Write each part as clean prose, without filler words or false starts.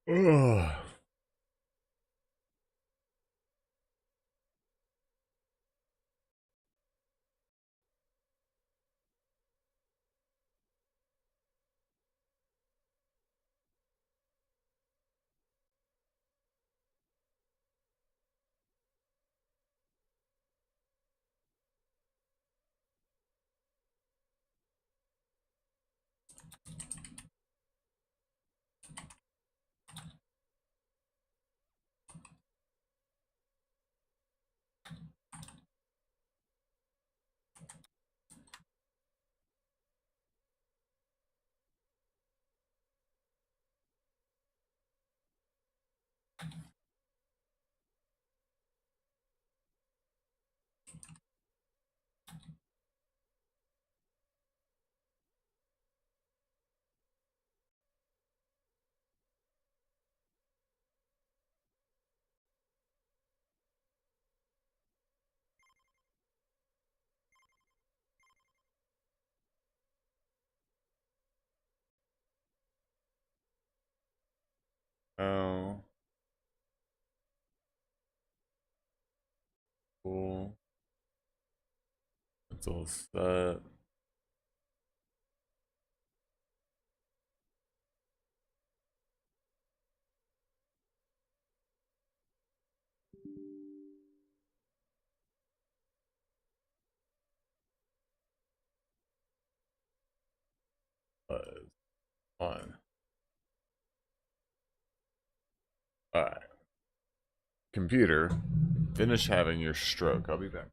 Ugh. Oh, cool. It's all set. It's fine. Alright. Computer, finish having your stroke. I'll be back.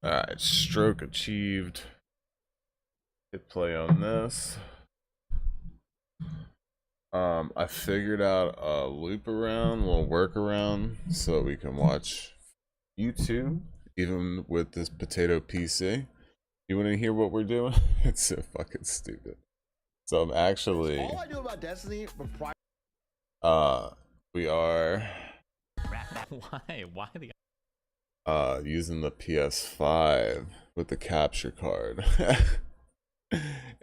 Alright, stroke achieved. Hit play on this. I figured out a loop around, a little workaround, so we can watch YouTube, even with this potato PC. You want to hear what we're doing? It's so fucking stupid. So I'm actually, all I knew about Destiny, but prior we are, Why the? using the PS5 with the capture card.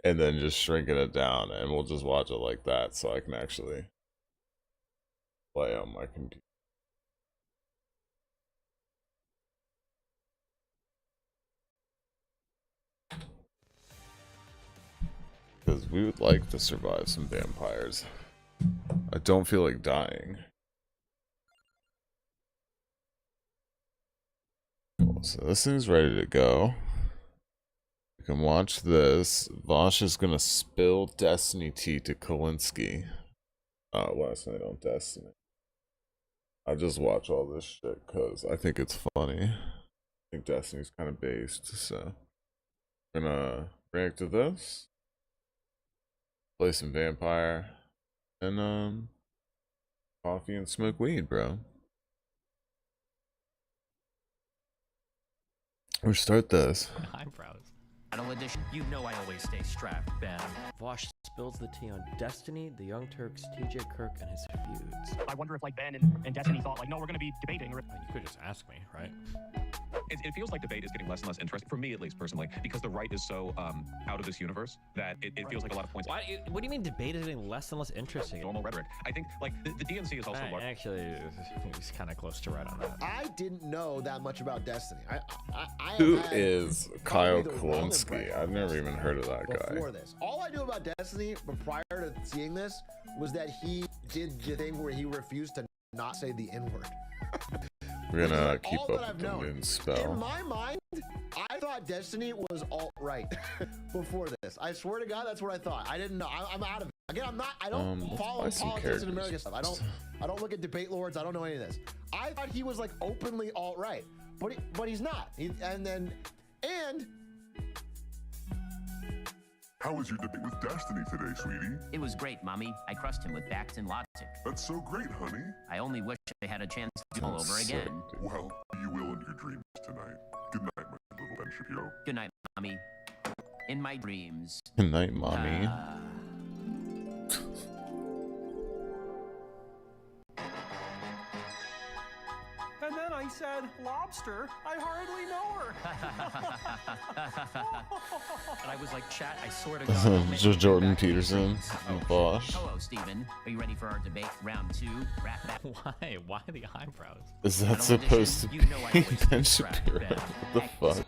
And then just shrinking it down, and we'll just watch it like that so I can actually play on my computer. Because we would like to survive some vampires. I don't feel like dying. Cool. Cool. So this thing's ready to go. You can watch this. Vosh is gonna spill Destiny tea to Kolinsky. Last night on Destiny. I just watch all this shit because I think it's funny. I think Destiny's kind of based, so I'm gonna react to this, play some Vampire, and coffee and smoke weed, bro. Or start this. Eyebrows. Final edition. You know I always stay strapped, Ben. Vosh spills the tea on Destiny, the Young Turks, TJ Kirk, and his feuds. I wonder if like Ben and Destiny thought like, no, we're going to be debating. You could just ask me, right? It feels like debate is getting less and less interesting, for me at least personally, because the right is so out of this universe that it feels like a lot of points. What do you mean debate is getting less and less interesting? Normal rhetoric. I think like the DNC is also large. Actually, he's kind of close to right on that. I didn't know that much about Destiny. Who had is Kyle probably the wrong Kolinsky? impression I've never even heard of that guy. before this. All I knew about Destiny, but prior to seeing this, was that he did the thing where he refused to not say the N-word. We're gonna keep all up that with I've the known. moon spell. In my mind, I thought Destiny was alt-right before this. I swear to God, that's what I thought. I didn't know. I'm out of it. Again, I don't Let's follow buy some politics in characters. America stuff. I don't look at debate lords. I don't know any of this. I thought he was like openly alt-right, but he's not. How was your debate with Destiny today, sweetie? It was great, Mommy. I crushed him with facts and logic. That's so great, honey. I only wish I had a chance to do all over So again. good. Well, you will in your dreams tonight. Good night, my little Ben Shapiro. Good night, Mommy. In my dreams. Good night, mommy. And then I said, lobster, I hardly know her. And I was like, chat, I swear to God. Just Jordan Peterson and Bosch. Hello, Steven. Are you ready for our debate? Round 2. Wrap back. Why? Why the eyebrows? Is that supposed to be Ben Shapiro? What the fuck?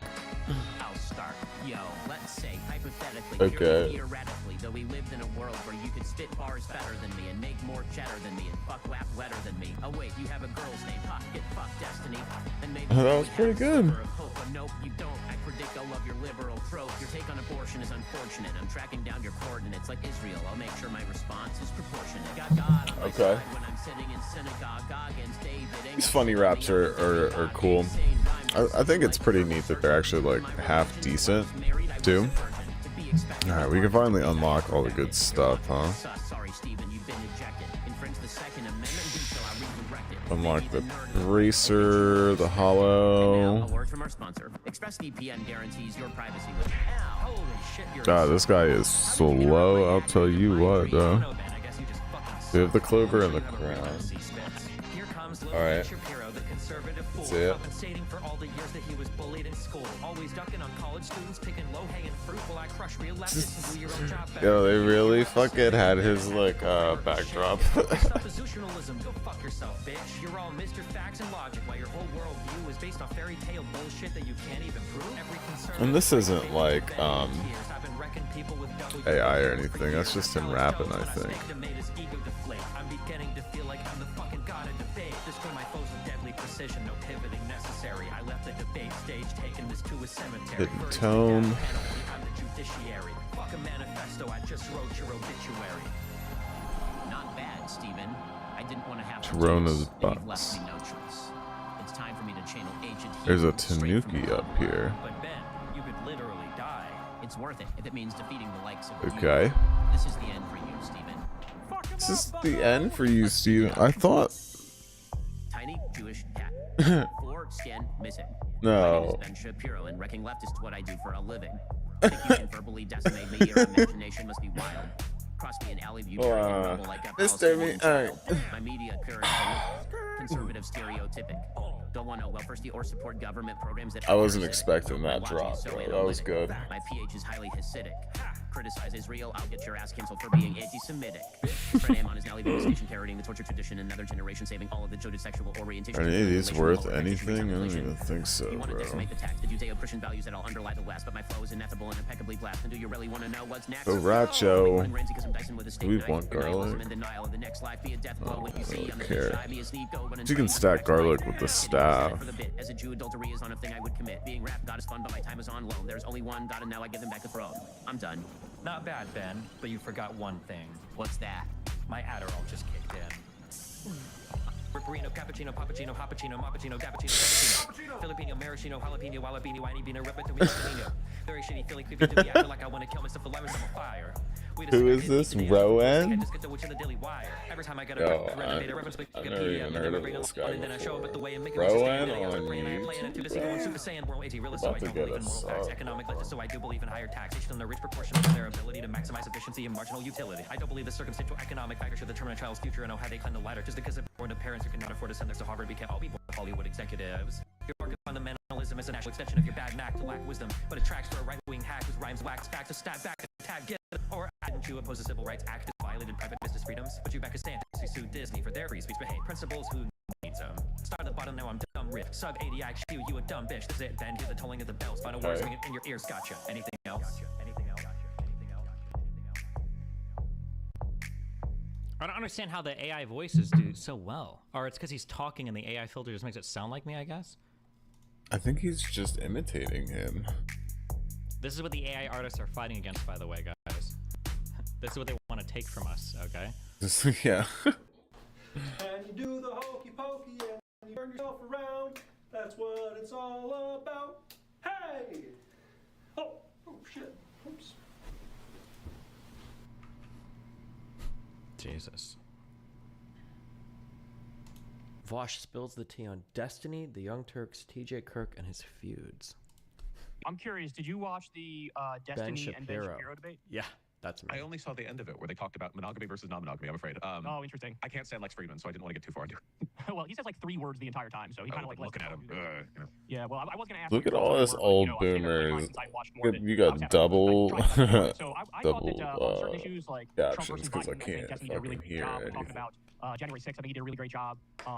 I'll start. Yo, let's say, hypothetically, Okay. purely theoretically, though we lived in a world where you could spit bars better than me and make more cheddar than me and fuck wap wetter than me. Oh wait, you have a girl's name. Ha, get fucked, Destiny. And maybe That you was would pretty have a good. sliver of hope, but nope, you don't. I predict all of your liberal trope. Your take on abortion is unfortunate. I'm tracking down your coordinates like Israel. I'll make sure my response is proportionate. Got God on my Okay. side when I'm sitting in synagogue against David. These funny raps are cool. I think it's pretty neat that they're actually like half decent too. Alright, we can finally unlock all the good stuff, huh? Sorry, Steven, you've been ejected. Infringe the Second Amendment veto, I'll redirect it. Unlock the bracer, the hollow. A word from our sponsor. ExpressVPN guarantees your privacy with. Ow, holy shit, you're God, this guy is slow. I'll tell you what, though. We have the clover and the crown. Alright. That's it. Compensating for all the years that he was bullied in school. Always ducking on college students, picking low-hanging fruit while I crush real leftists and do your own job better. Yo, they really fucking had his like backdrop. Suppositionalism, go fuck yourself, bitch. You're all Mr. Facts and Logic while your whole worldview is based on fairy tale bullshit that you can't even prove. Every conservative And this isn't like I've been wrecking people with AI or anything. That's just him rapping, I think. I'm beginning to feel like I'm the fucking god of debate. Destroy my foes with deadly precision, no pivoting necessary. I left the debate stage, taking this to a cemetery. Hidden Verdict tone. down penalty, I'm the judiciary. Fuck a manifesto, I just wrote your obituary. Not bad, Steven. I didn't want to have to Corona's choose, and you've bucks. left me no choice. It's time for me to channel ancient There's a healing straight from Tanuki the up top. here. But Ben, you could literally die. It's worth it if it means defeating the likes of Okay. you. This is the end for you, Steven. This is the end for you, Steven. I thought. Tiny Jewish cat. 4 skin missing. My name No. is Ben Shapiro, and wrecking left is what I do for a living. Think you can verbally decimate me? Your imagination must be wild. Cross me an alley view, rubble like a Mr. Me, Palestinian alright. child. My media current conservative stereotypic. Don't want to welfare state or support government programs that. I wasn't are acidic. expecting that My drop, logic is so bro. That was analytic. good. My pH is highly Hasidic. Criticize Israel, I'll get your ass canceled for being anti-Semitic. Fred Ammon is now leaving the station, parroting the torture tradition, another generation saving all of the jaded sexual orientation. Are any of these worth anything? I don't even think so, You want to bro. decimate the text, the Judeo-Christian values that all underlie the West, but my flow is ineffable and impeccably blessed. And do you really want to know what's next? Sriracha. Do we want garlic? I don't care. You can stack garlic with the staff. As a Jew, adultery is not a thing I would commit. Being rap god is fun, but my time is on loan. There's only one god, and now I give him back the throne. I'm done. Not bad, Ben, but you forgot one thing. What's that? My Adderall just kicked in. Ripperino, cappuccino, pappuccino, hoppuccino, mappuccino, cappuccino, cappuccino, Filipino, maraschino, jalapeno, jalapeno, whiny beano, repetito, very shitty, feeling creepy to me. I feel like I want to kill Mr. Flowers on fire. Who is this? Rowan? Every time I get Yo, I've never even heard of this guy before. Rowan on YouTube, bro? About to get a sub. Economic ledger, so I do believe in higher taxation and a rich proportion of their ability to maximize efficiency and marginal utility. I don't believe the circumstantial economic factor should determine a child's future and know how they climb the ladder. Just because they're born to parents who cannot afford to send them to Harvard, we can't all be born Hollywood executives. Your market fundamentalism is a natural extension of your bad knack to lack wisdom, but it tracks for a right-wing hack with rhymes wax back to stab back and tag get or didn't you oppose the civil rights act that violated private business freedoms? But you back a stand who sued Disney for their free speech behavior principles. Who needs them? Start at the bottom, now I'm dumb rip. Sub 80 I you a dumb bitch. This is it, Ben. Hear the tolling of the bells. Final words ringing in your ears. Gotcha. Anything else? Anything else? I don't understand how the AI voices do so well. Or it's because he's talking and the AI filter just makes it sound like me, I guess. I think he's just imitating him. This is what the AI artists are fighting against, by the way, guys. This is what they want to take from us, okay? Yeah. And you do the hokey pokey and you turn yourself around. That's what it's all about. Hey! Oh shit. Oops. Jesus. Vosh spills the tea on Destiny, the Young Turks, TJ Kirk, and his feuds. I'm curious, did you watch the Destiny and Ben Shapiro debate? Yeah, that's me. I only saw the end of it where they talked about monogamy versus non-monogamy, I'm afraid. Oh, interesting. I can't stand Lex Friedman, so I didn't want to get too far into it. Well, he says like 3 words the entire time, so he kind of like looking at him. Yeah, well, I was going to ask. Look at all this old boomers. You got double, double captions because I can't fucking hear anything. January 6th, I think he did a really great job.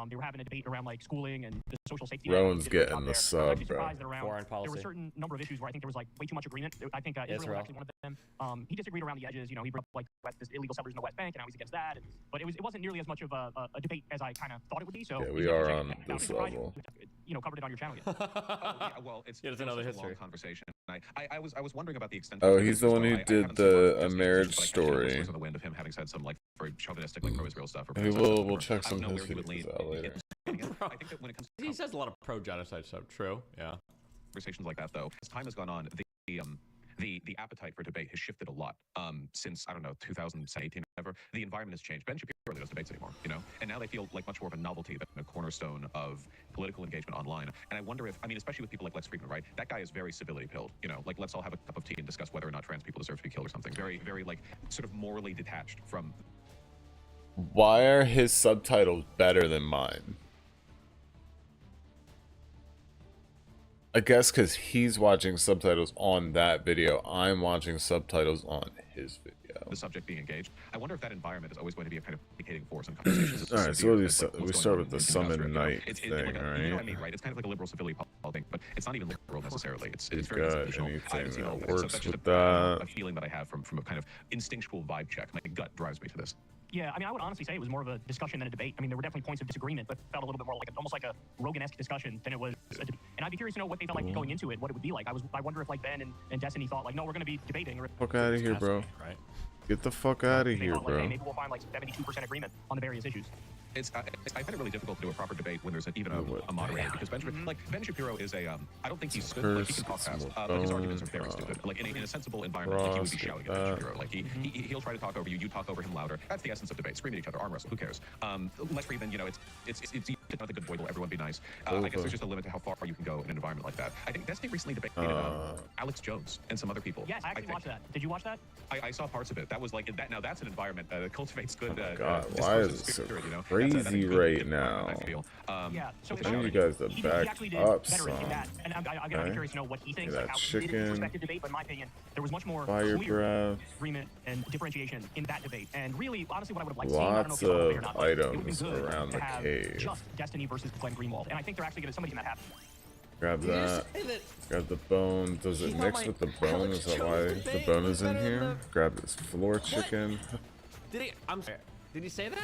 They were having a debate around like schooling and the social safety. Rowan's getting the sub, bro. Foreign policy. There were a certain number of issues where I think there was like way too much agreement. I think Israel was actually one of them. He disagreed around the edges. You know, he brought up like this illegal settlers in the West Bank, and now he's against that. But it wasn't nearly as much of a debate as I kind of thought it would be. So yeah, we are on this level. You know, covered it on your channel yet. Well, it's another history. Long conversation. I was wondering about the extent. Oh, he's the one who did the marriage story. On the wind of him having said some like very chauvinistic, like pro-Israel stuff. We'll check some of his videos out later. I think that when it comes to He says a lot of pro-genocide stuff. True. Yeah. Conversations like that, though, as time has gone on, the appetite for debate has shifted a lot since, I don't know, 2018 or whatever. The environment has changed. Ben Shapiro really doesn't debates anymore, you know? And now they feel like much more of a novelty than a cornerstone of political engagement online. And I wonder if, I mean, especially with people like Lex Friedman, right? That guy is very civility pilled, you know? Like, let's all have a cup of tea and discuss whether or not trans people deserve to be killed or something. Very, very, like, sort of morally detached from... Why are his subtitles better than mine? I guess because he's watching subtitles on that video. I'm watching subtitles on his video. The subject being engaged. I wonder if that environment is always going to be a kind of indicating force in conversations. All right, so we start with the summon night thing, right? right? You know what I mean, right? It's kind of like a liberal civility thing, but it's not even liberal necessarily. It's very got institutional. anything that So works that's just with that? a feeling that I have from a kind of instinctual vibe check. My gut drives me to this. Yeah, I mean, I would honestly say it was more of a discussion than a debate. I mean, there were definitely points of disagreement, but felt a little bit more like almost like a Rogan-esque discussion than it was a debate. And I'd be curious to know what they felt like going into it, what it would be like. I wonder if like Ben and Destiny thought like, no, we're going to be debating. Or Fuck out of here, bro. Right. Get the fuck out of here, like, bro. hey, maybe we'll find like 72% agreement on the various issues. I find it really difficult to do a proper debate when there's even a moderator, because Ben Shapiro is a I don't think he's stupid. Like, he can talk fast, but his arguments are very stupid. Like in a sensible environment, like, he would be shouting at Ben Shapiro. Like he'll try to talk over you, you talk over him louder. That's the essence of debate. Scream at each other, arm wrestle. Who cares? Lex Friedman, you know, it's Just not the good boy, will everyone be nice? I guess there's just a limit to how far you can go in an environment like that. I think Destiny recently debated Alex Jones and some other people. Yes, I actually watched that. Did you watch that? I saw parts of it. That was like that. Now that's an environment that cultivates good. God, why is it so crazy right now? Yeah, so I need you guys to back up some. And I'm curious to know what he thinks. That how chicken, he did his respective debate, but in my opinion, there was much more fire clear breath, agreement and differentiation in that debate. And really, honestly, what I would have liked to see, I don't know lots if of it's or not, but it would have been items good around to the have cave. just Destiny versus Glenn Greenwald. And I think they're actually going to somebody's going to happen. Grab that. Grab the bone. Does it mix with the bone? Is that why the bone is in here? Grab this floor chicken. Did he? I'm sorry. Did he say that?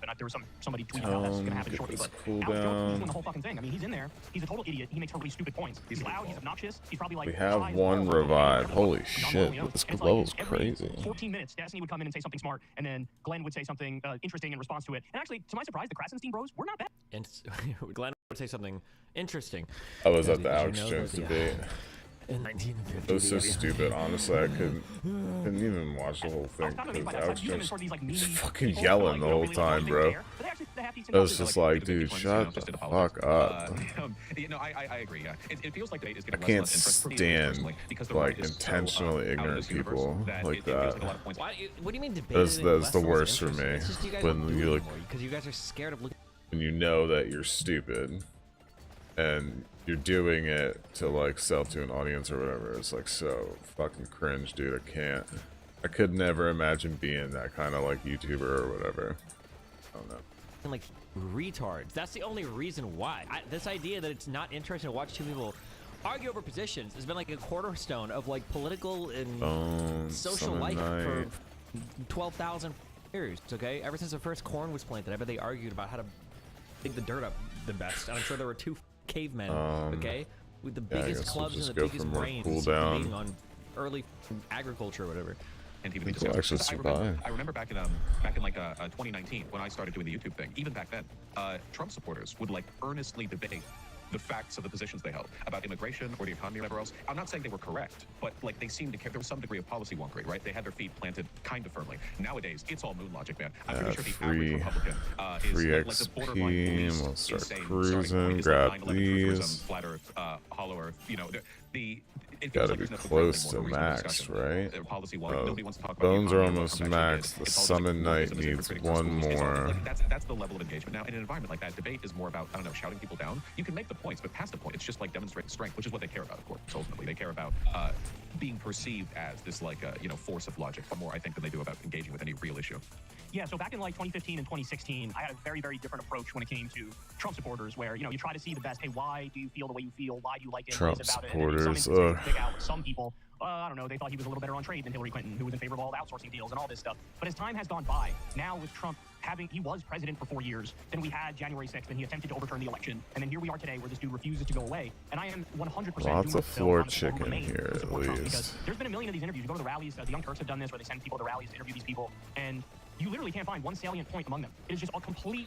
And there was somebody tweeting out that's going to happen shortly. But Cool Alex Jones is down. doing the whole fucking thing. I mean, he's in there. He's a total idiot. He makes really stupid points. He's loud. He's obnoxious. He's probably like. We have one revive. Holy shit! This level's crazy. 14 minutes, Destiny would come in and say something smart, and then Glenn would say something interesting in response to it. And actually, to my surprise, the Krasenstein bros were not bad. And Glenn would say something interesting. I was at the Did you Alex know Jones that debate. In 1950, It was so stupid. Honestly, I couldn't even watch the whole thing because Alex Jones was fucking yelling the whole time, bro. It was just like, dude, shut the fuck up. You know, I agree. Yeah, it feels like debate is I getting can't less and less stand like intentionally ignorant people like that. What do you mean debate? That's the worst for me. When you like, because you guys are scared of looking. when you know that you're stupid and you're doing it to like sell to an audience or whatever. It's like so fucking cringe, dude. I could never imagine being that kind of like YouTuber or whatever. I don't know. Like retards. That's the only reason why. This idea that it's not interesting to watch two people argue over positions has been like a cornerstone of like political and social life for 12,000 years. Okay, ever since the first corn was planted, I bet they argued about how to dig the dirt up the best. And I'm sure there were two cavemen, okay, with the biggest clubs and the biggest brains debating on early agriculture or whatever. And he would People actually survive. I remember back in like 2019 when I started doing the YouTube thing. Even back then, Trump supporters would like earnestly debate the facts of the positions they held about immigration or the economy or whatever else. I'm not saying they were correct, but like they seemed to care. There was some degree of policy wonkery, right? They had their feet planted kind of firmly. Nowadays, it's all moon logic, man. I'm pretty sure the average Republican is like the borderline police. We'll start cruising. Grab these. Flat Earth, Hollow Earth. You know, it Gotta like be there's close to nothing max, right? Nobody wants to talk about Bones the are economy, almost come back to max. it. The It's all Summon Knight like needs critical one schools. It's all- more. like, that's the level of engagement now. In an environment like that, debate is more about, I don't know, shouting people down. You can make the points, but past the point, it's just like demonstrating strength, which is what they care about, of course. Ultimately, they care about being perceived as this like force of logic far more, I think, than they do about engaging with any real issue. Yeah, so back in like 2015 and 2016, I had a very, very different approach when it came to Trump supporters, where you try to see the best. Hey, why do you feel the way you feel? Why do you like it? Trump What is it about supporters, it? And in some instances, big out with some people. I don't know, they thought he was a little better on trade than Hillary Clinton, who was in favor of all the outsourcing deals and all this stuff. But as time has gone by, now with Trump he was president for 4 years, then we had January 6th, and he attempted to overturn the election, and then here we are today, where this dude refuses to go away. And I am 100% Lots of floor chicken here, at least. Because there's been a million of these interviews. You go to the rallies, the Young Turks have done this, where they send people to the rallies to interview these people, and you literally can't find one salient point among them. It is just a complete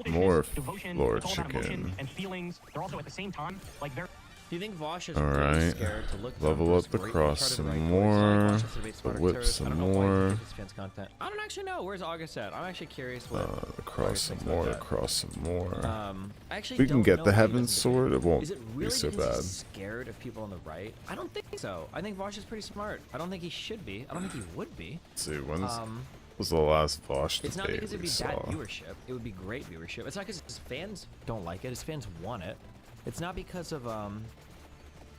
More cultishness, devotion, floor it's all about emotion chicken. and feelings. They're also at the same time, like they're... Do you think Vosh is Alright, scared to look level up the cross some more, whip some more, I don't actually know. Where's August at? I'm actually curious what cross some more, cross some more. I actually We can don't get know the why he Heaven's doesn't Sword, it won't Is it be really so because bad. he's scared of people on the right? I don't think so. I think Vosh is pretty smart. I don't think he should be. I don't think he would be. Let's see, when's was the last Vosh It's not debate because it'd we be saw? bad viewership. It would be great viewership. It's not because his fans don't like it. His fans want it. It's not because of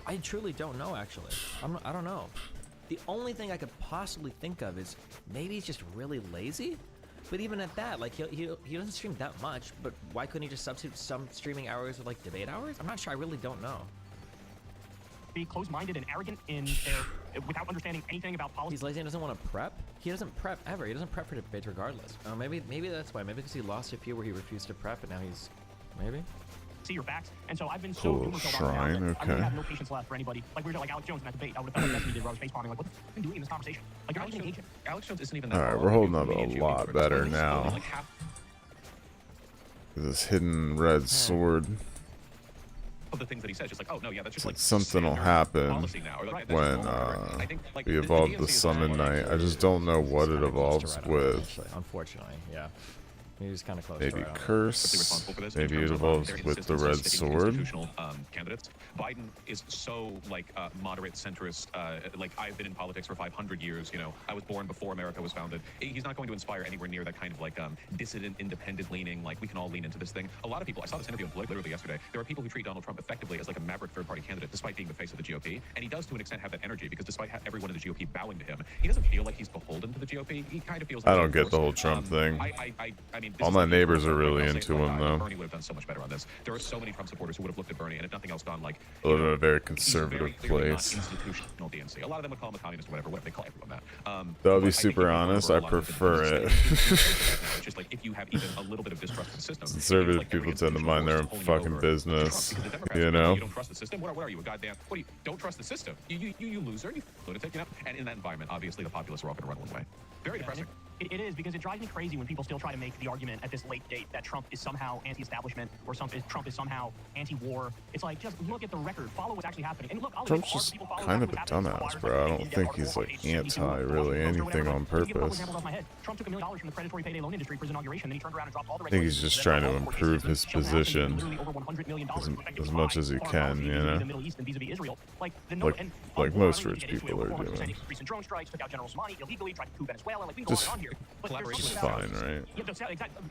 I truly don't know, actually. I don't know. The only thing I could possibly think of is maybe he's just really lazy. But even at that, like he doesn't stream that much. But why couldn't he just substitute some streaming hours with like debate hours? I'm not sure. I really don't know. Be closed-minded and arrogant in their without understanding anything about politics. He's lazy and doesn't want to prep. He doesn't prep ever. He doesn't prep for debates regardless. Maybe that's why. Maybe because he lost a few where he refused to prep, and now he's maybe. See your facts, and so I've been so Cool shrine, I okay. really have no patience left for anybody. Like we were like Alex Jones in that debate. I would have felt like Destiny did where I was face palming. Like, what the f*** are you doing in this conversation? Like, you're not even engaging. Alex Jones isn't even that Alright, far we're along. holding up a lot better now. Like half This hidden red sword. of the things that he says, just like, oh no, yeah, that's just like Something will standard happen policy now. Or, like, that's when just normal. I think, like, we the evolve DNC the is Summon not- Knight. I just don't know what it evolves with. Unfortunately, yeah. He's kind of close. Maybe to curse. Maybe it evolves with the red sword. Candidates. Biden is so like moderate centrist. Like I've been in politics for 500 years. You know, I was born before America was founded. He's not going to inspire anywhere near that kind of like dissident, independent leaning. Like we can all lean into this thing. A lot of people. I saw this interview on Politico literally yesterday. There are people who treat Donald Trump effectively as like a maverick third-party candidate, despite being the face of the GOP. And he does, to an extent, have that energy because despite everyone in the GOP bowing to him, he doesn't feel like he's beholden to the GOP. He kind of feels. Like I don't get the whole Trump thing. I mean, all my neighbors are really into him, though. Bernie would have done so much better on this. There are so many Trump supporters who would have looked at Bernie and if nothing else gone like. They live in a very conservative place. Institutional DNC. A lot of them would call him a communist or whatever they call everyone that. Though I'll be super honest, I prefer it. It's just like if you have even a little bit of distrust of the system. Conservative people tend to mind their own fucking business, you know. You don't trust the system. What are you, a goddamn? What do you? Don't trust the system. You loser. You lunatic. You know. And in that environment, obviously, the populists are all going to run one way. Very depressing. It is, because it drives me crazy when people still try to make the argument at this late date that Trump is somehow anti-establishment or Trump is somehow anti-war. It's like, just look at the record, follow what's actually happening. And look, Trump's just kind of a dumbass, bro. I don't think he's like anti really anything on purpose. Trump took $1 million from the predatory payday loan industry for his inauguration, then he turned around and dropped all the I think he's just trying to improve his position as much as he can, you know. Like most rich people are doing. Recent drone strikes, took out General Soleimani illegally, tried to coup Venezuela, like we can Just, go on here. just fine, right?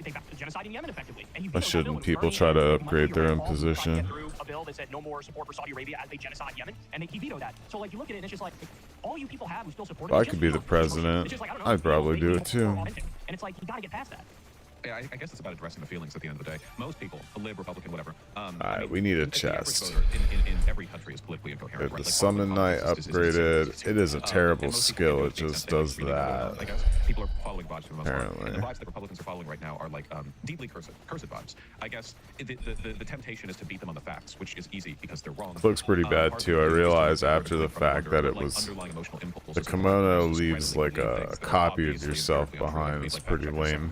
They got genocide in Yemen effectively. Why shouldn't people try to upgrade their own position? A bill that said no more support for Saudi Arabia as they genocide Yemen, and he vetoed that. So like you look at it, and it's just like all you people have who still support. If I could be the president, I'd probably do it too. And it's like you gotta get past that. Yeah, I guess it's about addressing the feelings at the end of the day. Most people, a lib, Republican, whatever. Alright, we need a chest. In every country is politically incoherent. If the Summon Knight upgraded, it is a terrible skill. It just does that. I guess people are following vibes for the most part. Apparently. And the vibes that Republicans are following right now are like deeply cursed vibes. I guess the temptation is to beat them on the facts, which is easy because they're wrong. It looks pretty bad too. I realized after the fact that it was the kimono leaves like a copy of yourself behind. It's pretty lame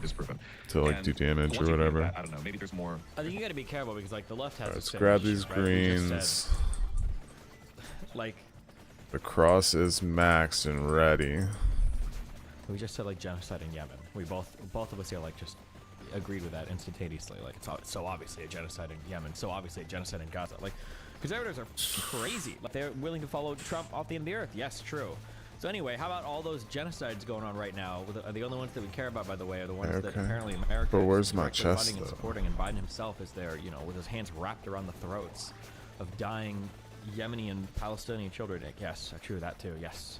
to like do damage or whatever. I don't know. Maybe there's more. I think you got to be careful because like the left has. Let's grab these greens. Like the cross is maxed and ready. We just said like genocide in Yemen. We both of us here like just agreed with that instantaneously. Like it's so obviously a genocide in Yemen, so obviously a genocide in Gaza. Like conservatives are crazy. Like they're willing to follow Trump off the end of the earth. Yes, true. So anyway, how about all those genocides going on right now? Are the only ones that we care about, by the way, are the ones that apparently America but where's is my chest, funding and supporting, and Biden himself is there, you know, with his hands wrapped around the throats of dying Yemeni and Palestinian children. Yes, true, that too, yes.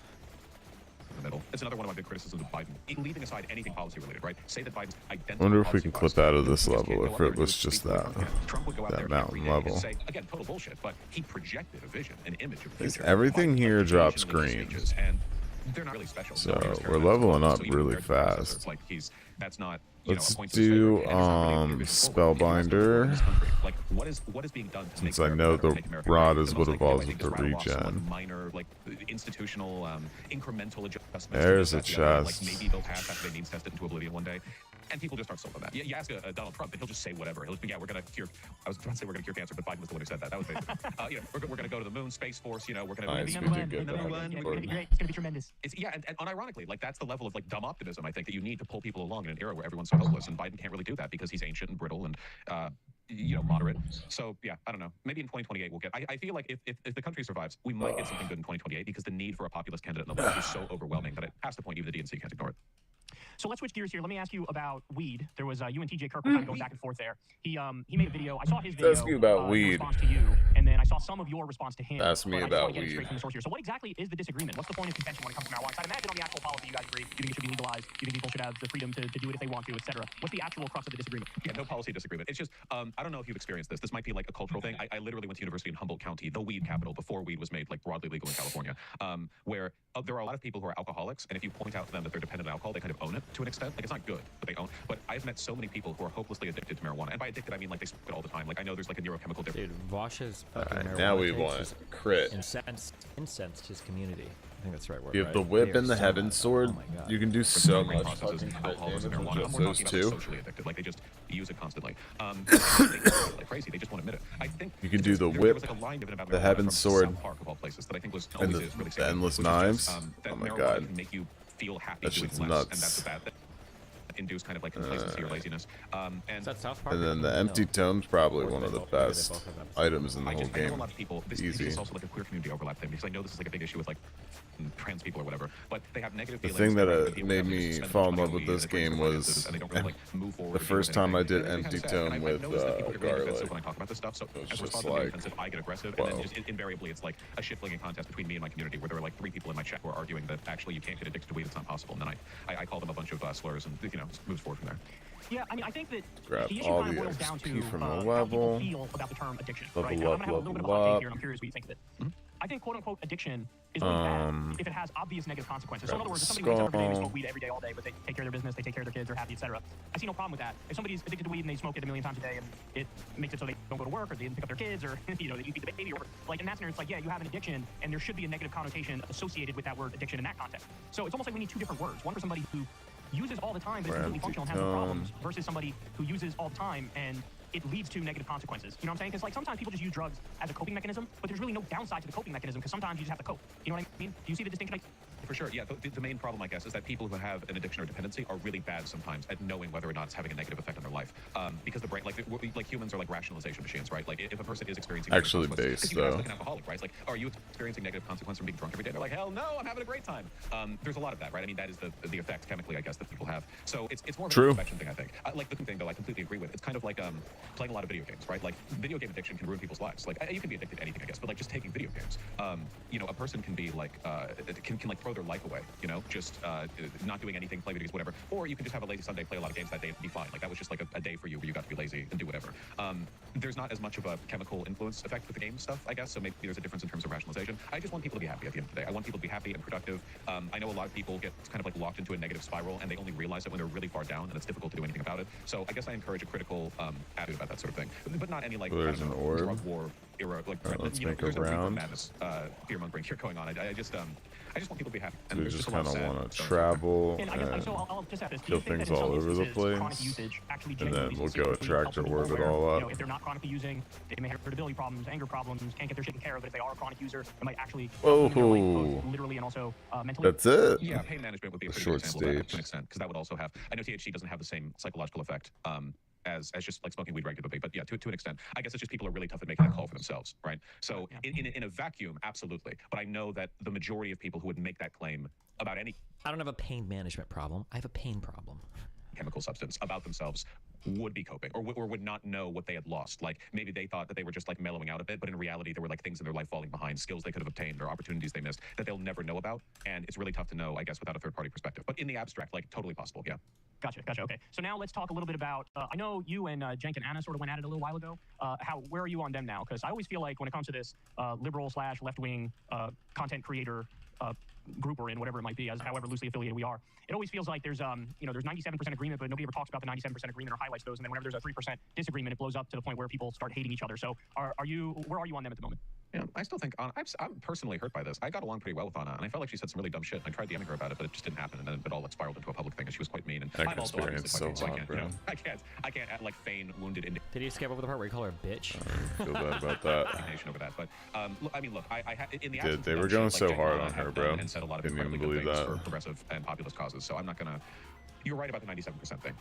In the middle. It's another one of my big criticisms of Biden. Leaving aside anything policy related, right? Say that Biden's identity. I wonder if we can clip out of this level if it was just that mountain level. Say, again, total bullshit, but he projected a vision, an image of the future. Everything here drops green. And they're not really special. So we're leveling up really fast. It's like that's not. Let's do Spellbinder. Like what is being done to since I know the rod is what evolves with the regen. Minor like institutional incremental adjustments. There's a chest. Like maybe they'll pass after they needs test it into oblivion one day. And people just aren't sold on that. You ask Donald Trump, and he'll just say whatever. He'll yeah, we're gonna cure. I was trying to say we're gonna cure cancer, but Biden was the one who said that. That was basically, you know, we're gonna go to the moon, Space Force. You know, we're gonna. Nice, It's gonna be great. It's gonna be tremendous. It's and unironically, like that's the level of like dumb optimism I think that you need to pull people along in an era where everyone's so hopeless, and Biden can't really do that because he's ancient and brittle and. You know, moderate. So yeah, I don't know. Maybe in 2028 we'll get. I feel like if the country survives, we might get something good in 2028 because the need for a populist candidate in the world is so overwhelming that it has to point even the DNC can't ignore it. So let's switch gears here. Let me ask you about weed. There was you and TJ Kirk were kind of going back and forth there. He made a video. I saw his video. Ask you about weed. In response to you, and then I saw some of your response to him. Ask me about weed. Straight from the source here. So what exactly is the disagreement? What's the point of contention when it comes to marijuana? I'd imagine on the actual policy you guys agree. You think it should be legalized. You think people should have the freedom to do it if they want to, etc. What's the actual crux of the disagreement? Yeah, no policy disagreement. It's just I don't know if you've experienced this. This might be like a cultural thing. I literally went to university in Humboldt County, the weed capital, before weed was made like broadly legal in California, where there are a lot of people who are alcoholics, and if you point out to them that they're dependent on alcohol, they kind of own it to an extent. Like it's not good, but they own. But I've met so many people who are hopelessly addicted to marijuana, and by addicted I mean like they smoke it all the time. Like I know there's like a neurochemical difference. Dude, Vosh's fucking marijuana now we want crit. Incensed his community. I think that's the right word. You have the whip and the heaven sword. You can do so much fucking crit damage with just those two. Socially addicted, like they just use it constantly. Like crazy. They just won't admit it. I think you can do the whip, the heaven sword, and the endless knives. Oh my god, make you feel happy. that shit's nuts. induce kind of like complacency or laziness. And Is that South Park? And then the empty tome's probably Or one they of the both- maybe they best both have episodes. items in the I whole know a game. lot of people. This Easy. is also like a queer community overlap thing because I know this is like a big issue with like trans people or whatever. But they have negative The feelings. thing that about people made having to me spend fall in money love on with weed this and it brings game their was finances, and they don't really, like, move forward the or deal first with time I anything. did And it's empty kinda sad. And tome I with notice that people get really defensive Garlic. when I talk about this stuff. So It was as a just response to being like, defensive, I get aggressive, and then whoa. just invariably it's like a shit-flinging contest between me and my community where there are like 3 people in my chat who are arguing that actually you can't get addicted to weed, it's not possible. And then I call them a bunch of slurs and moves forward from there. Yeah, I mean, I think that Grab the issue all kind of the boils down to XP from the how level. people feel about the term addiction, Level right? Now, I'm up, gonna have a little bit of a level hot up. take here, and I'm curious what you think of it. I think quote-unquote addiction is really bad if it has obvious negative consequences. So in other words, if somebody wakes up every day and they smoke weed every day, all day, but they take care of their business, they take care of their kids, they're happy, etc. I see no problem with that. If somebody's addicted to weed and they smoke it a million times a day and it makes it so they don't go to work or they didn't pick up their kids or they feed the baby or like in that scenario, it's like, yeah, you have an addiction and there should be a negative connotation associated with that word addiction in that context. So it's almost like we need 2 different words. One for somebody who uses all the time but is completely functional and has no problems versus somebody who uses all the time and it leads to negative consequences. You know what I'm saying? Because like sometimes people just use drugs as a coping mechanism, but there's really no downside to the coping mechanism because sometimes you just have to cope. You know what I mean? Do you see the distinction? For sure, yeah. The main problem, I guess, is that people who have an addiction or dependency are really bad sometimes at knowing whether or not it's having a negative effect on their life. Because the brain, like humans are like rationalization machines, right? Like if a person is experiencing Actually negative consequences- based, 'cause you guys though. like an alcoholic, right? It's like, are you experiencing negative consequence from being drunk every day? They're like, hell no, I'm having a great time. There's a lot of that, right? I mean, that is the effect chemically, I guess, that people have. So it's more of an True. introspection thing, I think. Like the thing, though, I completely agree with. It's kind of like playing a lot of video games, right? Like video game addiction can ruin people's lives. Like you can be addicted to anything, I guess, but like just taking video games, a person can be like can like throw their life away, just not doing anything, play video games, whatever. Or you can just have a lazy Sunday, play a lot of games that day, and be fine. Like that was just like a day for you where you got to be lazy and do whatever. There's not as much of a chemical influence effect with the game stuff, I guess. So maybe there's a difference in terms of rationalization. I just want people to be happy at the end of the day. I want people to be happy and productive. I know a lot of people get kind of like locked into a negative spiral, and they only realize it when they're really far down, and it's difficult to do anything about it. So I guess I encourage a critical attitude about that sort of thing, but not any like Well, there's I don't an know, orb. drug war era. Like let's make a there's no reefer round. madness, fear mongering here going on. I just want people to be happy. So we there's just a lot kind of sad want to stuff. travel And I guess, and so I'll just have this. Do kill you think things that in all some over the instances, chronic place, usage actually and then genuinely we'll go specifically helps attractor people ward it where, all up. if they're not chronically using, they may have irritability problems, anger problems, can't get their shit taken care of. But if they are a chronic user, it might actually help them in their life, both literally and also mentally. That's it. Yeah, pain management would be a pretty Short good example of that to stage. an extent, because that would also have. I know THC doesn't have the same psychological effect as just like smoking weed regularly, but yeah, to an extent, I guess it's just people are really tough at making that call for themselves, right? So in a vacuum, absolutely, but I know that the majority of people who would make that claim about any I don't have a pain management problem. I have a pain problem. chemical substance about themselves would be coping or would not know what they had lost. Like maybe they thought that they were just like mellowing out a bit, but in reality there were like things in their life falling behind, skills they could have obtained or opportunities they missed that they'll never know about. And it's really tough to know, I guess, without a third party perspective. But in the abstract, like totally possible. Yeah. Gotcha. Okay. So now let's talk a little bit about. I know you and Jenk and Anna sort of went at it a little while ago. Where are you on them now? Because I always feel like when it comes to this liberal / left wing content creator group we're in, whatever it might be, as however loosely affiliated we are, it always feels like there's there's 97% agreement, but nobody ever talks about the 97% agreement or highlights those. And then whenever there's a 3% disagreement, it blows up to the point where people start hating each other. So where are you on them at the moment? Yeah, I still think I'm personally hurt by this. I got along pretty well with Anna, and I felt like she said some really dumb shit. I tried DMing her about it, but it just didn't happen, and then it all like spiraled into a public thing, and she was quite mean. And That I'm also obviously experience quite so mean, hard, bro. I can't like feign wounded indignation Did you skip over the part where you call her a bitch? I feel bad about that. over that. But look, I in the Dude, absence they of were dumb going shit, so like Jake hard and on Anna her, have bro. done and said a lot of Didn't even incredibly good believe things that. for progressive and populist causes. So I'm not gonna. You're right about the 97% thing.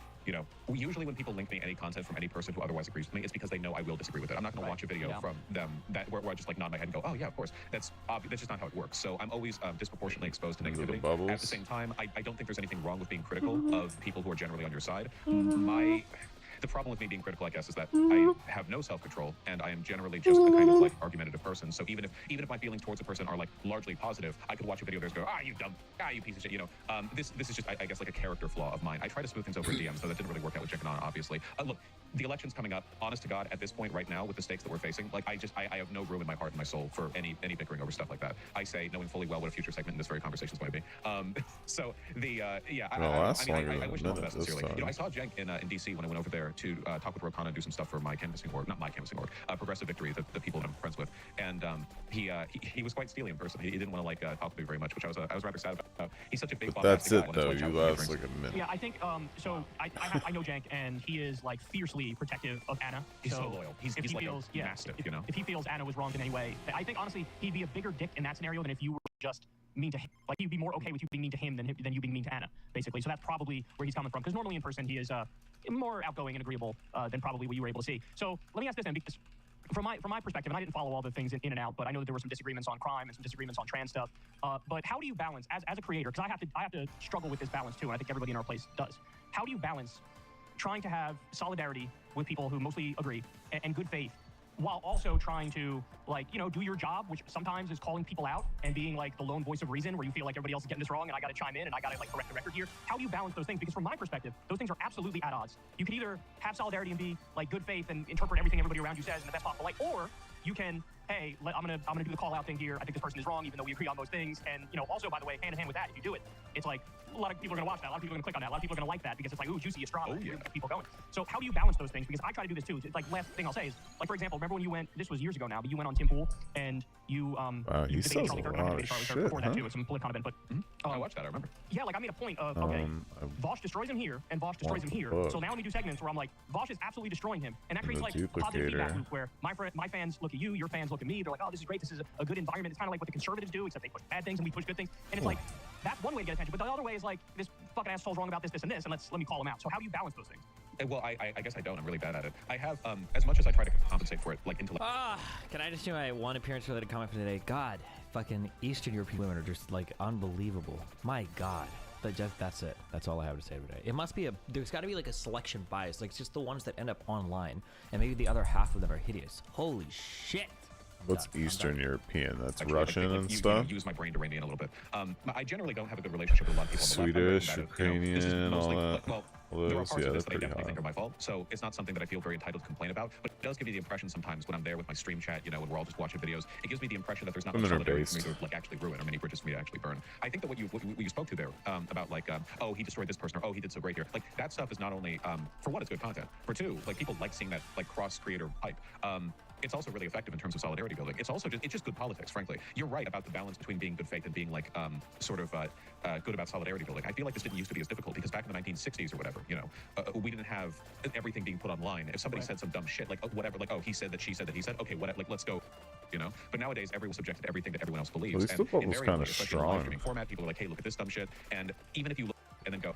Usually when people link me any content from any person who otherwise agrees with me, it's because they know I will disagree with it. I'm not going to watch a video from them where I just like nod my head and go, oh yeah, of course. That's obvious. That's just not how it works. So I'm always disproportionately exposed to Into the negativity. bubbles. At the same time, I don't think there's anything wrong with being critical of people who are generally on your side. The problem with me being critical, I guess, is that I have no self-control, and I am generally just a kind of like argumentative person. So even if my feelings towards a person are like largely positive, I could watch a video of theirs and go, you dumb, you piece of shit. This is just I guess like a character flaw of mine. I try to smooth things over in DM, so that didn't really work out with Chicken On, obviously. Look, the election's coming up. Honest to God, at this point right now, with the stakes that we're facing, like I have no room in my heart and my soul for any bickering over stuff like that. I say, knowing fully well what a future segment in this very conversation is going to be. So the I wish them all the best sincerely. I saw Jenk in DC when I went over there to talk with Rokana and do some stuff for my canvassing org, not my canvassing org, Progressive Victory, the people that I'm friends with, and he was quite steely in person. He didn't want to like talk to me very much, which I was rather sad about. He's such a big. But that's it though. You last like a minute. Yeah, I think so. I know Jenk, and he is like fiercely protective of Anna. He's so loyal. He's like feels, a mastiff, if he feels Anna was wronged in any way, I think honestly he'd be a bigger dick in that scenario than if you were just mean to him. Like, he'd be more okay with you being mean to him than you being mean to Anna, basically. So that's probably where he's coming from. Because normally in person, he is more outgoing and agreeable than probably what you were able to see. So let me ask this then, because from my perspective, and I didn't follow all the things in and out, but I know that there were some disagreements on crime and some disagreements on trans stuff. But how do you balance, as a creator, because I have to struggle with this balance too, and I think everybody in our place does. How do you balance trying to have solidarity with people who mostly agree and good faith, while also trying to, like, you know, do your job, which sometimes is calling people out and being like the lone voice of reason, where you feel like everybody else is getting this wrong and I got to chime in and I got to like correct the record here? How do you balance those things? Because from my perspective, those things are absolutely at odds. You can either have solidarity and be like good faith and interpret everything everybody around you says in the best possible light, or you can, hey, I'm gonna do the call out thing here. I think this person is wrong, even though we agree on those things. And, you know, also, by the way, hand in hand with that, if you do it, it's like a lot of people are gonna watch that. A lot of people are gonna click on that. A lot of people are gonna like that because it's like, ooh, juicy, it's drama. Really get people going. So how do you balance those things? Because I try to do this too. It's like, last thing I'll say is, like, for example, remember when you went? This was years ago now, but you went on Tim Pool and you wow, he sells a lot of shit, before that too. It's some Politicon event, but I watched that. I remember. yeah, like I made a point of okay, Vosh destroys him here and Vosh destroys him here. So now let me do segments where I'm like, Vosh is absolutely destroying him, and that creates like a positive feedback loop where my fans look at you, your fans look at me. They're like, oh, this is great. This is a good environment. It's kind of like what the conservatives do, except they push bad things and we push good things. And it's like, that's one way to get attention. But the other way is like, this fucking asshole's wrong about this, and this, and let me call him out. So how do you balance those things? Well, I guess I don't. I'm really bad at it. I have, as much as I try to compensate for it, like intellect. Can I just do my one appearance related comment for today? God, fucking Eastern European women are just like unbelievable. My God. That's it. That's all I have to say today. It must be there's got to be like a selection bias. Like, it's just the ones that end up online, and maybe the other half of them are hideous. Holy shit. What's Eastern European? That's Actually, Russian and stuff? Use my brain to rein me in a little bit. I generally don't have a good relationship with a lot of people. Swedish, Ukrainian, all that. Well, Well, there are parts yeah, of this they're that I pretty definitely hot. think are my fault, so it's not something that I feel very entitled to complain about, but it does give me the impression sometimes when I'm there with my stream chat, you know, when we're all just watching videos, it gives me the impression that there's not much Women are solidarity for me based. to like actually ruin or many bridges for me to actually burn. I think that what you spoke to there about like, oh, he destroyed this person, or oh, he did so great here, like that stuff is not only, for one, it's good content, for two, like people like seeing that like cross-creator hype. It's also really effective in terms of solidarity building. It's also just good politics, frankly. You're right about the balance between being good faith and being like sort of good about solidarity building. I feel like this didn't used to be as difficult because back in the 1960s or whatever, you know, we didn't have everything being put online. If somebody said some dumb shit, like whatever, like, oh, he said that, she said that, he said, okay, whatever, like, let's go, you know. But nowadays, everyone's subjected to everything that everyone else believes. Well, this football was invariably, kind of especially in the live strong. streaming format, people are like, hey, look at this dumb shit, and even if you look and then go,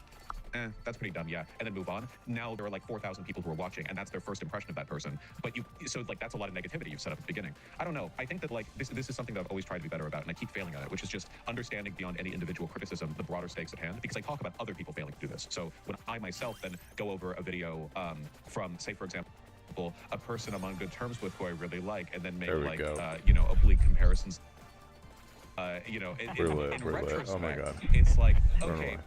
that's pretty dumb, yeah, and then move on. Now there are like 4,000 people who are watching, and that's their first impression of that person. But so like that's a lot of negativity you've set up at the beginning. I don't know. I think that like this is something that I've always tried to be better about, and I keep failing at it, which is just understanding beyond any individual criticism the broader stakes at hand. Because I talk about other people failing to do this. So when I myself then go over a video from, say, for example, a person I'm on good terms with who I really like, and then make like you know, oblique comparisons. You know, in retrospect, oh my God. it's like, okay.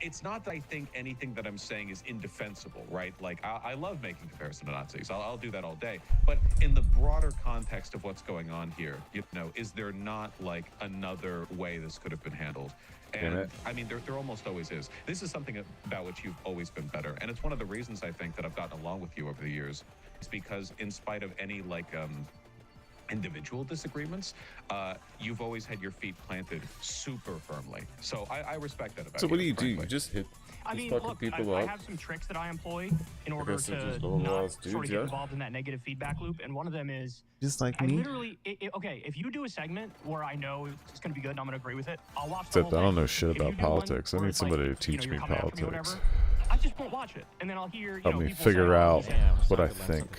It's not that I think anything that I'm saying is indefensible, right? Like, I love making comparison to Nazis. I'll do that all day. But in the broader context of what's going on here, you know, is there not, like, another way this could have been handled? And, I mean, there almost always is. This is something about which you've always been better. And it's one of the reasons, I think, that I've gotten along with you over the years. It's because in spite of any, like, individual disagreements, you've always had your feet planted super firmly. So I respect that about you. So what do you do? frankly. You just hit I mean, fucking look, people I up? have some tricks that I employ in order guess they're just to old not ass dudes, sort of yeah? get involved in that negative feedback loop. And one of them is, Just like I me? literally, okay, if you do a segment where I know it's going to be good and I'm going to agree with it, I'll watch the Except whole I don't thing. know shit If you about do one politics. I where need it's like, somebody to you know, teach you're me coming after me or politics. whatever, I just won't watch it. And then I'll hear, you Help know, me people figure say, oh, out he what I Learn think. something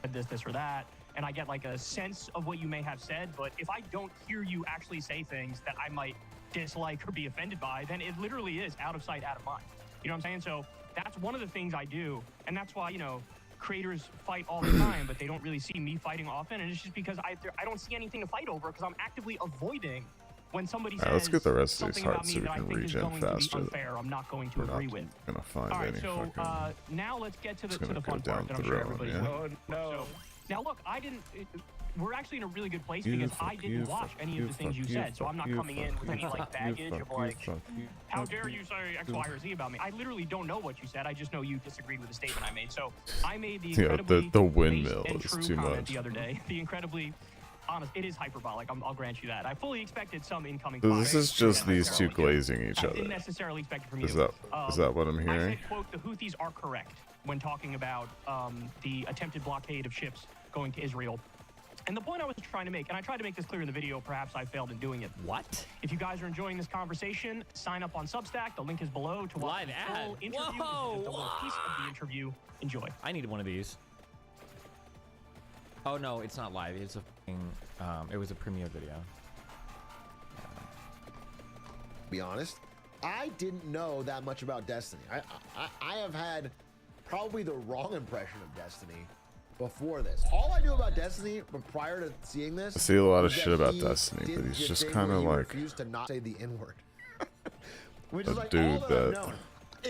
from that. this or that, and I get like a sense of what you may have said. But if I don't hear you actually say things that I might dislike or be offended by, then it literally is out of sight, out of mind. You know what I'm saying? So that's one of the things I do, and that's why, you know, creators fight all the time, but they don't really see me fighting often, and it's just because I don't see anything to fight over, because I'm actively avoiding when somebody says Let's get the rest of these something about hearts me so we that I can think is regen going to faster. be unfair. I'm not going to We're agree not with. gonna find All right, any so fucking... now let's get to the gonna go fun down part that I'm the sure road, everybody's yeah? waiting for. So, now look, we're actually in a really good place because I didn't watch any of the things you said, so I'm not coming in with any like baggage of like, how dare you say X, Y, or Z about me? I literally don't know what you said. I just know you disagreed with the statement I made. So I made the incredibly the windmill based and is true too comment much. the other day. The incredibly honest. It is hyperbolic. I'll grant you that. I fully expected some incoming. So this fire. is just these two Yeah. glazing each I other. didn't necessarily expect it from you. Is that what I'm I hearing? said, quote, the Houthis are correct when talking about the attempted blockade of ships going to Israel. And the point I was trying to make, and I tried to make this clear in the video, perhaps I failed in doing it. What? If you guys are enjoying this conversation, sign up on Substack. The link is below to watch Live the ad. full interview. Whoa, This is just a little piece of the interview. Enjoy. I need one of these. Oh no, it's not live. It's a it was a premiere video. Be honest, I didn't know that much about Destiny. I have had probably the wrong impression of Destiny before this. All I knew about Destiny, but prior to seeing this, I see a lot of was shit that about he Destiny, did but he's the just thing kind where of he like refused to not say the N-word, which a is like dude all that I've that known.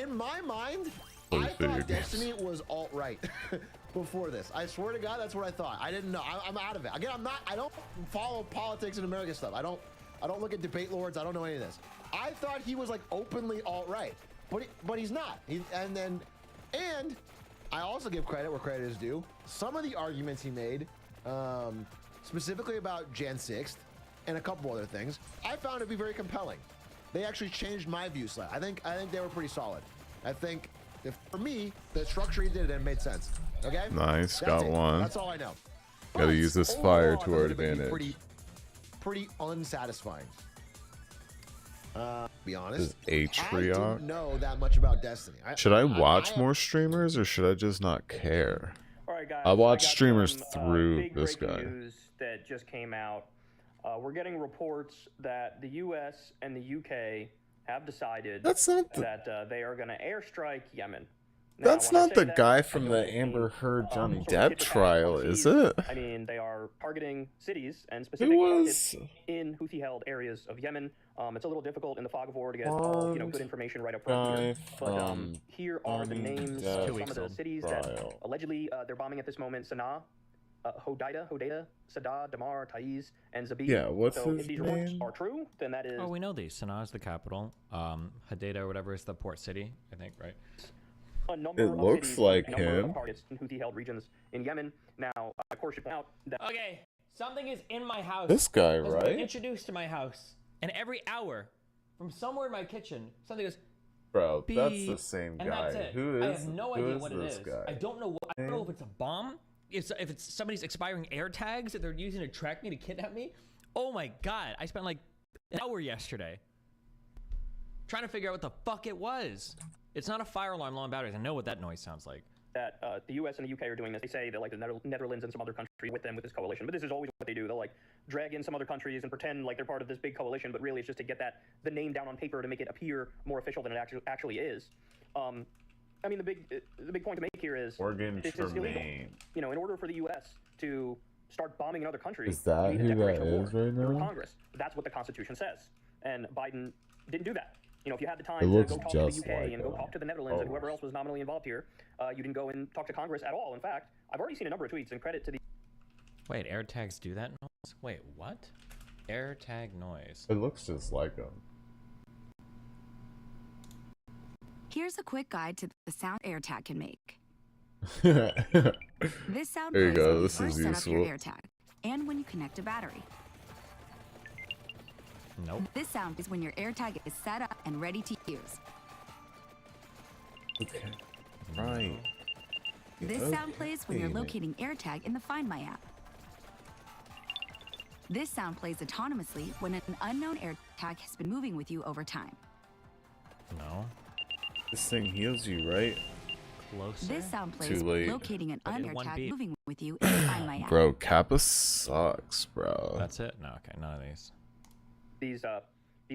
In my mind, plays I video thought games. Destiny was alt-right before this. I swear to God, that's what I thought. I didn't know. I'm out of it. Again, I don't follow politics and American stuff. I don't look at debate lords. I don't know any of this. I thought he was like openly alt-right, but he's not. And I also give credit where credit is due. Some of the arguments he made, specifically about Jan 6th and a couple other things, I found to be very compelling. They actually changed my view slightly. I think they were pretty solid. I think for me, the structure he did it made sense. Okay. nice. That's Got it. one. That's all I know. Gotta But use this fire overall, to I our found it to be advantage. Pretty unsatisfying. Be honest. This is I Atriarch. didn't know that much about Destiny. Should I watch more streamers or should I just not care? All right, guys. I watch got streamers some, through big this breaking guy. News that just came out. We're getting reports that the U.S. and the U.K. have decided That's not the- that they are going to airstrike Yemen. Now, That's when I not say the that, guy I from don't the mean, Amber Heard Johnny sort of Depp tit for tat trial, policies. is it? I mean, they are targeting cities and specific was targets in Houthi-held areas of Yemen. It's a little difficult in the fog of war to get all, good information right up front here. But here are the names of some of the cities that allegedly they're bombing at this moment: Sana'a, Hodeida, Sada, Damar, Taiz, and Zabid. Yeah, what's so his if these reports name? are true, then that is Oh, we know these. Sanaa is the capital. Hodeida or whatever is the port city, I think, right? a number It of looks cities, like a number him. of targets in Houthi-held regions in Yemen. Now, of course, you point out that Okay, something is in my house. This guy, has been right? introduced to my house, and every hour, from somewhere in my kitchen, something goes. Bro, that's beep, the same and guy. that's it. Who is? I have no who idea is what it this is. guy? I don't know. I don't know if it's a bomb. If it's somebody's expiring air tags that they're using to track me to kidnap me. Oh my god! I spent like an hour yesterday trying to figure out what the fuck it was. It's not a fire alarm, low on batteries. I know what that noise sounds like. that the U.S. and the U.K. are doing this. They say that like the Netherlands and some other country with them with this coalition. But this is always what they do. They'll like drag in some other countries and pretend like they're part of this big coalition, but really it's just to get the name down on paper to make it appear more official than it actually is. I mean, the big point to make here is Morgan this is illegal. Tremaine. You know, in order for the U.S. to start bombing another country, Is that you need a who that declaration of war is right through now? Congress. That's what the Constitution says. And Biden didn't do that. You know, if you had the time It to looks go talk to the just UK like and go him. talk to the Netherlands and Oh. whoever else was nominally involved here, you didn't go and talk to Congress at all. In fact, I've already seen a number of tweets, and credit to the Wait, air tags do that noise? Wait, what? Air tag noise. It looks just like him. Here's a quick guide to the sound AirTag can make. There This sound you plays go, when you this first is set up your useful. AirTag and when you connect a battery. Nope. This sound is when your AirTag is set up and ready to use. Okay. Right. This sound plays when you're Okay. locating AirTag in the Find My app. This sound plays autonomously when an unknown AirTag has been moving with you over time. No. This thing heals you, right? Closer. This sound plays Too late. locating an I did one AirTag beep. moving with you in the Find My app. Bro, Kappa sucks, bro. That's it? No, okay, none of these. these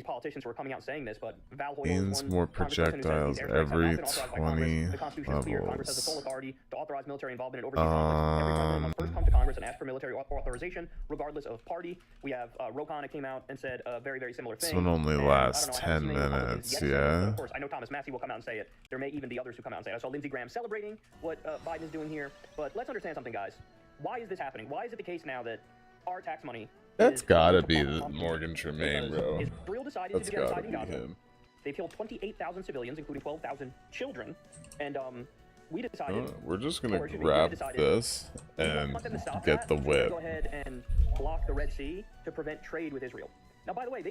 politicians who are coming out saying this, but Val Hoyle Gains is one more congressperson who says projectiles these airstrikes have not every been authorized by 20 Congress. The Constitution is clear. Congress has the full levels. authority to authorize military involvement and oversee Congress. Every president must first come to Congress and ask for military authorization, regardless of party. We have Rokana came out and said a very, very similar thing. This one only And I lasts don't know, I haven't 10 seen any Republicans minutes, yet say it, but yeah? Of course, I know Thomas Massey will come out and say it. There may even be others who come out and say it. I saw Lindsey Graham celebrating what Biden is doing here. But let's understand something, guys. Why is this happening? Why is it the case now that our tax money That's is gotta going to be pump the up Morgan Tremaine, bro. Israel decided That's to genocide gotta in be Gaza. him. They killed 28,000 civilians, including 12,000 children, and we decided. We're just gonna or excuse me, grab we decided this we don't and want them to stop get that, the so we're gonna whip. Go ahead and block the Red Sea to prevent trade with Israel. Now, by the way,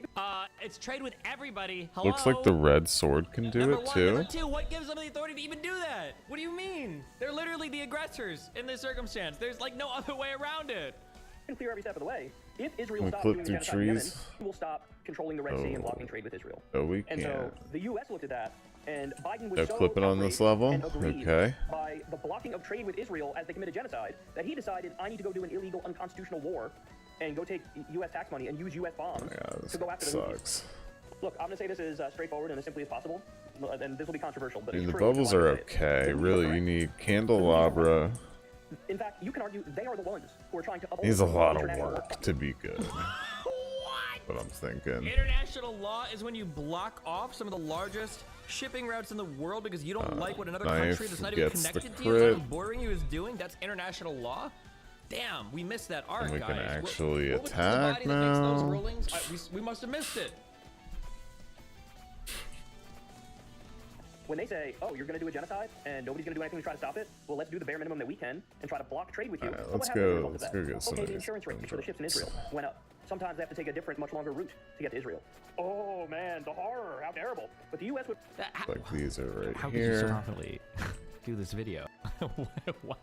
It's trade with everybody. Hello? Looks like the red sword can do Number it one, too. Number two, what gives them the authority to even do that? What do you mean? They're literally the aggressors in this circumstance. There's like no other way around it. clear every step of the way. If Israel we stops clip doing through genocide in Yemen, trees? we will stop controlling the Red Sea and blocking trade with Israel. Oh, we And so can't. the U.S. looked at that, and Biden was They're so clipping on this outraged level? and aggrieved Okay. by the blocking of trade with Israel as they committed genocide that he decided, I need to go do an illegal, unconstitutional war and go take U.S. tax money and use U.S. bombs to go after the Houthis. Sucks. Look, I'm going to say this as straightforward and as simply as possible, and this will be controversial, but I mean, it's the true, bubbles so I'm are gonna say it. okay. Really, you need candelabra. In fact, you can argue they are the ones who are trying to uphold Needs a lot of international law. work to be good. What I'm thinking. International law is when you block off some of the largest shipping routes in the world because you don't like what another knife country that's not even gets the connected to you, that's not crit. bordering you, is doing. That's international law. Damn, we missed that arc, And we guys. can actually What was the attack body that makes those now. rulings? We must have missed it. When they say, oh, you're going to do a genocide and nobody's going to do anything to try to stop it, well, let's do the bare minimum that we can and try to block trade with you. Alright, So let's what happens as a go- result of let's that? go get some Okay, of the these insurance rates for the ships in Israel went up. Sometimes they have to take a different, much longer route to get to Israel. Oh, man, the horror, how terrible. But the U.S. would... Like these are right How could you so here. confidently do this video? What?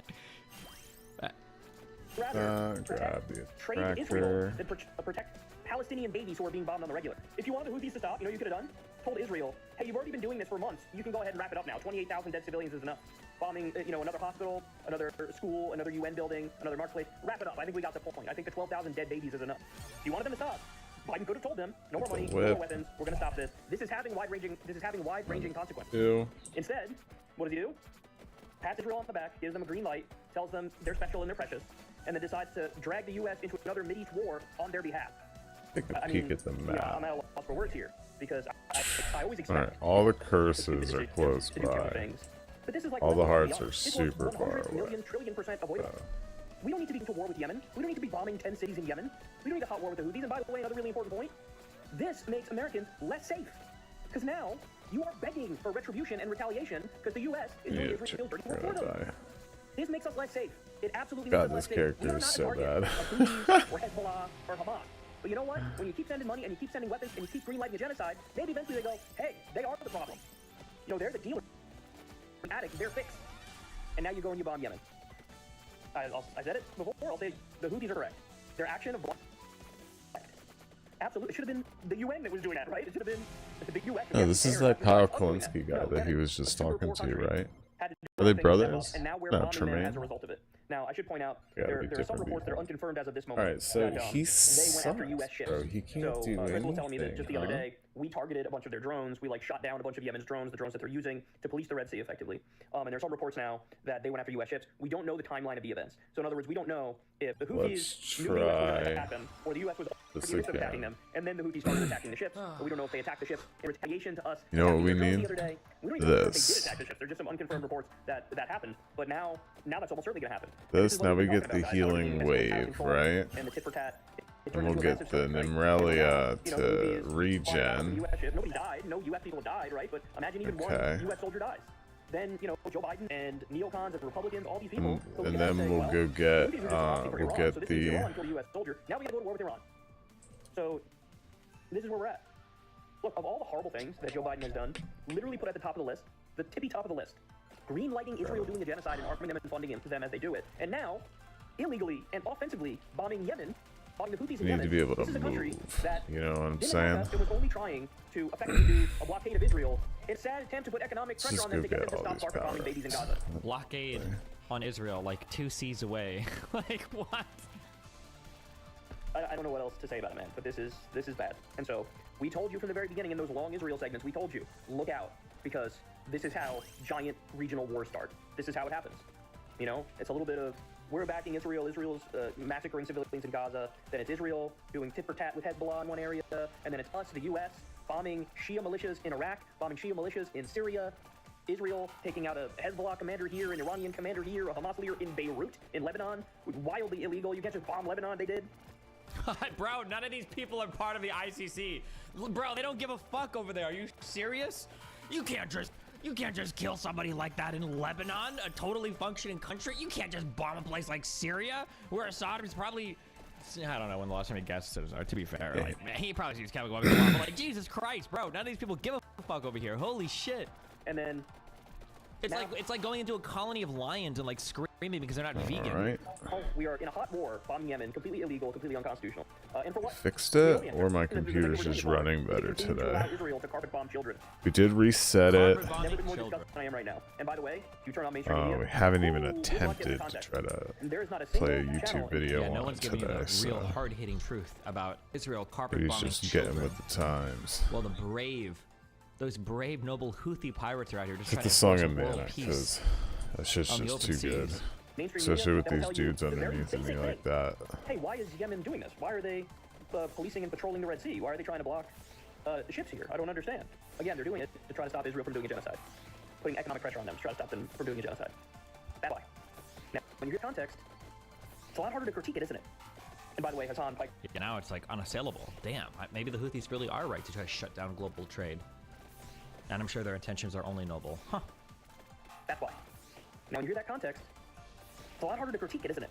rather Grab the trade with Israel attractor. than protect Palestinian babies who are being bombed on the regular. If you wanted the Houthis to stop, you know what you could have done? Told Israel, hey, you've already been doing this for months. You can go ahead and wrap it up now. 28,000 dead civilians is enough. Bombing, another hospital, another school, another UN building, another marketplace. Wrap it up. I think we got the point. I think the 12,000 dead babies is enough. If you wanted them to stop, Biden could have told them, no more money, no more weapons. We're going to stop this. This is having wide-ranging consequences. Ew. Instead, what does he do? Pats Israel on the back, gives them a green light, tells them they're special and they're precious, and then decides to drag the U.S. into another Mideast war on their behalf. Take a peek at the map. I'm at a loss for words here because I always expect. Alright, all the curses are close to do terrible by. things. But this is like All the beyond. hearts are This was super far 100 away. million trillion % avoidable. We don't need to be into war with Yemen. We don't need to be bombing 10 cities in Yemen. We don't need a hot war with the Houthis. And by the way, another really important point, this makes Americans less safe. Because now, you are begging for retribution and retaliation because the U.S. is doing Israel's dirty work for them. This makes us less safe. It absolutely God, makes us this less safe. character is so bad. Of Houthis or Hezbollah or Hamas. But you know what? When you keep sending money and you keep sending weapons and you keep greenlighting a genocide, maybe eventually they go, hey, they are the problem. They're the dealer. Addict, they're fixed. And now you go and you bomb Yemen. I said it before, I'll say the Houthis are correct. Their action of absolutely, it should have been the UN that was doing that, right? It should have been the big US. Oh, this is that Kyle Kalinske guy that he was just talking to, right? Are they brothers? And now we're No, bombing them as Tremaine. a result of it. Now, I should point out, Gotta there be are some different reports that are people. unconfirmed as of this moment. Alright, so that, he they went after sucks, U.S. ships. bro. He can't so, do Chris was telling me that anything, just the other huh? day, we targeted a bunch of their drones. We shot down a bunch of Yemen's drones, the drones that they're using to police the Red Sea effectively. And there's some reports now that they went after U.S. ships. We don't know the timeline of the events. So in other words, we don't know if the Houthis knew the U.S. was going to attack them, or the U.S. was attacking them, and then the Houthis started attacking the ships. But we don't know if they attacked the ships in retaliation to us. You know what we attacking their drones need? the other day. We don't even know if they did This. attack the ships. There's just some unconfirmed reports that happened. But now that's almost certainly going to happen. This, is what now we've we been get talking the about, guys. How we're healing getting this out of wave, control, right? And the tit for tat. And we'll get the Nimralia to regen. Nobody died. No U.S. people died, right? But imagine even Okay. one U.S. soldier dies. Then, Joe Biden and neocons and Republicans, all these people. And then we'll go get, we'll get the... US soldier. Now we gotta go to war with Iran. So, this is where we're at. Look, of all the horrible things that Joe Biden has done, literally put at the top of the list, the tippy top of the list, green-lighting Israel doing a genocide and arming them and funding them as they do it. And now, illegally and offensively bombing Yemen, bombing the Houthis in We need Yemen. to be able This to is a country move, that you know what I'm didn't saying? attack us, it was only trying to effectively do a blockade of Israel. It's a sad attempt to put economic Let's pressure just on them go to get them get to all stop these carpet bombing power babies in Gaza. Blockade on Israel, like 2 seas away. Like, what? I don't know what else to say about it, man, but this is bad. And so we told you from the very beginning in those long Israel segments, we told you, look out, because this is how giant regional wars start. This is how it happens. It's a little bit of, we're backing Israel, Israel's massacring civilians in Gaza, then it's Israel doing tit for tat with Hezbollah in one area, and then it's us, the U.S., bombing Shia militias in Iraq, bombing Shia militias in Syria, Israel taking out a Hezbollah commander here, an Iranian commander here, a Hamas leader in Beirut, in Lebanon, wildly illegal. You can't just bomb Lebanon, they did. Bro, none of these people are part of the ICC. Bro, they don't give a fuck over there. Are you serious? You can't just kill somebody like that in Lebanon, a totally functioning country. You can't just bomb a place like Syria, where Assad is probably, I don't know when the last time he guessed it, to be fair. Like, man, he probably sees chemical weapons a lot, but like, Jesus Christ, bro, none of these people give a fuck over here. Holy shit. And then it's like going into a colony of lions and like screaming screaming because they're not vegan. Alright. We are in a hot war, bombing Yemen, completely illegal, completely unconstitutional. And for what? Fixed it, or my computer's just running better today. Israel to carpet bomb children. We did reset it. Never been more disgusted than I am right now. And by the way, if you turn on mainstream media, We haven't even attempted to try to there is not a play a single YouTube channel video Yeah, no on one's it giving you today, the real so hard-hitting truth about Israel carpet he's bombing just children. getting with the times. Well, those brave, noble Houthi pirates are out here just Hit trying the to song enforce in world mana, peace because that shit's on the just open too good. seas. Especially with these dudes underneath me like that. Hey, why is Yemen doing this? Why are they policing and patrolling the Red Sea? Why are they trying to block ships here? I don't understand. Again, they're doing it to try to stop Israel from doing a genocide. Putting economic pressure on them to try to stop them from doing a genocide. That's why. Now, when you hear context, it's a lot harder to critique it, isn't it? And by the way, Hassan Pike... Yeah, now it's like unassailable. Damn, maybe the Houthis really are right to try to shut down global trade. And I'm sure their intentions are only noble. Huh. That's why. Now, when you hear that context, it's a lot harder to critique it, isn't it?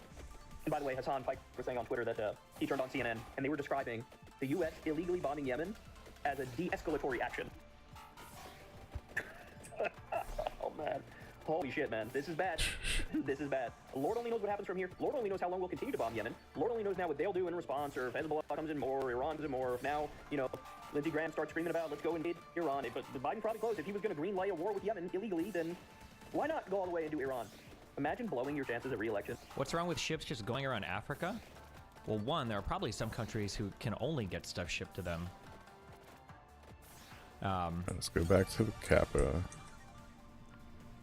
And by the way, Hassan Pike was saying on Twitter that he turned on CNN, and they were describing the U.S. illegally bombing Yemen as a de-escalatory action. Oh, man. Holy shit, man. This is bad. This is bad. Lord only knows what happens from here. Lord only knows how long we'll continue to bomb Yemen. Lord only knows now what they'll do in response, or if Hezbollah comes in more, or Iran comes in more. If now, you know, Lindsey Graham starts screaming about, let's go invade Iran. But Biden probably closed. If he was going to greenlight a war with Yemen illegally, then why not go all the way and do Iran? Imagine blowing your chances at re-election. What's wrong with ships just going around Africa? Well, one, there are probably some countries who can only get stuff shipped to them. Let's go back to the Kappa.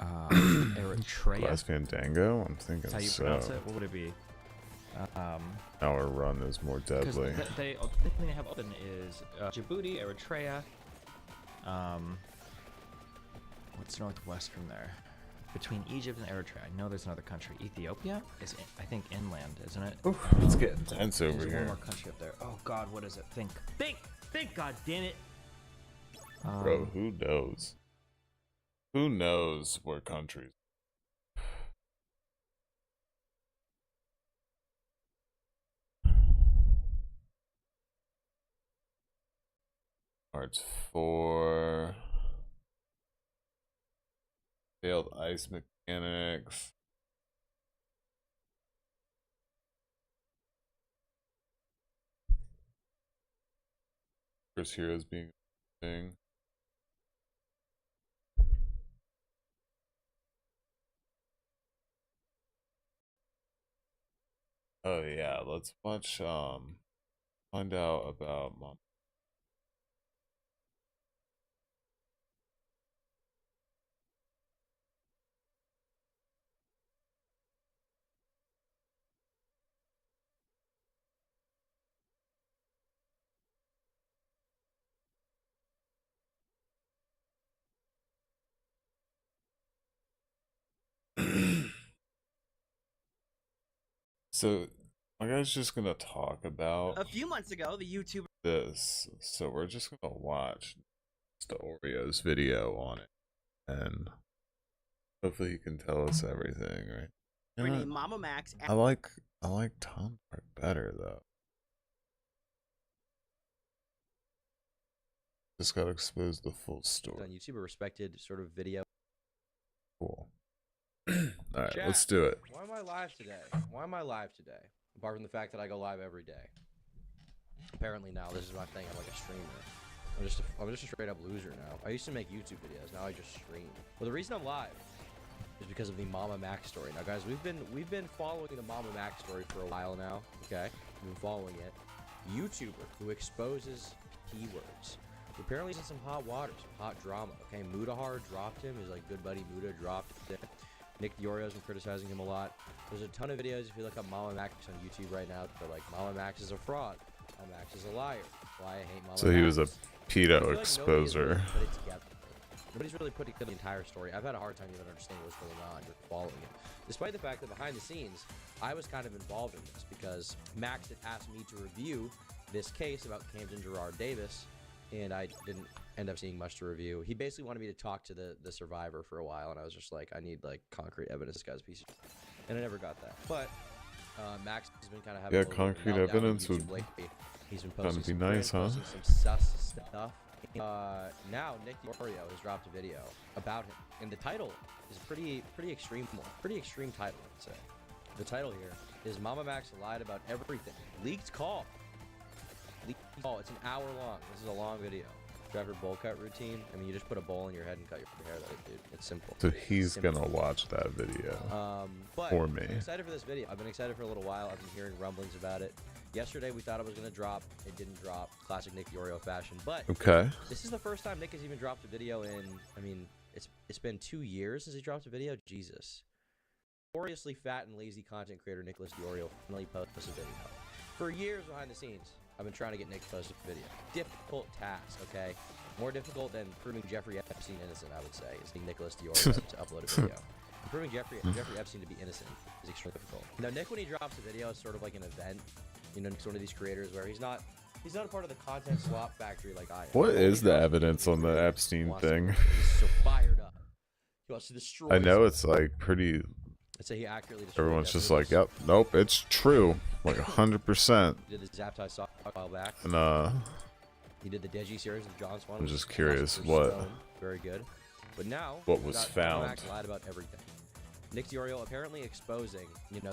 Eritrea. Last Fandango? I'm thinking That's how you so. pronounce it? What would it be? Our run is more deadly. The thing they have open is Djibouti, Eritrea. What's northwest from there? Between Egypt and Eritrea. I know there's another country. Ethiopia is, I think, inland, isn't it? Oof, it's getting tense over There's here. one more country up there. Oh God, what is it? Think, God damn it! Bro, who knows? Who knows where countries? Parts 4. Failed ice mechanics. First heroes being a thing. Oh yeah, let's watch find out about Mom. So my guy's just gonna talk about A few months ago, the YouTuber this. So we're just gonna watch the Oreos video on it, and hopefully he can tell us everything, right? You know named what? Mama Max. I like Tom part better though. Just gotta expose the full story. On YouTube, a respected sort of video. Cool. All right, Chat, let's do it. Why am I live today? Why am I live today? Apart from the fact that I go live every day. Apparently now this is my thing. I'm like a streamer. I'm just a straight up loser now. I used to make YouTube videos. Now I just stream. Well, the reason I'm live is because of the Mama Max story. Now, guys, we've been following the Mama Max story for a while now. Okay, we've been following it. YouTuber who exposes P-words. Apparently he's in some hot water, some hot drama. Okay, Mudahar dropped him. His like good buddy Muda dropped it. Nick Diorio's been criticizing him a lot. There's a ton of videos if you look up Mama Max on YouTube right now. They're like, Mama Max is a fraud. Mama Max is a liar. Why I hate Mama Max. So he was a pedo I feel like exposer. Nobody's really put together the entire story. I've had a hard time even understanding what's going on, just following it. Despite the fact that behind the scenes, I was kind of involved in this because Max had asked me to review this case about Camden Gerard Davis, and I didn't end up seeing much to review. He basically wanted me to talk to the survivor for a while, and I was just like, I need like concrete evidence. This guy's a piece of shit. And I never got that. But Max has been kind of having Yeah, a little bit of a concrete meltdown on evidence YouTube would lately. He's been kinda posting be some nice, huh? posting some sus stuff Now Nick DiOrio has dropped a video about him, and the title is pretty extreme title, I would say. The title here is Mama Max lied about everything. Leaked call. It's an hour long. This is a long video. Driver bowl cut routine. I mean, you just put a bowl in your head and cut your hair. Dude, it's simple. So he's gonna watch that video but for me. I'm excited for this video. I've been excited for a little while. I've been hearing rumblings about it. Yesterday we thought it was gonna drop. It didn't drop. Classic Nick DiOrio fashion. But Okay. this is the first time Nick has even dropped a video in. I mean, it's been 2 years since he dropped a video. Jesus. Notoriously fat and lazy content creator Nicholas DiOrio finally posted a video. For years behind the scenes, I've been trying to get Nick to post a video. Difficult task, okay? More difficult than proving Jeffrey Epstein innocent, I would say, is getting Nicholas DiOrio to upload a video. Proving Jeffrey Epstein to be innocent is extremely difficult. Now, Nick, when he drops a video, is sort of like an event. You know, Nick's one of these creators where he's not a part of the content swap factory like I am. What is the evidence on the Epstein thing? He's so fired up. He wants to destroy. I know it's like pretty. I'd say he accurately destroyed. Everyone's just like, yep, nope, it's true, like 100%. He did the Zaptai saw a while back. And he did the Deji series with John Swan. I'm just curious what. Very good. But now what was found? Max lied about everything. Nick DiOrio apparently exposing, you know,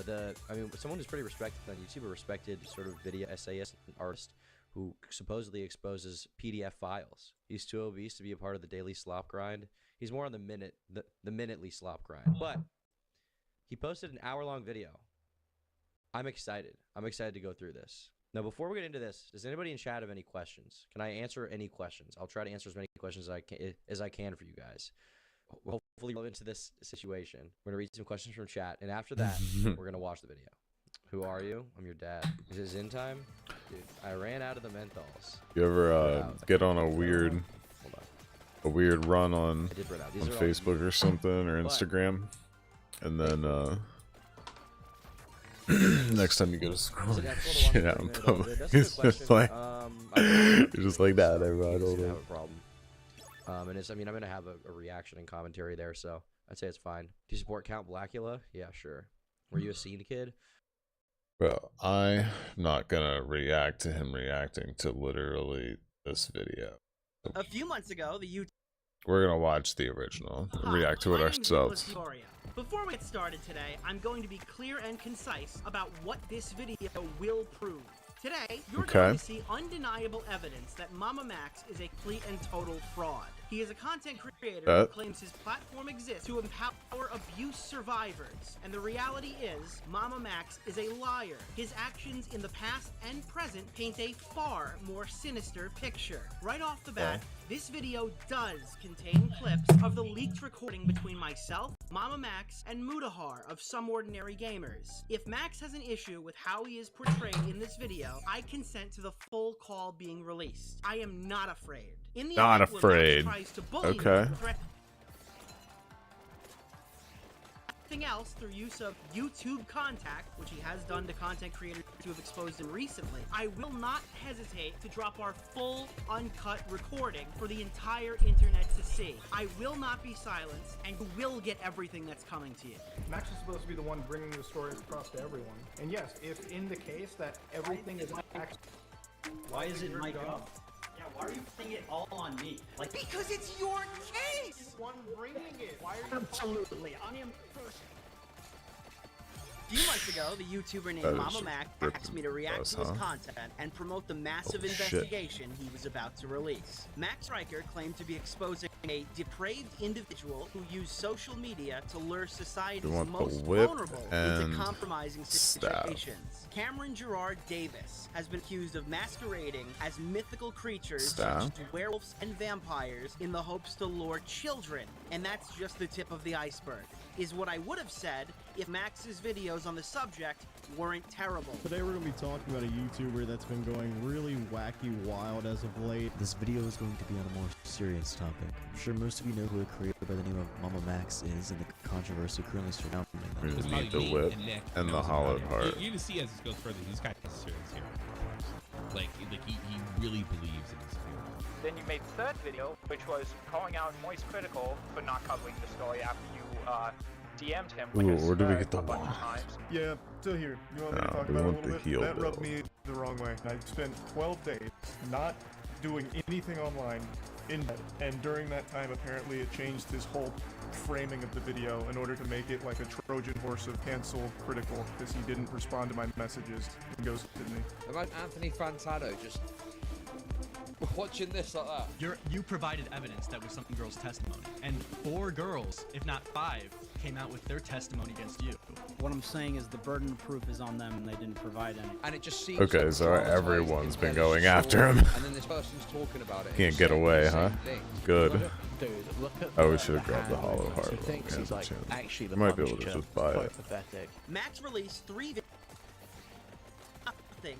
someone who's pretty respected on YouTube, a respected sort of video essayist and artist who supposedly exposes PDF files. He's too obese to be a part of the daily slop grind. He's more on the minutely slop grind. But he posted an hour-long video. I'm excited. I'm excited to go through this. Now, before we get into this, does anybody in chat have any questions? Can I answer any questions? I'll try to answer as many questions as I can for you guys. We'll hopefully go into this situation. We're gonna read some questions from chat, and after that, we're gonna watch the video. Who are you? I'm your dad. Is it Zen time? Dude, I ran out of the menthols. You ever get on a weird run on Facebook or something or Instagram, and then next time you go to scroll shit out in public, it's just like you're just like that. Everyone don't have a problem. And it's, I mean, I'm gonna have a reaction and commentary there, so I'd say it's fine. Do you support Count Blackula? Yeah, sure. Were you a scene kid? Bro, I'm not gonna react to him reacting to literally this video. A few months ago, We're gonna watch the original and react to it ourselves. Before we get started today, I'm going to be clear and concise about what this video will prove. Today, you're going to see undeniable evidence that Mama Max is a complete and total fraud. He is a content creator who claims his platform exists to empower abuse survivors. And the reality is, Mama Max is a liar. His actions in the past and present paint a far more sinister picture. Right off the bat, this video does contain clips of the leaked recording between myself, Mama Max, and Mudahar of Some Ordinary Gamers. If Max has an issue with how he is portrayed in this video, I consent to the full call being released. I am not afraid. In the Not event where Max afraid. tries to bully me Okay. and threaten else through use of YouTube contact, which he has done to content creators who have exposed him recently, I will not hesitate to drop our full, uncut recording for the entire internet to see. I will not be silenced, and you will get everything that's coming to you. Max is supposed to be the one bringing the story across to everyone. And yes, if in the case that everything is actually... Why is it my job? Yeah, why are you putting it all on me? Like, because it's your case! One bringing it. Why are you... Absolutely. I am first. A few months ago, the YouTuber named Mama Max asked me to react to his content and promote the massive investigation he was about to release. Max Riker claimed to be exposing a depraved individual who used social media to lure society's most vulnerable into compromising situations. Cameron Gerard Davis has been accused of masquerading as mythical creatures such as werewolves and vampires in the hopes to lure children. And that's just the tip of the iceberg, is what I would have said if Max's videos on the subject weren't terrible. Today we're going to be talking about a YouTuber that's been going really wacky wild as of late. This video is going to be on a more serious topic. I'm sure most of you know who a creator by the name of Mama Max is and the controversy currently surrounding them. We need the whip and the hollowed heart. You can see as this goes further, he's kind of serious here. Like he really believes in this video. Then you made the third video, which was calling out Moist Critical for not covering the story after you DM'd him. Ooh, where do we get the wand? Yeah, still here. You want me to talk we about it a want little the bit? heel That rubbed though. me the wrong way. I spent 12 days not doing anything online in bed, and during that time apparently it changed his whole framing of the video in order to make it like a Trojan horse of cancel critical because he didn't respond to my messages and ghosted me. Imagine Anthony Fantano just watching this like that. You provided evidence that was some girl's testimony, and 4 girls, if not 5, came out with their testimony against you. What I'm saying is the burden of proof is on them, and they didn't provide any. And it just seems Okay, like so traumatized everyone's been and going sure, after him. And then this person's talking about it. and Can't get saying away, the huh? same thing. Good. Dude, look at Oh, we should have grabbed the hollow heart. He thinks he's like actually the Might be able to Punisher. just buy Quite it. pathetic. Max released 3 videos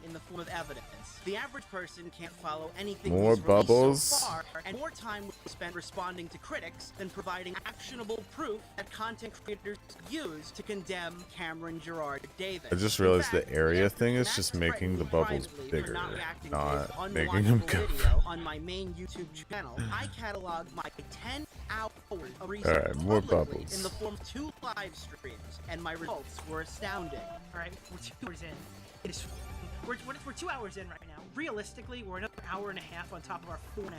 in the form of evidence. The average person can't follow anything More he's released bubbles. so far, and more time was spent responding to critics than providing actionable proof that content creators use to condemn Cameron Gerard Davis. I just realized the area thing is just making the bubbles bigger, not making them go. Video on my main YouTube channel, I cataloged my 10 hours of research Alright, more publicly bubbles. in the form of 2 live streams, and my results were astounding. All right, we're 2 hours in. It is. We're 2 hours in right now. Realistically, we're another hour and a half on top of our 4.5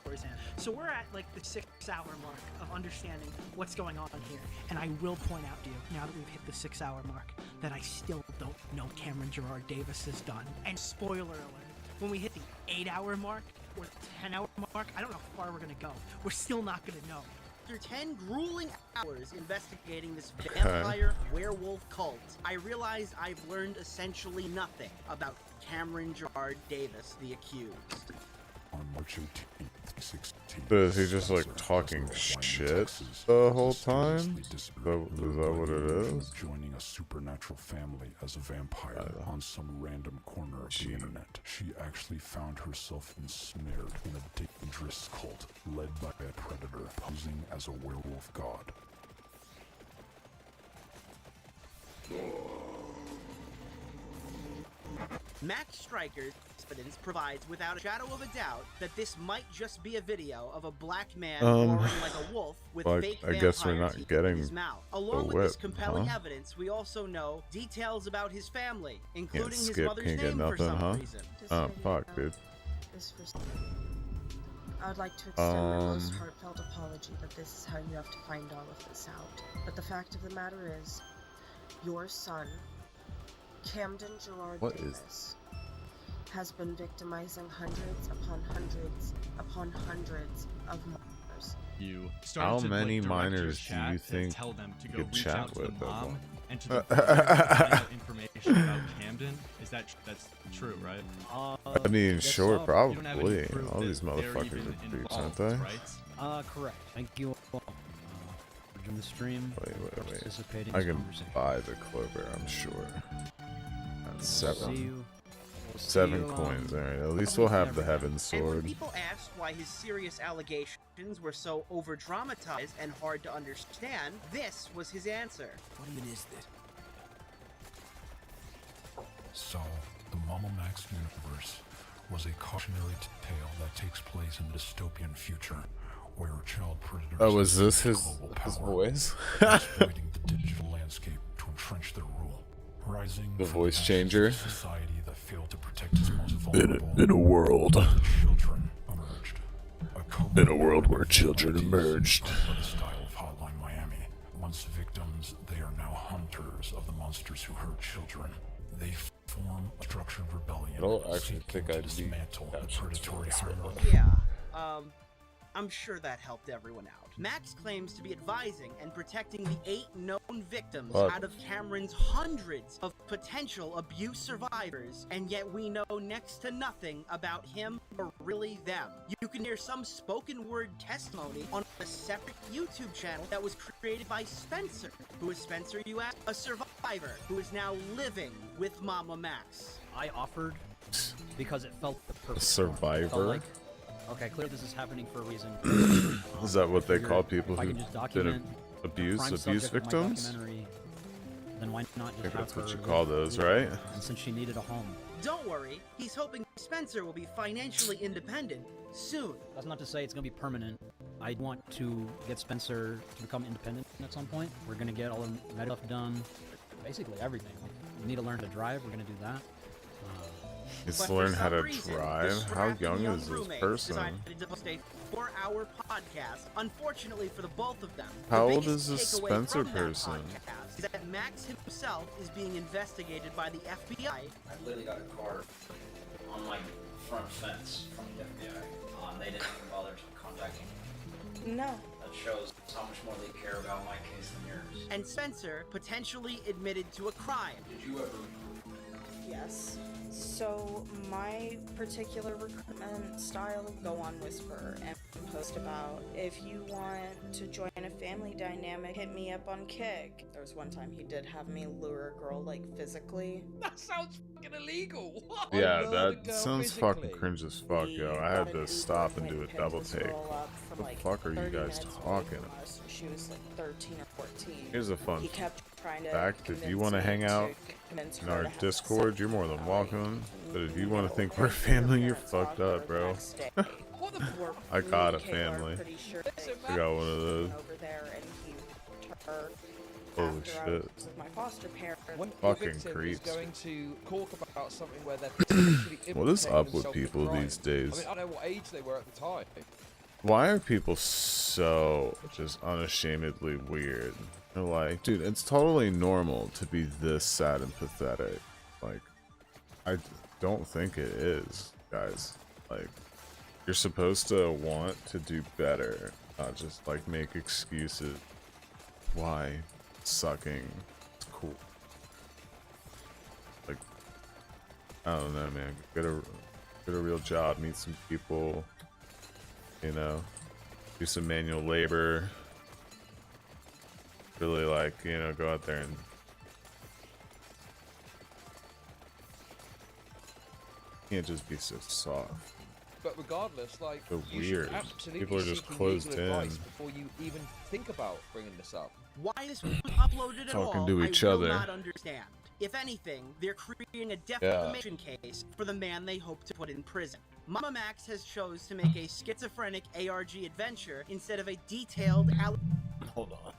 hours in. So we're at like the 6-hour mark of understanding what's going on here. And I will point out to you, now that we've hit the 6-hour mark, that I still don't know Cameron Gerard Davis is done. And spoiler alert, when we hit the 8-hour mark or the 10-hour mark, I don't know how far we're gonna go. We're still not gonna know. After 10 grueling hours investigating this vampire werewolf cult, I realized I've learned essentially nothing about Cameron Gerard Davis, the accused. On March 18th, 16. So is he just like talking shit the whole time? Is that what it is? Joining a supernatural family as a vampire on some random corner of the internet. She actually found herself ensnared in a dangerous cult led by a predator posing as a werewolf god. Max Striker's evidence provides without a shadow of a doubt that this might just be a video of a black man roaring like a wolf with well, fake I guess we're vampire not teeth getting in his mouth. Along the with whip, this compelling huh? evidence, we also know details about his family, including his skip, mother's can't get name for nothing, some huh? reason. Oh, fuck, dude. I would like to extend my most heartfelt apology that this is how you have to find all of this out. But the fact of the matter is, your son, Camden Gerard Davis, has been victimizing hundreds upon hundreds of minors. You How started to, many like, direct your minors do chat you to think tell them to you go could reach chat out to with the at mom one? and to the brother to find out information about Camden? Is that's true, right? I mean, sure, You don't have any probably. proof All that these they're motherfuckers even are creeps, involved, aren't they? right? Correct. Thank you all for joining the stream. Wait. Participating I in this can conversation. buy the clover, I'm sure. That's 7. See you. 7 you, coins, alright. At least we'll have the heaven And when sword. people asked why his serious allegations were so over-dramatized and hard to understand, this was his answer. What even is this? So, the Mama Max universe was a cautionary tale that takes place in a dystopian future where child predators Oh, was this his power, voice? exploiting the digital landscape to entrench their rule. Rising The from voice ashes changer? of society that failed to protect its most vulnerable In a world. children emerged. In a world where children emerged. By the style of Hotline Miami. Once victims, they are now hunters of the monsters who hurt children. They form a structured rebellion. I don't actually think I'd be dismantle the predatory hierarchy. Yeah, I'm sure that helped everyone out. Max claims to be advising and protecting the 8 known victims What? out of Cameron's hundreds of potential abuse survivors, and yet we know next to nothing about him or really them. You can hear some spoken word testimony on a separate YouTube channel that was created by Spencer. Who is Spencer, you ask? A survivor who is now living with Mama Max. I offered because it felt the perfect. Survivor? It felt like, okay, clearly this is happening for a reason. Is that what they call people if I who can just did document abuse prime abuse subject of my victims? documentary, then why not I just think have that's what her you call those, right? And since she needed a home. Don't worry, he's hoping Spencer will be financially independent soon. That's not to say it's going to be permanent. I want to get Spencer to become independent at some point. We're going to get all the medical stuff done. Basically everything. We need to learn how to drive. We're going to do that. Needs But to for learn how some to reason, the drive. How scrappy young young is this roommate person? decided to post a 4-hour podcast. Unfortunately for the both of them, How the old biggest is this takeaway Spencer from person? That podcast is that Max himself is being investigated by the FBI. I literally got a card on my front fence from the FBI. They didn't even bother contacting me. No. That shows how much more they care about my case than yours. And Spencer potentially admitted to a crime. Did you ever? Yes. So my particular recruitment style, go on Whisper and post about, if you want to join a family dynamic, hit me up on Kick. There was one time he did have me lure a girl, like, physically. That sounds fucking illegal. What? Yeah, that sounds fucking cringe as fuck, yo. I had to stop and do a double take. What the fuck are you guys talking about? She was like 13 or 14. Here's a fun He kept trying to fact. If you convince want to me hang out convince in her our to have Discord, you're more than welcome. But if you want to think we're family, you're fucked up, bro. I got a family. I got one of those. over there, and he her Holy after I shit. was with my foster parent. When the Fucking victim is creeps. going to talk about something where they're potentially What is implicating up with themselves in people crime. these days? I mean, I don't know what age they were at the time. Why are people so just unashamedly weird? They're like, dude, it's totally normal to be this sad and pathetic. Like, I don't think it is, guys. Like, you're supposed to want to do better, not just like make excuses. Why sucking? It's cool. Like, I don't know, man. Get a real job, meet some people. You know, do some manual labor. Really, like, you know, go out there and can't just be so soft. But regardless, like, So you should weird. absolutely People are just seeking closed legal advice in. before you even think about bringing this up. Why this was uploaded at Talking all, to each I will other. not understand. If anything, they're creating a defamation case for the man they hope to put in prison. Mama Max has chose to make a schizophrenic ARG adventure instead of a detailed Hold on.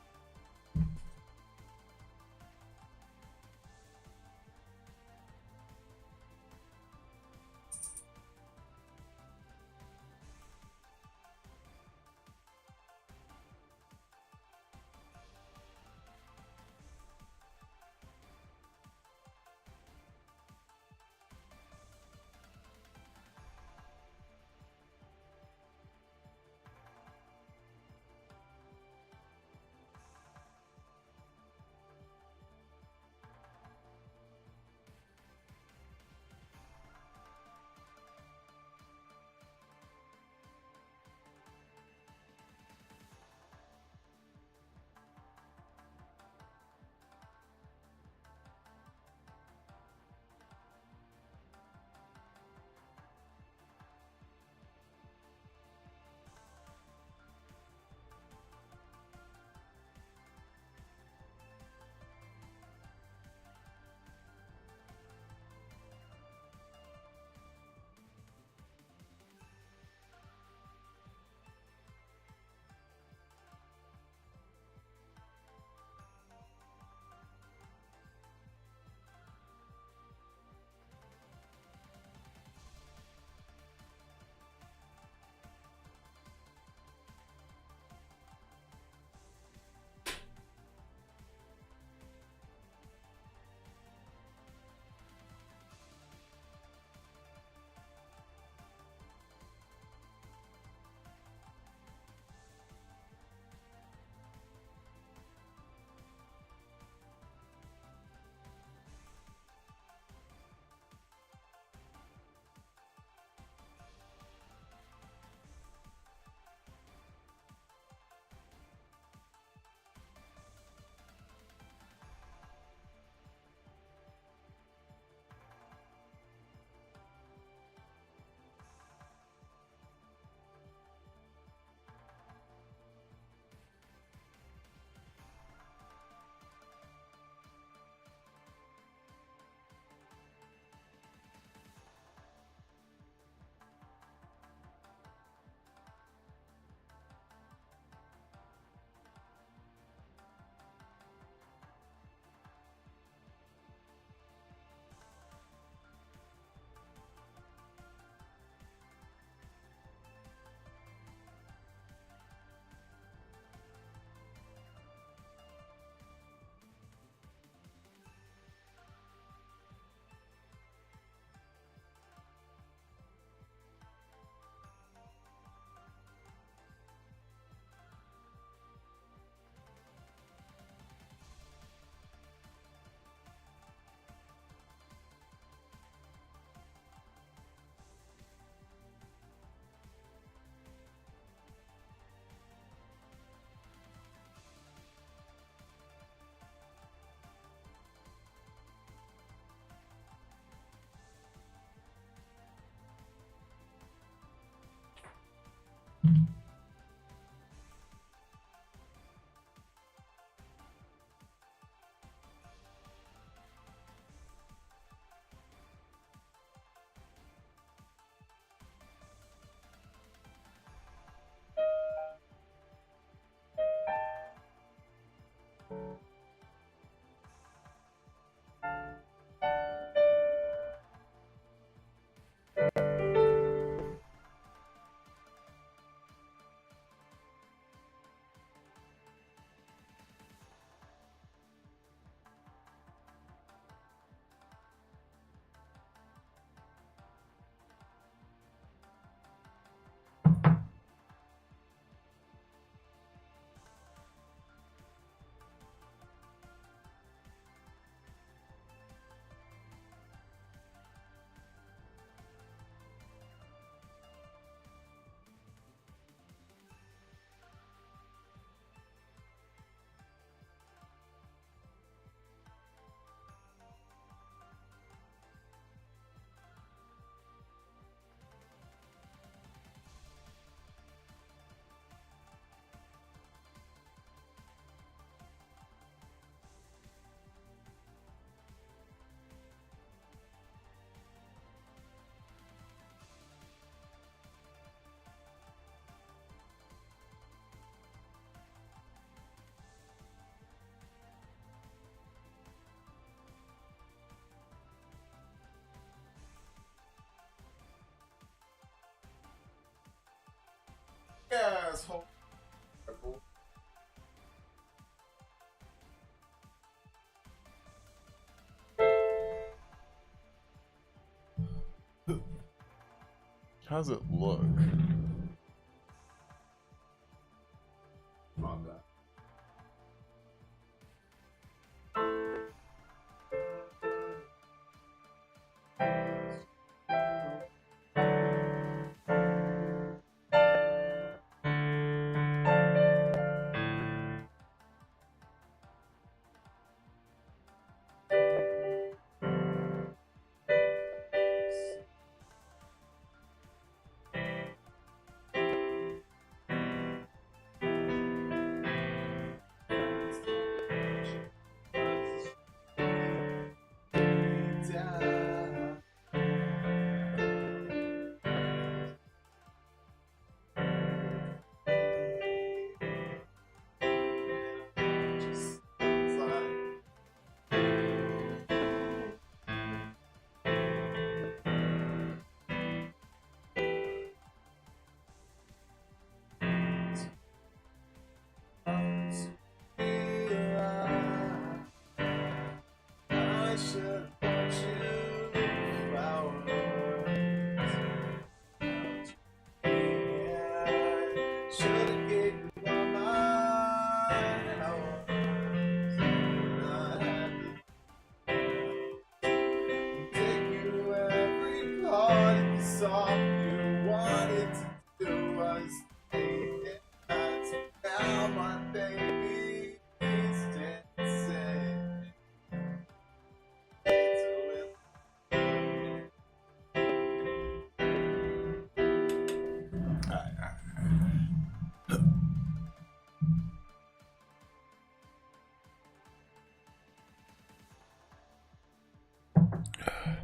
Asshole. How's it look? On that.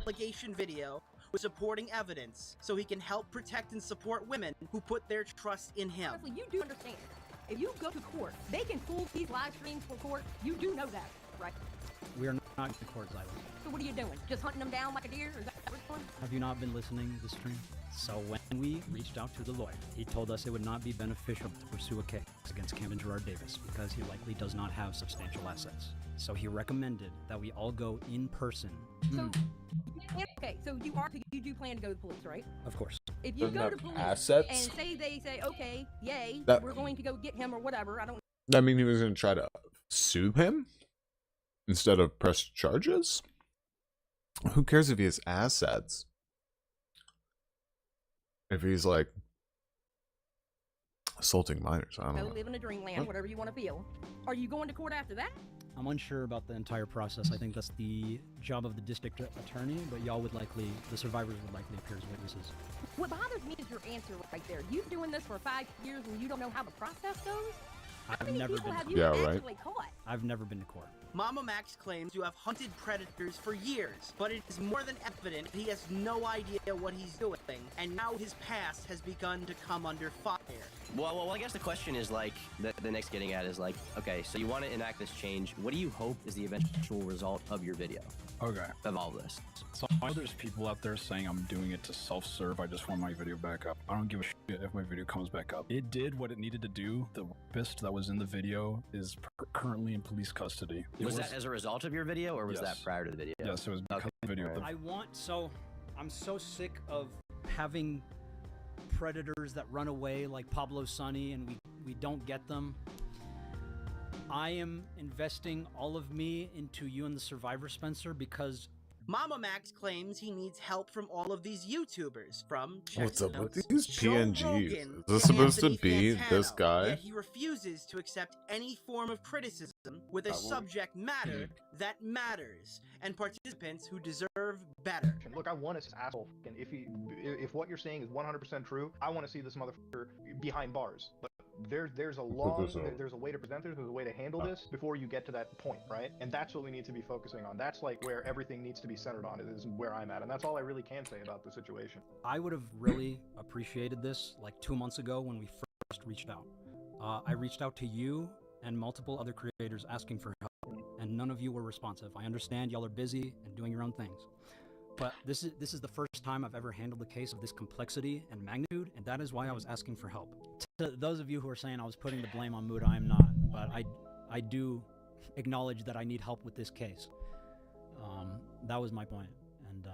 Allegation video with supporting evidence so he can help protect and support women who put their trust in him. Honestly, you do understand. If you go to court, they can fool these live streams for court. You do know that, right? We are not in court, Xylo. So what are you doing? Just hunting them down like a deer? Is that what you're doing? Have you not been listening to the stream? So when we reached out to the lawyer, he told us it would not be beneficial to pursue a case against Camden Gerard Davis because he likely does not have substantial assets. So he recommended that we all go in person. Okay, so you do plan to go to the police, right? Of course. If you Doesn't go have to police assets? and they say, okay, yay, That- we're going to go get him or whatever, I don't. I mean, he was going to try to sue him instead of press charges? Who cares if he has assets? If he's like assaulting minors, I don't Go know. live in a dreamland, whatever you want to feel. Are you going to court after that? I'm unsure about the entire process. I think that's the job of the district attorney, but y'all would likely, the survivors would likely appear as witnesses. What bothers me is your answer right there. You've been doing this for 5 years and you don't know how the process goes? How many people have you actually caught? I've never been to court. Mama Max claims to have hunted predators for years, but it is more than evident he has no idea what he's doing, and now his past has begun to come under fire. Well, I guess the question is, like, the next getting at is, like, okay, so you want to enact this change. What do you hope is the eventual result of your video? Okay. Of all this. So I know there's people out there saying I'm doing it to self-serve. I just want my video back up. I don't give a shit if my video comes back up. It did what it needed to do. The rapist that was in the video is currently in police custody. Was that as a result of your video, or was Yes. that prior to the video? Yes, it was because of the video. I'm so sick of having predators that run away like Pablo Sonny and we don't get them. I am investing all of me into you and the survivor, Spencer, because Mama Max claims he needs help from all of these YouTubers, from What's up with Chestnuts, these Joe PNGs? Rogan, Is this supposed to Anthony be Fantano, this guy? Yet he refuses to accept any form of criticism with a subject matter that matters, and participants who deserve better. Look, I want to see this asshole. And if what you're saying is 100% true, I want to see this motherfucker behind bars. But there's a way to present this, there's a way to handle this before you get to that point, right? And that's what we need to be focusing on. That's like where everything needs to be centered on. It is where I'm at, and that's all I really can say about the situation. I would have really appreciated this like 2 months ago when we first reached out. I reached out to you and multiple other creators asking for help, and none of you were responsive. I understand y'all are busy and doing your own things, but this is the first time I've ever handled a case of this complexity and magnitude, and that is why I was asking for help. To those of you who are saying I was putting the blame on Muda, I am not, but I do acknowledge that I need help with this case. That was my point, and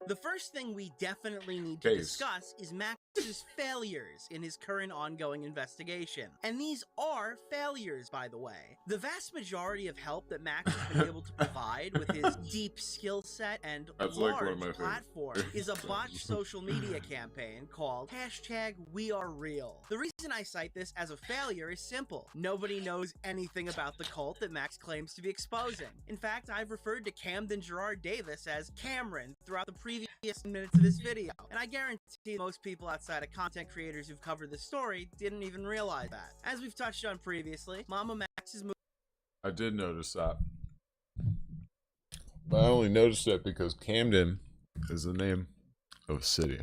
The first thing we definitely need to discuss is Max's failures in his current ongoing investigation. And these are failures, by the way. The vast majority of help that Max has been able to provide with his deep skill set and large platform is a botched social media campaign called #WeAreReal. The reason I cite this as a failure is simple. Nobody knows anything about the cult that Max claims to be exposing. In fact, I've referred to Camden Gerard Davis as Cameron throughout the previous minutes of this video, and I guarantee most people outside of content creators who've covered this story didn't even realize that. As we've touched on previously, Mama Max's I did notice that, but I only noticed that because Camden is the name of a city,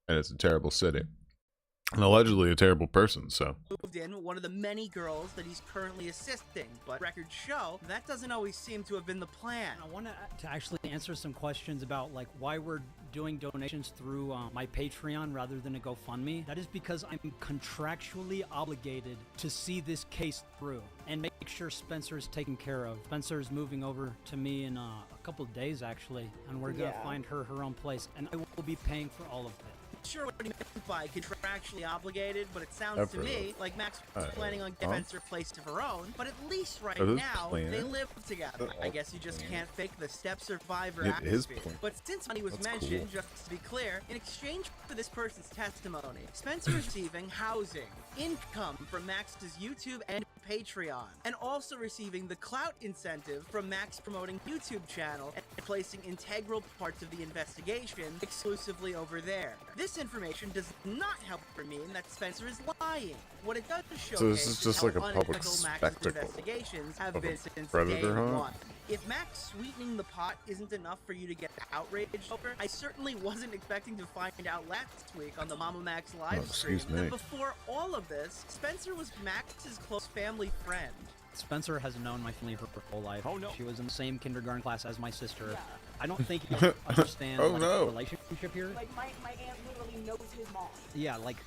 and it's a terrible city, and allegedly a terrible person, so. moved in one of the many girls that he's currently assisting, but records show that doesn't always seem to have been the plan. I want to actually answer some questions about like why we're doing donations through my Patreon rather than a GoFundMe. That is because I'm contractually obligated to see this case through and make sure Spencer is taken care of. Spencer is moving over to me in a couple of days actually, and we're gonna find her own place, and I will be paying for all of it. Sure what he meant by contractually obligated, but it sounds to me like Max was planning on getting Spencer a place of her own, but at least right now they live together. I guess you just can't fake the step survivor atmosphere. But since money was mentioned, just to be clear, in exchange for this person's testimony, Spencer is receiving housing, income from Max's YouTube and Patreon, and also receiving the clout incentive from Max promoting YouTube channel and placing integral parts of the investigation exclusively over there. This information does not help for mean that Spencer is lying. What it does showcase So this is just like a public Max's spectacle investigations have of been a since predator day hunt? one. If Max sweetening the pot isn't enough for you to get outraged over, I certainly wasn't expecting to find out last week on the Mama Max live stream that before all of this, Spencer was Max's close family friend. Spencer has known my family her whole life. Oh no. She was in the same kindergarten class as my sister. Yeah. I don't think you understand the relationship here. Like my aunt literally knows his mom. Yeah, like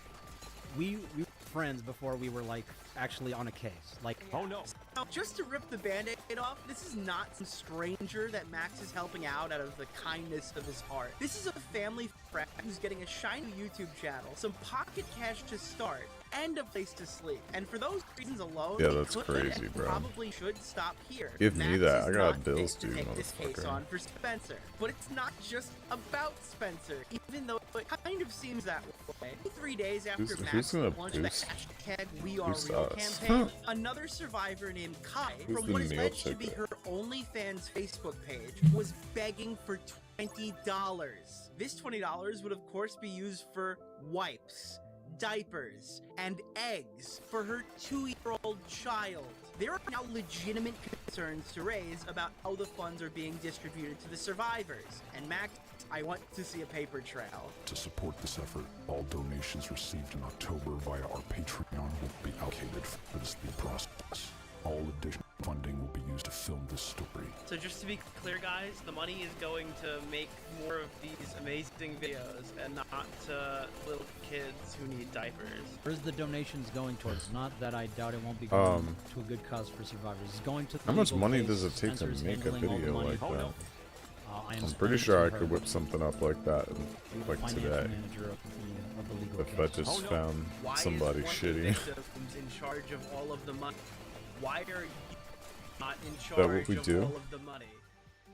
we were friends before we were like actually on a case. Like oh no. Now, just to rip the band-aid off, this is not some stranger that Max is helping out of the kindness of his heart. This is a family friend who's getting a shiny YouTube channel, some pocket cash to start, and a place to sleep. And for those reasons alone, Yeah, that's crazy, bro. Probably should stop here. Give me Max that. is I got not bills fit to due, take this case motherfucker. on for Spencer. But it's not just about Spencer, even though it kind of seems that way. 3 days after Who's Max gonna launched the boost #WeAreReal campaign, another survivor named Kai, Who's from the what is meal alleged to be ticker? her OnlyFans Facebook page, was begging for $20. This $20 would of course be used for wipes, diapers, and eggs for her 2-year-old child. There are now legitimate concerns to raise about how the funds are being distributed to the survivors. And Max, I want to see a paper trail. To support this effort, all donations received in October via our Patreon will be allocated for this new process. All additional funding will be used to film this story. So just to be clear, guys, the money is going to make more of these amazing videos and not to little kids who need diapers. Where's the donations going towards? Not that I doubt it won't be going to a good cause for survivors. It's going to the How much legal money case. does it take to Spencer's make a handling all the video money. like that? I am I'm pretty sure I could whip something up like that like financial today. manager of the legal If I case. just found Why somebody is one shitty. victim's in charge of all of the money? Why are you not in that charge what we of do? all of the money?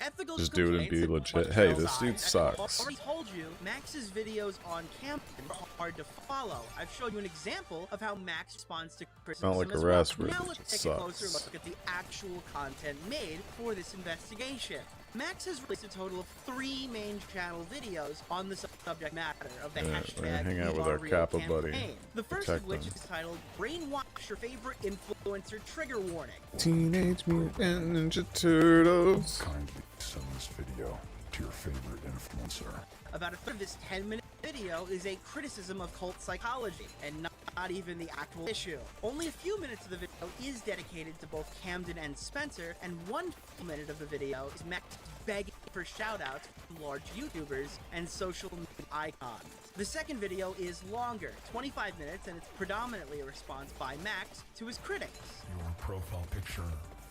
Ethical Just do it and be complaints legit. and Hey, questions this dude aside, I've sucks. already told you, Max's videos on camera are hard to follow. I've shown you an example of how Max responds to criticism like a as well. raspberry, Now it let's just take a closer sucks. look at the actual content made for this investigation. Max has released a total of 3 main channel videos on the subject matter of the Yeah, we're gonna hashtag hang out We with Are our Real Kappa buddy. campaign. The first Protect of which them. is titled Brainwash Your Favorite Influencer Trigger Warning. Teenage Mutant Ninja Turtles. Kindly send this video to your favorite influencer. About a third of this 10-minute video is a criticism of cult psychology, and not even the actual issue. Only a few minutes of the video is dedicated to both Camden and Spencer, and 1 minute of the video is Max begging for shoutouts from large YouTubers and social media icons. The second video is longer, 25 minutes, and it's predominantly a response by Max to his critics. Your profile picture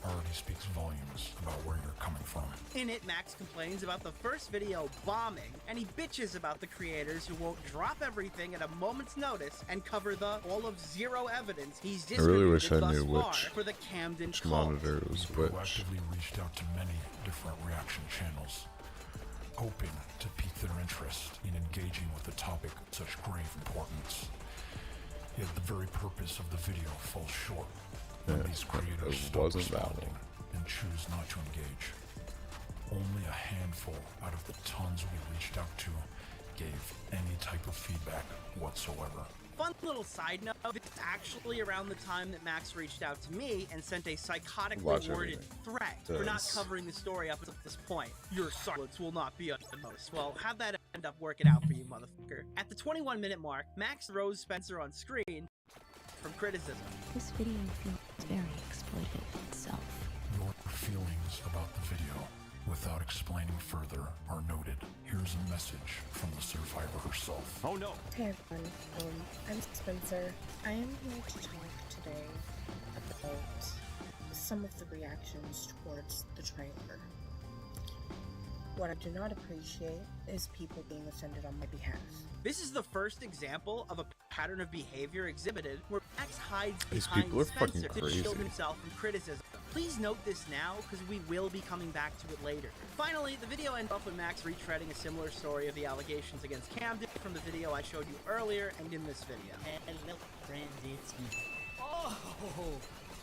already speaks volumes about where you're coming from. In it, Max complains about the first video bombing, and he bitches about the creators who won't drop everything at a moment's notice and cover the all of 0 evidence he's I really distributed wish I thus knew far which for the Camden cult. monitor it was We which. proactively reached out to many different reaction channels, hoping to pique their interest in engaging with a topic of such grave importance. Yet the very purpose of the video falls short when these creators it stop wasn't that responding and choose not to engage. Only a handful out of the tons we reached out to gave any type of feedback whatsoever. Fun little side note, this is actually around the time that Max reached out to me and sent a psychotically Watch worded everything. threat for not Does. covering the story up until this point. Your silence will not be unnoticed. Well, how'd that end up working out for you, motherfucker? At the 21-minute mark, Max throws Spencer on screen from criticism. This video feels very exploitative itself. Your feelings about the video, without explaining further, are noted. Here's a message from the survivor herself. Oh no! Hey everyone, I'm Spencer. I am here to talk today about some of the reactions towards the trailer. What I do not appreciate is people being offended on my behalf. This is the first example of a pattern of behavior exhibited where Max hides These behind people are fucking Spencer to shield crazy. himself from criticism. Please note this now, because we will be coming back to it later. Finally, the video ends off with Max retreading a similar story of the allegations against Camden from the video I showed you earlier and in this video. Hello, friends, it's me. Oh,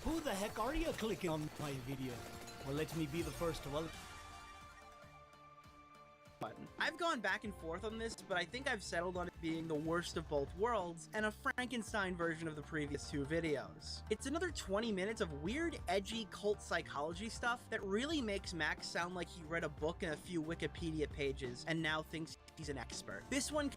who the heck are you clicking on my video? Well, let me be the first to welcome. I've gone back and forth on this, but I think I've settled on it being the worst of both worlds and a Frankenstein version of the previous 2 videos. It's another 20 minutes of weird, edgy cult psychology stuff that really makes Max sound like he read a book and a few Wikipedia pages and now thinks he's an expert. This one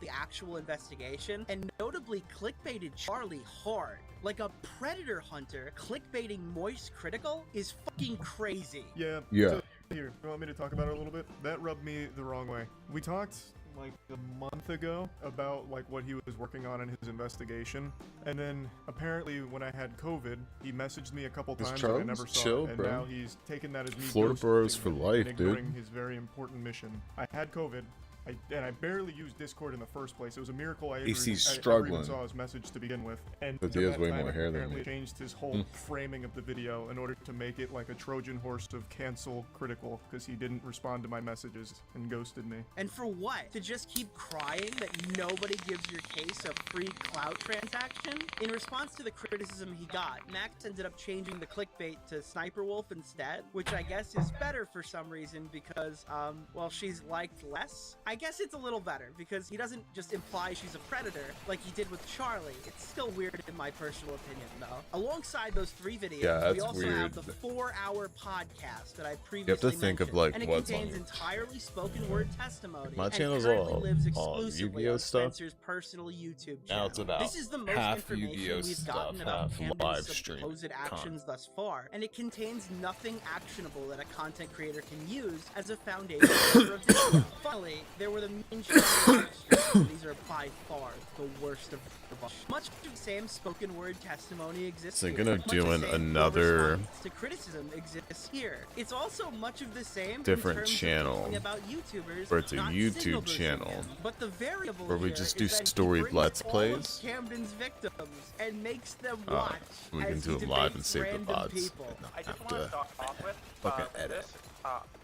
the actual investigation and notably clickbaited Charlie hard. Like a predator hunter clickbaiting Moist Critical is fucking crazy. Yeah. Yeah. So, here, you want me to talk about it a little bit? That rubbed me the wrong way. We talked like a month ago about like what he was working on in his investigation, and then apparently when I had COVID, he messaged me a couple Is times Charles and I never saw chill, it, and bro? now he's taken that as me Florida ghosting Bros for him life, and dude. ignoring his very important mission. I had COVID. I barely used Discord in the first place. It was a miracle I He's ever struggling. even saw his message to begin with. And But he has way time, more hair than apparently me. changed his whole framing of the video in order to make it like a Trojan horse of cancel critical because he didn't respond to my messages and ghosted me. And for what? To just keep crying that nobody gives your case a free clout transaction? In response to the criticism he got, Max ended up changing the clickbait to Sniper Wolf instead, which I guess is better for some reason because, well, she's liked less. I guess it's a little better because he doesn't just imply she's a predator like he did with Charlie. It's still weird in my personal opinion, though. Alongside those 3 videos, Yeah, we that's also weird. have the 4-hour podcast that I previously You have to think of, mentioned, like, and it what's contains on entirely spoken word testimony. My and channel's currently all lives exclusively Yu-Gi-Oh on stuff. Spencer's personal YouTube channel. Now it's about This is the most half information Yu-Gi-Oh we've gotten stuff, about half Camden's live stream supposed actions thus far, and it contains nothing actionable that a content creator can use as a foundation for a video. Finally, there were the mean streams. These are by far the worst of the bunch. Much of the same spoken word testimony exists So here. they're gonna Much do of the an same another response to criticism exists here. It's also much of the same different in terms channel, of talking about YouTubers, where it's a not YouTube signal boosting channel, them. But the variable where we here just do is that he story brings let's all of plays. Camden's victims and makes them watch We can as do he it live and debates save the random VODs. people. And not I just have want to to start off with fucking edit. this.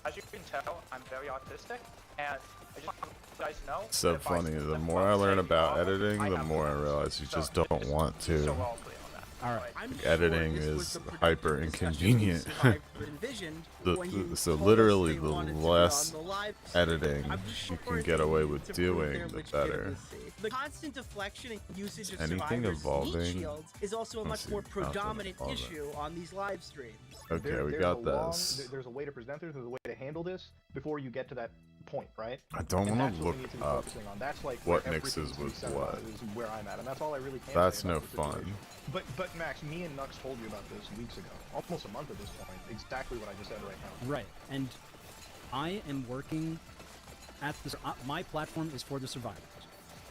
As you can tell, I'm very autistic, and I just want you guys to know. It's so that if I funny. speak The up more or I say learn the about wrong, editing, the have more I to realize you so just don't want so to. we're all clear on that. All right. I'm Editing sure this was is the hyper predictable inconvenient. session Survivor envisioned when you So told us literally, they the wanted to be less on the live stream. editing I'm you sure can they get away need with to prove doing, their the better. legitimacy. The constant deflection and usage of Anything Survivor's meat involving- shields is also a let's much see, more nothing predominant involving- issue on these live streams. Okay, we There's got a long- this. There's a way to present this. There's a way to handle this before you get to that point, right? I don't And want that's to what look we need to be up focusing on. That's like what where mixes everything with speaks out what. about is where I'm at, and that's all I really can That's say no about the fun. situation. But Max, me and Nux told you about this weeks ago, almost a month at this point. Exactly what I just said right now. Right, and I am working at this. My platform is for the survivors,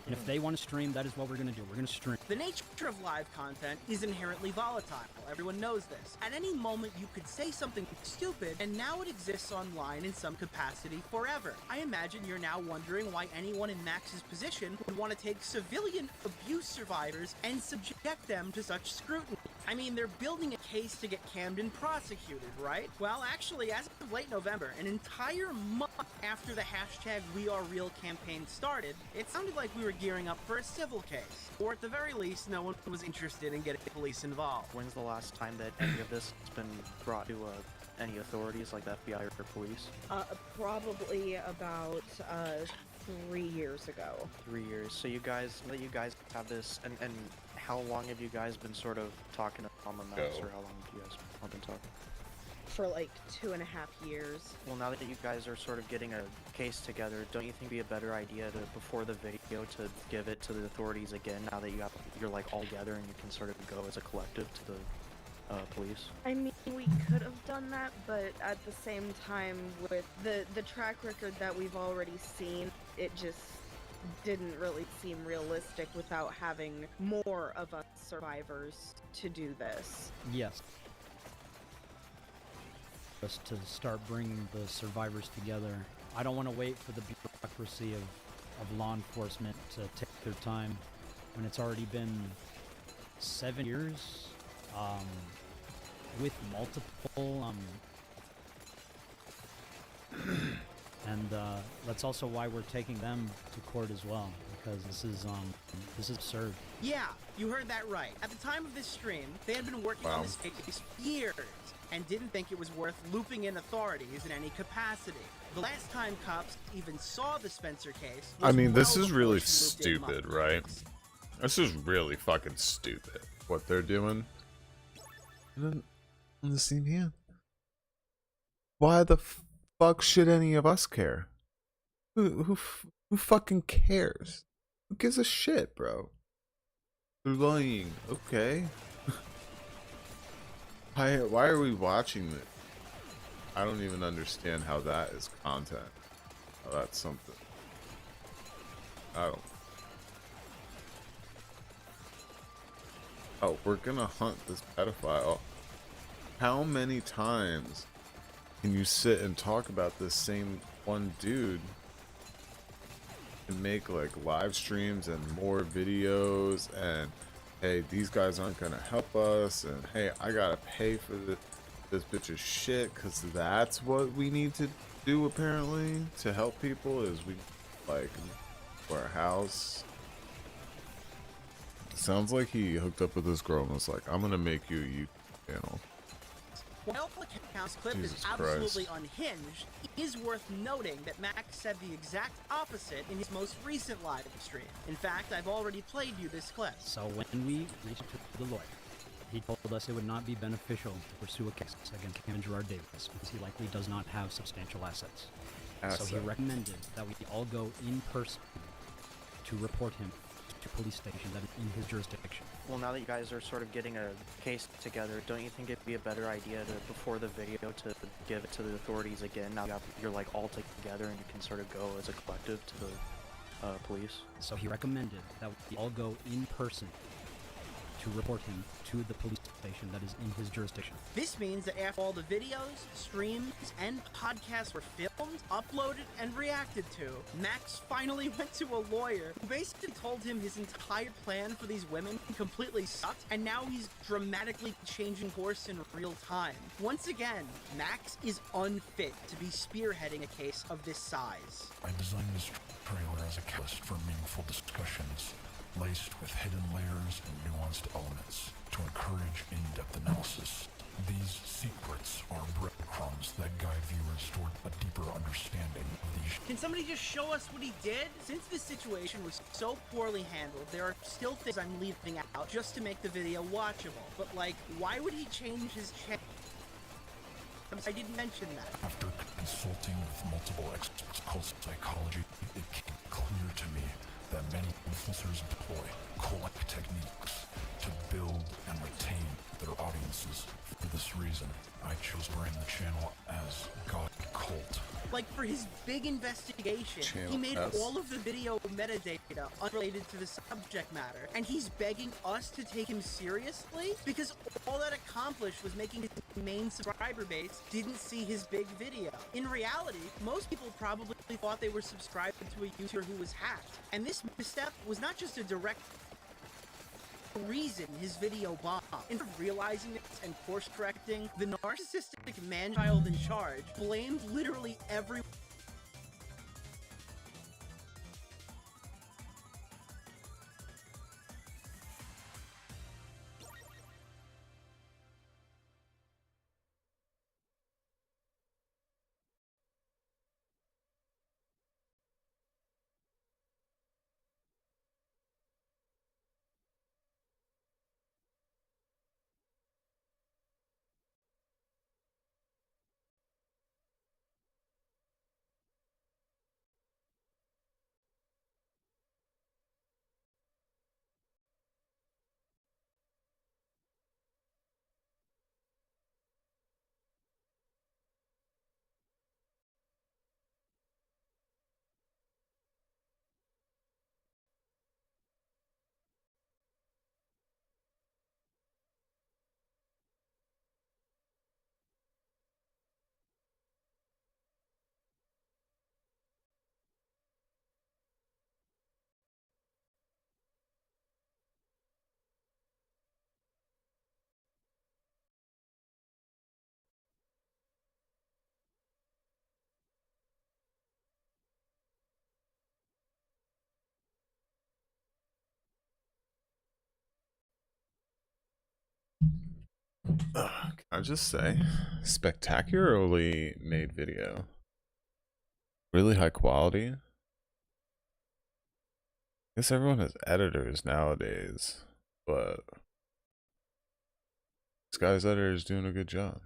and if they want to stream, that is what we're going to do. We're going to stream. The nature of live content is inherently volatile. Everyone knows this. At any moment, you could say something stupid, and now it exists online in some capacity forever. I imagine you're now wondering why anyone in Max's position would want to take civilian abuse survivors and subject them to such scrutiny. I mean, they're building a case to get Camden prosecuted, right? Well, actually, as of late November, an entire month after the hashtag #WeAreReal campaign started, it sounded like we were gearing up for a civil case. Or at the very least, no one was interested in getting police involved. When's the last time that any of this has been brought to any authorities like the FBI or police? Probably about 3 years ago. 3 years. So you guys have this, and how long have you guys been sort of talking to Mama Max, or how long have you guys been talking? For like 2.5 years. Well, now that you guys are sort of getting a case together, don't you think it'd be a better idea to, before the video, to give it to the authorities again, now that you're like all together and you can sort of go as a collective to the police? I mean, we could have done that, but at the same time, with the track record that we've already seen, it just didn't really seem realistic without having more of us survivors to do this. Yes. Just to start bringing the survivors together. I don't want to wait for the bureaucracy of law enforcement to take their time when it's already been 7 years with multiple and that's also why we're taking them to court as well, because this is absurd. Yeah, you heard that right. At the time of this stream, they had been working on this case for years and didn't think it was worth looping in authorities in any capacity. The last time cops even saw the Spencer case was I mean, this well is really before she looped in stupid, right? This is really fucking stupid what they're doing. And then the same hand. Why the fuck should any of us care? Who fucking cares? Who gives a shit, bro? They're lying. Okay. Why are we watching it? I don't even understand how that is content. Oh, that's something. I don't. Oh, we're gonna hunt this pedophile. How many times can you sit and talk about this same one dude and make like live streams and more videos, and hey, these guys aren't gonna help us, and hey, I gotta pay for this bitch's shit, because that's what we need to do apparently to help people, is we like for a house. Sounds like he hooked up with this girl and was like, I'm gonna make you a YouTube channel. While the Count's clip Jesus is absolutely Christ. unhinged, it is worth noting that Max said the exact opposite in his most recent live stream. In fact, I've already played you this clip. So when we reached out to the lawyer, he told us it would not be beneficial to pursue a case against Cameron Gerard Davis because he likely does not have substantial assets. So he recommended that we all go in person to report him to a police station that is in his jurisdiction. Well, now that you guys are sort of getting a case together, don't you think it'd be a better idea to, before the video, to give it to the authorities again? Now you're like all together and you can sort of go as a collective to the police. So he recommended that we all go in person to report him to the police station that is in his jurisdiction. This means that after all the videos, streams, and podcasts were filmed, uploaded, and reacted to, Max finally went to a lawyer who basically told him his entire plan for these women completely sucked, and now he's dramatically changing course in real time. Once again, Max is unfit to be spearheading a case of this size. I designed this trailer as a catalyst for meaningful discussions, laced with hidden layers and nuanced elements to encourage in-depth analysis. These secrets are breadcrumbs that guide viewers toward a deeper understanding of these. Can somebody just show us what he did? Since this situation was so poorly handled, there are still things I'm leaving out just to make the video watchable. But like, why would he change his channel? I didn't mention that. After consulting with multiple experts in cult psychology, it became clear to me that many influencers employ cult techniques to build and retain their audiences. For this reason, I chose to brand the channel as God Cult. Like, for his big investigation, he made all of the video metadata unrelated to the subject matter, and he's begging us to take him seriously? Because all that accomplished was making his main subscriber base didn't see his big video. In reality, most people probably thought they were subscribed to a user who was hacked, and this misstep was not just a direct reason his video bombed. Instead of realizing it and course correcting, the narcissistic man-child in charge blamed literally everyone. Can I just say, spectacularly made video. Really high quality. I guess everyone has editors nowadays, but this guy's editor is doing a good job.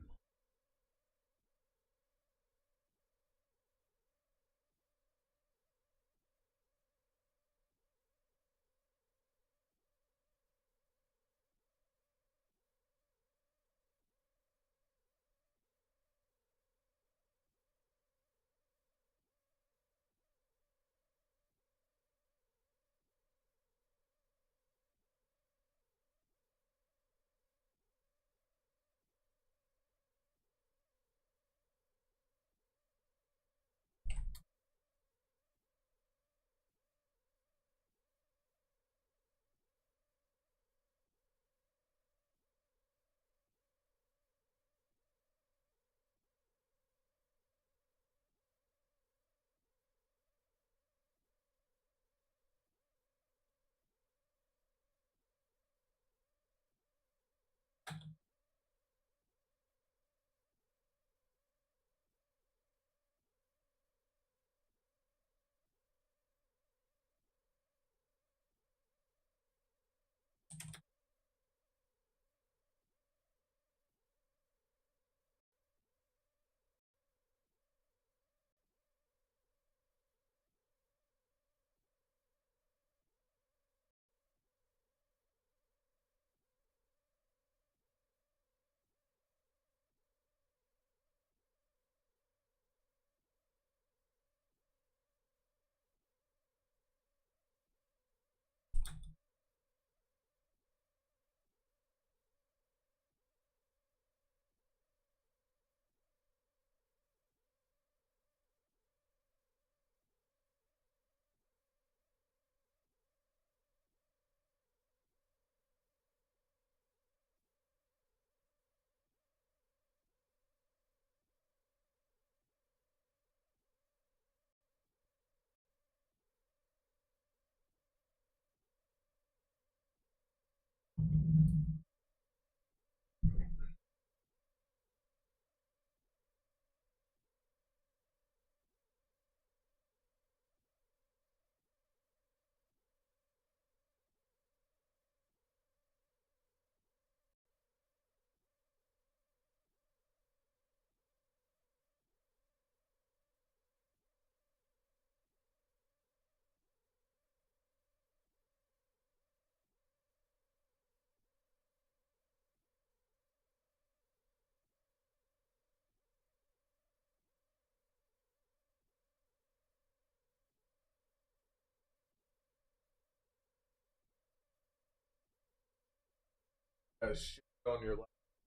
Shit on your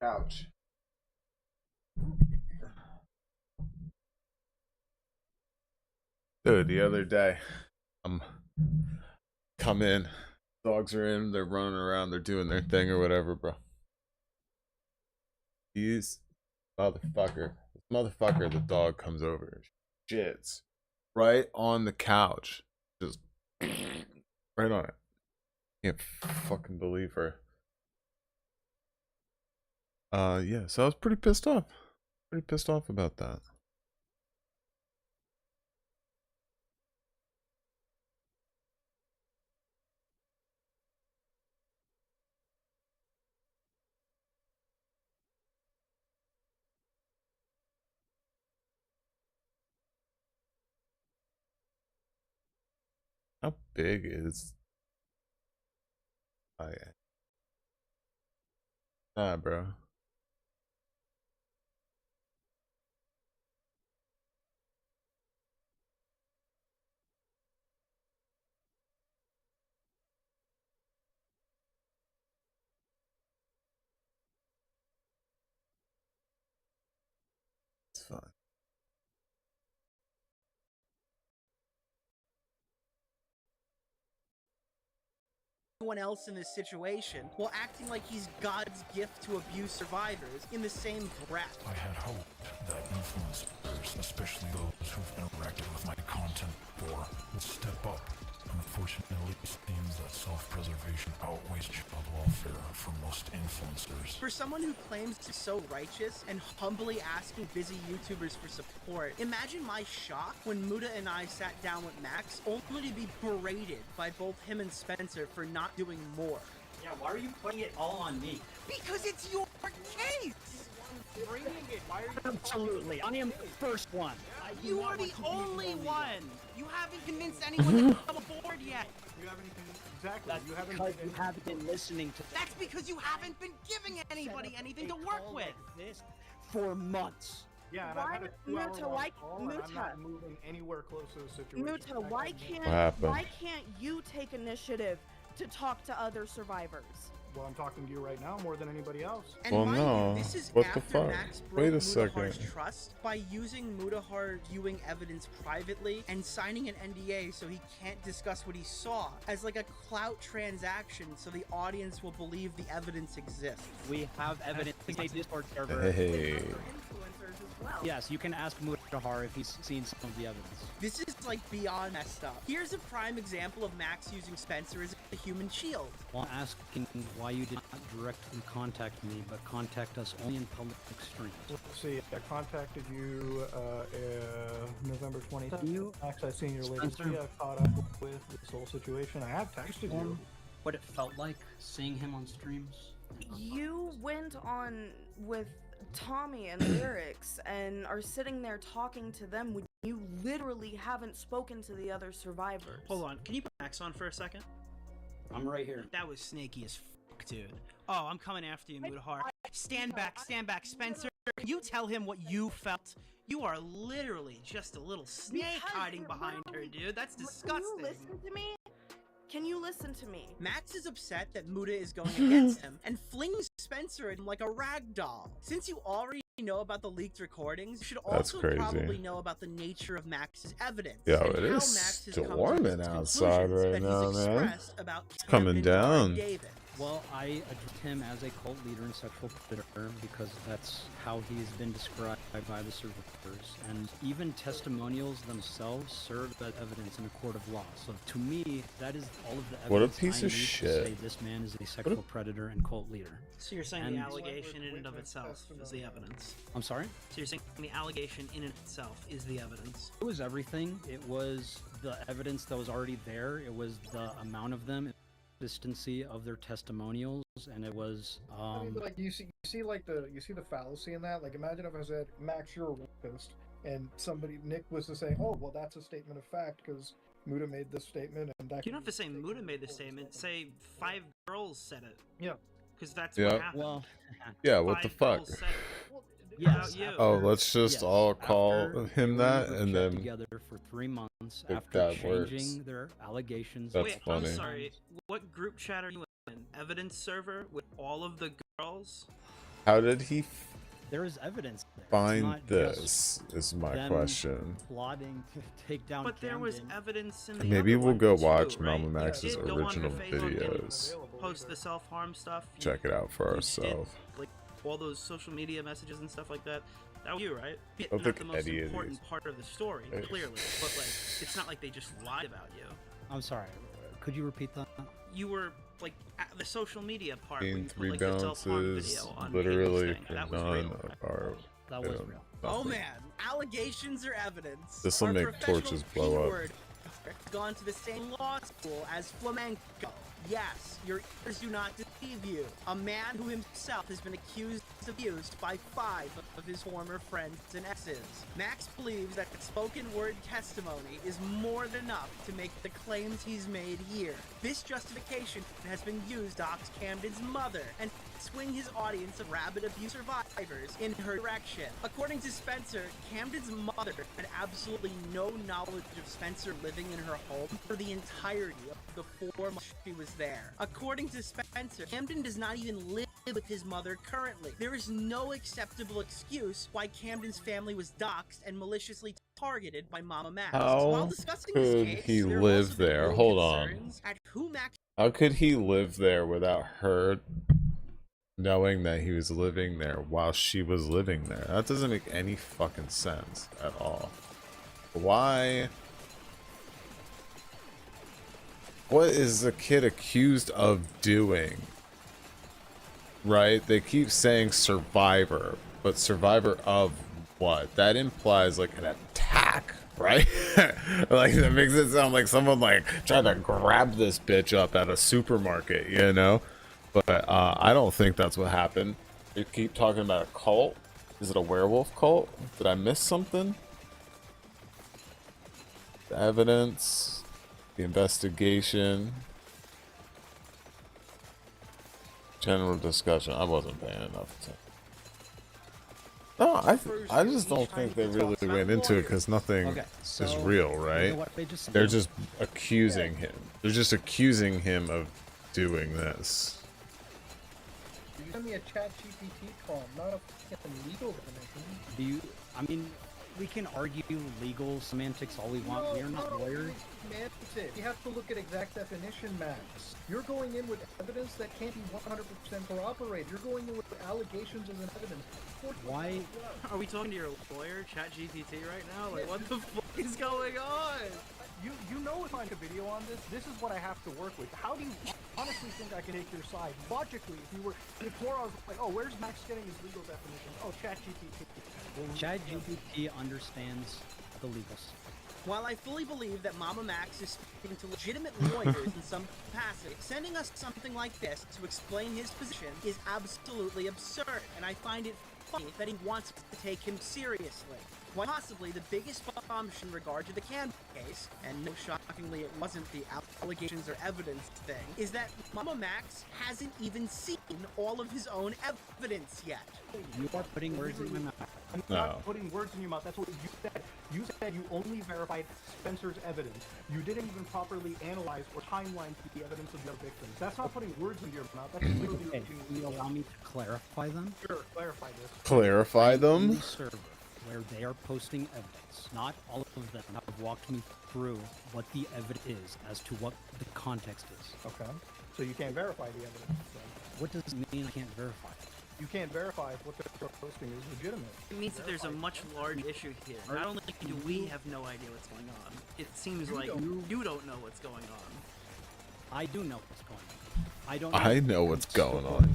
couch. Dude, the other day, I'm come in, dogs are in, they're running around, they're doing their thing or whatever, bro. This motherfucker, the dog comes over, shits right on the couch, just right on it. Can't fucking believe her. Yeah, so I was pretty pissed off. Pretty pissed off about that. How big is I? Nah, bro. It's fine. Anyone else in this situation while acting like he's God's gift to abuse survivors in the same breath. I had hoped that influencers, especially those who've interacted with my content before, would step up. Unfortunately, it seems that self-preservation outweighs child welfare for most influencers. For someone who claims to be so righteous and humbly asking busy YouTubers for support, imagine my shock when Muda and I sat down with Max only to be berated by both him and Spencer for not doing more. Yeah, why are you putting it all on me? Because it's your case! Bringing it. Why are you? Absolutely, I am the first one. You are the only one! You haven't convinced anyone to come aboard yet! You haven't exactly. That's because you haven't been listening to. That's because you haven't been giving anybody anything to work with! Like this for months. Yeah, and I've had a 2-hour-long call, and I'm not moving anywhere close to the situation. Muta, why can't you take initiative to talk to other survivors? Well, I'm talking to you right now more than anybody else. And Well, mind no. you, this is What after the fuck? Max Wait broke a second. Mudahar's trust by using Mudahar viewing evidence privately and signing an NDA so he can't discuss what he saw as like a clout transaction so the audience will believe the evidence exists. We have evidence in a Discord server. Hey. Yes, you can ask Mudahar if he's seen some of the evidence. This is like beyond messed up. Here's a prime example of Max using Spencer as a human shield. While asking why you did not directly contact me, but contact us only in public streams. Let's see, I contacted you November 27th. Max, I've seen your latest video. I've caught up with this whole situation. I have texted you. What it felt like seeing him on streams. You went on with Tommy and Lyrics and are sitting there talking to them when you literally haven't spoken to the other survivors. Hold on, can you put Max on for a second? I'm right here. That was snaky as fuck, dude. Oh, I'm coming after you, Mudahar. Stand back, Spencer. Can you tell him what you felt? You are literally just a little snake hiding behind her, dude. That's disgusting. Can you listen to me? Can you listen to me? Max is upset that Muda is going against him and flings Spencer at him like a rag doll. Since you already know about the leaked recordings, you should also probably know about the nature of Max's evidence. Yo, and it how is Max has come to storming his outside conclusions right that now, he's man. expressed about It's coming Camden down. Davis. Well, I addressed him as a cult leader and sexual predator because that's how he's been described by the survivors. And even testimonials themselves serve as evidence in a court of law. So to me, that is all of the evidence What a piece I of need shit. to say this man is a sexual predator and cult leader. So you're saying And- the allegation in and of itself is the evidence? I'm sorry? So you're saying the allegation in and of itself is the evidence? It was everything. It was the evidence that was already there. It was the amount of them, consistency of their testimonials, and it was I mean, like you see the fallacy in that. Like, imagine if I said, Max, you're a rapist, and Nick was to say, oh, well, that's a statement of fact because Muda made this statement, and that. You don't have to say Muda made the statement. Say 5 girls said it. Yeah. Because that's Yeah. what happened. Well, Yeah, what the 5 fuck? girls said it. Yes. You. Oh, let's just Yes, all call after him they that were and kept then together for 3 months if after that changing works. their allegations. That's Wait, funny. I'm sorry. What group chat are you in? Evidence server with all of the girls. How did he There is evidence there. It's find not this? just Is my them question. plotting to take down But there was Camden. evidence in the Maybe other we'll one go too, watch right? Mama Max's You did go on her original Facebook and videos. post the self-harm stuff. You Check it out for ourselves. like all those social media messages and stuff like that. That was you, right? I don't Not think the most Eddie is. important part of the story, clearly. But like, it's not like they just lied about you. I'm sorry. Could you repeat that? You were like at the social media part when Being you three put like the self-harm bounces, video on literally Abel's thing. That was none real. are. That was you know, real. Oh nothing. man, allegations are evidence. This'll Our make professional torches blow up. keyword gone to the same law school as flamenco. Yes, your ears do not deceive you. A man who himself has been accused of abuse by 5 of his former friends and exes. Max believes that spoken word testimony is more than enough to make the claims he's made here. This justification has been used to dox Camden's mother and swing his audience of rabid abuse survivors in her direction. According to Spencer, Camden's mother had absolutely no knowledge of Spencer living in her home for the entirety of the 4 months she was there. According to Spencer, Camden does not even live with his mother currently. There is no acceptable excuse why Camden's family was doxxed and maliciously targeted by Mama Max. While How discussing this could case, he there have live also been there? real Hold on. concerns at who Max How could he live there without her knowing that he was living there while she was living there? That doesn't make any fucking sense at all. Why? What is the kid accused of doing? Right? They keep saying survivor, but survivor of what? That implies like an attack, right? Like that makes it sound like someone like tried to grab this bitch up at a supermarket, you know? But I don't think that's what happened. They keep talking about a cult. Is it a werewolf cult? Did I miss something? The evidence, the investigation, general discussion. I wasn't paying enough attention. No, I just don't think they really went into it because nothing is real, right? They're just accusing him. They're just accusing him of doing this. You send me a chat GPT prompt, not a fucking legal definition. Do you? I mean, we can argue legal semantics all we want. We are not lawyers. You have to look at exact definition, Max. You're going in with evidence that can't be 100% corroborated. You're going in with allegations as an evidence. Why? Are we talking to your lawyer, ChatGPT, right now? Like, what the fuck is going on? You know if I make a video on this, this is what I have to work with. How do you honestly think I can take your side? Logically, if tomorrow I was like, oh, where's Max getting his legal definitions? Oh, ChatGPT. ChatGPT understands the legal stuff. While I fully believe that Mama Max is speaking to legitimate lawyers in some capacity, sending us something like this to explain his position is absolutely absurd, and I find it funny that he wants to take him seriously. Quite possibly the biggest bombshell in regard to the Camden case, and no shockingly it wasn't the allegations or evidence thing, is that Mama Max hasn't even seen all of his own evidence yet. You are putting words in my mouth. I'm not putting words in your mouth. That's what you said. You said you only verified Spencer's evidence. You didn't even properly analyze or timeline the evidence of the other victims. That's not putting words into your mouth. That's literally Okay, can you allow me to clarify them? Sure, clarify this. Clarify them? The server where they are posting evidence. Not all of them have walked me through what the evidence is as to what the context is. Okay. So you can't verify the evidence. So. What does it mean I can't verify? You can't verify if what they're posting is legitimate. It means that there's a much larger issue here. Not only do we have no idea what's going on, it seems like you don't know what's going on. I do know what's going on. I know what's going on.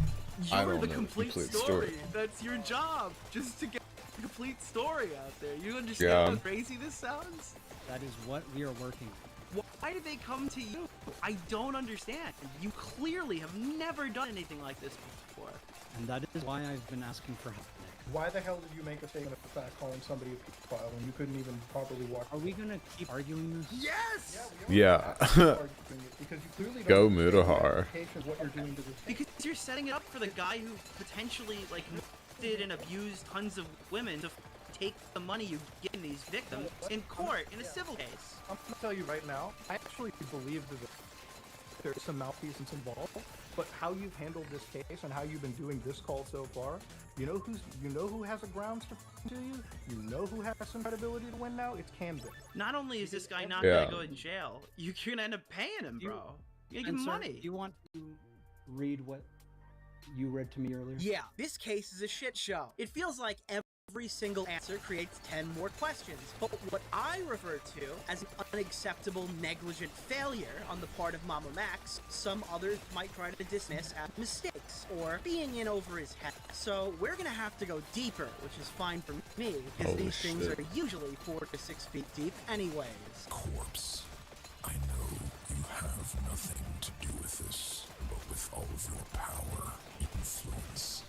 I You're don't the know complete story. That's your job, just to get the complete story out there. You understand how crazy this sounds? That is what we are working on. Why did they come to you? I don't understand. You clearly have never done anything like this before. And that is why I've been asking for help, Nick. Because Why the hell did you make a statement of fact calling somebody a pedophile when you couldn't even properly watch? Are we gonna keep arguing this? Yes! Yeah. Because you clearly Go don't Mudahar. what you're doing to this. Because you're setting it up for the guy who potentially like molested and abused tons of women to take the money you give these victims in court in a civil case. I'm gonna tell you right now, I actually believe that there's some malfeasance involved, but how you've handled this case and how you've been doing this call so far, you know who has a grounds to you? You know who has some credibility to win now? It's Camden. Not only is this guy not Yeah. gonna go in jail, you're gonna end up paying him, bro. You're gonna give him Sir, money. do you want to read what you read to me earlier? Yeah, this case is a shit show. It feels like every single answer creates 10 more questions. But what I refer to as an unacceptable negligent failure on the part of Mama Max, some others might try to dismiss as mistakes or being in over his head. So we're gonna have to go deeper, which is fine for me, because Holy these things shit. are usually 4 to 6 feet deep anyways. Corpse, I know you have nothing to do with this, but with all of your power, influence,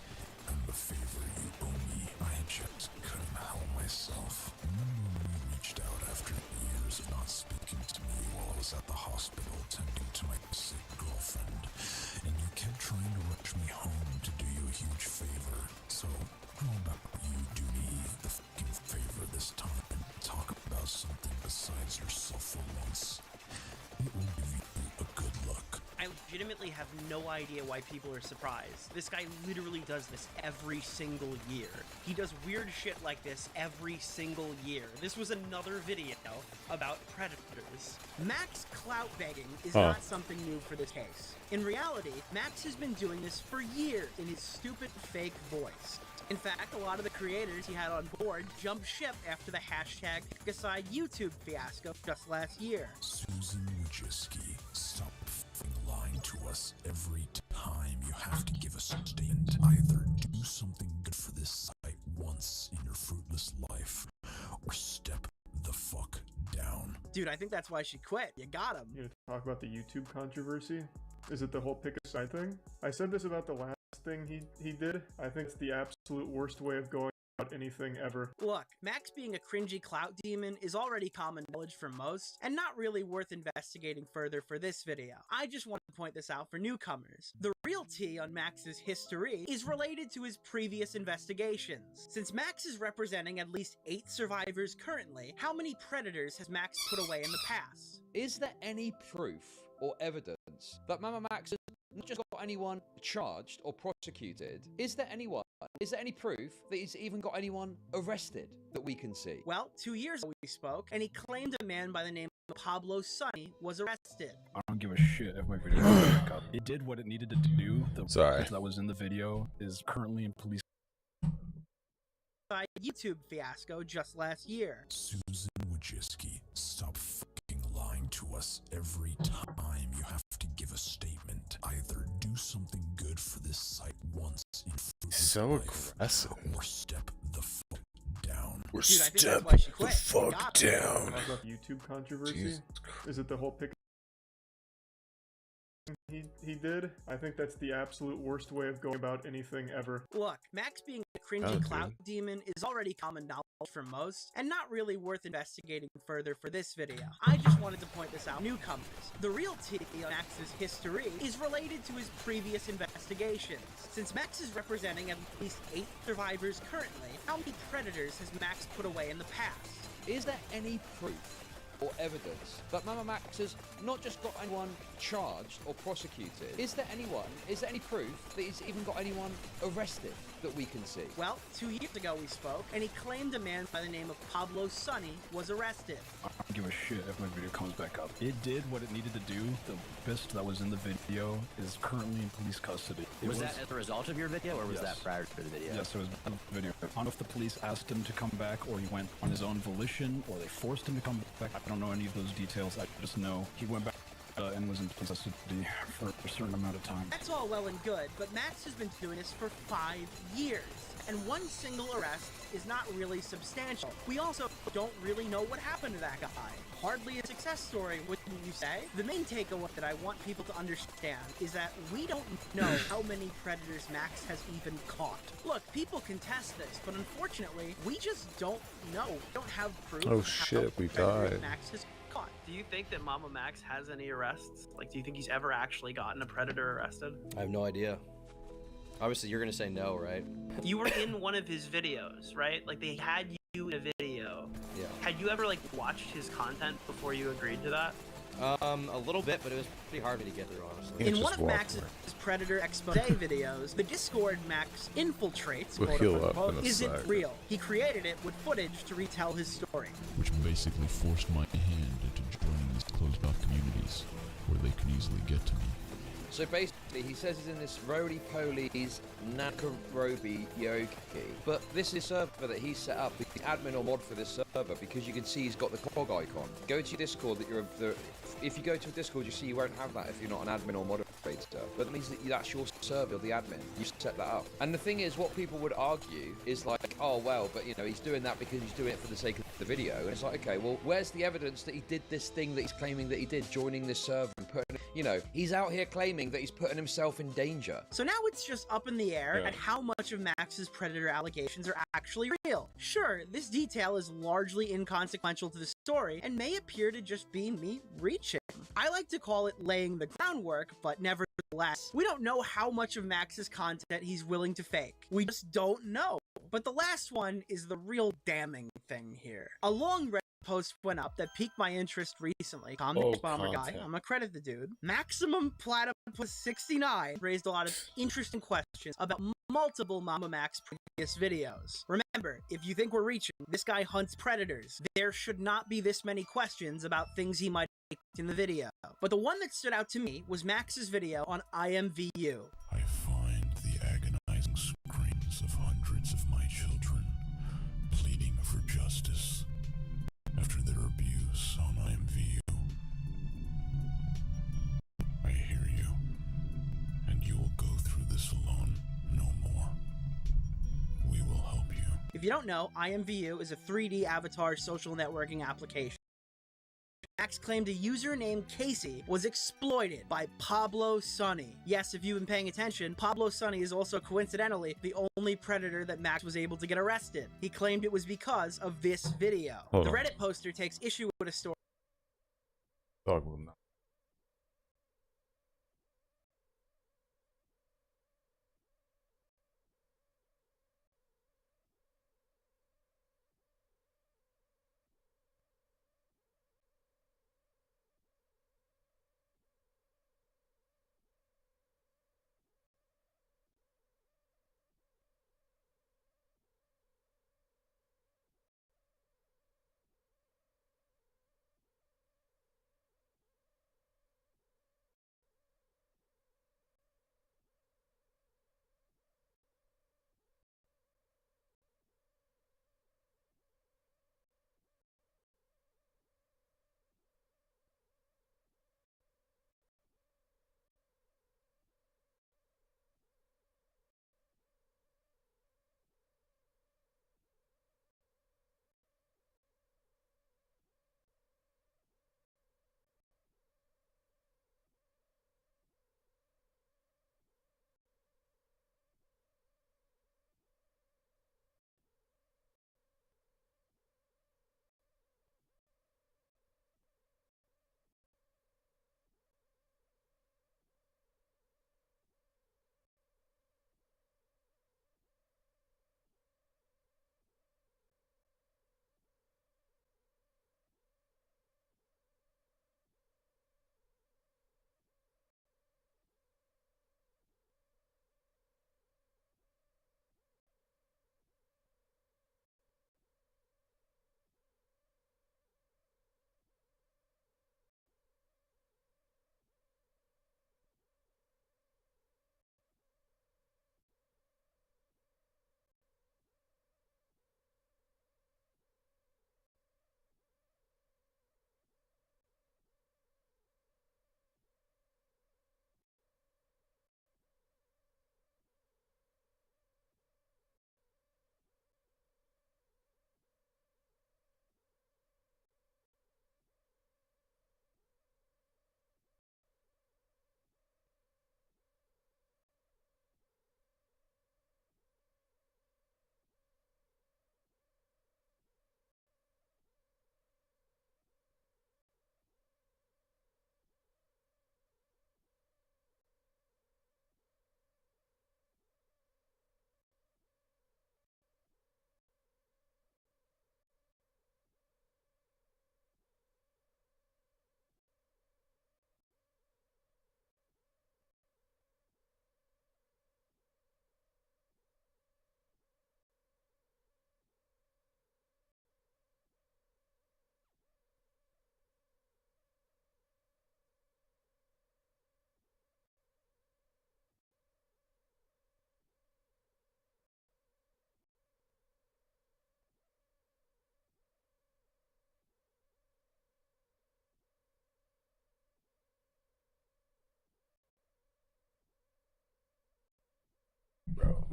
and the favor you owe me, I just couldn't help myself. Remember when you reached out after years of not speaking to me while I was at the hospital tending to my sick girlfriend, and you kept trying to rush me home to do you a huge favor. So, how about you do me the fucking favor this time and talk about something besides yourself for once? It will give you a good look. I legitimately have no idea why people are surprised. This guy literally does this every single year. He does weird shit like this every single year. This was another video about predators. Max clout begging is not something new for this case. In reality, Max has been doing this for years in his stupid fake voice. In fact, a lot of the creators he had on board jumped ship after the hashtag #PickAside YouTube fiasco just last year. Susan Wojcicki, stop f***ing lying to us every time. You have to give us a statement. Either do something good for this site once in your fruitless life, or step the fuck down. Dude, I think that's why she quit. You got him. You gonna talk about the YouTube controversy? Is it the whole pick a side thing? I said this about the last thing he did. I think it's the absolute worst way of going about anything ever. Look, Max being a cringy clout demon is already common knowledge for most, and not really worth investigating further for this video. I just want to point this out for newcomers. The real tea on Max's history is related to his previous investigations. Since Max is representing at least 8 survivors currently, how many predators has Max put away in the past? Is there any proof or evidence that Mama Max has not just got anyone charged or prosecuted? Is there any proof that he's even got anyone arrested that we can see? Well, 2 years ago we spoke, and he claimed a man by the name of Pablo Sonny was arrested. I don't give a shit if my video comes back up. It did what it needed to do. The Sorry. that was in the video is currently in police. YouTube fiasco just last year. Susan Wojcicki, stop fucking lying to us every time. You have to give a statement. Either do something good for this site once in fruitless So life, aggressive. or step the fuck down. Or Dude, I think step that's why she the quit. fuck Got him. down. Talk about the YouTube controversy? Jesus Is it the whole pick he did? I think that's the absolute worst way of going about anything ever. Look, Max being a cringy Okay. clout demon is already common knowledge for most, and not really worth investigating further for this video. I just wanted to point this out. Newcomers, the real tea on Max's history is related to his previous investigations. Since Max is representing at least 8 survivors currently, how many predators has Max put away in the past? Is there any proof or evidence that Mama Max has not just got anyone charged or prosecuted? Is there any proof that he's even got anyone arrested that we can see? Well, 2 years ago we spoke, and he claimed a man by the name of Pablo Sonny was arrested. I don't give a shit if my video comes back up. It did what it needed to do. The rapist that was in the video is currently in police custody. Was that as a result of your video, or was that prior to the video? Yes, it was a video. I don't know if the police asked him to come back, or he went on his own volition, or they forced him to come back. I don't know any of those details. I just know he went back and was in police custody for a certain amount of time. That's all well and good, but Max has been doing this for 5 years, and one single arrest is not really substantial. We also don't really know what happened to that guy. Hardly a success story, wouldn't you say? The main takeaway that I want people to understand is that we don't know how many predators Max has even caught. Look, people can test this, but unfortunately, we just don't know. We don't have proof Oh of how shit, we many predators died. Max has caught. Do you think that Mama Max has any arrests? Like, do you think he's ever actually gotten a predator arrested? I have no idea. Obviously, you're gonna say no, right? You were in one of his videos, right? Like, they had you in a video. Yeah. Had you ever, like, watched his content before you agreed to that? A little bit, but it was pretty hard for me to get through, honestly. In one of Max's Predator expose videos, the Discord Max infiltrates, We'll quote heal up unquote, in a isn't sec. real. He created it with footage to retell his story. Which basically forced my hand into joining these closed-off communities where they can easily get to me. So basically, he says he's in this roly-poly's Nakarobi Yogi, but this is a server that he set up. He's admin or mod for this server because you can see he's got the cog icon. Go to your Discord. If you go to a Discord, you see you won't have that if you're not an admin or moderator. But that means that that's your server, the admin. You set that up. And the thing is, what people would argue is like, oh well, but you know, he's doing that because he's doing it for the sake of the video. And it's like, okay, well, where's the evidence that he did this thing that he's claiming that he did, joining this server and putting, you know, he's out here claiming that he's putting himself in danger. So now it's just up in the air at how much of Max's Predator allegations are actually real. Sure, this detail is largely inconsequential to the story and may appear to just be me reaching. I like to call it laying the groundwork, but nevertheless, we don't know how much of Max's content he's willing to fake. We just don't know. But the last one is the real damning thing here. A long Reddit post went up that piqued my interest recently. Comic Bomber guy, I'm gonna credit the dude. Maximum Platypus 69 raised a lot of interesting questions about multiple Mama Max previous videos. Remember, if you think we're reaching, this guy hunts predators. There should not be this many questions about things he might make in the video. But the one that stood out to me was Max's video on IMVU. I find the agonizing screams of hundreds of my children pleading for justice after their abuse on IMVU. I hear you, and you will go through this alone no more. We will help you. If you don't know, IMVU is a 3D avatar social networking application. Max claimed a user named Casey was exploited by Pablo Sonny. Yes, if you've been paying attention, Pablo Sonny is also coincidentally the only predator that Max was able to get arrested. He claimed it was because of this video. Hold the on. Reddit poster takes issue with a story. Dog will not.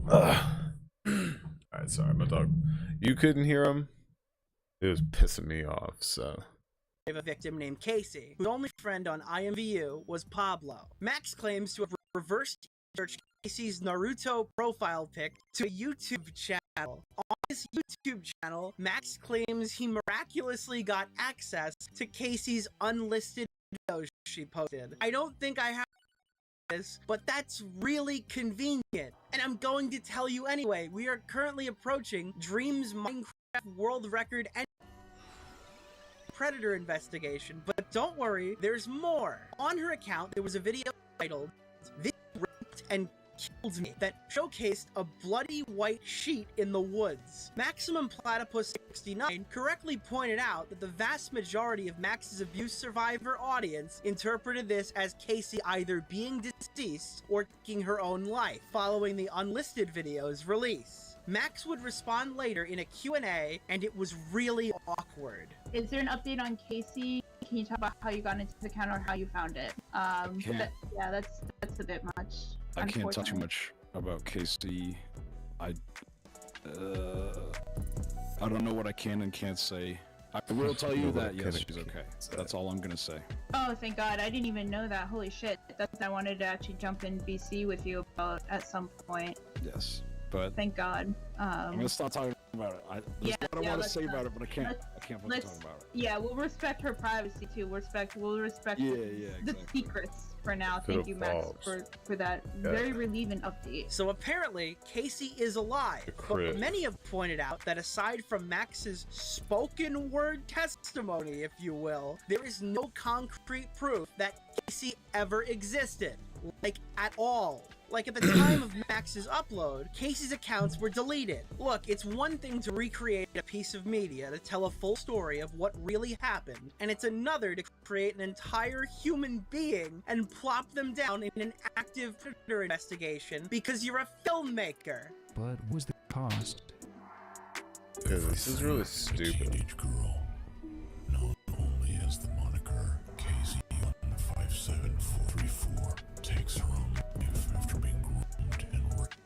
Alright, sorry, my dog. You couldn't hear him? It was pissing me off, so. Of a victim named Casey, whose only friend on IMVU was Pablo. Max claims to have reversed search Casey's Naruto profile pic to a YouTube channel. On this YouTube channel, Max claims he miraculously got access to Casey's unlisted videos she posted. I don't think I have this, but that's really convenient. And I'm going to tell you anyway, we are currently approaching Dream's Minecraft world record and Predator investigation, but don't worry, there's more. On her account, there was a video titled "This Raped and Killed Me" that showcased a bloody white sheet in the woods. Maximum Platypus 69 correctly pointed out that the vast majority of Max's abuse survivor audience interpreted this as Casey either being deceased or taking her own life following the unlisted video's release. Max would respond later in a Q&A, and it was really awkward. Is there an update on Casey? Can you talk about how you got into the account or how you found it? Yeah, that's a bit much. I can't talk too much about Casey. I don't know what I can and can't say. I will tell you that yes, she's okay. That's all I'm gonna say. Oh, thank God! I didn't even know that. Holy shit! That's what I wanted to actually jump in BC with you about at some point. Yes. But thank God. I'm gonna stop talking about it. There's what I want to say about it, but I can't fucking talk about it. Yeah, we'll respect her privacy too. We'll respect the secrets for now. Thank you, Max, for that very relieving update. So apparently, Casey is alive, but many have pointed out that aside from Max's spoken word testimony, if you will, there is no concrete proof that Casey ever existed, like at all. Like at the time of Max's upload, Casey's accounts were deleted. Look, it's one thing to recreate a piece of media to tell a full story of what really happened, and it's another to create an entire human being and plop them down in an active Twitter investigation because you're a filmmaker. But what was the cost? Yeah, this is really stupid. Teenage girl, known only as the moniker KZ157434, takes her own life after being groomed and raped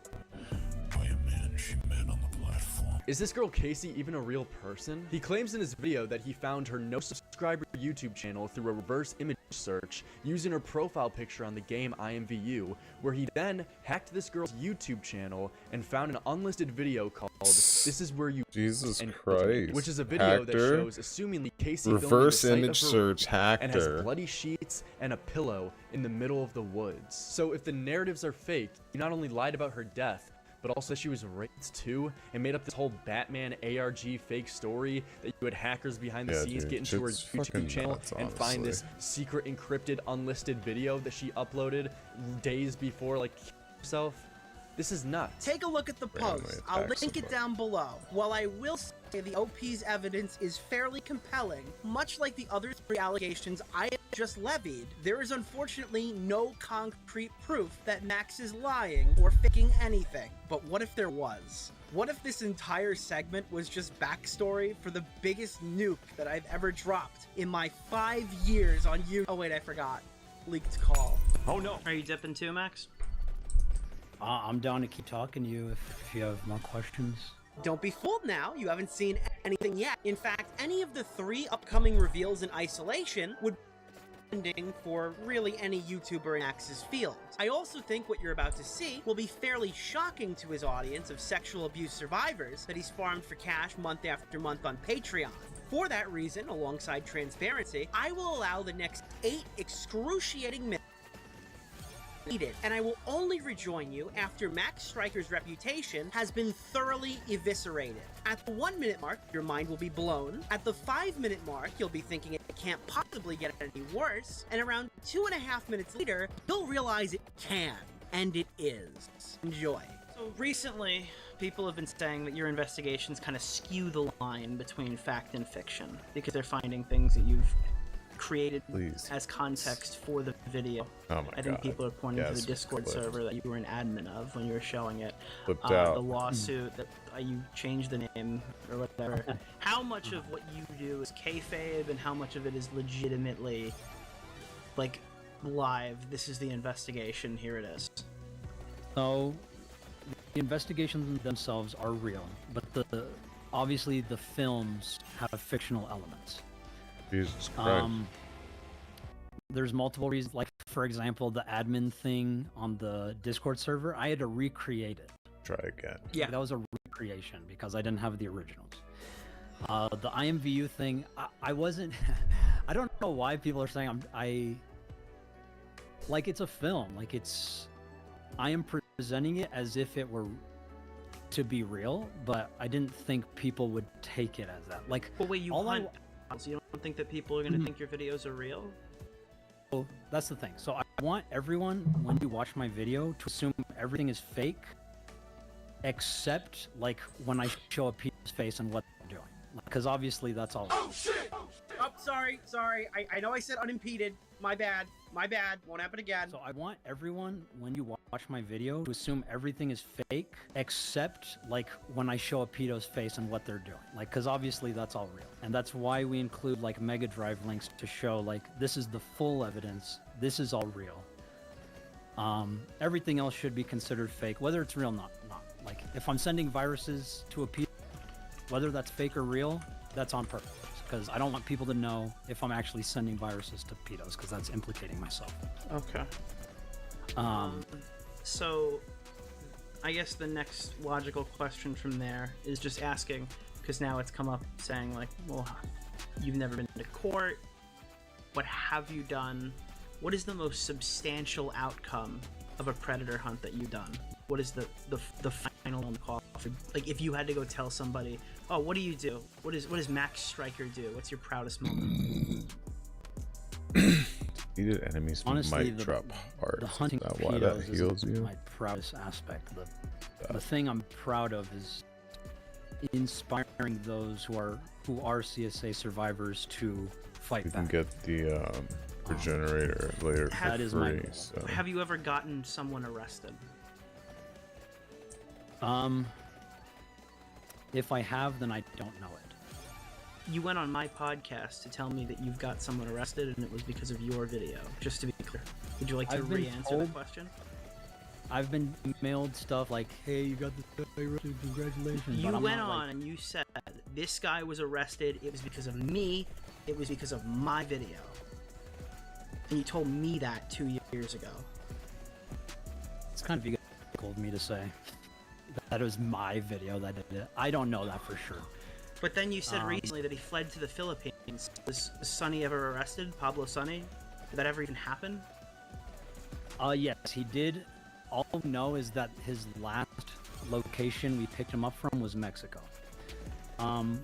by a man she met on the platform. Is this girl Casey even a real person? He claims in his video that he found her no subscriber YouTube channel through a reverse image search using her profile picture on the game IMVU, where he then hacked this girl's YouTube channel and found an unlisted video called "This Is Where You Jesus Christ," which is a video that shows assumingly Casey reverse filming image the site of search her hacked and has her. bloody sheets and a pillow in the middle of the woods. So if the narratives are faked, you not only lied about her death, but also she was raped too, and made up this whole Batman ARG fake story that you had hackers behind the scenes get into her YouTube channel and find this secret encrypted unlisted video that she uploaded days before, like, herself. This is nuts. Take a look at the post. I'll link it down below. While I will say the OP's evidence is fairly compelling, much like the other 3 allegations I have just levied, there is unfortunately no concrete proof that Max is lying or faking anything. But what if there was? What if this entire segment was just backstory for the biggest nuke that I've ever dropped in my 5 years on YouTube? Oh wait, I forgot. Leaked call. Oh no. Are you dipping too, Max? I'm down to keep talking to you if you have more questions. Don't be fooled now, you haven't seen anything yet. In fact, any of the 3 upcoming reveals in isolation would be ending for really any YouTuber in Max's field. I also think what you're about to see will be fairly shocking to his audience of sexual abuse survivors that he's farmed for cash month after month on Patreon. For that reason, alongside transparency, I will allow the next 8 excruciating minutes and I will only rejoin you after Max Striker's reputation has been thoroughly eviscerated. At the 1 minute mark, your mind will be blown. At the 5 minute mark, you'll be thinking it can't possibly get any worse. And around 2.5 minutes later, you'll realize it can. And it is. Enjoy. So recently, people have been saying that your investigations kind of skew the line between fact and fiction because they're finding things that you've created as context for the video. I think people are pointing to the Discord server that you were an admin of when you were showing it. The lawsuit that you changed the name or whatever. How much of what you do is kayfabe and how much of it is legitimately like live? This is the investigation. Here it is. So investigations themselves are real, but obviously the films have fictional elements. Jesus Christ. There's multiple reasons. Like, for example, the admin thing on the Discord server, I had to recreate it. Try again. Yeah, that was a recreation because I didn't have the originals. The IMVU thing, I wasn't. I don't know why people are saying like it's a film. Like I am presenting it as if it were to be real, but I didn't think people would take it as that. Like, But wait, you hunt owls. You don't think that people are going to think your videos are real? Well, that's the thing. So I want everyone, when you watch my video, to assume everything is fake, except like when I show a people's face and what they're doing. Because obviously that's all. Oh, shit! Oh, sorry. I know I said unimpeded. My bad. Won't happen again. So I want everyone, when you watch my video, to assume everything is fake, except like when I show a pedo's face and what they're doing. Like, because obviously that's all real. And that's why we include like Mega Drive links to show like this is the full evidence. This is all real. Everything else should be considered fake, whether it's real or not. Like, if I'm sending viruses to a pedo, whether that's fake or real, that's on purpose. Because I don't want people to know if I'm actually sending viruses to pedos, because that's implicating myself. Okay. So, I guess the next logical question from there is just asking, because now it's come up saying like, well, you've never been to court. What have you done? What is the most substantial outcome of a predator hunt that you've done? What is the final on the call? Like, if you had to go tell somebody, oh, what do you do? What does Max Stryker do? What's your proudest moment? Defeated enemies with Honestly, mic drop hard. the hunting Is that why that pedos heals is you? my proudest aspect. The thing I'm proud of is inspiring those who are CSA survivors to fight You back. can get the regenerator later for That is free. my goal. So. Have you ever gotten someone arrested? If I have, then I don't know it. You went on my podcast to tell me that you've got someone arrested and it was because of your video. Just to be clear, would you like to I've been re-answer the told- question? I've been mailed stuff like, hey, you got this guy arrested, congratulations. You but I'm went not, on and you said this guy was arrested. It was because of me. It was because of my video. And you told me that 2 years ago. It's kind of egotistical of me to say that it was my video that did it. I don't know that for sure. But then you said recently that he fled to the Philippines. Was Sonny ever arrested? Pablo Sonny? Did that ever even happen? Yes, he did. All we know is that his last location we picked him up from was Mexico.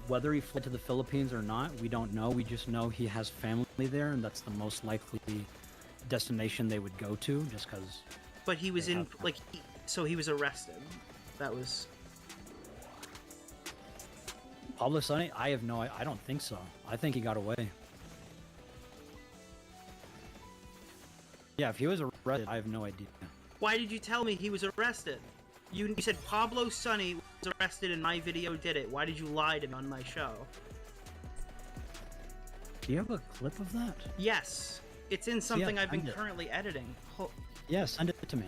Whether he fled to the Philippines or not, we don't know. We just know he has family there, and that's the most likely destination they would go to, just because. But he was in, like, so he was arrested. That was. Pablo Sonny? I have no. I don't think so. I think he got away. Yeah, if he was arrested, I have no idea. Why did you tell me he was arrested? You said Pablo Sonny was arrested and my video did it. Why did you lie to me on my show? Do you have a clip of that? Yes. It's in something I've been send it. currently editing. Yeah, send it to me.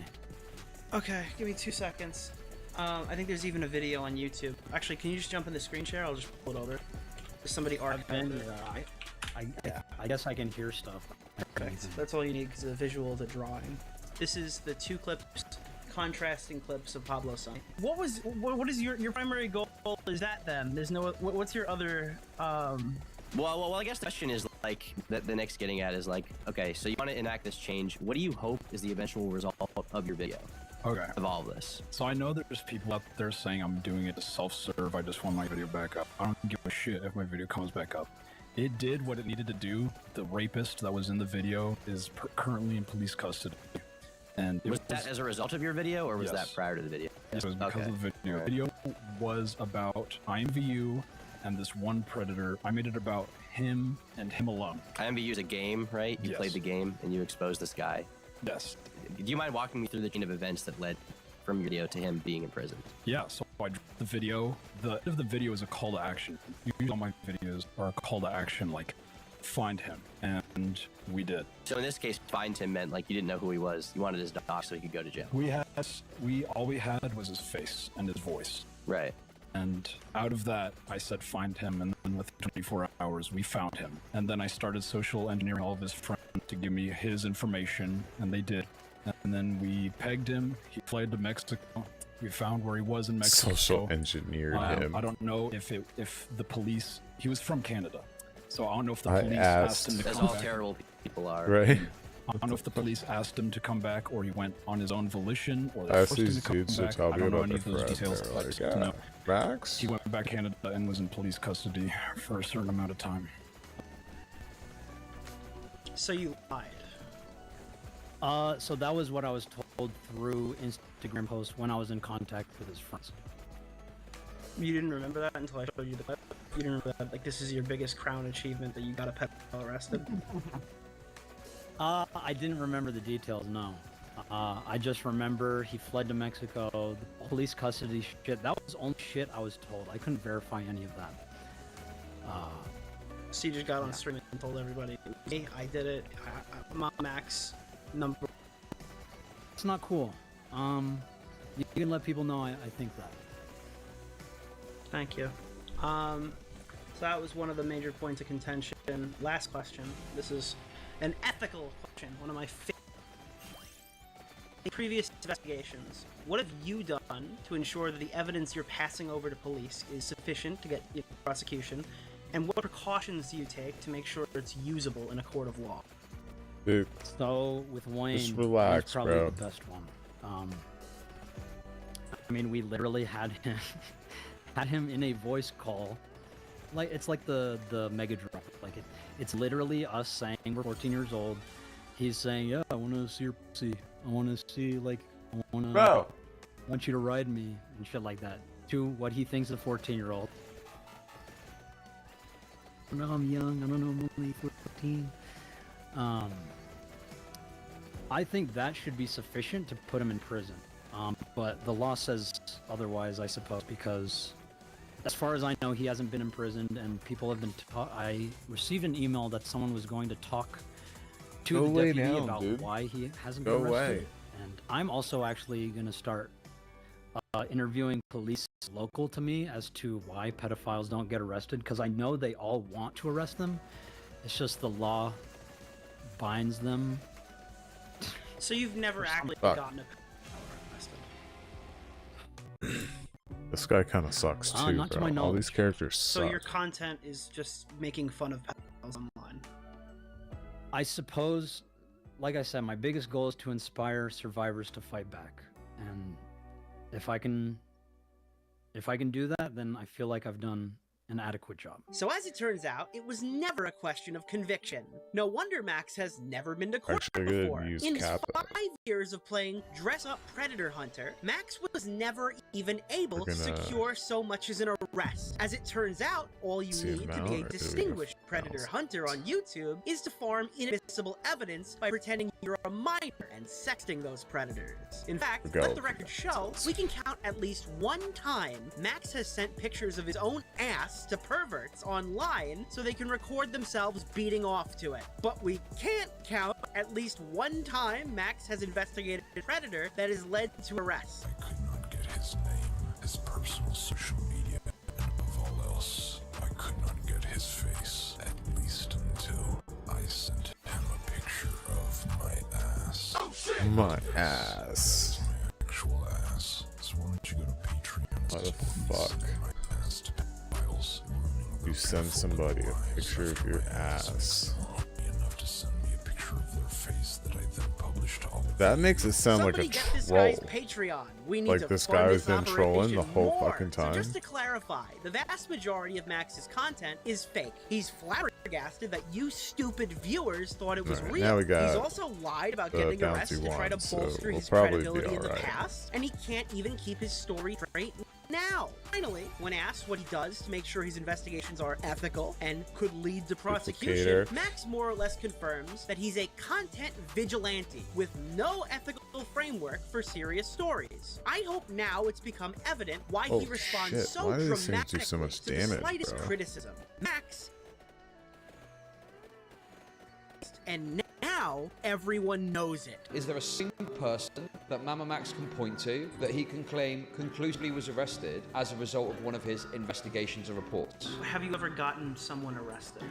Okay, give me 2 seconds. I think there's even a video on YouTube. Actually, can you just jump in the screen share? I'll just pull it over. Somebody archived it. I guess I can hear stuff. Perfect. That's all you need, because the visual, the drawing. This is the 2 clips, contrasting clips of Pablo Sonny. What is your primary goal? Is that then? There's no. What's your other? Well, I guess the question is like the next getting at is like, okay, so you want to enact this change. What do you hope is the eventual result of your video? Okay. Of all of this. So I know there's people out there saying I'm doing it to self-serve. I just want my video back up. I don't give a shit if my video comes back up. It did what it needed to do. The rapist that was in the video is currently in police custody. And was that as a result of your video, or was that prior to the video? It was because of the video. The video was about IMVU and this one predator. I made it about him and him alone. IMVU is a game, right? You played the game and you exposed this guy. Yes. Do you mind walking me through the chain of events that led from your video to him being in prison? Yeah, so I dropped the video. The end of the video is a call to action. Usually all my videos are a call to action, like find him. And and we did. So in this case, find him meant like you didn't know who he was. You wanted his doc so he could go to jail. All we had was his face and his voice. Right. And out of that, I said find him, and then within 24 hours, we found him. And then I started social engineering all of his friends to give me his information, and they did. And then we pegged him. He fled to Mexico. We found where he was in Mexico. Social engineered him. I don't know if the police. He was from Canada, so I don't know if the police asked him to come back. That's how terrible people are. Right. I don't know if the police asked him to come back, or he went on his own volition, or they Ask forced him these to come dudes to back. tell I me don't know about any of their those friends. details. They're like, Just know Max? he went back to Canada and was in police custody for a certain amount of time. So you lied. So that was what I was told through Instagram posts when I was in contact with his friends. You didn't remember that until I showed you the clip? You didn't remember that, like, this is your biggest crown achievement, that you got a pedophile arrested? I didn't remember the details, no. I just remember he fled to Mexico, the police custody shit, that was the only shit I was told. I couldn't verify any of that. So you just got on stream and told everybody, hey, I did it, Mom Max, number... It's not cool. You can let people know I think that. Thank you. So that was one of the major points of contention. Last question. This is an ethical question. One of my favorite. In previous investigations, what have you done to ensure that the evidence you're passing over to police is sufficient to get prosecution? And what precautions do you take to make sure it's usable in a court of law? Dude, so with Wayne, just relax, he's probably bro. the best one. I mean, we literally had him in a voice call, like it's like the mega drop. Like it's literally us saying we're 14 years old. He's saying, yeah, I want to see your pussy. I want to see, like, I want you to ride me and shit like that. To what he thinks a 14-year-old. No, I'm young. I don't know. I'm only 14. I think that should be sufficient to put him in prison. But the law says otherwise, I suppose, because as far as I know, he hasn't been imprisoned, and people have been. I received an email that someone was going to talk to the deputy about why he hasn't been arrested. And I'm also actually going to start interviewing police local to me as to why pedophiles don't get arrested, because I know they all want to arrest them. It's just the law binds them. So you've never actually gotten a arrested? This guy kind of sucks too, not to bro. my knowledge. All these characters So suck. your content is just making fun of pedophiles online? I suppose, like I said, my biggest goal is to inspire survivors to fight back. And if I can do that, then I feel like I've done an adequate job. So as it turns out, it was never a question of conviction. No wonder Max has never been to court before. In 5 years of playing dress-up predator hunter, Max was never even able to secure so much as an arrest. As it turns out, all you need to be a distinguished predator hunter on YouTube is to farm inadmissible evidence by pretending you're a minor and sexting those predators. In fact, let the record show, we can count at least one time Max has sent pictures of his own ass to perverts online so they can record themselves beating off to it. But we can't count at least one time Max has investigated a predator that has led to arrest. I could not get his name, his personal social media, and above all else, I could not get his face, at least until I sent him a picture of my ass. Oh shit! My ass. My actual ass. So why don't you go to Patreon? What the fuck? You send somebody a picture of your ass. Enough to send me a picture of their face that I then published to all. That makes it sound like a get this troll. guy's Patreon. We need Like to this fund guy this has been trolling the operation whole more. fucking time. So just to clarify, the vast majority of Max's content is fake. He's flabbergasted that you stupid viewers thought it was Alright, real. now we got He's also lied about the getting bouncy arrested to try to one, so bolster we'll his probably be credibility in the alright. past, and he can't even keep his story straight now. Finally, when asked what he does to make sure his investigations are ethical and could lead to prosecution, Duplicator. Max more or less confirms that he's a content vigilante with no ethical framework for serious stories. I hope now it's become evident why he Oh, responds shit. so Why do these things dramatically do so much to the damage, slightest bro? criticism. Max and now everyone knows it. Is there a single person that Mama Max can point to that he can claim conclusively was arrested as a result of one of his investigations or reports? Have you ever gotten someone arrested?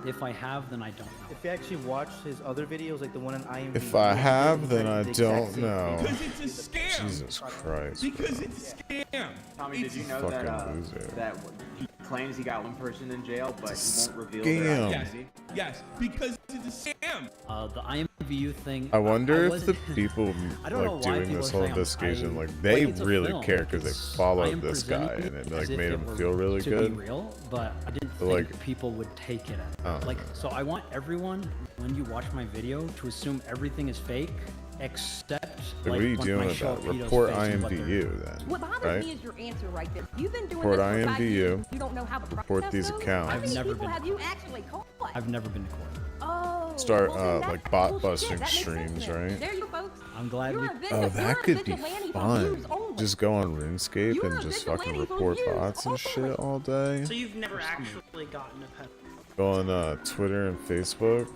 If I have, then I don't know. If you actually watch his other videos, like the one on IMDb. If I have, then I don't know. Because it's a scam. Jesus Christ. Because it's a scam. Tommy, did you know that he claims he got one person in jail, but he won't reveal their identity? Yes, because it's a scam. The IMVU thing. I wonder if the wasn't- people I don't know like why doing people this are whole saying investigation, I- like they it's a really film. care because they I followed am this guy presenting and it as like if made it him were feel really to good. Be real, but I didn't But, think like- people would take it I as don't like. know. So I want everyone, when you watch my video, to assume everything is fake, except Like, what are you when doing I with show that? a pedo's Report face and what they're IMVU doing. then, What bothers right? me is your answer right there. You've been doing Report this for 5 years. IMVU. You don't know how the Report process these goes? accounts. How many I've never people been have you actually caught? I've never been to court. Oh. Start well, then like that's bot bullshit. busting That makes sense streams, then. right? There you go, folks. I'm glad You're we. a vigil- Oh, you're that a could be vigilante for fun. views only. Just go on RuneScape You're and a just fucking vigilante for report views bots and shit all day. So you've never actually gotten a pet. Go on Twitter and Facebook.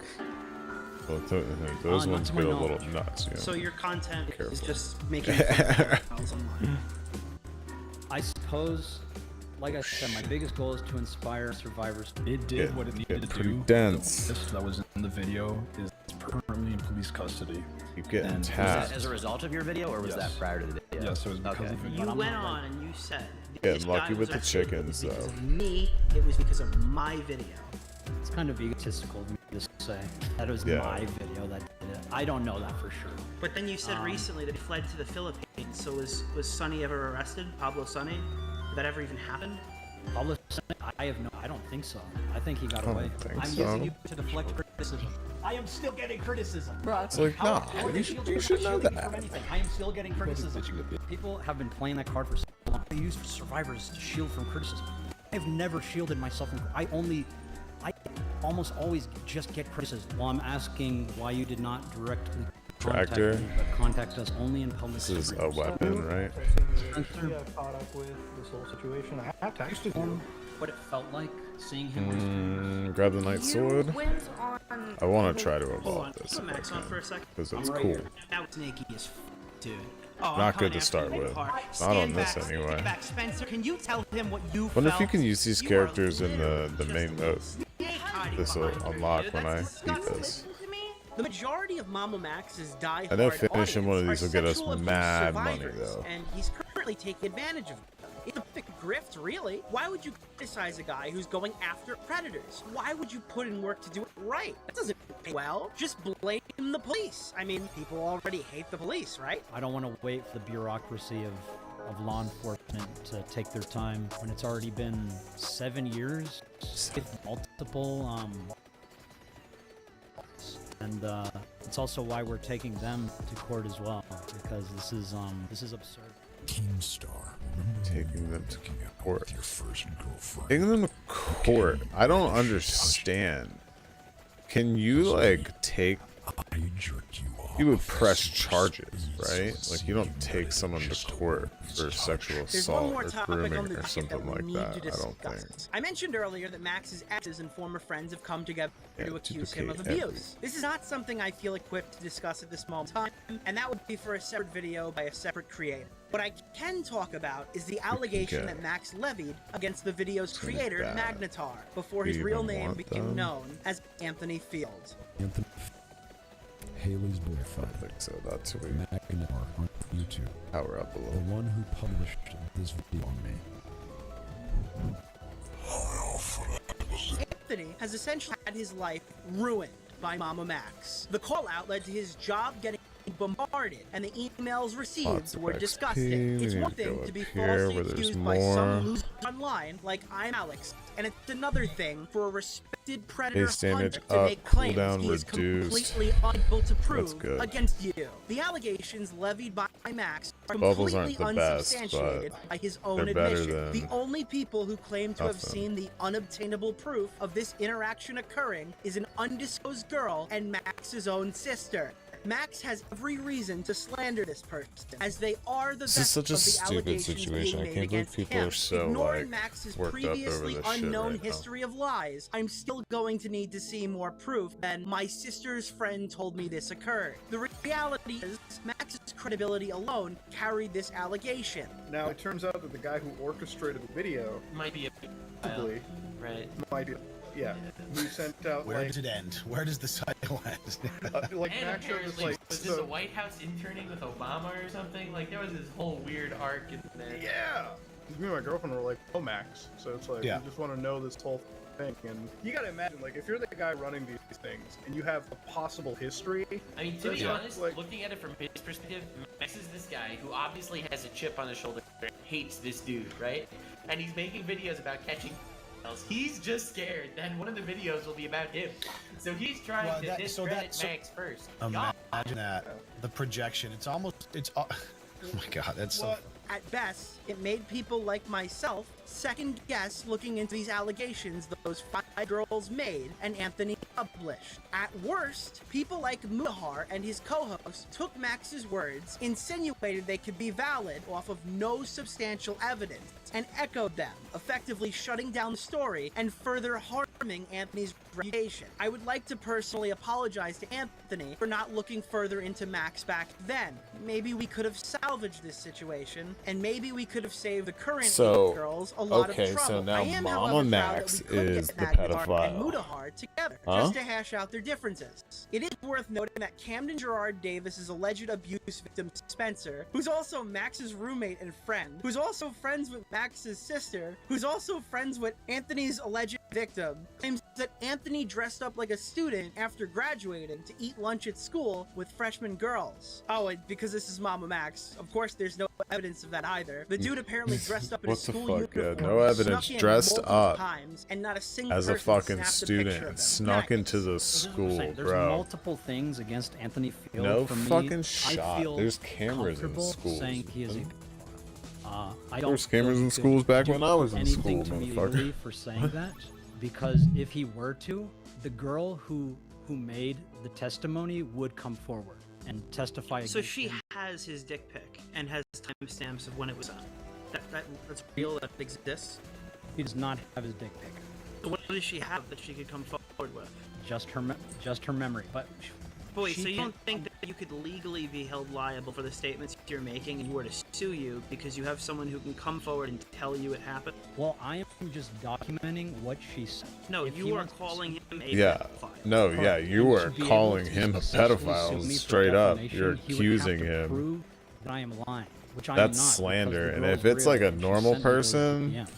Well, those not ones to get my a little knowledge. nuts. You know? So your content is Careful. just making files online. I suppose, like I said, my biggest goal is to inspire survivors. It did what it needed to pretty do. dense. The witness that was in the video is currently in police custody. Keep getting And- Was tapped. that as a result of your video, or was Yes. that prior to the video? Yes, it was because Okay. of the video. You went on and you said, Getting "This lucky guy with was the arrested chickens, because though. of me, it was because of my video." It's kind of egotistical of me to say that it was Yeah. my video that did it. I don't know that for sure. But then you said recently that he fled to the Philippines. So was Sonny ever arrested? Pablo Sonny? Did that ever even happen? Pablo, I don't think so. I think he got I don't away. think I'm so. using you to deflect criticism. I am still getting criticism. It's like, nah, you should know From that. anything. I am still getting criticism. People have been playing that card for so long. They use survivors to shield from criticism. I've never shielded myself from. I almost always just get criticism. While I'm asking why you did not directly contact Tractor. me, but contact us only in public. This is a streams. weapon, right? You got caught up with this whole situation. I have texted you. What it felt like seeing him. Grab the Night Sword. Went on. I want to try to Hold on, evolve this put Max on for a second. because it's I'm right cool. here. That was snaky as dude. Oh, I'm Not coming good to after start you, with. Clark. Not on Stand this back, stand anyway. back. Spencer, can you tell him what you Wonder if you felt? can use these You are characters in the main mode. You ain't hiding This will behind her, unlock dude. when I That's beat disgusting. this. The majority of Mama Max's diehard I know finishing one of audience these are will get us sexual abuse mad money, survivors, though. and he's currently taking advantage of them. It's a big grift, really. Why would you criticize a guy who's going after predators? Why would you put in work to do it right? That doesn't pay well. Just blame the police. I mean, people already hate the police, right? I don't want to wait for the bureaucracy of law enforcement to take their time when it's already been 7 years with multiple and it's also why we're taking them to court as well, because this is absurd. Keemstar, Taking them to court. your first girlfriend. Taking them to court. I don't understand. Can you like take? You would press charges, right? Like you don't take someone to court for sexual There's one assault more or topic on grooming the or docket something that we like need that. to I don't discuss. think. I mentioned earlier that Max's exes and former friends have come together to accuse him of duplicate abuse. This is not something I feel equipped to discuss at this moment in time, and that would be for a separate video by a separate creator. What I can talk about is the allegation get. that Max levied against the video's Something creator, bad. Magnetar, before Do his you real even name want became them? known as Anthony Fields. Anthony, Haley's boyfriend. I think so. That's who we Magnetar on YouTube. power up a The little. one who published this video on me. Anthony has essentially had his life ruined by Mama Max. The call out led to his job getting bombarded, and the emails received Lots of were XP. disgusting. We It's need one to go thing to up be here falsely where there's accused by some more. loser online, like I'm Alex, and it's another thing for a respected predator Base damage hunter to up, make claims cooldown he is reduced. completely unable to prove good. against you. The allegations levied by Max are Bubbles aren't completely the best, unsubstantiated but by his own they're better admission. than The only people who claim to have nothing. seen the unobtainable proof of this interaction occurring is an undisclosed girl and Max's own sister. Max has every reason to slander this person, as they are the This is such a of the stupid allegations situation. I being made can't believe against people him. are so Ignoring like Max's worked up over previously this shit unknown right now. history of lies, I'm still going to need to see more proof than my sister's friend told me this occurred. The reality is, Max's credibility alone carried this allegation. Now, it turns out that the guy who orchestrated the video might be possibly right. might be, yeah. He sent out Where like does it end? Where does the cycle end? like And Max showed us apparently, like was this a White House interning with Obama or something? Like, there was this whole weird arc in there. Yeah! Me and my girlfriend were like, oh, Max. So it's like, Yeah. we just want to know this whole thing. And you gotta imagine, like, if you're the guy running these things and you have a possible history. I mean, to be that's honest, like, looking at it from his perspective, Max is this guy who obviously has a chip on his shoulder and hates this dude, right? And he's making videos about catching else. He's just scared that one of the videos will be about him. So he's trying to discredit Max first. Imagine that. The projection. It's almost. Oh my god, that's so. At best, it made people like myself second guess looking into these allegations those 5 girls made and Anthony published. At worst, people like Mudahar and his co-host took Max's words, insinuated they could be valid off of no substantial evidence, and echoed them, effectively shutting down the story and further harming Anthony's reputation. I would like to personally apologize to Anthony for not looking further into Max back then. Maybe we could have salvaged this situation, and maybe we could have saved the current 8 girls a lot of trouble. So now I am, Mama however, Max proud that we could is get the Magdar pedophile. and Mudahar together, Huh? just to hash out their differences. It is worth noting that Camden Gerard Davis's alleged abuse victim Spencer, who's also Max's roommate and friend, who's also friends with Max's sister, who's also friends with Anthony's alleged victim, claims that Anthony dressed up like a student after graduating to eat lunch at school with freshman girls. Oh, and because this is Mama Max, of course there's no evidence of that either. The dude apparently dressed up in a What the school fuck? Yeah, uniform, no evidence. snuck in Dressed multiple up times, and not a single as a person fucking snapped a picture of student, him. snuck into the There's school, there's bro. multiple things against Anthony Field. No for me, fucking I shot. feel There's cameras in comfortable schools. saying he is a I There don't was cameras feel in he could schools back do when I was in anything school, to me motherfucker. legally for saying that, because if he were to, the girl who made the testimony would come forward and testify So against she him. has his dick pic and has timestamps of when it was done. That's real, that exists? He does not have his dick pic. So what does she have that she could come forward with? Just her memory, but. Boy, she so you can- don't think that you could legally be held liable for the statements you're making if you were to sue you because you have someone who can come forward and tell you it happened? Well, I am just documenting what she said. No, If you he are wants to calling him a Yeah. pedophile. No, yeah, you And were to be able calling to him a successfully pedophile sue me for straight up. defamation, You're he would have accusing to him. prove that I am lying, which I am That's not, because slander. the And girl's if it's like real a and she normal sent me those person, DMs.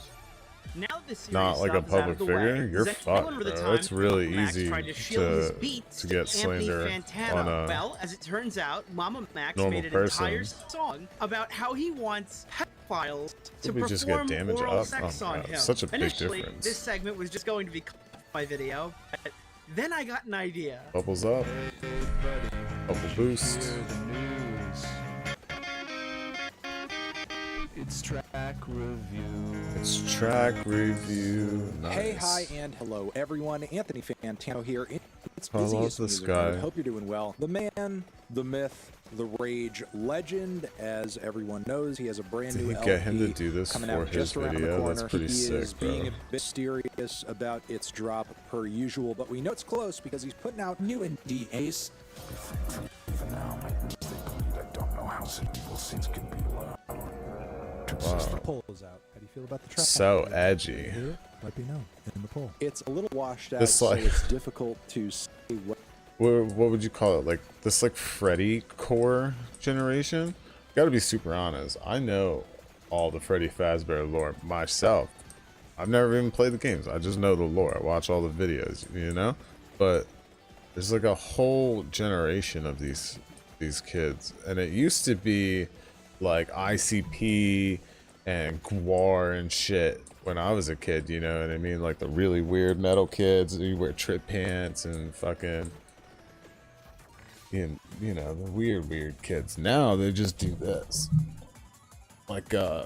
Now that the serious not like a stuff is out public of the figure, way, you're does fucked, anyone remember the bro. time It's really Max easy tried to shield his to beats get Anthony slander Fantano? on a Well, as it turns out, Mama Max normal made an person. entire song about how he wants pedophiles to Maybe just get perform damage oral up. sex Oh, on God, him. such a big Initially, difference. this segment was just going to be my video, but then I got an idea. Bubbles up. Bubble boost. It's track review. It's track review. Nice. Hey, hi, and hello, everyone. Anthony Fantano here. It's I love busiest this music guy. nerd. Hope you're doing well. The man, the myth, the rage legend, as everyone knows, he has a brand Did new he LP get him to do this coming for out his just around the video? corner. That's pretty he is sick, bro. being a bit mysterious about its drop per usual, but we know it's close because he's putting out new NDAs. Even now, my instinct I don't know how simple sins can be allowed. Since the poll is out, how do you feel about the track? So edgy. Let me know in the poll. It's a little washed out, This, so like- it's difficult to say what. What would you call it? Like this, like Freddy core generation. Gotta be super honest. I know all the Freddy Fazbear lore myself. I've never even played the games. I just know the lore. I watch all the videos, you know. But there's like a whole generation of these kids, and it used to be like ICP and Gwar and shit when I was a kid. You know what I mean? Like the really weird metal kids. You wear trip pants and fucking. You know, the weird kids. Now they just do this. Like, they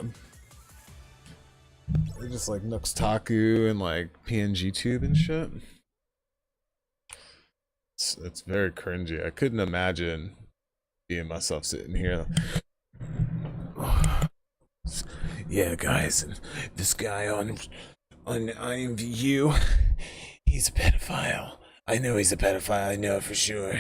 just like Nuxtaku and like PNG Tube and shit. It's it's very cringy. I couldn't imagine being myself sitting here. Yeah, guys, this guy on IMVU, he's a pedophile. I know he's a pedophile. I know it for sure.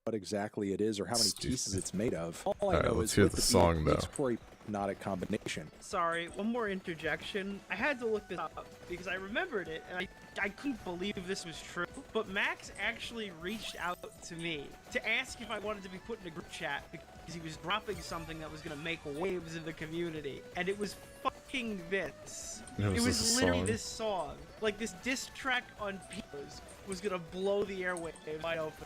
What exactly it is or how many pieces it's made of. All I Alright, know let's is hear with the beat, song, it though. makes for a hypnotic combination. Sorry, one more interjection. I had to look this up because I remembered it and I couldn't believe this was true. But Max actually reached out to me to ask if I wanted to be put in a group chat because he was dropping something that was gonna make waves in the community. And it was fucking this. It was this literally song? this song. Like this diss track on Peter's was gonna blow the airwaves wide open.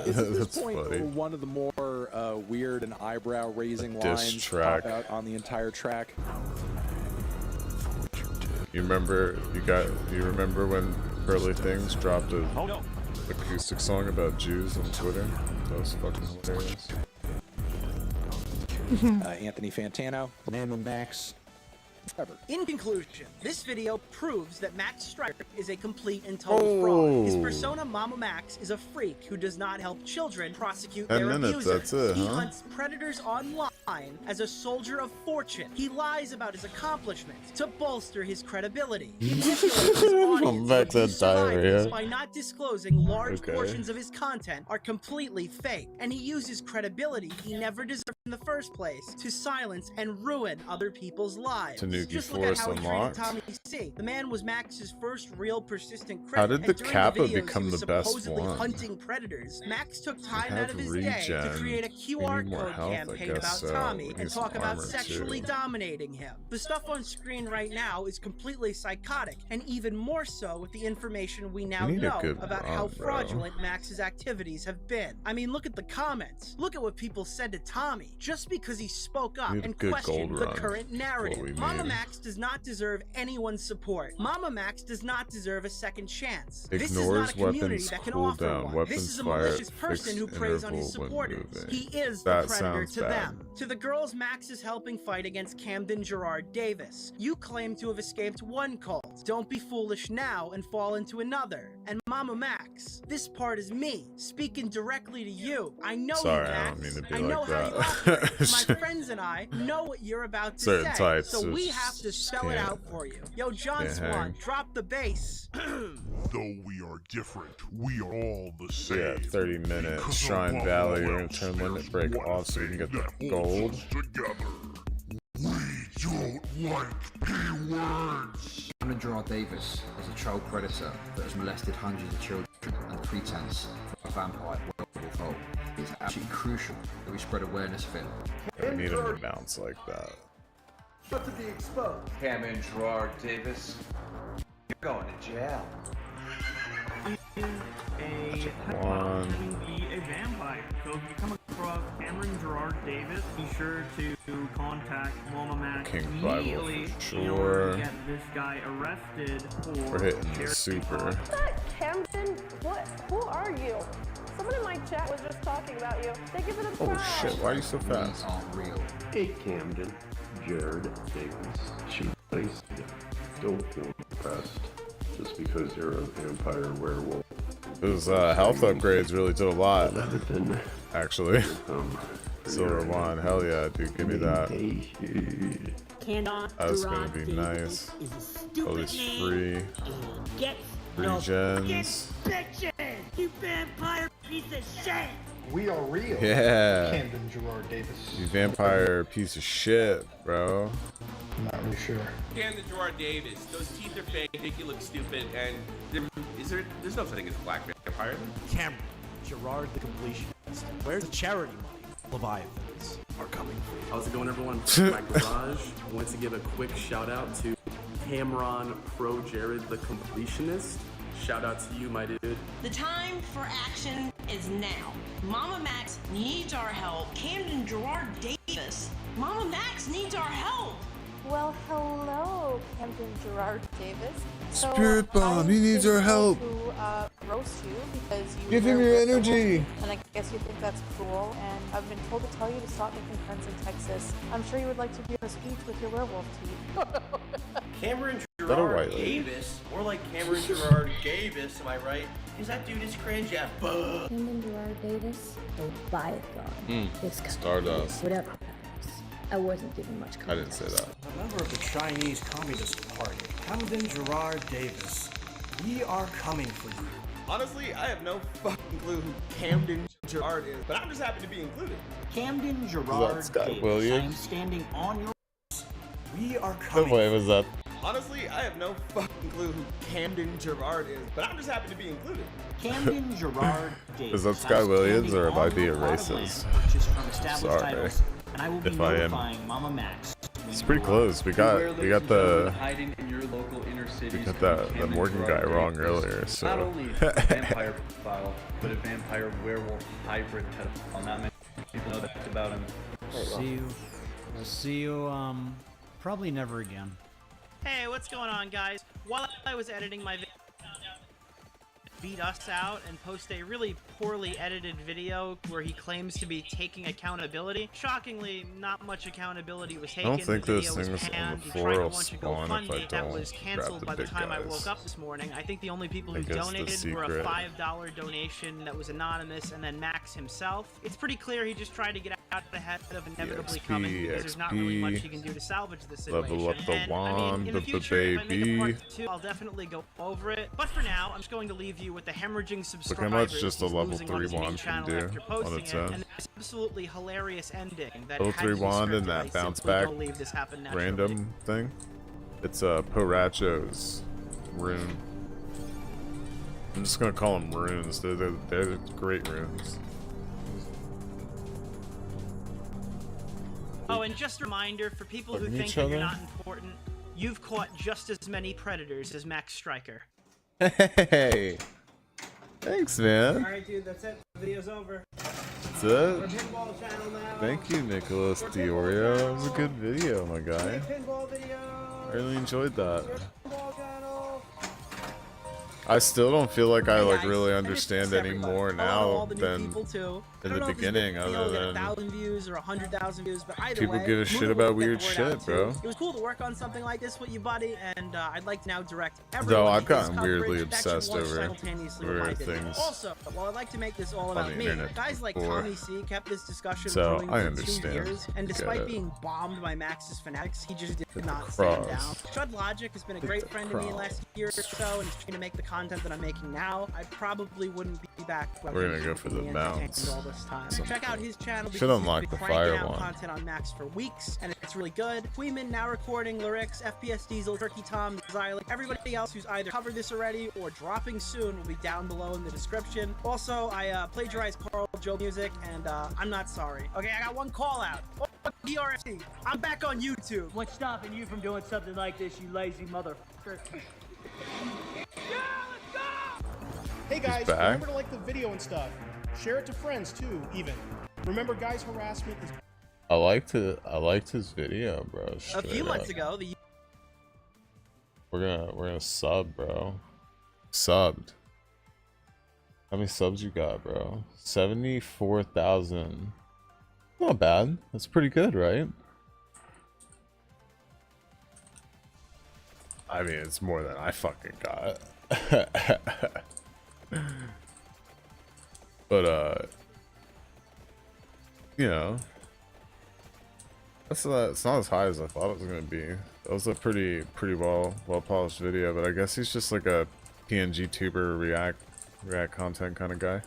Is at this That's point funny. one of the more weird and eyebrow-raising diss lines track. pop out on the entire track. You remember when Pearly Things dropped a acoustic song about Jews on Twitter? That was fucking hilarious. Anthony Fantano, Mama Max. In conclusion, this video proves that Max Striker is a complete and total fraud. His persona, Mama Max, is a freak who does not help children prosecute 10 their minutes, abusers. that's it, He huh? hunts predators online as a soldier of fortune. He lies about his accomplishments to bolster his credibility. He manipulates his audience back to and survivors diarrhea. by not disclosing large Okay. portions of his content are completely fake. And he uses credibility he never deserved in the first place to silence and ruin other people's lives. Tanuki Just look at Force how he treated unlocked. Tommy C. The man was Max's first real persistent critic. How did the and during Kappa videos, become he was the best supposedly one? hunting predators. Max took time have out of his day to regen. create a We QR need more code health, I campaign guess about so. Tommy We and need some talk about armor, sexually too. dominating him. The stuff on screen right now is completely psychotic, and even more so with the information we now We need a know good about run, how bro. fraudulent Max's activities have been. I mean, look at the comments. Look at what people said to Tommy just because he spoke up Need a and good questioned gold the run. current That's narrative. what we Mama need. Max does not deserve anyone's support. Mama Max does not deserve a second chance. This is Ignores not a community weapons that can offer cooldown. one. Weapons This is a fire malicious at person fixed who preys on his interval when supporters. moving. He is That the predator sounds to bad. them. To the girls Max is helping fight against Camden Gerard Davis. You claim to have escaped one cult. Don't be foolish now and fall into another. And Mama Max, this part is me, speaking directly to you. I know Sorry, you, I Max. don't mean to be I know like how that. you operate. My friends and I know what you're about to Certain say. types So we just have to spell it can't- out for you. Yo, John can't Swan, hang. drop the bass. Though we are different, we are all the same. Yeah, 30 minutes. Because Shrine above Valley. all We're gonna else, turn limit break there's off so we can get the one gold. thing that holds us together. We don't like P-words. Camden Gerard Davis is a child predator that has molested hundreds of children under the pretense of a vampire werewolf role. It's absolutely crucial that we spread awareness of him. I need him to bounce like that. Not to be exposed. Camden Gerard Davis, you're going to jail. One. Be a vampire. So if you come across Cameron Gerard Davis, be sure to contact Mama Max King Bible immediately for in order to sure. get this guy arrested for We're hitting the super. Camden, who are you? Someone in my chat was just talking about you. They give it a try. Oh shit, why are you so fast? Hey Camden, Jared Davis. She plays. Don't feel impressed just because you're a vampire werewolf. Those health upgrades really did a lot. Actually. Silver wand, hell yeah, dude, give me that. That's gonna be nice. Oh, it's free. Free gens. You vampire piece of shit! We are real. Yeah. Camden Gerard Davis. You vampire piece of shit, bro. I'm not really sure. Camden Gerard Davis, those teeth are fake, make you look stupid, and there's no such thing as black vampire. Cameron, Gerard the completionist. Where's the charity money? Leviathans are coming for you. How's it going, everyone? My garage. I want to give a quick shout out to Cameron Pro Jared the completionist. Shout out to you, my dude. The time for action is now. Mama Max needs our help. Camden Gerard Davis. Mama Max needs our help. Well, hello, Camden Gerard Davis. Spirit bomb, he needs our help. To roast you because you Give him wear your what the energy. wolf- And I guess you think that's cool. And I've been told to tell you to stop making friends in Texas. I'm sure you would like to be on a speech with your werewolf teeth. Cameron that a Gerard white lady? Davis, more like Cameron Gerard Davis, am I right? Because that dude is cringe, yeah. Buh. Cameron Gerard Davis, Leviathan, is Stardust. whatever happens. I wasn't given much I didn't say that. A member of the Chinese Communist Party, Camden Gerard Davis, we are coming for you. Honestly, I have no fucking clue who Camden Gerard is, but I'm just happy to be included. Camden Gerard Scott Davis, Williams? I am standing on your. We are No coming. way was that. Honestly, I have no fucking clue who Camden Gerard is, but I'm just happy to be included. Camden Gerard Davis. Is that Scott Williams or am I being racist? Sorry. If I am. Mama Max. It's pretty close. We got the hiding in your local inner cities. we got the Morgan guy wrong earlier. So Not only a vampire profile, but a vampire werewolf hybrid pedophile. Not many people know that about him. We'll see you, probably never again. Hey, what's going on, guys? While I was editing my video, beat us out and post a really poorly edited video where he claims to be taking accountability. Shockingly, not much accountability was taken. I don't think the this video thing was is on panned. the He floor. tried to Will launch a spawn if I GoFundMe that don't was grab canceled the by the big time I guys. woke up this morning. I think the only people I who guess the donated were a secret. $5 donation that was anonymous, and then Max himself. It's pretty clear he just tried to get out ahead of inevitably EXP, coming because there's not really much he EXP, can do to salvage the situation. level up the And, wand, in the the future, if I make a baby. part 2, I'll definitely go over it. But for now, I'm just going to leave you with the hemorrhaging Look how much subscribers just a he's level losing 3 on his main wand can channel do after on posting its it, own. and this absolutely hilarious ending that Level had 3 to be wand and scripted. that I bounce simply back don't believe this happened naturally. random thing. It's Poracho's rune. I'm just gonna call them runes. They're great runes. Oh, and just a reminder for people who Hugging think each that you're other? not important, you've caught just as many predators as Max Stryker. Hey, thanks, man. Alright, dude, that's it. The video's over. That's it. Pinball channel now. Thank you, Nicholas Diorio. It was a good video, my guy. Pinball video. I really enjoyed that. I still don't feel like I really understand any more now than in the beginning, other than 1,000 views or 100,000 views, but either people way, give a shit moving about will get weird the word shit, out, bro. too. It was cool to work on something like this with you, buddy, and I'd like to now direct Though everyone I've to this gotten weirdly coverage that should obsessed launch over simultaneously with my weird video. things Also, while I'd like to make this all on about the me, internet guys like before. Tommy C kept this discussion So, going I for understand. 2 years, and Get despite it. being bombed by Max's fanatics, he just did Hit the not stand cross. down. Shud Logic has been a Hit great the friend to me cross. last year or so, and he's trying to make the content that I'm making now. I probably wouldn't be back. We're gonna go for the mounts. All this time. Check out his channel. Should because he's unlock been the cranking fire out one. content on Max for weeks, and it's really good. Queeman now recording lyrics, FPS Diesel, Turkey Tom, Xylic, everybody else who's either covered this already or dropping soon will be down below in the description. Also, I plagiarized Carl Joe music, and I'm not sorry. Okay, I got one call out. DRC, I'm back on YouTube. What's stopping you from doing something like this, you lazy motherfucker? Hey guys, back. remember to like the video and stuff. Share it to friends too, even. Remember, guys, harassment is. I liked his video, bro. A straight few months up. ago, the We're gonna sub, bro. Subbed. How many subs you got, bro? 74,000. Not bad. That's pretty good, right? I mean, it's more than I fucking got. But you know, it's not as high as I thought it was gonna be. That was a pretty well polished video, but I guess he's just like a PNG tuber react content kind of guy.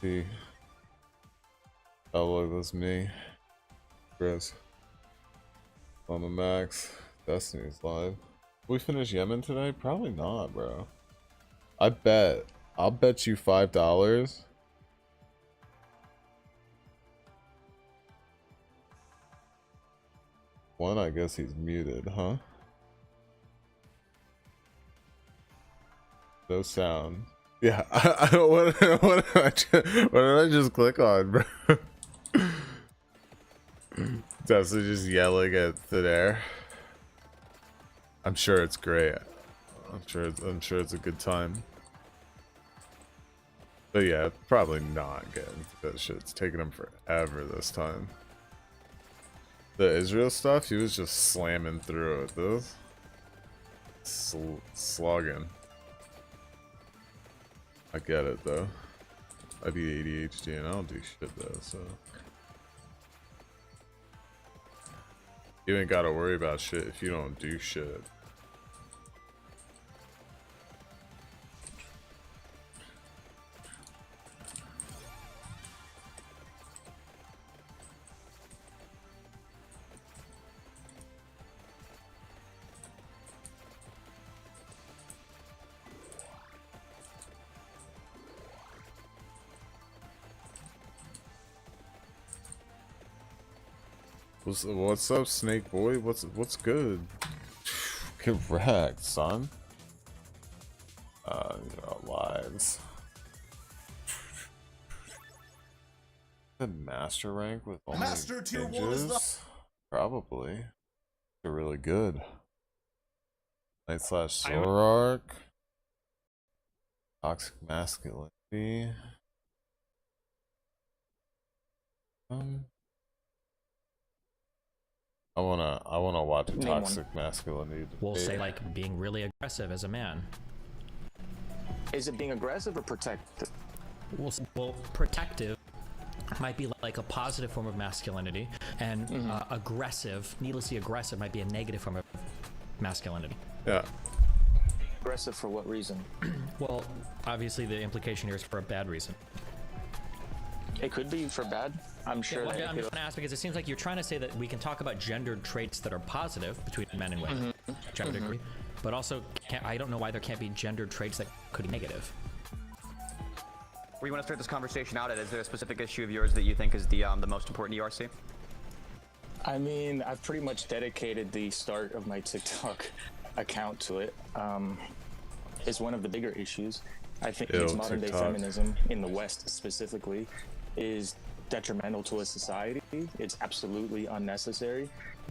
See, oh look, that's me, Chris, Mama Max, Destiny's live. We finish Yemen today? Probably not, bro. I'll bet you $5. One, I guess he's muted, huh? No sound. Yeah, I don't. What did I just click on, bro? Destiny just yelling at thin air. I'm sure it's great. I'm sure it's a good time. But yeah, probably not getting that shit. It's taking him forever this time. The Israel stuff, he was just slamming through it. This slogging. I get it though. I be ADHD and I don't do shit though, so you ain't gotta worry about shit if you don't do shit. What's up, Snake Boy? What's good? Correct, son. Lives. The master rank with only Master tier 1 is the ninjas? Probably. They're really good. Night slash Zoroark. Toxic masculinity. I wanna watch a toxic masculinity debate. We'll say like being really aggressive as a man. Is it being aggressive or protective? Well, protective might be like a positive form of masculinity, and aggressive, needlessly aggressive, might be a negative form of masculinity. Yeah. Aggressive for what reason? Well, obviously the implication here is for a bad reason. It could be for bad. I'm sure. Yeah, that I'm just trying to ask because it seems like you're trying to say that we can talk about gendered traits that are positive between men and women, which I would agree, but also I don't know why there can't be gendered traits that could be negative. Where you want to start this conversation out at? Is there a specific issue of yours that you think is the most important to URC? I mean, I've pretty much dedicated the start of my TikTok account to it. It's one of the bigger issues. I think it's modern day feminism in the West specifically is detrimental to a society. It's absolutely unnecessary.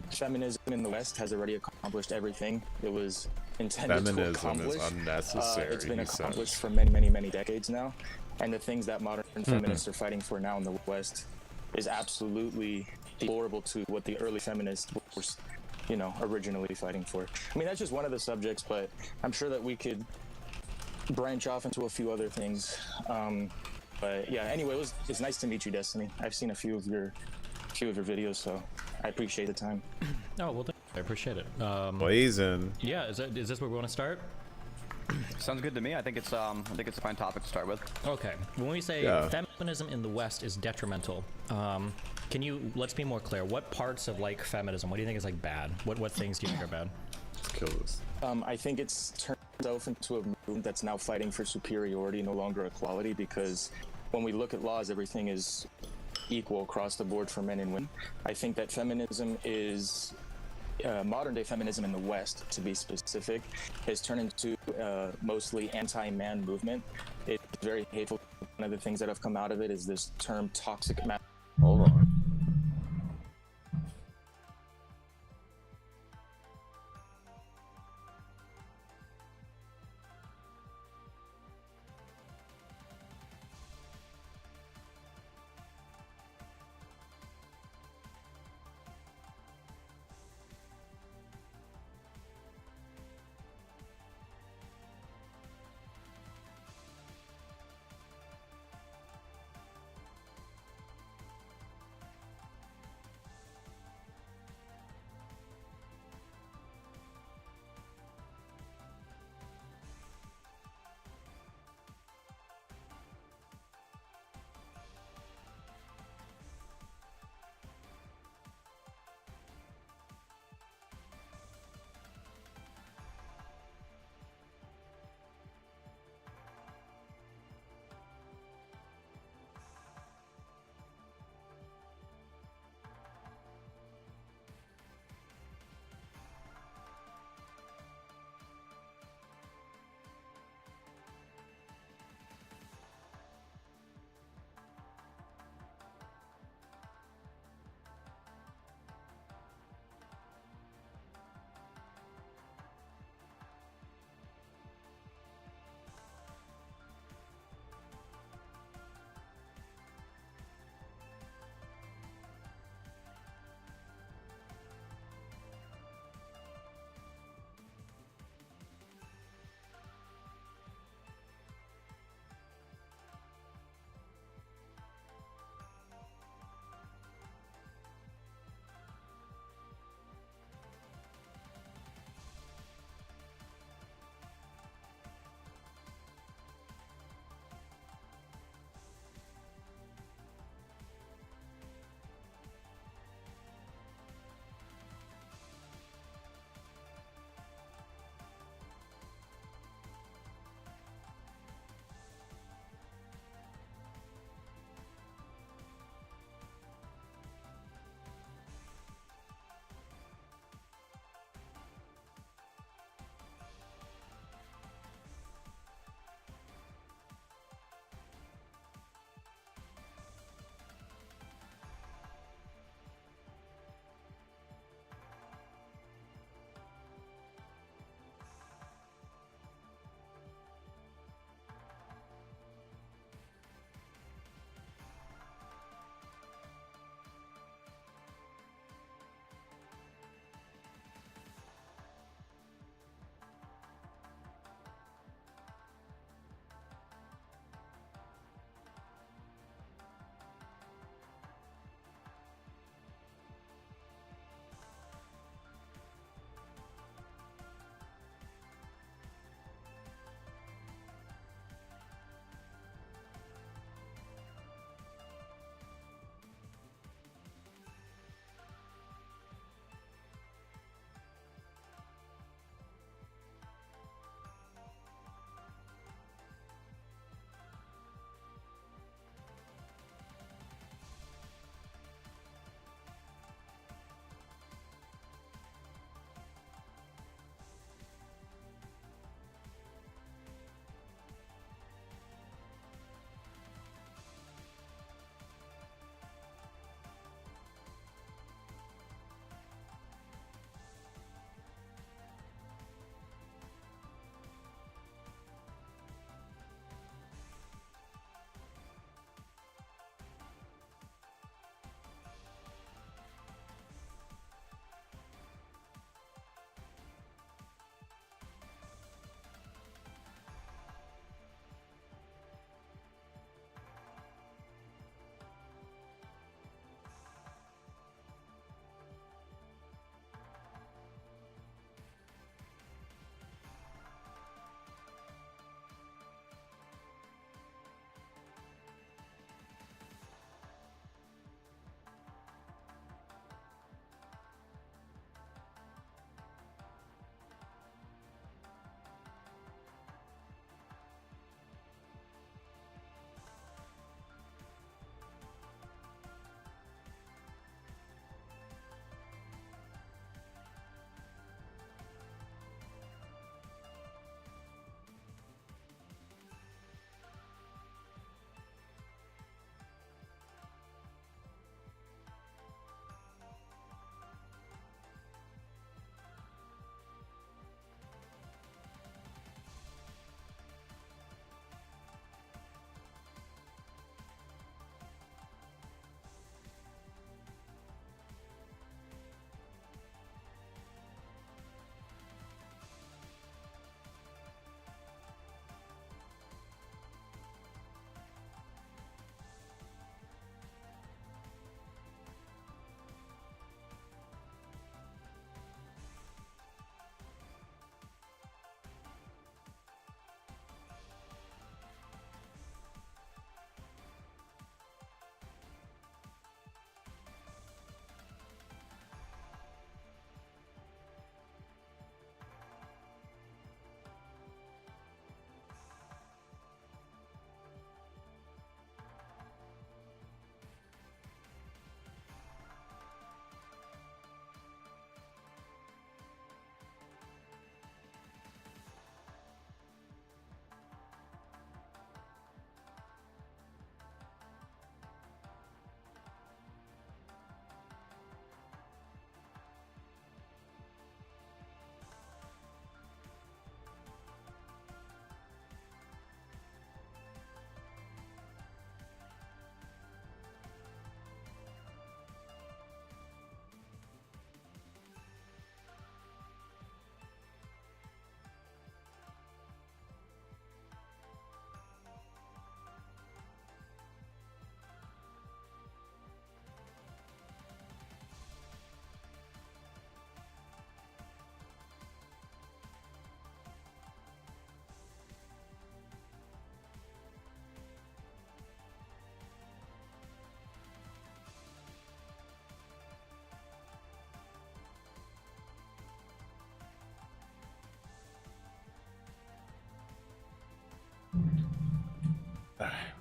Feminism in the West has already accomplished everything it was intended to accomplish. Feminism is unnecessary. It's been accomplished for many, many, many decades now. And the things that modern feminists are fighting for now in the West is absolutely deplorable to what the early feminists were, originally fighting for. I mean, that's just one of the subjects, but I'm sure that we could branch off into a few other things. But yeah, anyway, it's nice to meet you, Destiny. I've seen a few of your videos, so I appreciate the time. Oh, well, I appreciate it. Blazing. Yeah, is this where we want to start? Sounds good to me. I think it's a fine topic to start with. Okay. When we say feminism in the West is detrimental, let's be more clear. What parts of like feminism, what do you think is like bad? What things do you think are bad? Let's kill this. I think it's turned itself into a movement that's now fighting for superiority, no longer equality, because when we look at laws, everything is equal across the board for men and women. I think that feminism is modern day feminism in the West, to be specific, has turned into mostly anti-man movement. It's very hateful. One of the things that have come out of it is this term toxic masculinity. Hold on.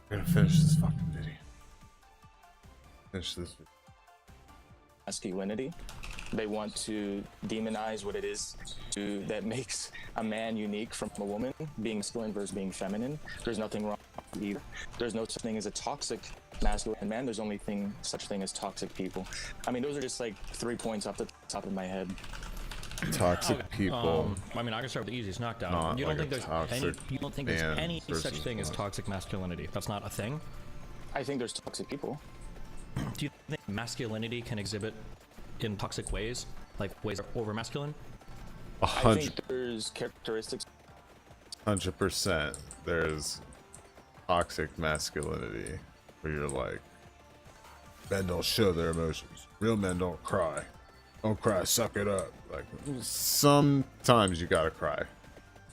We're gonna finish this fucking video. Finish this video. Masculinity. They want to demonize what it is that makes a man unique from a woman, being masculine versus being feminine. There's nothing wrong with either. There's no such thing as a toxic masculine man. There's only such thing as toxic people. I mean, those are just like 3 points off the top of my head. Toxic people. I mean, I can start with the easiest knockdown. You don't think there's any such thing as toxic masculinity? That's not a thing? I think there's toxic people. Do you think masculinity can exhibit in toxic ways, like ways that are over masculine? I think there's characteristics. 100%. There's toxic masculinity where you're like, men don't show their emotions. Real men don't cry. Don't cry, suck it up. Like, sometimes you gotta cry.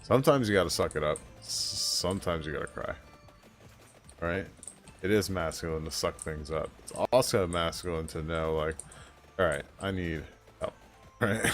Sometimes you gotta suck it up. Sometimes you gotta cry. Right? It is masculine to suck things up. It's also masculine to know, like, alright, I need help. Right?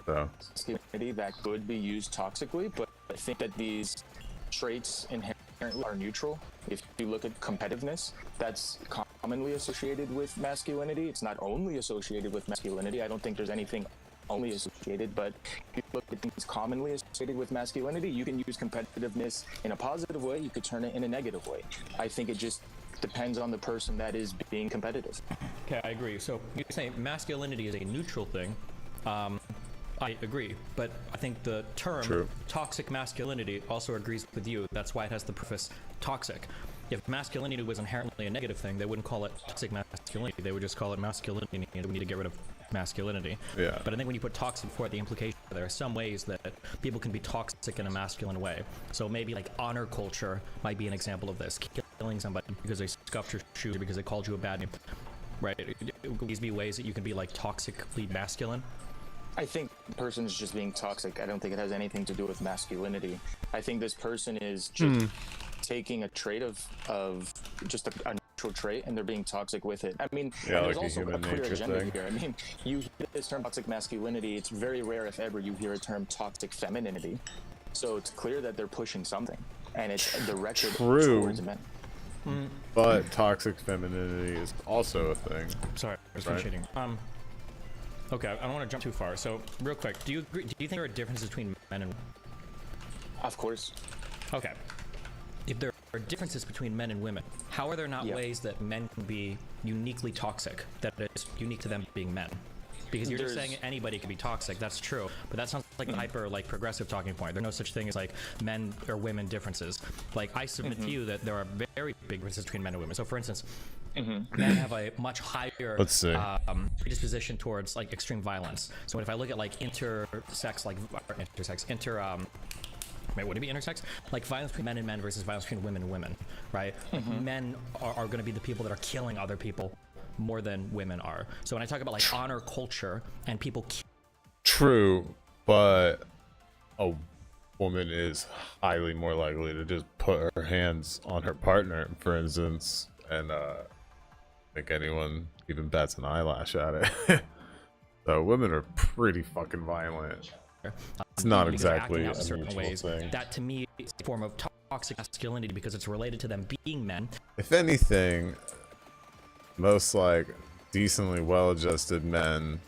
So. Masculinity that could be used toxically, but I think that these traits inherently are neutral. If you look at competitiveness, that's commonly associated with masculinity. It's not only associated with masculinity. I don't think there's anything only associated, but if you look at things commonly associated with masculinity, you can use competitiveness in a positive way, you could turn it in a negative way. I think it just depends on the person that is being competitive. Okay, I agree. So you say masculinity is a neutral thing. I agree, but I think the term toxic masculinity also agrees with you. That's why it has the preface toxic. If masculinity was inherently a negative thing, they wouldn't call it toxic masculinity. They would just call it masculinity, and we need to get rid of masculinity. Yeah. But I think when you put toxic before the implication, there are some ways that people can be toxic in a masculine way. So maybe like honor culture might be an example of this. Killing somebody because they scuffed your shoes or because they called you a bad name. Right? These be ways that you can be like toxically masculine. I think the person is just being toxic. I don't think it has anything to do with masculinity. I think this person is just taking a trait of just a neutral trait, and they're being toxic with it. I mean, there's like also a clear agenda thing. here. I mean, you hear this term toxic masculinity, it's very rare if ever you hear a term toxic femininity. So it's clear that they're pushing something, and it's directed towards men. But toxic femininity is also a thing. Sorry, I was cheating. Okay, I don't want to jump too far. So, real quick, do you agree? Do you think there are differences between men and? Of course. Okay. If there are differences between men and women, how are there not ways that men can be uniquely toxic? That is unique to them being men. Because you're just saying anybody can be toxic. That's true, but that sounds like a hyper progressive talking point. There's no such thing as like men or women differences. Like I submit to you that there are very big differences between men and women. So, for instance. Men have a much higher predisposition towards like extreme violence. So if I look at like intersex, wait, would it be intersex? Like violence between men and men versus violence between women and women, right? Like men are going to be the people that are killing other people more than women are. So when I talk about like honor culture and people True, but a woman is highly more likely to just put her hands on her partner, for instance, and I think anyone even bats an eyelash at it. So women are pretty fucking violent. It's not exactly a certain ways thing. That to me is a form of toxic masculinity because it's related to them being men. If anything, most like decently well-adjusted men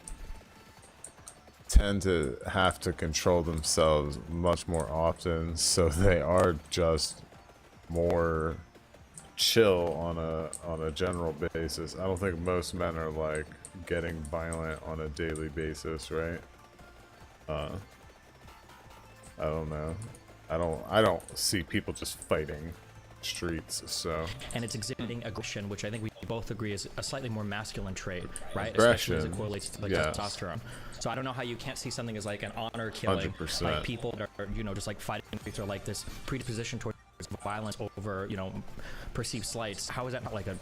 tend to have to control themselves much more often, so they are just more chill on a general basis. I don't think most men are like getting violent on a daily basis, right? I don't know. I don't see people just fighting streets, so. And it's exhibiting aggression, which I think we both agree is a slightly more masculine trait, right? Aggression, especially as it correlates to like testosterone. So I don't know how you can't see something as like an honor killing, 100%. like people that are just like fighting streets or like this predisposition towards violence over perceived slights. How is that not like a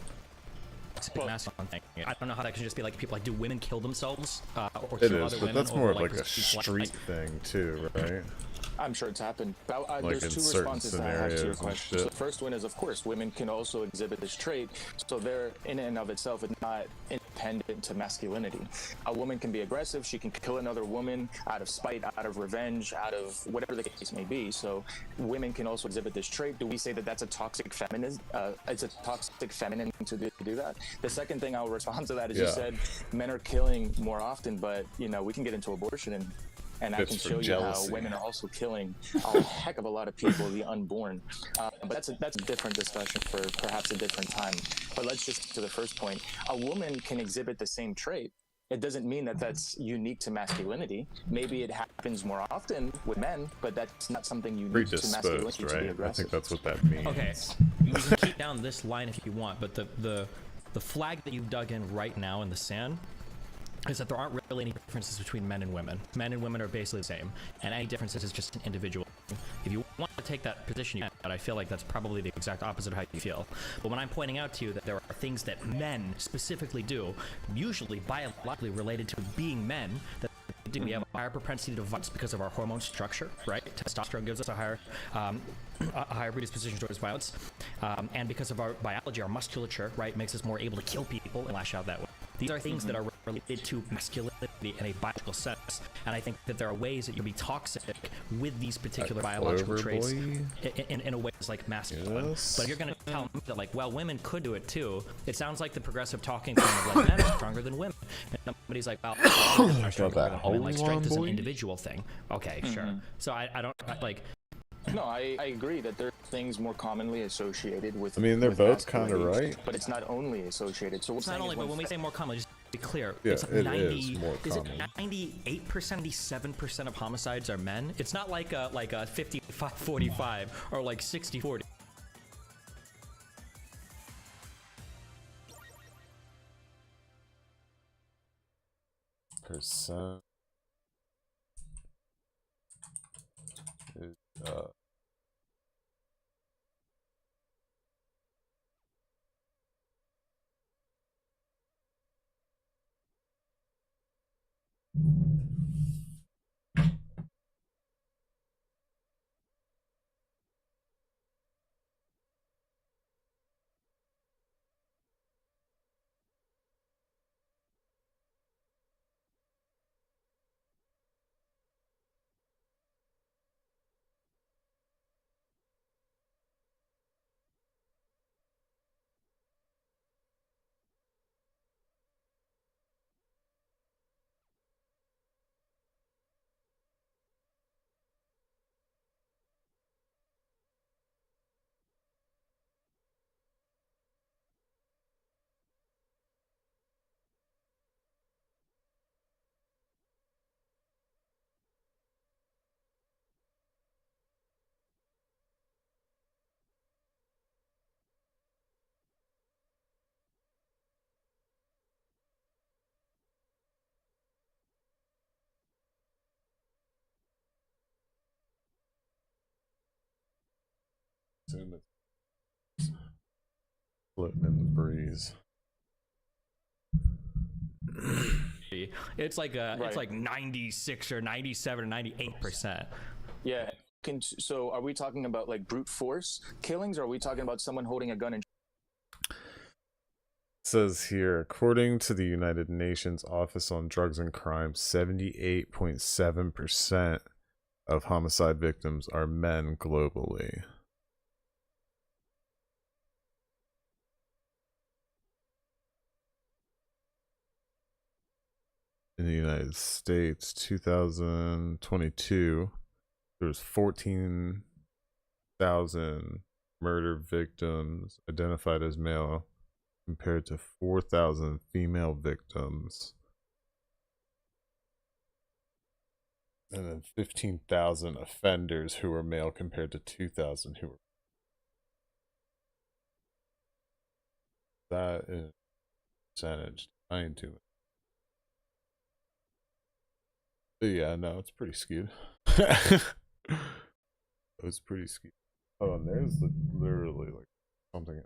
masculine thing? I don't know how that can just be like people like, do women kill themselves or kill other women? But that's more of over, like a street thing too, right? I'm sure it's happened. But Like there's in two certain responses that I have to your scenarios and question. So shit. the first one is, of course, women can also exhibit this trait. So they're, in and of itself, it's not independent to masculinity. A woman can be aggressive. She can kill another woman out of spite, out of revenge, out of whatever the case may be. So women can also exhibit this trait. Do we say that that's a toxic feminine? It's a toxic feminine to do that? The second thing I'll respond to that is you said men are killing more often, but you know we can get into abortion and I can show you how women are also killing a heck of a lot of people, the unborn. But that's a different discussion for perhaps a different time. But let's just get to the first point. A woman can exhibit the same trait. It doesn't mean that that's unique to masculinity. Maybe it happens more often with men, but that's not something unique to masculinity, right? to be aggressive. I think that's what that means. Okay, you can keep down this line if you want, but the flag that you've dug in right now in the sand is that there aren't really any differences between men and women. Men and women are basically the same, and any differences is just an individual thing. If you want to take that position, you can, but I feel like that's probably the exact opposite of how you feel. But when I'm pointing out to you that there are things that men specifically do, usually biologically related to being men, that we have a higher propensity to violence because of our hormone structure, right? Testosterone gives us a higher predisposition towards violence, and because of our biology, our musculature, right, makes us more able to kill people and lash out that way. These are things that are related to masculinity in a biological sense, and I think that there are ways that you'll be toxic with these particular biological traits in a way that's like masculine. But if you're going to tell me that, like, well, women could do it too, it sounds like the progressive talking thing of like men are stronger than women. And somebody's like, well, men are stronger than women. Like, strength is an individual thing. Okay, sure. So I don't like. No, I agree that there are things more commonly associated with. I mean, they're both kind of right. But it's not only associated. So it's not only, but when we say more common, just to be clear, yeah, it's it 90, is more common. It 98%, 97% of homicides are men? It's not like a 55-45 or like 60-40. Percent is floating in the breeze. It's like it's like 96 or 97 or 98%. Yeah. So are we talking about like brute force killings, or are we talking about someone holding a gun and? It says here, according to the United Nations Office on Drugs and Crime, 78.7% of homicide victims are men globally. In the United States, 2022, there was 14,000 murder victims identified as male compared to 4,000 female victims. And then 15,000 offenders who were male compared to 2,000 who were. That is percentage. I ain't too much. Yeah, no, it's pretty skewed. It's pretty skewed. Oh, and there's literally like something.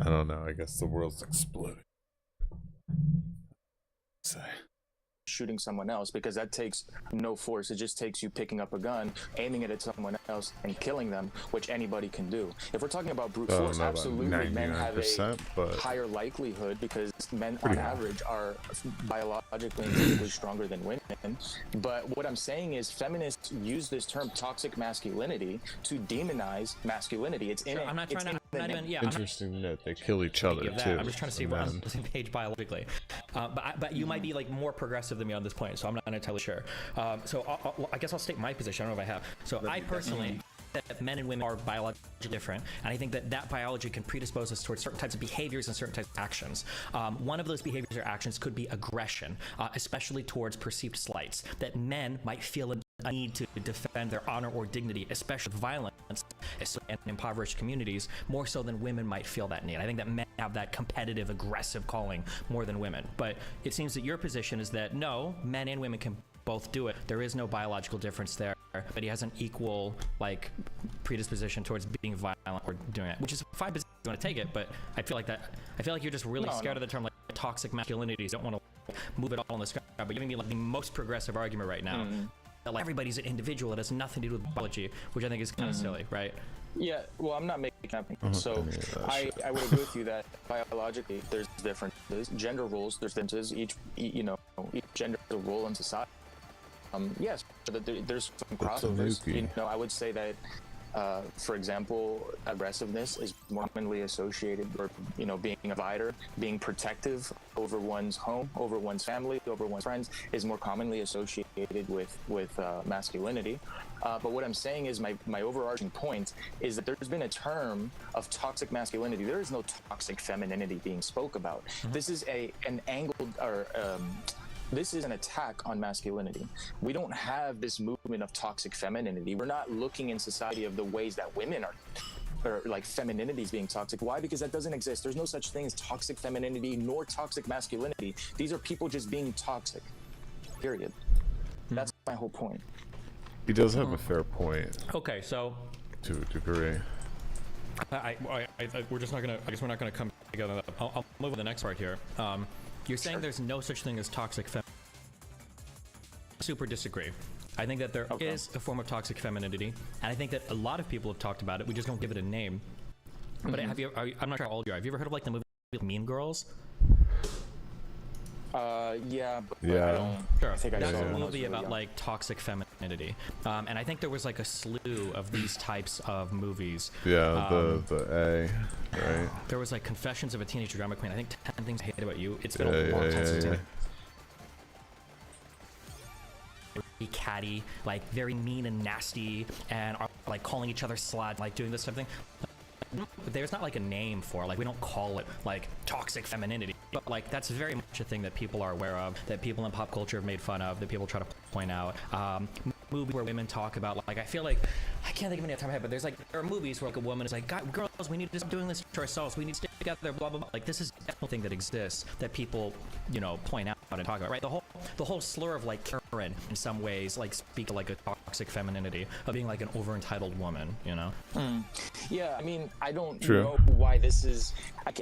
I don't know. I guess the world's exploding. Say. Shooting someone else, because that takes no force. It just takes you picking up a gun, aiming it at someone else, and killing them, which anybody can do. If we're talking about brute force, absolutely men have a higher likelihood, because men on average are biologically and physically stronger than women. But what I'm saying is feminists use this term toxic masculinity to demonize masculinity. It's in it. I'm not trying to. Interesting that they kill each other too. I'm just trying to see if we're on the same page biologically. But you might be like more progressive than me on this point, so I'm not entirely sure. I guess I'll state my position. I don't know if I have. So I personally that men and women are biologically different, and I think that biology can predispose us towards certain types of behaviors and certain types of actions. One of those behaviors or actions could be aggression, especially towards perceived slights, that men might feel a need to defend their honor or dignity, especially violence in impoverished communities, more so than women might feel that need. I think that men have that competitive, aggressive calling more than women. But it seems that your position is that no, men and women can both do it. There is no biological difference there, but he has an equal predisposition towards being violent or doing it, which is a fine position if you want to take it. But I feel like you're just really scared of the term like toxic masculinity. You don't want to move it all in the sky. But you're giving me like the most progressive argument right now. That like everybody's an individual. It has nothing to do with biology, which I think is kind of silly, right? Yeah, well, I'm not making that point. So I would agree with you that biologically there's differences. Gender roles, there's differences. Each gender has a role in society. Yes, there's some crossovers. I would say that, for example, aggressiveness is more commonly associated, or being a provider, being protective over one's home, over one's family, over one's friends, is more commonly associated with masculinity. But what I'm saying is my overarching point is that there's been a term of toxic masculinity. There is no toxic femininity being spoke about. This is an angled or this is an attack on masculinity. We don't have this movement of toxic femininity. We're not looking in society of the ways that women are, or like femininity is being toxic. Why? Because that doesn't exist. There's no such thing as toxic femininity nor toxic masculinity. These are people just being toxic. Period. That's my whole point. He does have a fair point. Okay, so to a degree. We're just not gonna. I guess we're not gonna come together. I'll move on to the next part here. You're saying there's no such thing as toxic femininity. Super disagree. I think that there is a form of toxic femininity, and I think that a lot of people have talked about it. We just don't give it a name. But I'm not sure how old you are. Have you ever heard of like the movie Mean Girls? Yeah. But yeah. I don't. Sure. I think That's I a movie about like toxic femininity, and I think there was like a slew of these types of movies. Yeah, the A, right? There was like Confessions of a Teenage Drama Queen. I think 10 Things I Hate About You. It's been a long time since catty, like very mean and nasty, and are like calling each other slut, like doing this type of thing. There's not like a name for it. Like we don't call it like toxic femininity, but like that's very much a thing that people are aware of, that people in pop culture have made fun of, that people try to point out. Movies where women talk about, like I feel like I can't think of any off the top of my head, but there are movies where like a woman is like, God, girls, we need to stop doing this to ourselves. We need to stick together. Blah blah blah. Like this is definitely a thing that exists that people point out and talk about. Right. The whole slur of like Karen in some ways like speak like a toxic femininity of being like an over entitled woman. Yeah. I mean, I don't True. know why this is.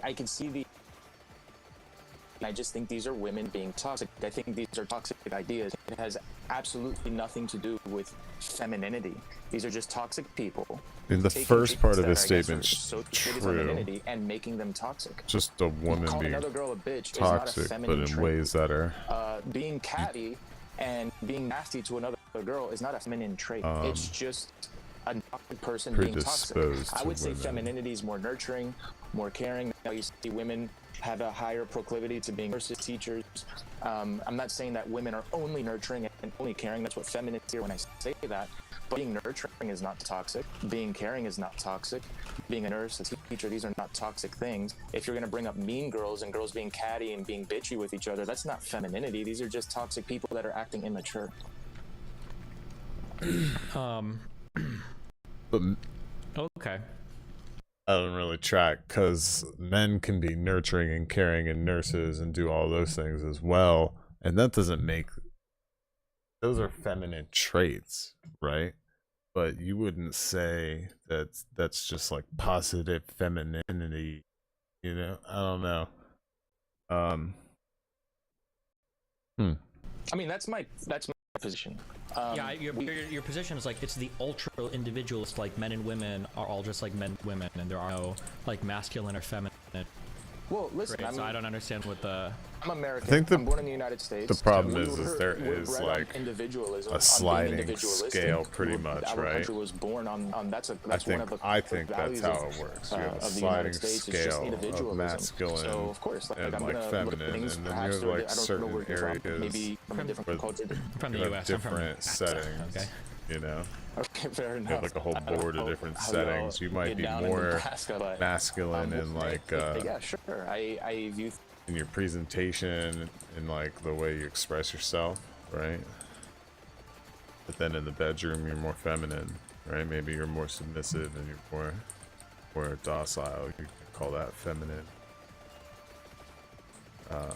I can see the. I just think these are women being toxic. I think these are toxic ideas. It has absolutely nothing to do with femininity. These are just toxic people. In the first part of his statement, true. And making them toxic. Just a woman Calling being another girl a bitch toxic, is not a but in trait. ways that are being catty and being nasty to another girl is not a feminine trait. It's just a person being toxic. I would say femininity is more nurturing, more caring. Now you see women have a higher proclivity to being nurses, teachers. I'm not saying that women are only nurturing and only caring. That's what feminists hear when I say that. But being nurturing is not toxic. Being caring is not toxic. Being a nurse, a teacher, these are not toxic things. If you're going to bring up mean girls and girls being catty and being bitchy with each other, that's not femininity. These are just toxic people that are acting immature. But okay. I don't really track, because men can be nurturing and caring and nurses and do all those things as well, and that doesn't make those are feminine traits, right? But you wouldn't say that that's just like positive femininity You know, I don't know. I mean, that's my position. Yeah, your position is like it's the ultra individualist, like men and women are all just like men and women, and there are no like masculine or feminine. Well, listen, so I don't understand what the. I'm American. I think I'm born in the United States. the problem We is there we're is bred on like individualism, a on being sliding individualistic. scale, pretty much, Our right? country was born on that's I one of the think that's values how of, it works. You have a of the sliding United States. It's just scale of individualism. masculine So of course, like, and I'm like gonna feminine, look at things and then perhaps there's through like I don't know certain where you're areas from. Maybe from a different culture. From the you have U.S. I'm from different settings. Okay. You know. Okay, fair enough. You have like a whole board of different settings. You might be more masculine in like yeah, sure. I view in your presentation and like the way you express yourself, right? But then in the bedroom you're more feminine, right? Maybe you're more submissive and you're more docile. You could call that feminine. I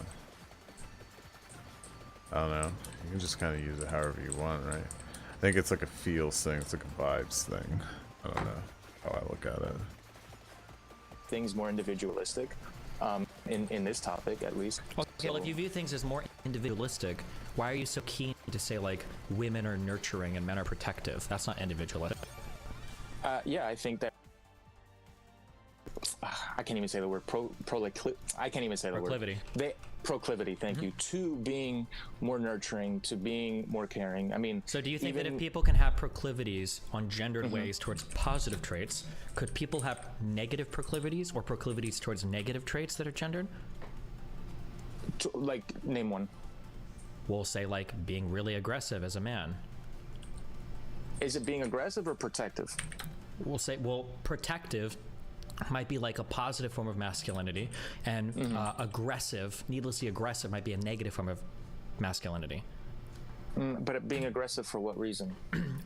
don't know. You can just kind of use it however you want, right? I think it's like a feels thing. It's like a vibes thing. I don't know how I look at it. things more individualistic. In this topic, at least. Okay, well, if you view things as more individualistic, why are you so keen to say like women are nurturing and men are protective? That's not individualistic. Yeah, I think that. I can't even say the word I can't even say the proclivity. word. Proclivity. Thank you. To being more nurturing, to being more caring. I mean. So, do you think that if people can have proclivities on gendered ways towards positive traits, could people have negative proclivities or proclivities towards negative traits that are gendered? Like, name one. We'll say like being really aggressive as a man. Is it being aggressive or protective? We'll say, well, protective might be like a positive form of masculinity, and aggressive, needlessly aggressive, might be a negative form of masculinity. But being aggressive for what reason?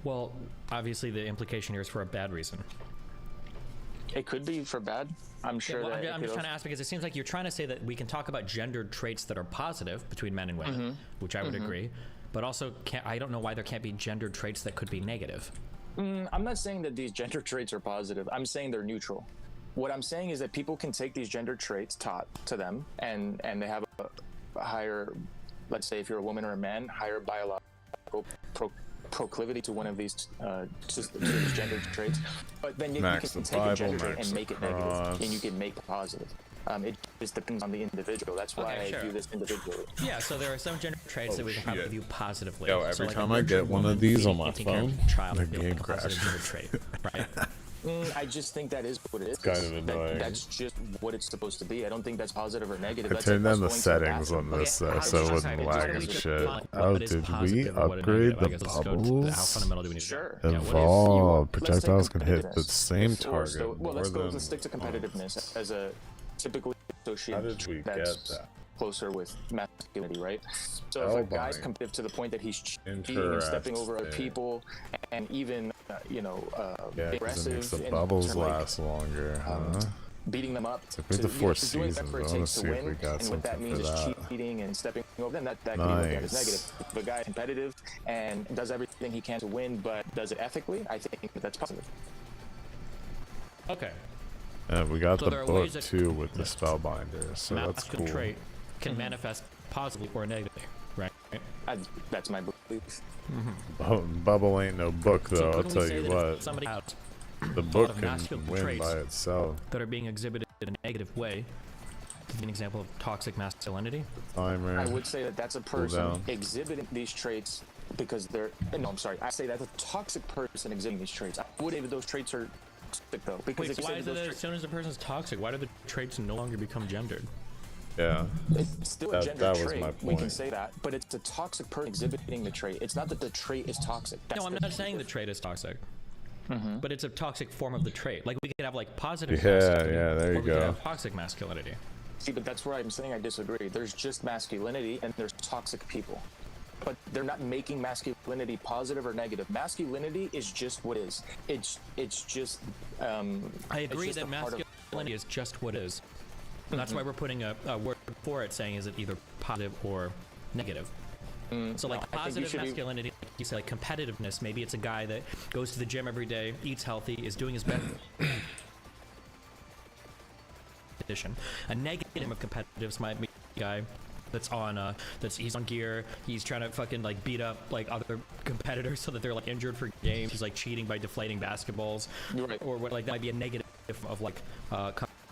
Well, obviously the implication here is for a bad reason. It could be for bad. I'm sure. Yeah, well, that I'm just trying to ask because it seems like you're trying to say that we can talk about gendered traits that are positive between men and women, which I would agree, but also I don't know why there can't be gendered traits that could be negative. I'm not saying that these gender traits are positive. I'm saying they're neutral. What I'm saying is that people can take these gender traits taught to them, and they have a higher, let's say if you're a woman or a man, higher biological proclivity to one of these to these gender traits. But then you can take a gender trait and make it negative, and you can make it positive. It just depends on the individual. That's why I view this individually. Yeah, so there are some gender traits that we can probably view positively. Yo, every time I get one of these on my phone, the game crashes. Trait, right? I just think that is what it is. It's kind of annoying. That's just what it's supposed to be. I don't think that's positive or negative. I turned down the settings on this though, so it wasn't lagging shit. Oh, did we upgrade the bubbles? Sure. Evolve. Projectiles can hit the same target. Well, let's stick to competitiveness as a typically associated that's closer with masculinity, right? So if a guy's competitive to the point that he's cheating and stepping over other people, and even aggressive, makes the bubbles last longer, beating them up, the 4 seasons. I want to see if we got and what that something means for is that. cheating and stepping over, then that can be looked at as negative. If a guy is competitive and does everything he can to win, but does it ethically, I think that's positive. Okay. We got the book too with the spellbinder, so that's cool. Trait can manifest positively or negatively, right? That's my belief. Bubble ain't no book though, I'll tell you what. Somebody out the book can win by itself. That are being exhibited in a negative way. Give an example of toxic masculinity. Timer. I would say that that's a person exhibiting these traits because they're. No, I'm sorry. I say that's a toxic person exhibiting these traits. I would say that those traits are toxic though. Because why is it that as soon as a person's toxic, why do the traits no longer become gendered? Yeah. It's still a gender trait. We can say that, but it's a toxic person exhibiting the trait. It's not that the trait is toxic. No, I'm not saying the trait is toxic. But it's a toxic form of the trait. Like we could have like positive masculinity, there you or we go. could have toxic masculinity. See, but that's where I'm saying I disagree. There's just masculinity and there's toxic people. But they're not making masculinity positive or negative. Masculinity is just what is. It's just I agree that masculinity is just what is. That's why we're putting a word for it, saying is it either positive or negative. So like positive masculinity, like you say, like competitiveness, maybe it's a guy that goes to the gym every day, eats healthy, is doing his best. competition. A negative of competitives might be a guy that's on he's on gear, he's trying to fucking like beat up like other competitors so that they're like injured for games, he's like cheating by deflating basketballs, or what, like that might be a negative of like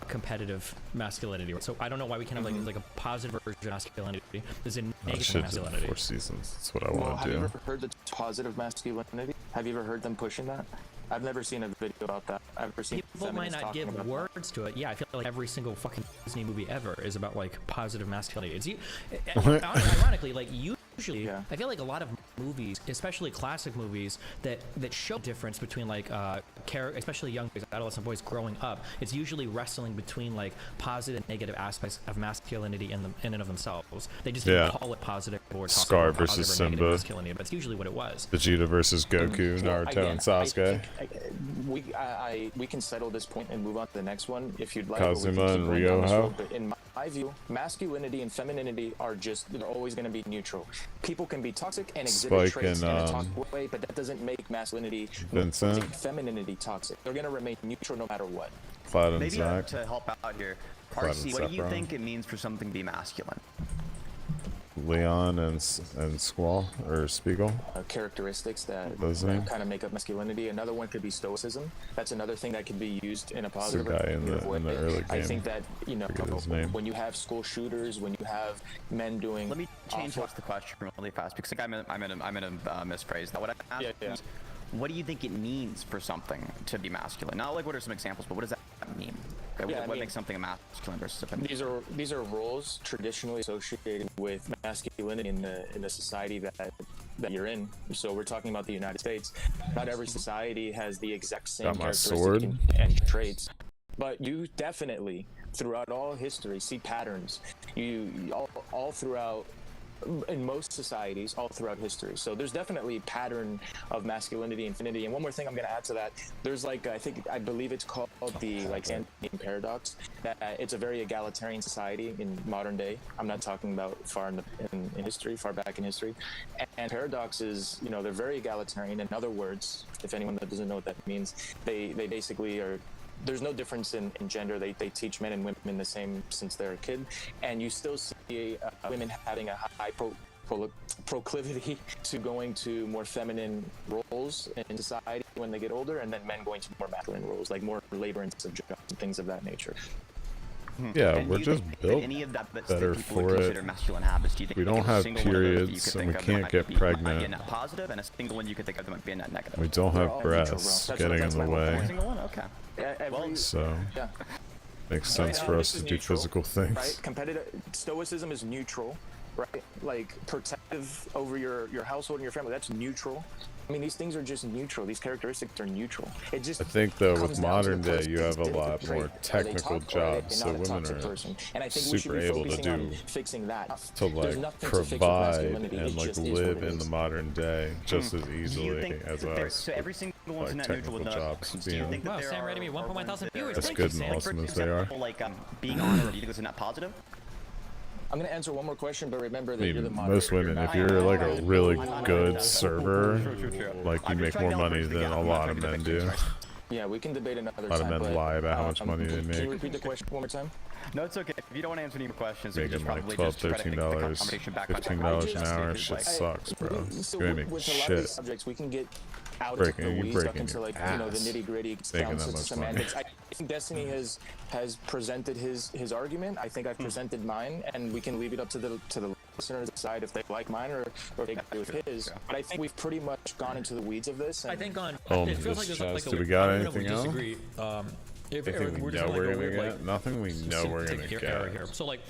competitive masculinity. So I don't know why we can't have like a positive version of masculinity. There's a negative masculinity. 4 seasons. That's what I want to Have you do. ever heard the positive masculinity? Have you ever heard them pushing that? I've never seen a video about that. I've never seen people might not give words to it. Yeah, I feel like every single fucking Disney movie ever is about like positive masculinity. It's ironically, like usually, I feel like a lot of movies, especially classic movies, that show difference between like especially young boys, adolescent boys growing up. It's usually wrestling between like positive and negative aspects of masculinity in and of themselves. They just didn't call it positive or Scar versus Simba. Masculinity, but it's usually what it was. Vegeta versus Goku, Naruto, and Sasuke. We can settle this point and move on to the next one if you'd like. Kazuma and Ryoho. But in my view, masculinity and femininity they're always going to be neutral. People can be toxic and exhibit traits in a toxic way, but that doesn't make masculinity femininity toxic. They're going to remain neutral no matter what. Maybe to help out here, RC, what do you think it means for something to be masculine? Leon and Squall or Spiegel. Characteristics that kind of make up masculinity. Another one could be stoicism. That's another thing that can be used in a positive guy in the early game. I think that when you have school shooters, when you have men doing. Let me change the question really fast because like, I'm gonna misphrase that. What I asked is, what do you think it means for something to be masculine? Not like what are some examples, but what does that mean? Okay, what makes something a masculine versus a feminine? These are roles traditionally associated with masculinity in the society that you're in. So we're talking about the United States. Not every society has the exact same characteristics and traits, but you definitely throughout all history see patterns. All throughout. In most societies, all throughout history. So there's definitely a pattern of masculinity and femininity. And one more thing I'm going to add to that, there's like, I believe it's called the like Sandinian paradox, that it's a very egalitarian society in modern day. I'm not talking about far in history, far back in history. And paradox is, they're very egalitarian. In other words, if anyone that doesn't know what that means, they basically are. There's no difference in gender. They teach men and women the same since they're a kid, and you still see women having a high proclivity to going to more feminine roles in society when they get older, and then men going to more masculine roles, like more labor-intensive jobs and things of that nature. Yeah, we're just built better for it. We don't have periods, and we can't get pregnant. Positive, and a single one you could think of that might be a net negative. We don't have breasts getting in the way. So, makes sense for us to do physical things. Right? Competitive stoicism is neutral, right? Like protective over your household and your family. That's neutral. I mean, these things are just neutral. These characteristics are neutral. It just. I think though, with modern day, you have a lot more technical jobs, so women are super able to do to like provide and like live in the modern day just as easily as us. So every single one's like net neutral with jobs. Do you think that wow, Sam rated me 1,100 viewers. That's good and awesome as they are. Like being honored, do you think it's a net positive? I'm gonna answer one more question, but remember that you're the moderator. Most women, if you're like a really good server, like you make more money than a lot of men do. Yeah, we can debate another time. A lot of men lie about how much money they make. Can you repeat the question one more time? No, it's okay. If you don't want to answer any more questions, making like $12, $13, $15 an hour, shit sucks, bro. You ain't make shit. Subjects, we can get out into the weeds, up into like the nitty gritty, down to semantics. I think Destiny has presented his argument. I think I've presented mine, and we can leave it up to the listener to decide if they like mine or if they agree with his. But I think we've pretty much gone into the weeds of this. And I think it feels like there's like do we got anything else? If we know we're gonna get nothing, we know we're gonna get. So like,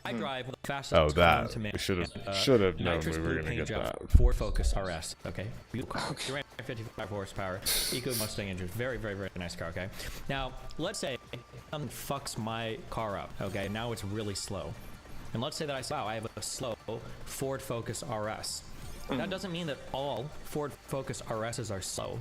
I drive the fastest. That we should have known we were gonna get that. Ford Focus RS. Okay, beautiful car. 55 horsepower, Eco Mustang engine. Very, very, very nice car. Okay, now let's say something fucks my car up. Okay, now it's really slow, and let's say that I say, wow, I have a slow Ford Focus RS. That doesn't mean that all Ford Focus RSs are slow.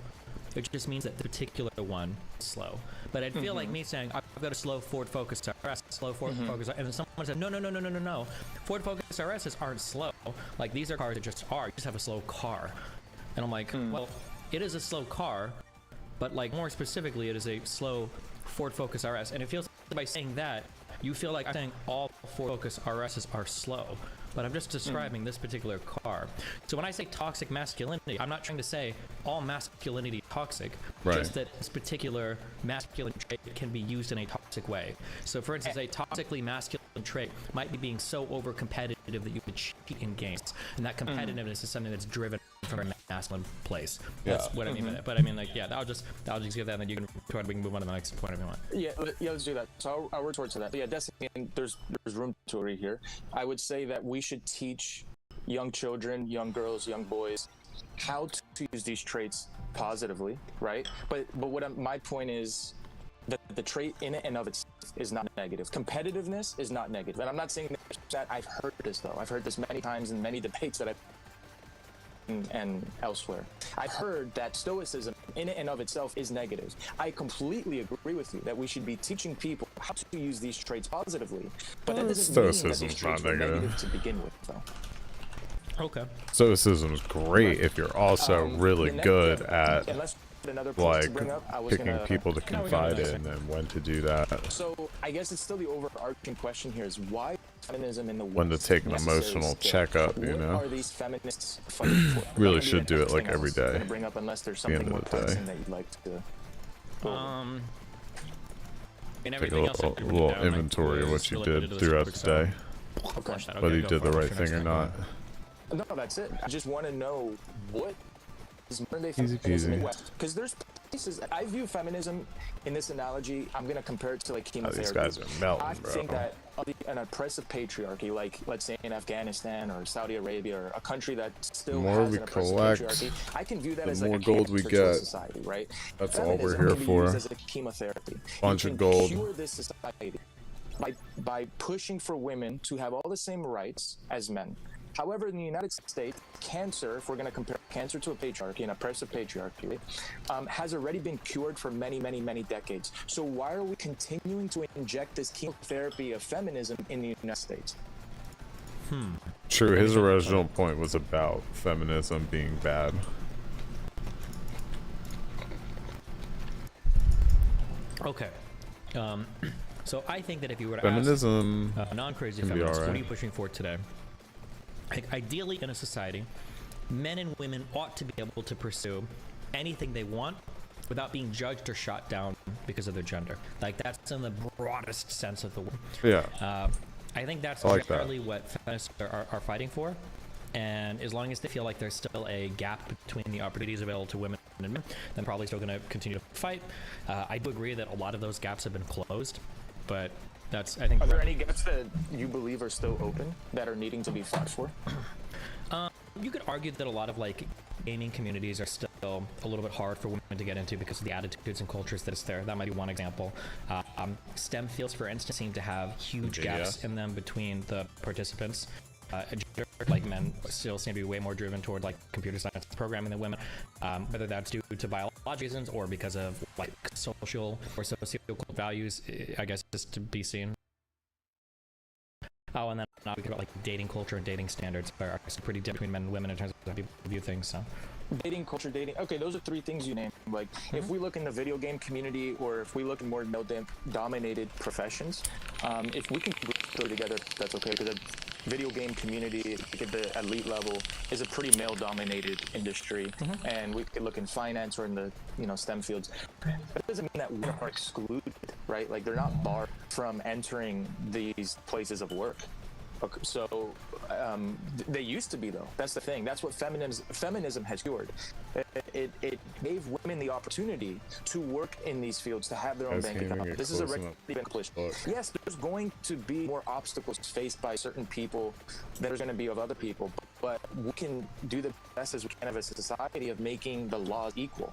It just means that the particular one is slow. But I'd feel like me saying, I've got a slow Ford Focus RS, slow Ford Focus, and then someone said, no. Ford Focus RSs aren't slow. Like, these are cars that just are. You just have a slow car. And I'm like, well, it is a slow car, but like more specifically, it is a slow Ford Focus RS. And it feels by saying that, you feel like I'm saying all Ford Focus RSs are slow, but I'm just describing this particular car. So when I say toxic masculinity, I'm not trying to say all masculinity is toxic, just that this particular masculine trait can be used in a toxic way. So for instance, a toxically masculine trait might be being so over competitive that you could cheat in games, and that competitiveness is something that's driven from a masculine place. That's what I mean by that. But I mean, like, yeah, I'll just give that, and then you can we can move on to the next point if you want. Yeah, let's do that. So I'll retort to that. But yeah, definitely, there's room to read here. I would say that we should teach young children, young girls, young boys how to use these traits positively, right? But my point is that the trait in and of itself is not negative. Competitiveness is not negative. And I'm not saying that I've heard this, though. I've heard this many times in many debates that I've and elsewhere. I've heard that stoicism in and of itself is negative. I completely agree with you that we should be teaching people how to use these traits positively. But that doesn't mean that these traits were negative to begin with, though. Okay. Stoicism is great if you're also really good at like picking people to confide in and when to do that. So I guess it's still the overarching question here is why feminism in the West when to take an emotional checkup, you know. Are these feminists fighting for? Really should do it like every day. To bring up unless there's something more pressing that you'd like to. Take a little inventory of what you did throughout the day, whether you did the right thing or not. No, that's it. I just want to know what is modern day Easy feminism in the peasy. West. Because there's places, I view feminism in this analogy, I'm going to compare it to like chemotherapy. These guys are melting, I bro. think that an oppressive patriarchy, like let's say in Afghanistan or Saudi Arabia or a country that still has an oppressive patriarchy, I can view that as like a gold we get, society, right? that's all we're Feminism here can be for. used as a chemotherapy. Bunch You of can gold. cure this society by pushing for women to have all the same rights as men. However, in the United States, cancer, if we're going to compare cancer to a patriarchy, an oppressive patriarchy, has already been cured for many, many, many decades. So why are we continuing to inject this chemotherapy of feminism in the United States? True, his original point was about feminism being bad. Okay. So I think that if you were to Feminism ask a non-crazy can be feminist, what are alright. you pushing for today? Like, ideally, in a society, men and women ought to be able to pursue anything they want without being judged or shot down because of their gender. Like, that's in the broadest sense of the word. Yeah. I think that's I like generally what feminists are fighting for. And as long as they feel like there's still a gap between the opportunities available to women and men, then probably still going to continue to fight. I do agree that a lot of those gaps have been closed, but that's, I think... Are there any gaps that you believe are still open that are needing to be fought for? You could argue that a lot of like gaming communities are still a little bit hard for women to get into because of the attitudes and cultures that's there. That might be one example. STEM fields, for instance, seem to have huge gaps in them between the participants. Like men still seem to be way more driven toward like computer science programming than women, whether that's due to biological reasons or because of like social or sociocultural values, I guess, just to be seen. Oh, and then now we talk about like dating culture and dating standards are pretty different between men and women in terms of how people view things. So Dating culture, dating. Okay, those are three things you named. Like, if we look in the video game community, or if we look in more male-dominated professions, if we can go together, that's okay. Because the video game community, like at the elite level, is a pretty male-dominated industry, and we could look in finance or in the STEM fields. That doesn't mean that women are excluded, right? Like, they're not barred from entering these places of work. Okay, so they used to be, though. That's the thing. That's what feminism has cured. It gave women the opportunity to work in these fields, to have their own bank account. This is a record accomplished. Yes, there's going to be more obstacles faced by certain people than there's going to be of other people, but we can do the best as we can as a society of making the laws equal.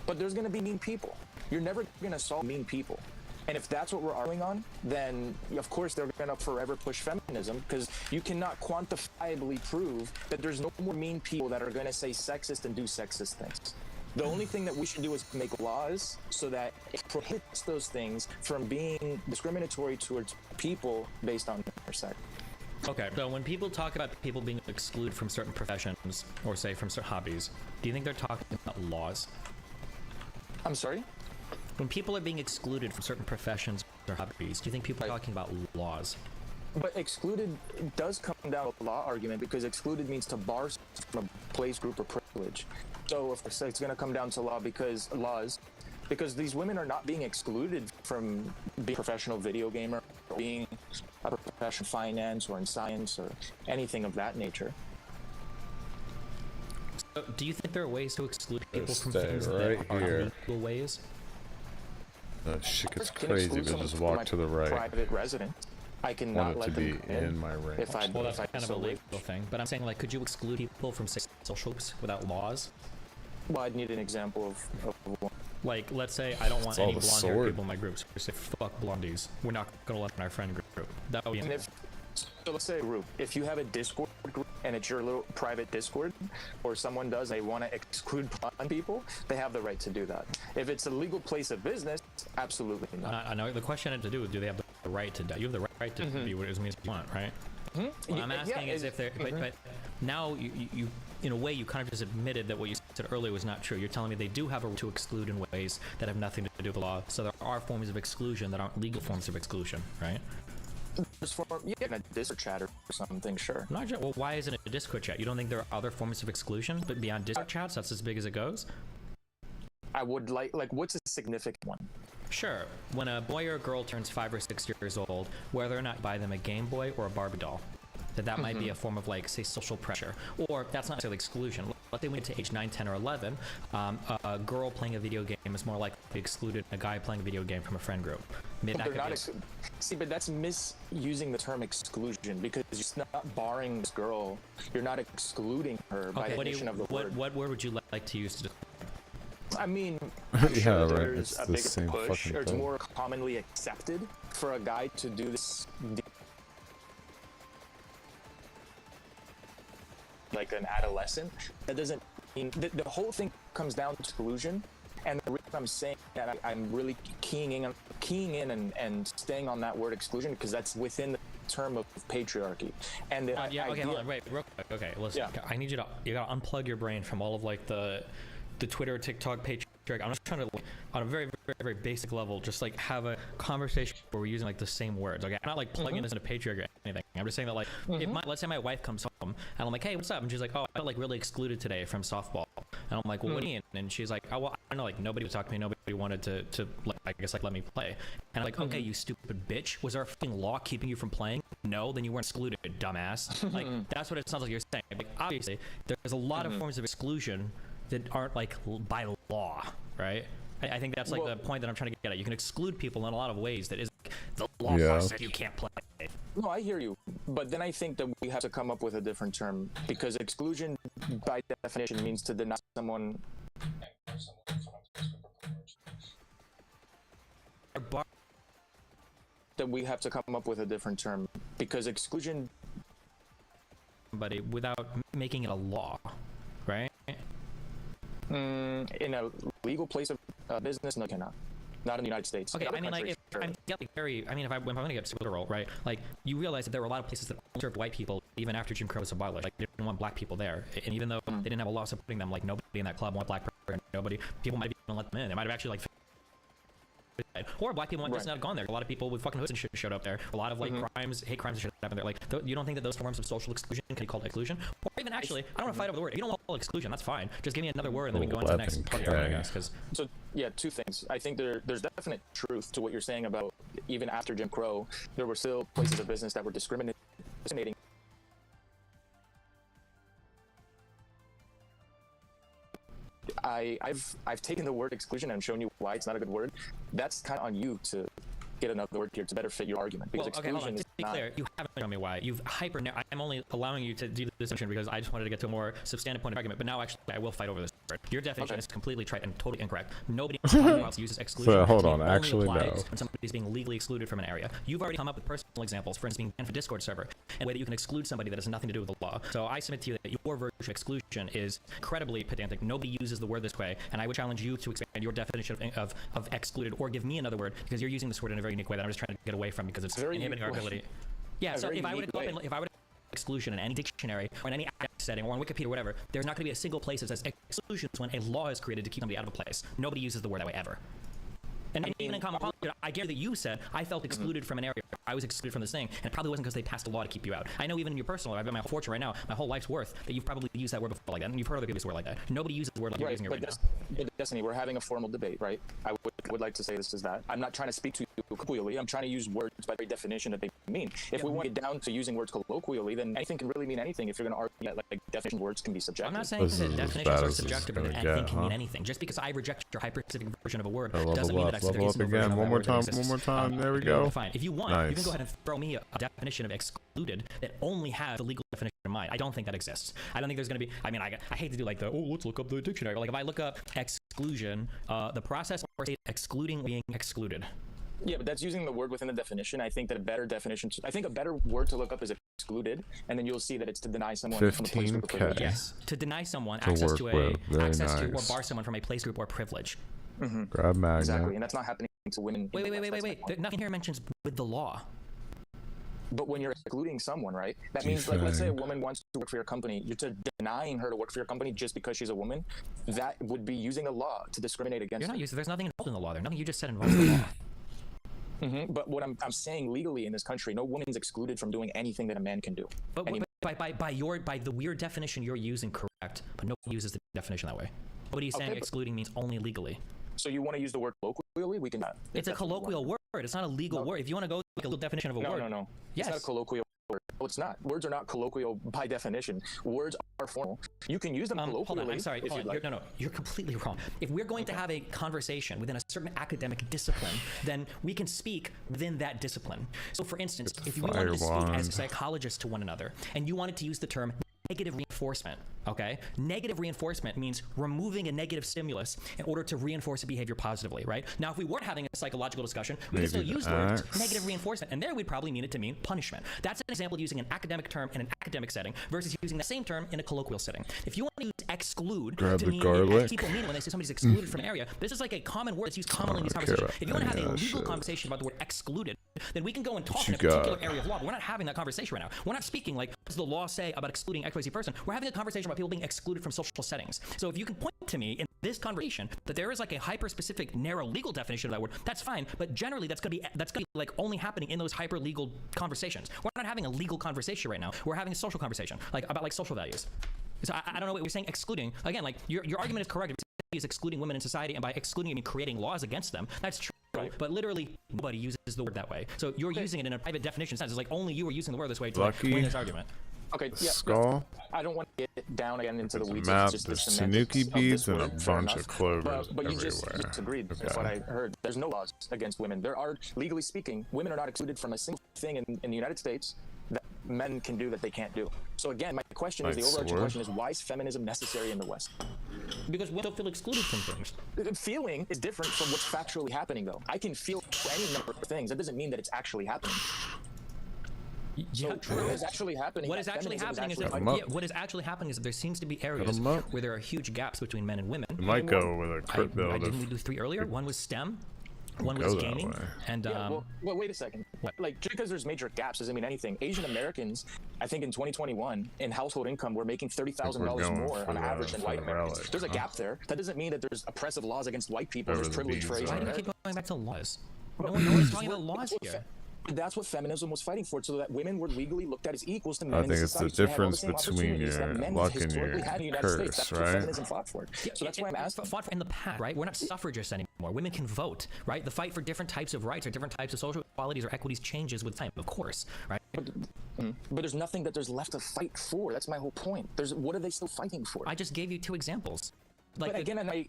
But there's going to be mean people. You're never going to solve mean people. And if that's what we're arguing on, then of course they're going to forever push feminism, because you cannot quantifiably prove that there's no more mean people that are going to say sexist and do sexist things. The only thing that we should do is make laws so that it prohibits those things from being discriminatory towards people based on their sex. okay, so when people talk about people being excluded from certain professions or say from certain hobbies, do you think they're talking about laws? I'm sorry? When people are being excluded from certain professions or their hobbies. Do you think people are talking about laws? But excluded does come down to a law argument, because excluded means to bar from a place, group, or privilege. So if it's going to come down to because these women are not being excluded from being a professional video gamer, or being a professional in finance or in science or anything of that nature. So do you think there are ways to exclude people from stay things right that are here. legal ways? Shit gets Can crazy, exclude but someone just from walk my to the right. private residence. I can Want not it let to them be come in my range. If I, Well, that's if I kind of a legal thing. But I'm saying, like, could you exclude people from, say, social groups without laws? Well, I'd need an example of one. Like, let's say I don't want all any the blonde-haired sword. people in my groups. We say, fuck blondies. We're not gonna let them in our friend group. That would be And so let's say a group. If you have a Discord group and it's your little private Discord, or someone does, they want to exclude blonde people, they have the right to do that. If it's a legal place of business, absolutely not. I know the question had to do with, do they have the right to die? You have the right to be what it means you want, right? What I'm asking is if they're, but now you, in a way, you kind of just admitted that what you said earlier was not true. You're telling me they do have a right to exclude in ways that have nothing to do with the law. So there are forms of exclusion that aren't legal forms of exclusion, right? In a Discord chat or something, sure. Not just, well, why isn't it a Discord chat? You don't think there are other forms of exclusion, but beyond Discord chats, that's as big as it goes? I would like what's a significant one? Sure. When a boy or a girl turns 5 or 6 years old, whether or not you buy them a Game Boy or a Barbie doll, that might be a form of, like, say, social pressure. Or that's not necessarily exclusion. Let's say we get to age 9, 10, or 11, a girl playing a video game is more likely to be excluded than a guy playing a video game from a friend group. Maybe that could be See, but that's misusing the term exclusion, because you're not barring this girl. You're not excluding her by definition of the word. What word would you like to use to I mean, Yeah, right. there's It's a the bigger same push, fucking or it's thing. more commonly accepted for a guy to do this, like an adolescent. That doesn't mean the whole thing comes down to exclusion. And the reason I'm saying that I'm really keying in and staying on that word exclusion, because that's within the term of patriarchy. And the okay, hold on, wait, real quick. Okay, listen. Yeah. I need you gotta unplug your brain from all of, like, the Twitter, TikTok, patriarchy. I'm just trying to, like, on a very, very, very basic level, just, like, have a conversation where we're using, like, the same words. Okay, I'm not, like, plugging this into patriarchy or anything. I'm just saying that, like, if let's say my wife comes home and I'm like, hey, what's up? And she's like, oh, I felt, like, really excluded today from softball. And I'm like, well, what do you mean? And she's like, oh, well, I don't know, like, nobody would talk to me, nobody wanted to like, I guess, like, let me play. And I'm like, okay, you stupid bitch. Was there a fucking law keeping you from playing? No, then you weren't excluded, dumbass. Like, that's what it sounds like you're saying. Like, obviously, there's a lot of forms of exclusion that aren't, like, by law, right? I think that's, like, the point that I'm trying to get at. You can exclude people in a lot of ways that is, like, the law said you can't play. No, I hear you, but then I think that we have to come up with a different term, because exclusion, by definition, means to deny someone. That we have to come up with a different term, because exclusion. Somebody without making it a law, right? In a legal place of business, no, cannot. Not in the United States. Okay, I mean, like, if I'm getting very, I mean, if I'm going to get super literal, right? Like, you realize that there were a lot of places that only served white people, even after Jim Crow was abolished. Like, they didn't want black people there, and even though they didn't have a law supporting them, like, nobody in that club wanted black person. Nobody, people might have even let them in. They might have actually, like, or black people might just not have gone there. A lot of people with fucking hoods and shit showed up there. A lot of, like, crimes, hate crimes and shit happened there. Like, you don't think that those forms of social exclusion can be called exclusion? Or even actually, I don't want to fight over the word. If you don't want to call it exclusion, that's fine. Just give me another word and then we can go into the next part, I guess. Cause... So, yeah, two things. I think there's definite truth to what you're saying about even after Jim Crow, there were still places of business that were discriminating. I've taken the word exclusion and shown you why it's not a good word. That's kind of on you to get another word here to better fit your argument. Because okay, hold on. To be clear, you haven't shown me why. You've I'm only allowing you to do this discussion because I just wanted to get to a more substantive point of argument. But now, actually, I will fight over this word. Your definition is completely trite and totally incorrect. Nobody else uses exclusion. So, hold on. Only Actually, no. when somebody's being legally excluded from an area. You've already come up with personal examples, for instance, being banned from a Discord server, in a way that you can exclude somebody that has nothing to do with the law. So I submit to you that your version of exclusion is incredibly pedantic. Nobody uses the word this way, and I would challenge you to expand your definition of excluded, or give me another word, because you're using this word in a very unique way that I'm just trying to get away from because it's inhibiting our ability. Yeah, so if I would have exclusion in any dictionary or in any setting or on Wikipedia or whatever, there's not going to be a single place that says exclusions when a law is created to keep somebody out of a place. Nobody uses the word that way ever. And even in common policy, I guarantee that you said, I felt excluded from an area. I was excluded from this thing. And it probably wasn't because they passed a law to keep you out. I know even in your personal life, I've got my fortune right now, my whole life's worth, that you've probably used that word before like that. And you've heard other people use the word like that. Nobody uses the word like you're using it right now. But Destiny, we're having a formal debate, right? I would like to say this is that. I'm not trying to speak to you colloquially. I'm trying to use words by the definition that they mean. If we want to get down to using words colloquially, then anything can really mean anything. If you're going to argue that like definition words can be subjective. I'm not saying that definitions are subjective or that anything can mean anything. Just because I reject your hyper-specific version of a word doesn't mean that I say there isn't a version of that word that exists. One more time. There we go. Fine. If you want, you can go ahead and throw me a definition of excluded that only has the legal definition in mind. I don't think that exists. I don't think there's going to be. I mean, I hate to do like the let's look up the dictionary. Like if I look up exclusion, the process or state excluding being excluded. Yeah, but that's using the word within the definition. I think that a better definition, I think a better word to look up is excluded, and then you'll see that it's to deny someone from a place group or privilege. Yes, to deny someone access to or bar someone from a place group or privilege. Grab magnet. Exactly, and that's not happening to women. Wait. Nothing here mentions with the law. But when you're excluding someone, right? That means, like, let's say a woman wants to work for your company. You're denying her to work for your company just because she's a woman. That would be using a law to discriminate against. You're not using. There's nothing involved in the law there. Nothing you just said involves the law. But what I'm saying legally in this country, no woman's excluded from doing anything that a man can do. But by the weird definition you're using, correct? But nobody uses the definition that way. What are you saying? Excluding means only legally. So you want to use the word colloquially? We can. It's a colloquial word. It's not a legal word. If you want to go like a legal definition of a word. No. Yes. It's not a colloquial word. No, it's not. Words are not colloquial by definition. Words are formal. You can use them colloquially. Hold on. I'm sorry. No. You're completely wrong. If we're going to have a conversation within a certain academic discipline, then we can speak within that discipline. So, for instance, if you wanted to speak as psychologists to one another, and you wanted to use the term negative reinforcement, okay? Negative reinforcement means removing a negative stimulus in order to reinforce a behavior positively, right? Now, if we weren't having a psychological discussion, we could still use the word negative reinforcement, and there we'd probably mean it to mean punishment. That's an example of using an academic term in an academic setting versus using the same term in a colloquial setting. If you want to use exclude to mean as people mean when they say somebody's excluded from an area, this is like a common word that's used commonly in these conversations. If you want to have a legal conversation about the word excluded, then we can go and talk in a particular area of law, but we're not having that conversation right now. We're not speaking like, what does the law say about excluding XYZ person? We're having a conversation about people being excluded from social settings. So if you can point to me in this conversation that there is like a hyper-specific, narrow legal definition of that word, that's fine. But generally, that's gonna be like only happening in those hyper-legal conversations. We're not having a legal conversation right now. We're having a social conversation, like about like social values. So I don't know what we're saying. Excluding again, like your argument is correct. Is excluding women in society, and by excluding, I mean creating laws against them. That's true. Right. But literally, nobody uses the word that way. So you're using it in a private definition sense. It's like only you are using the word this way to win this argument. Okay, yeah. Skull. I don't want to get down again into the weeds. Map, the Sanuki beads, and a bunch of clovers but you everywhere. just agreed with what I heard. There's no laws against women. There are, legally speaking, women are not excluded from a single thing in the United States that men can do that they can't do. So again, my question is, the overarching question is, why is feminism necessary in the West? Because women don't feel excluded from things. Feeling is different from what's factually happening, though. I can feel any number of things. That doesn't mean that it's actually happening. Yeah, so what is actually happening? What is actually happening is that there seems to be areas where there are huge gaps between men and women. It might go with a quick build. Didn't we do 3 earlier? One was STEM. One was gaming, and well, wait a second. Like, just because there's major gaps doesn't mean anything. Asian Americans, I think in 2021, in household income, we're making $30,000 more on average than white Americans. There's a gap there. That doesn't mean that there's oppressive laws against white people. There's privilege for Asian Americans. Why do you keep going back to laws? No one's talking about laws here. That's what feminism was fighting for, so that women were legally looked at as equals to men in society. I think it's the difference between your luck and your curse, That's right? what feminism fought for. So that's why I'm asking. Fought for in the past, right? We're not suffragists anymore. Women can vote, right? The fight for different types of rights or different types of social equalities or equities changes with time, of course, right? But there's nothing that there's left to fight for. That's my whole point. What are they still fighting for? I just gave you 2 examples. Like, but again, a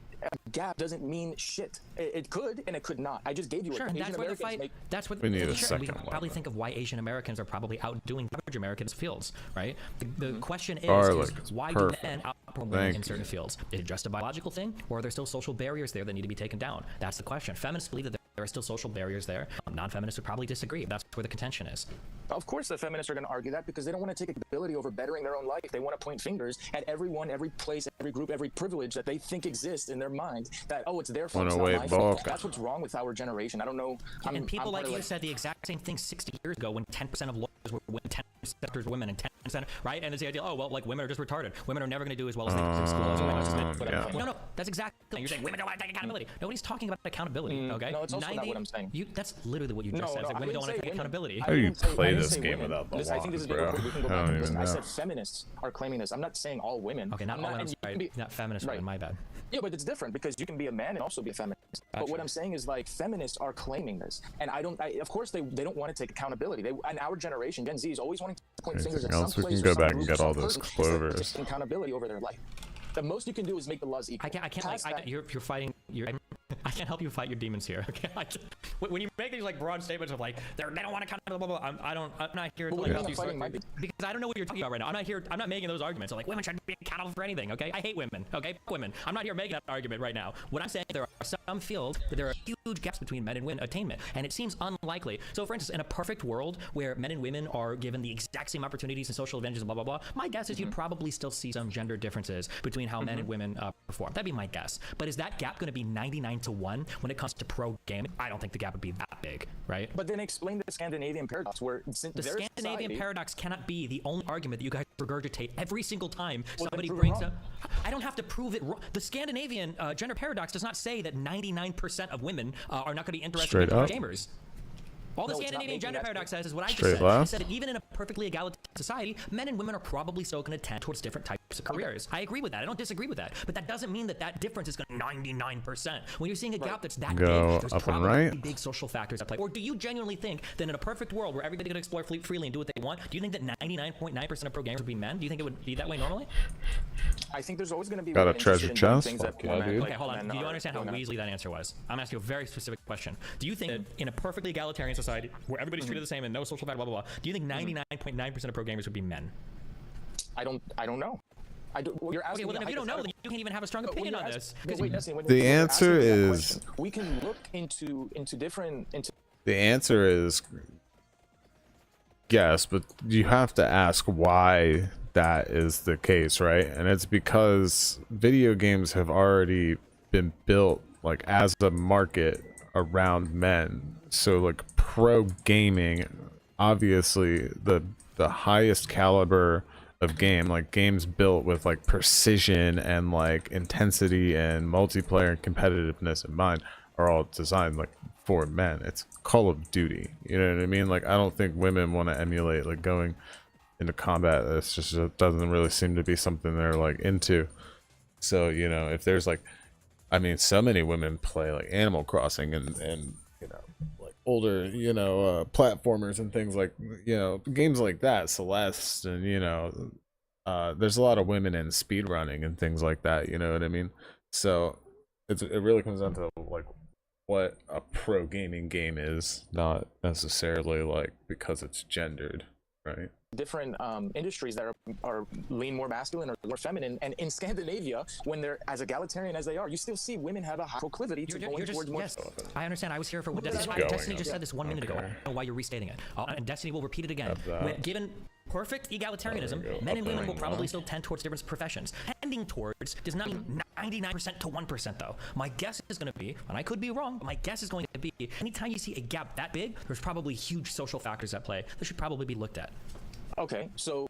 gap doesn't mean shit. It could and it could not. I just gave you sure, Asian that's where the fight. That's what we need a second. We can probably think of why Asian Americans are probably outdoing average Americans fields, right? The question is why do men outperform women in certain fields? Is it just a biological thing, or are there still social barriers there that need to be taken down? That's the question. Feminists believe that there are still social barriers there. Non-feminists would probably disagree. That's where the contention is. Of course, the feminists are going to argue that because they don't want to take accountability over bettering their own life. They want to point fingers at everyone, every place, every group, every privilege that they think exists in their mind. That it's their fault, it's not my fault. That's what's wrong with our generation. I don't know. And people like you said the exact same thing 60 years ago when 10% of lawyers where 10 sectors are women and 10%, right? And it's the idea, oh, well, like women are just retarded. Women are never going to do as well as they can in school. No, that's exactly. You're saying women don't want to take accountability. Nobody's talking about accountability, okay? No, it's also not what I'm saying. That's literally what you just said. Like women don't want to take accountability. How do you play this game without the I think this is bro? we can go back and listen. I said feminists are claiming this. I'm not saying all women. Okay, not all women. Not feminist women. My bad. Yeah, but it's different because you can be a man and also be a feminist. But what I'm saying is like feminists are claiming this, and of course they don't want to take accountability. And our generation, Gen Z, is always wanting to point fingers at some place. We can go back and get all those clovers. Accountability over their life. The most you can do is make the laws equal. I can't. You're fighting. I can't help you fight your demons here. Okay. When you make these like broad statements of like they don't want to blah blah blah. I'm not here to like help you because I don't know what you're talking about right now. I'm not here. I'm not making those arguments. Like women should be accountable for anything. Okay. I hate women. Okay. Women. I'm not here making that argument right now. What I'm saying, there are some fields where there are huge gaps between men and women attainment, and it seems unlikely. So, for instance, in a perfect world where men and women are given the exact same opportunities and social advantages and blah blah blah, my guess is you'd probably still see some gender differences between how men and women perform. That'd be my guess. But is that gap going to be 99-1 when it comes to pro gaming? I don't think the gap would be that big, right? But then explain the Scandinavian paradox, where the Scandinavian paradox cannot be the only argument that you guys regurgitate every single time somebody brings up. I don't have to prove it wrong. The Scandinavian gender paradox does not say that 99% of women are not going to be interested in pro gamers. All the Scandinavian gender paradox says is what I just said. It said that even in a perfectly egalitarian society, men and women are probably still going to tend towards different types of careers. I agree with that. I don't disagree with that. But that doesn't mean that that difference is going to 99%. When you're seeing a gap that's that big, there's probably big social factors at play. Or do you genuinely think that in a perfect world where everybody could explore freely and do what they want, do you think that 99.9% of pro gamers would be men? Do you think it would be that way normally? I think there's always going to be got a treasure chest. Okay, hold on. Do you understand how Weasley that answer was? I'm asking you a very specific question. Do you think that in a perfectly egalitarian society where everybody's treated the same and no social factor, blah blah blah, do you think 99.9% of pro gamers would be men? I don't know. You're asking. Okay, well then if you don't know, then you can't even have a strong opinion on this. The answer is we can look into different. The answer is yes, but you have to ask why that is the case, right? And it's because video games have already been built like as a market around men. So like pro gaming, obviously the highest caliber of game, like games built with like precision and like intensity and multiplayer and competitiveness in mind, are all designed like for men. It's Call of Duty, you know what I mean? Like I don't think women want to emulate like going into combat. It's just, it doesn't really seem to be something they're like into. So, you know, if there's like, I mean, so many women play like Animal Crossing and you know, like older, you know, platformers and things like, you know, games like that, Celeste, and you know, there's a lot of women in speedrunning and things like that, you know what I mean? So it really comes down to like what a pro gaming game is, not necessarily like because it's gendered, right? Different industries that are lean more masculine or more feminine, and in Scandinavia, when they're as egalitarian as they are, you still see women have a high proclivity to going towards more. Yes, I understand. I was here for what Destiny just said this 1 minute ago. I don't know why you're restating it. And Destiny will repeat it again. Given perfect egalitarianism, men and women will probably still tend towards different professions. Tending towards does not mean 99% to 1% though. My guess is going to be, and I could be wrong, but my guess is going to be anytime you see a gap that big, there's probably huge social factors at play that should probably be looked at. Okay, so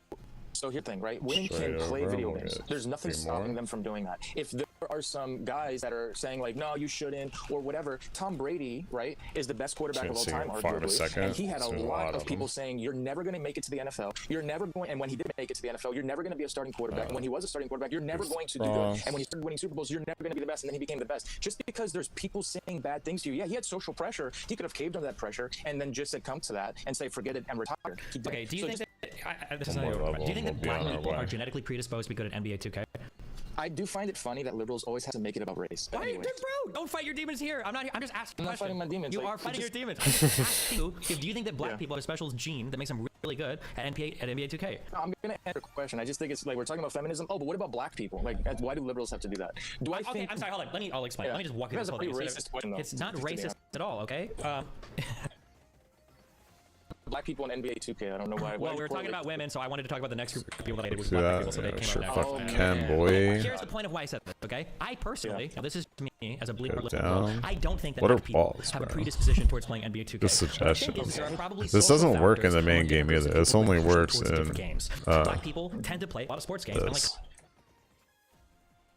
here's the thing, right? Women can play video games. There's nothing stopping them from doing that. If there are some guys that are saying like, no, you shouldn't, or whatever, Tom Brady, right, is the best quarterback of all time, arguably. And he had a lot of people saying, you're never going to make it to the NFL. You're never going, and when he did make it to the NFL, you're never going to be a starting quarterback. And when he was a starting quarterback, you're never going to do good. And when he started winning Super Bowls, you're never going to be the best. And then he became the best. Just because there's people saying bad things to you, yeah, he had social pressure. He could have caved under that pressure and then just said, come to that and say, forget it and retire. Okay, do you think that this is not your do you think that black people are genetically predisposed to be good at NBA 2K? I do find it funny that liberals always have to make it about race. But anyway. Bro, don't fight your demons here. I'm just asking. I'm not fighting my demons. You are fighting your demons. I'm just asking you, do you think that black people have a special gene that makes them really good at NBA 2K? I'm gonna answer a question. I just think it's like we're talking about feminism. Oh, but what about black people? Like, why do liberals have to do that? Do I think? Okay, I'm sorry. Hold on. I'll explain. Let me just walk you through this whole thing. Racist question, though. It's not racist at all. Okay. black people in NBA 2K. I don't know why. Well, we were talking about women, so I wanted to talk about the next group of people that I hated, which See was black that? people, so they Yeah, came sure out fucking next. can, boy. Here's the point of why I said this, okay? I personally, now this is me as a believer, Go down. I don't think that What are black people balls, have a bro? predisposition towards playing NBA 2K. Just suggestions. What I think is there are probably This social doesn't work in factors the main among game different either. groups This of people only that push works towards different in games. Black people tend to play a lot of sports games. And like this.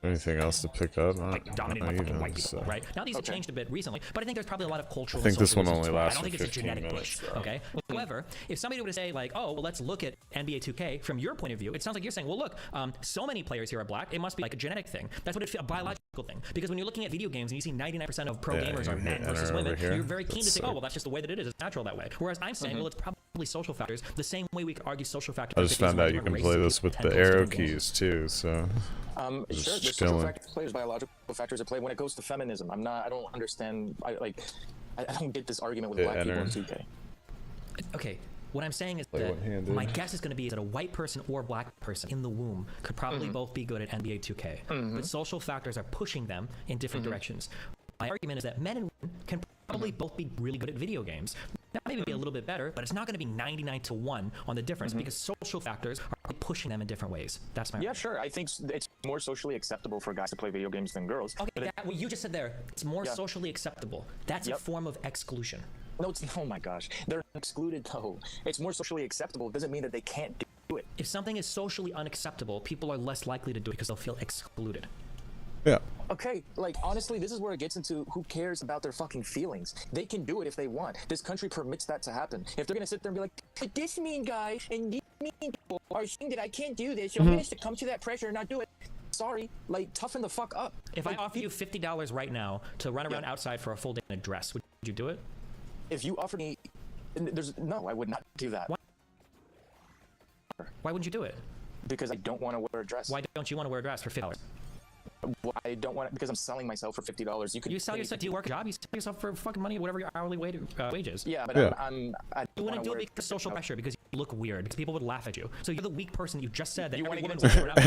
Anything else to pick up? dominated Not by fucking even, white people, so. right? Now these have changed a bit recently, but I think there's probably a lot of cultural. I think and this social one reasons only why. lasts I don't for think it's a 15 genetic minutes, push. though. Okay. However, if somebody were to say like, oh, well, let's look at NBA 2K from your point of view, it sounds like you're saying, well, look, so many players here are black. It must be like a genetic thing. That's what it a biological thing. Because when you're looking at video games and you see 99% of pro gamers are men versus women, you're very keen to say, oh, well, that's just the way that it is. It's natural that way. Whereas I'm saying, well, it's probably social factors. The same way we could argue social factors. I just found out you can play this with the arrow keys too, so. Sure, there's social factors, players, biological factors at play. When it goes to feminism, I don't understand. I don't get this argument with black people in 2K. Okay. What I'm saying is that my guess is going to be that a white person or black person in the womb could probably both be good at NBA 2K, but social factors are pushing them in different directions. My argument is that men and women can probably both be really good at video games. That may be a little bit better, but it's not going to be 99-1 on the difference because social factors are pushing them in different ways. That's my argument. Sure. I think it's more socially acceptable for guys to play video games than girls. Okay, what you just said there, it's more socially acceptable. That's a form of exclusion. No, it's oh my gosh, they're excluded though. It's more socially acceptable. It doesn't mean that they can't do it. If something is socially unacceptable, people are less likely to do it because they'll feel excluded. Yeah. Okay, like honestly, this is where it gets into who cares about their fucking feelings. They can do it if they want. This country permits that to happen. If they're gonna sit there and be like, but this mean guy and these mean people are saying that I can't do this, so I'm gonna succumb to that pressure and not do it. Sorry, like toughen the fuck up. If I offer you $50 right now to run around outside for a full day in a dress, would you do it? If you offer me, no, I would not do that. Why wouldn't you do it? Because I don't want to wear a dress. Why don't you want to wear a dress for $50? Well, I don't want it because I'm selling myself for $50. You sell yourself. Do you work a job? You sell yourself for fucking money, whatever your hourly wages. Yeah, but I you wouldn't do it because social pressure, because you look weird, because people would laugh at you. So you're the weak person. You just said that every woman would wear out. No,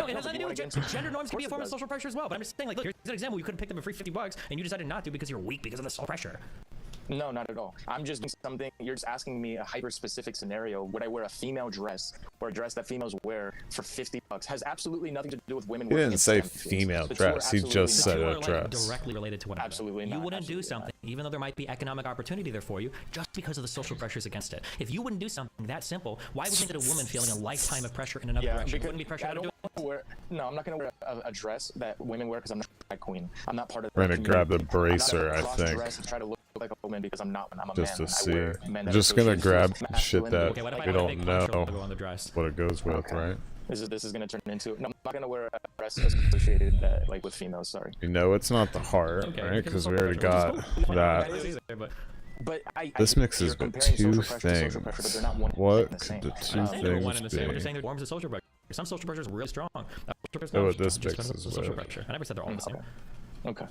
it has nothing to do with gender norms. Can be a form of social pressure as well. But I'm just saying, like, look, here's an example. You could have picked up a free $50, and you decided not to because you're weak because of the social pressure. No, not at all. I'm just doing something. You're just asking me a hyper-specific scenario. Would I wear a female dress or a dress that females wear for $50? Has absolutely nothing to do with women. He didn't say female dress. He just said a dress. Directly related to what absolutely not. You wouldn't do something, even though there might be economic opportunity there for you, just because of the social pressures against it. If you wouldn't do something that simple, why would you think that a woman feeling a lifetime of pressure in another direction wouldn't be pressured to do it? No, I'm not going to wear a dress that women wear because I'm not a drag queen. I'm not part of. We're gonna grab the bracer, I think. Dress and try to look like a woman because I'm not. I'm a just man. to see. I'm Just gonna grab shit that Okay, we don't know what it goes with, right? This is gonna turn into. No, I'm not gonna wear a dress associated like with females. Sorry. You know, it's not the heart, right? Because we already got that. But this mixes with two things. What could the two things be? I'm just saying there's forms of social pressure. Some social pressure is really strong. Oh, this mixes with. I never said they're all the same. Okay.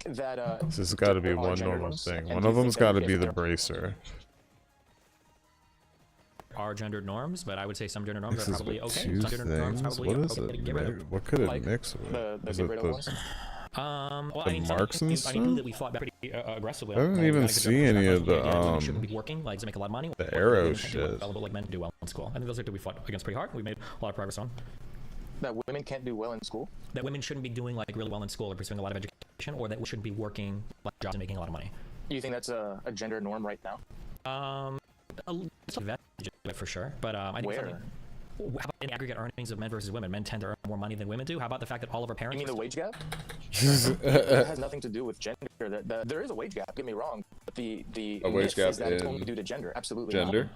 This has got to be one normal thing. One of them's got to be the bracer. Are gendered norms, but I would say some gender norms This are is probably with okay. two Some gender norms things. probably What is okay to get rid of. it? What could it mix with? Is it Well, the marks and I mean, that we fought back pretty aggressively. I don't even see any of the shouldn't be working, like to make a lot of money. the arrow shit. Like men do well in school. I think those are two we fought against pretty hard. We made a lot of progress on. That women can't do well in school. That women shouldn't be doing like really well in school or pursuing a lot of education, or that we shouldn't be working like jobs and making a lot of money. You think that's a gender norm right now? For sure, but I think where? How about in aggregate earnings of men versus women? Men tend to earn more money than women do. How about the fact that all of our parents? You mean the wage gap? That has nothing to do with gender. There is a wage gap. Get me wrong, but the wage gap is that it's only due to gender. Absolutely. Gender.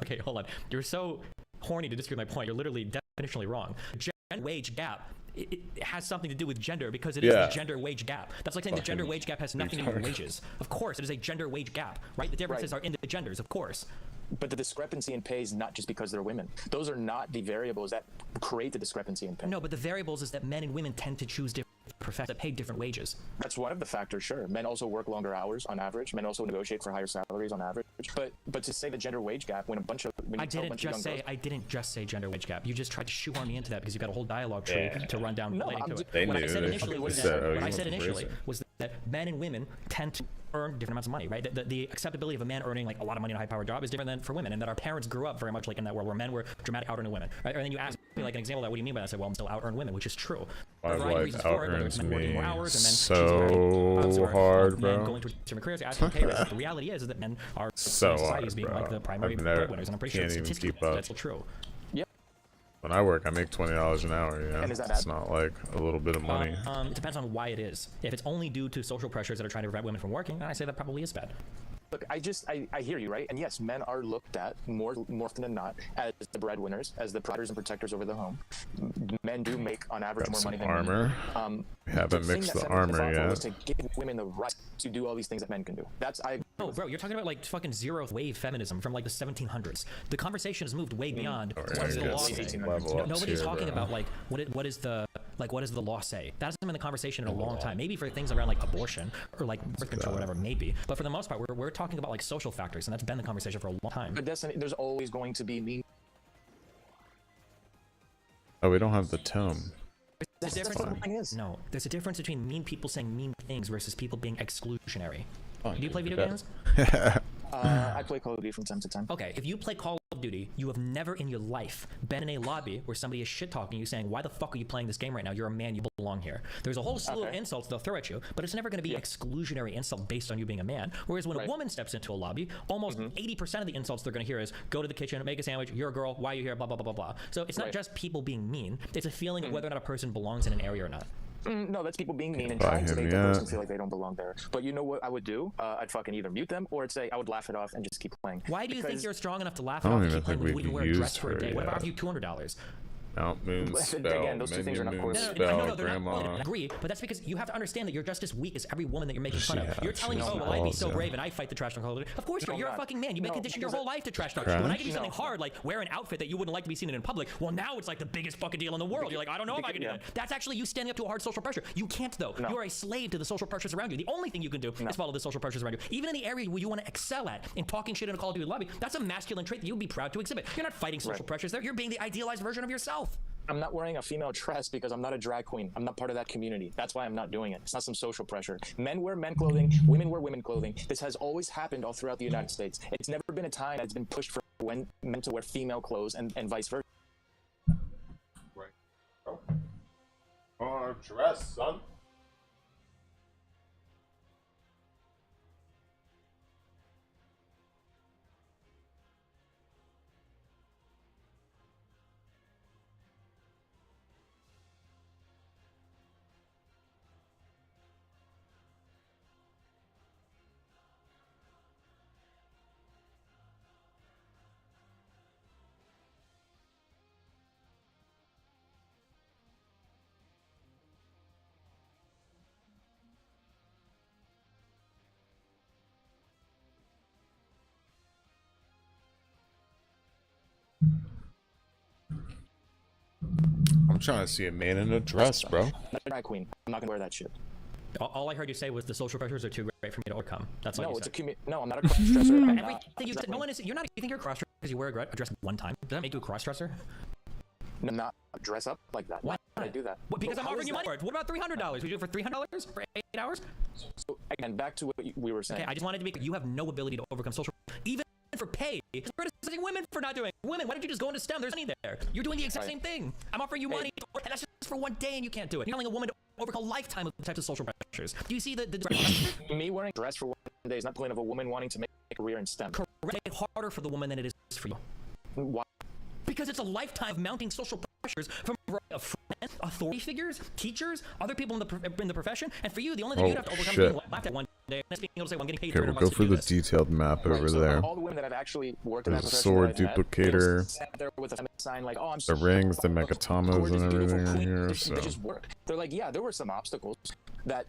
Okay, hold on. You're so horny to disagree with my point. You're literally definitionally wrong. Gender wage gap. It has something to do with gender because it is the gender wage gap. That's like saying the gender wage gap has nothing to do with wages. Of course, it is a gender wage gap, right? The differences are in the genders, of course. But the discrepancy in pay is not just because they're women. Those are not the variables that create the discrepancy in pay. No, but the variables is that men and women tend to choose different professions that pay different wages. That's one of the factors, sure. Men also work longer hours on average. Men also negotiate for higher salaries on average. But to say the gender wage gap when I didn't just say gender wage gap. You just tried to shoehorn me into that because you got a whole dialogue tree to run down relating to it. They what knew. I said initially was that that men and women tend to earn different amounts of money, right? The acceptability of a man earning like a lot of money in a high-powered job is different than for women, and that our parents grew up very much like in that world where men were dramatic out-earning women, right? And then you ask me like an example of that, what do you mean by that? I said, well, I'm still out-earn women, which is true. My wife out-earns me more hours and men so hard, men bro. going to different careers, asking pay raises. The reality is that men are So society as hard, being bro. like the primary I've never- breadwinners, and I'm pretty sure can't even statistically keep up. that's true. When I work, I make $20 an hour. You know, And is that it's bad? not like a little bit of money. It depends on why it is. If it's only due to social pressures that are trying to prevent women from working, then I say that probably is bad. Look, I hear you, right? And yes, men are looked at more often than not as the breadwinners, as the providers and protectors over the home. Men do make, on average, Got more some money than armor. women. We haven't the thing mixed that the feminism armor is yet. is to give women the right to do all these things that men can do. No, bro, you're talking about like fucking zero wave feminism from like the 1700s. The conversation has moved way beyond what does the law say. Nobody's talking about like what is the law say. That hasn't been the conversation in a long time. Maybe for things around like abortion or like birth control or whatever, maybe. But for the most part, we're talking about like social factors, and that's been the conversation for a long time. But there's always going to be mean. Oh, we don't have the tome. That's what the thing is. No, there's a difference between mean people saying mean things versus people being exclusionary. Oh, Do you play video games? I play Call of Duty from time to time. Okay, if you play Call of Duty, you have never in your life been in a lobby where somebody is shit-talking you saying, why the fuck are you playing this game right now? You're a man, you belong here. There's a whole slew of insults they'll throw at you, but it's never going to be exclusionary insult based on you being a man. Whereas when a woman steps into a lobby, almost 80% of the insults they're going to hear is, go to the kitchen, make a sandwich, you're a girl, why are you here, blah, blah, blah, blah, blah. So it's not just people being mean, it's a feeling of whether or not a person belongs in an area or not. No, that's people being mean and Buy trying to him make the yet. person feel like they don't belong there. But you know what I would do? I'd fucking either mute them or I'd say I would laugh it off and just keep playing. Why do you think Because- you're strong enough to laugh I it don't off and even keep playing think when we you wouldn't wear a used dress for a her day? What about yet. if you $200? Mount Moon Again, spell, those two Menu things are not Moon correlated. spell, they're not. Grandma. I agree, but that's because you have to understand that you're just as weak as every woman that you're making fun of. Yeah, You're telling me, she's oh, well, I'd be balls, so yeah. brave and I fight the trash talk all the day. Of course, No, you're a not. fucking man. You've been No, conditioned your because whole life to trash talk. Crash? When I give you something hard, like wear an outfit that you wouldn't like to be seen in public, well, now it's like the biggest fucking deal in the world. You're like, I don't know if I can do that. That's actually you standing up to a hard social pressure. You can't, though. You are a slave to the social pressures around you. The only thing you can do is follow the social pressures around you. Even in the area where you want to excel at, in talking shit in a Call of Duty lobby, that's a masculine trait that you'd be proud to exhibit. You're not fighting social pressures there. You're being the idealized version of yourself. I'm not wearing a female dress because I'm not a drag queen. I'm not part of that community. That's why I'm not doing it. It's not some social pressure. Men wear men clothing, women wear women clothing. This has always happened all throughout the United States. It's never been a time that's been pushed for men to wear female clothes and vice versa. Right. Or dress, son. I'm trying to see a man in a dress, bro. I'm not a drag queen. I'm not gonna wear that shit. All I heard you say was the social pressures are too great for me to overcome. That's all No, you it's said. No, I'm not a cross-dresser. I'm not- Everything you said, no one is. You're not. You think you're a cross-dresser because you wear a dress one time? Does that make you a cross-dresser? I'm not dress up like that. Why would I do that? What, because Well, I'm how offering is you that- money for it. What about $300? Would you do it for $300 for 8 hours? So again, back to what we were saying. Okay, I just wanted to be. You have no ability to overcome social, even for pay. You're criticizing women for not doing it. Women, why don't you just go into STEM? There's money there. You're doing the exact same thing. I'm offering you money, and that's just for one day, and you can't do it. You're telling a woman to overcome a lifetime of types of social pressures. Do you see the Me wearing a dress for one day is not the point of a woman wanting to make a career in STEM. correct it harder for the woman than it is for you? Why? Because it's a lifetime of mounting social pressures from a variety of friends, authority figures, teachers, other people in the profession, and for you, the only thing you'd have to overcome is being laughed at one day and being able to say, well, I'm getting paid Okay, we'll go for the detailed map over so there. all the women that have actually worked in that There's a profession sword that I've had, they duplicator, don't sat there with a feminine sign like, oh, I'm the so rings, the mekatamas, gorgeous, and beautiful everything are queen. here. They So just work. They're like, yeah, there were some obstacles that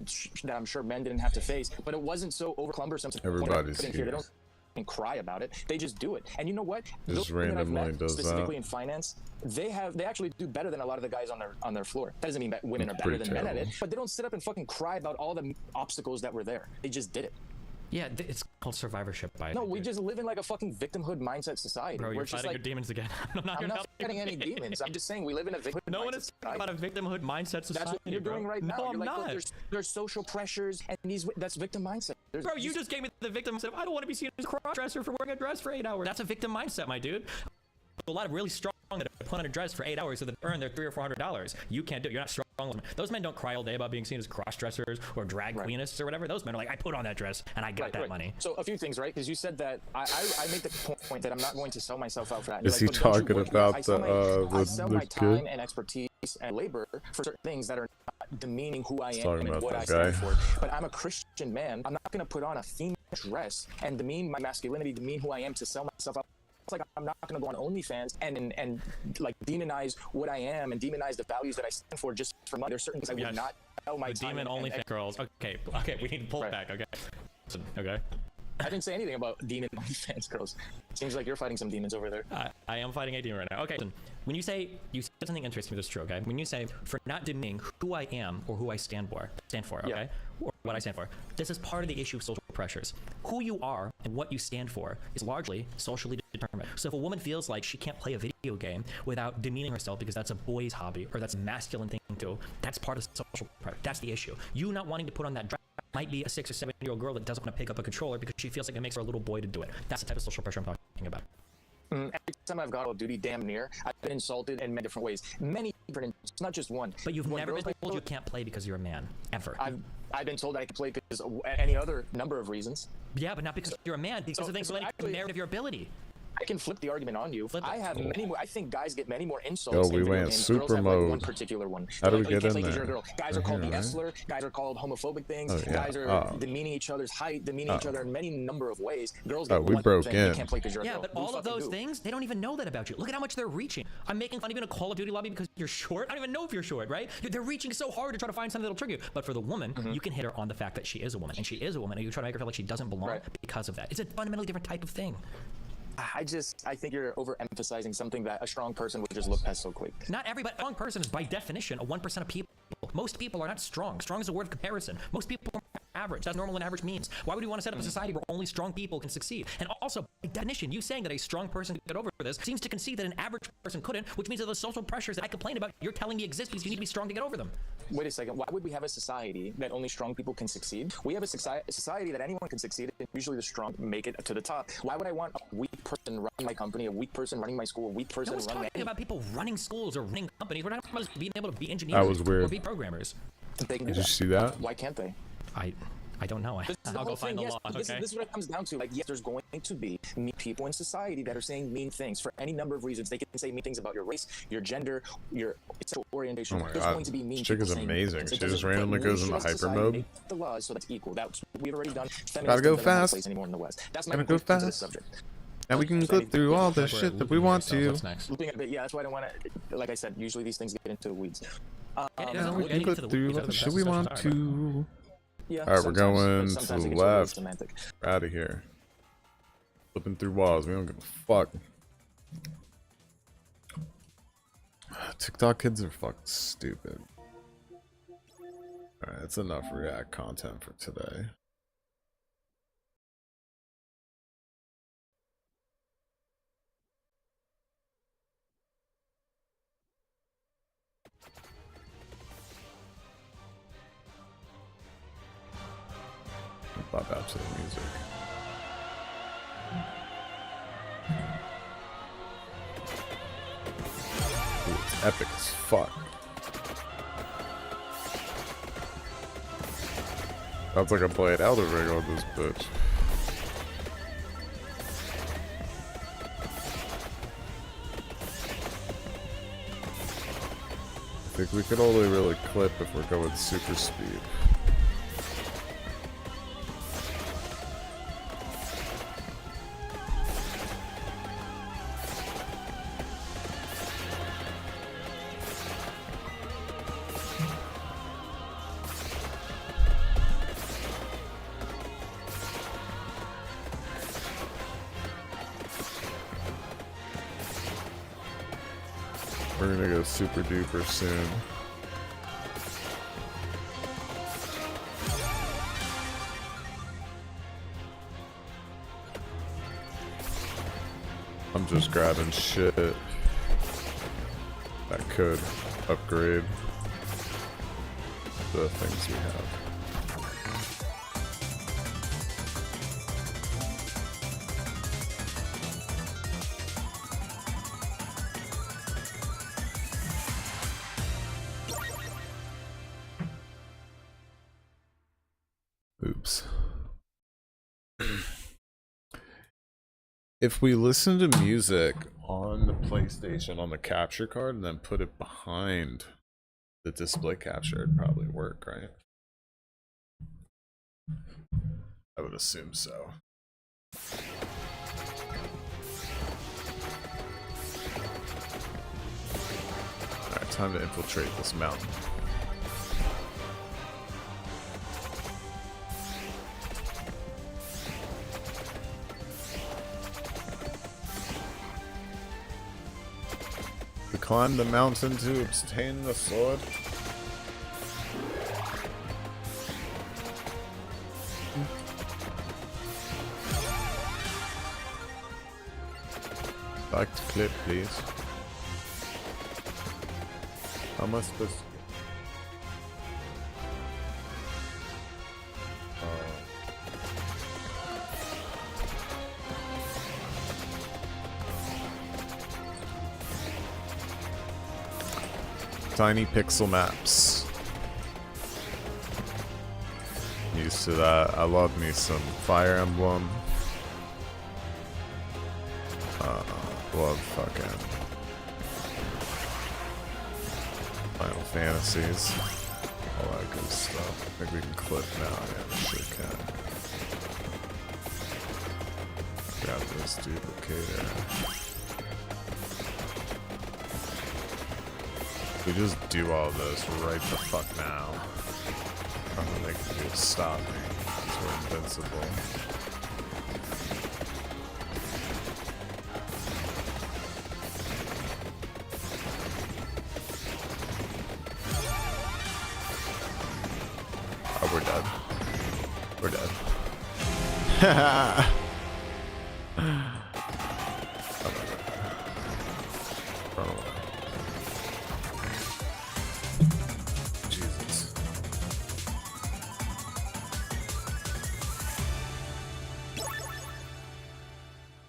I'm sure men didn't have to face, but it wasn't so over cumbersome. To Everybody's They here. don't and cry about it. They just do it. And you know what? Just Those women that I've randomly met, does specifically that. in finance, they actually do better than a lot of the guys on their floor. That doesn't mean that women are better Pretty than men at it, terrible. but they don't sit up and fucking cry about all the obstacles that were there. They just did it. Yeah, it's called survivorship. No, we just live in like a fucking victimhood mindset society. Bro, We're you're just fighting like, your demons again. I'm not fighting any demons. I'm just saying we live in a victimhood No one mindset is talking about a victimhood mindset society. That's what you're doing right now. No, You're I'm like, not. "Look, there's social pressures, and that's victim mindset. Bro, you just gave me the victim mindset. I don't want to be seen as a cross-dresser for wearing a dress for 8 hours. That's a victim mindset, my dude. A lot of really strong that put on a dress for 8 hours so they earn their $300 or $400. You can't do it. You're not strong. Those men don't cry all day about being seen as cross-dressers or drag queenists or whatever. Those men are like, I put on that dress and I got that money. So a few things, right? Because you said that I make the point that I'm not going to sell myself out for that. Is he talking about I sell my the time kid? and expertise and labor for certain things that are not demeaning who I am talking and about what that I stand guy. for. But I'm a Christian man. I'm not going to put on a female dress and demean my masculinity, demean who I am to sell myself out. It's like I'm not going to go on OnlyFans and like demonize what I am and demonize the values that I stand for just for money. There's certain things I would not sell my time. Demon OnlyFans girls. Okay, we need to pull it back. Okay, listen, okay. I didn't say anything about demon OnlyFans girls. Seems like you're fighting some demons over there. I am fighting a demon right now. Okay, listen, when you say, you said something interesting that's true, okay? When you say, for not demeaning who I am or who I stand for, okay? Or what I stand for. This is part of the issue of social pressures. Who you are and what you stand for is largely socially determined. So if a woman feels like she can't play a video game without demeaning herself because that's a boy's hobby or that's a masculine thing to do, that's part of social pressure. That's the issue. You not wanting to put on that dress might be a 6 or 7-year-old girl that doesn't want to pick up a controller because she feels like it makes her a little boy to do it. That's the type of social pressure I'm talking about. Every time I've got Call of Duty, damn near, I've been insulted in many different ways. Many different, it's not just one. But you've When never been girls told you can't play because you're a man, ever. I've been told that I can play because of any other number of reasons. Yeah, but not because you're a man, because of things like the merit of your ability. I can flip the argument on you. I have many more. I think guys get many more insults. Yo, in we video went games. super Girls have, like, one mode. particular one. How do Like, we you get can't in play 'cause there? you're a girl. Guys are Right called here, the right? S-slur. Guys are called homophobic things. Oh, yeah. Guys are Oh. demeaning each other's height, demeaning each Oh. other in many number of ways. Girls Oh, get we one broke thing. in. You can't play because you're a Yeah, girl. but We all of fucking those do. things, they don't even know that about you. Look at how much they're reaching. I'm making fun of you in a Call of Duty lobby because you're short. I don't even know if you're short, right? They're reaching so hard to try to find something that'll trigger you. But for the woman, you can hit her on the fact that she is a woman, and she is a woman, and you try to make her feel like she doesn't belong because of that. It's a fundamentally different type of thing. I think you're overemphasizing something that a strong person would just look past so quick. Not everybody. A strong person is by definition a 1% of people. Most people are not strong. Strong is a word of comparison. Most people are average. That's normal and average means. Why would we want to set up a society where only strong people can succeed? And also, by definition, you saying that a strong person could get over this seems to concede that an average person couldn't, which means that the social pressures that I complain about, you're telling me exist because you need to be strong to get over them. Wait a second. Why would we have a society that only strong people can succeed? We have a society that anyone can succeed, and usually the strong make it to the top. Why would I want a weak person running my company, a weak person running my school, a weak person No one's running talking about people running schools or running companies. We're talking about being able to be engineers That was weird. or be programmers. They can Did do you that. see that? Why can't they? I don't know. This is the I'll whole go find thing, the yes, law. This Okay. is what it comes down to. Like, yes, there's going to be mean people in society that are saying mean things for any number of reasons. They can say mean things about your race, your gender, your sexual orientation. Oh my There's God. going to be mean This chick people is saying amazing. things. It She just doesn't- randomly we goes should into as a hyper society mode. make the laws so that's equal. That's we've already done. Gotta go Feminism doesn't have a fast. place anymore in the West. That's my Gotta go point to this fast. subject. And we can go through all the shit that we want to. Looping a bit, yeah, that's why I don't want to. Like I said, usually these things get into the weeds. Now we can go through all the shit we want to. Yeah, Alright, we're sometimes, going but to sometimes the it gets really left. semantic. We're out of here. Flipping through walls. We don't give a fuck. TikTok kids are fucking stupid. Alright, that's enough React content for today. Pop out to the music. Ooh, it's epic as fuck. Sounds like I'm playing Elden Ring on this bitch. I think we could only really clip if we're going super speed. We're gonna go super duper soon. just grabbing shit that could upgrade the things we have. Oops. If we listen to music on the PlayStation on the capture card and then put it behind the display capture, it'd probably work, right? I would assume so. Alright, time to infiltrate this mountain. We climb the mountain to obtain the sword. Back to clip, please. How am I supposed to? Tiny pixel maps. Used to that. I love me some Fire Emblem. Love fucking Final Fantasies. All that good stuff. I think we can clip now. Yeah, we sure can. Grab this duplicator. We just do all this right the fuck now. Nothing they can do to stop me. Because we're invincible. Oh, we're dead. We're dead. Run away.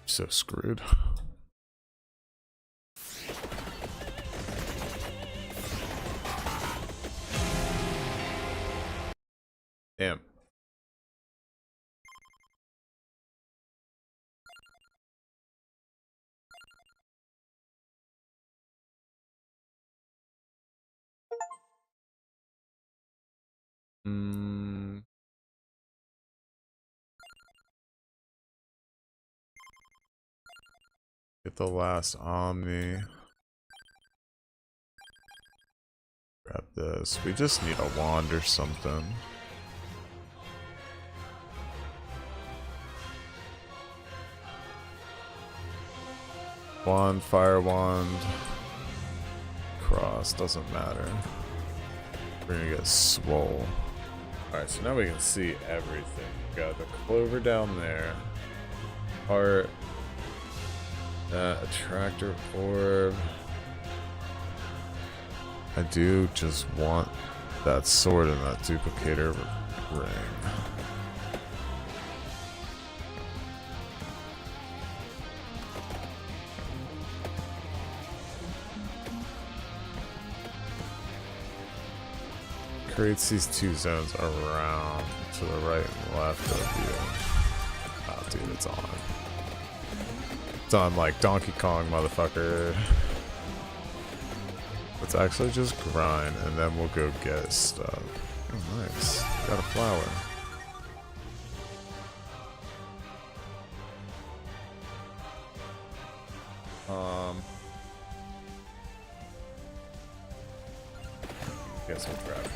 So screwed. Damn. Get the last Omni. Grab this. We just need a wand or something. Wand, fire wand, cross, doesn't matter. We're gonna get swole. Alright, so now we can see everything. We got the clover down there. Heart. Attractor orb. I do just want that sword and that duplicator ring. Creates these two zones around to the right and left of you. Oh, dude, it's on. It's on like Donkey Kong, motherfucker. Let's actually just grind and then we'll go get stuff. Oh, nice. Got a flower. Guess we'll grab it.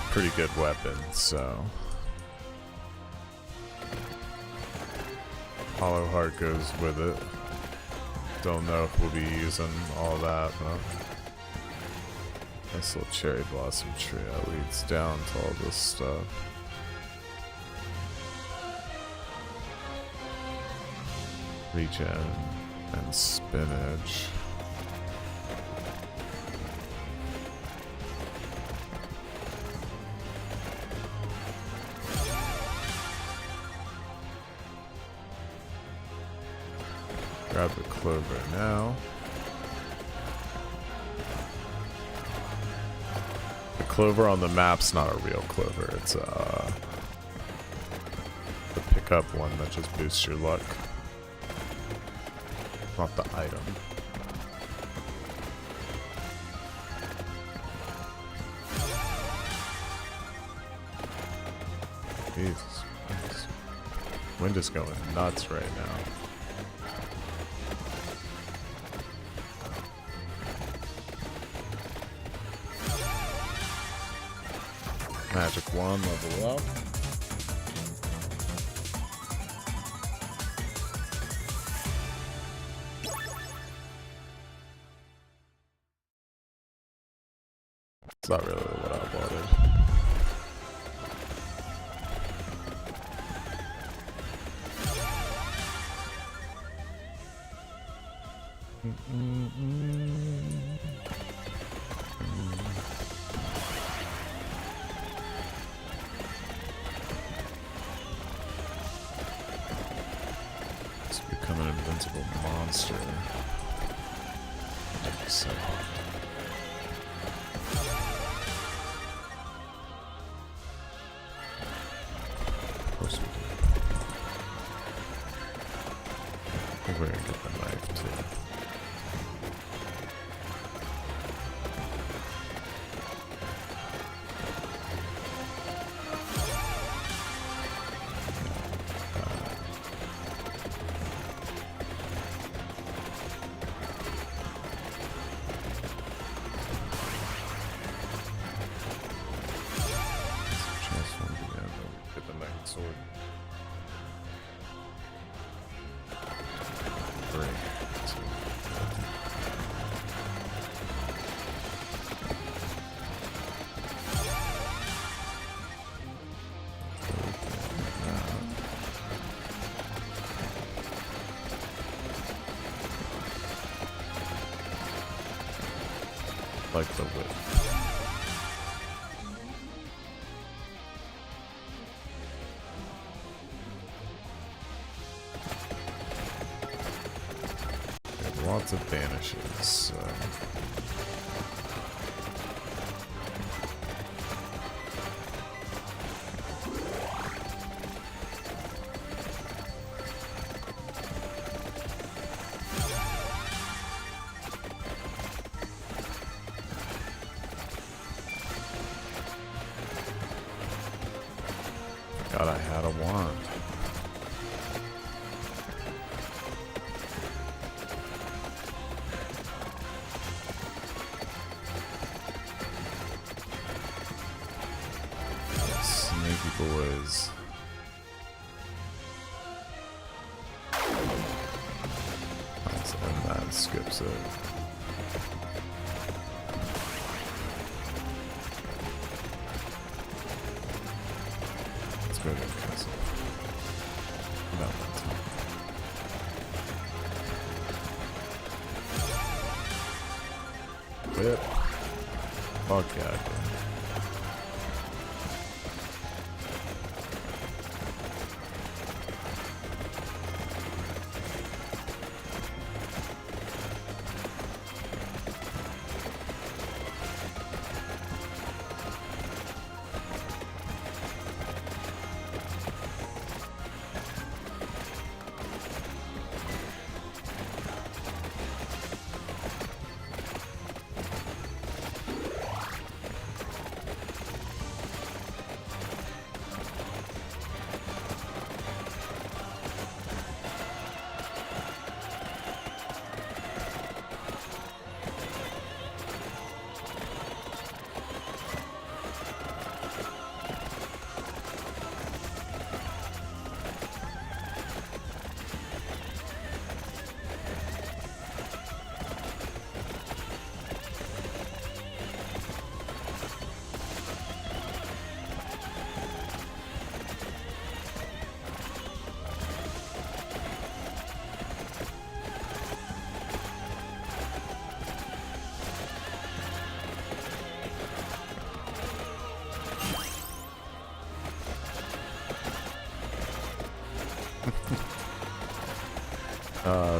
Pretty good weapon, so Hollow Heart goes with it. Don't know if we'll be using all that, but Nice little cherry blossom tree that leads down to all this stuff. Regen and spinach. Grab the clover now. The clover on the map's not a real clover, it's the pickup one that just boosts your luck. Not the item. Jesus Christ. Wind is going nuts right now. Magic wand level up. It's not really what I wanted. It's become an invincible monster. So. Of course we do. I think we're gonna get the knife too. Transform together. Get the knife and sword. Break. Like the whip. Lots of vanishes, so. God, I had a wand. Sneaky boys. Nice, and that skips it. Let's go to the castle. About that time. Whip. Fuck yeah, dude.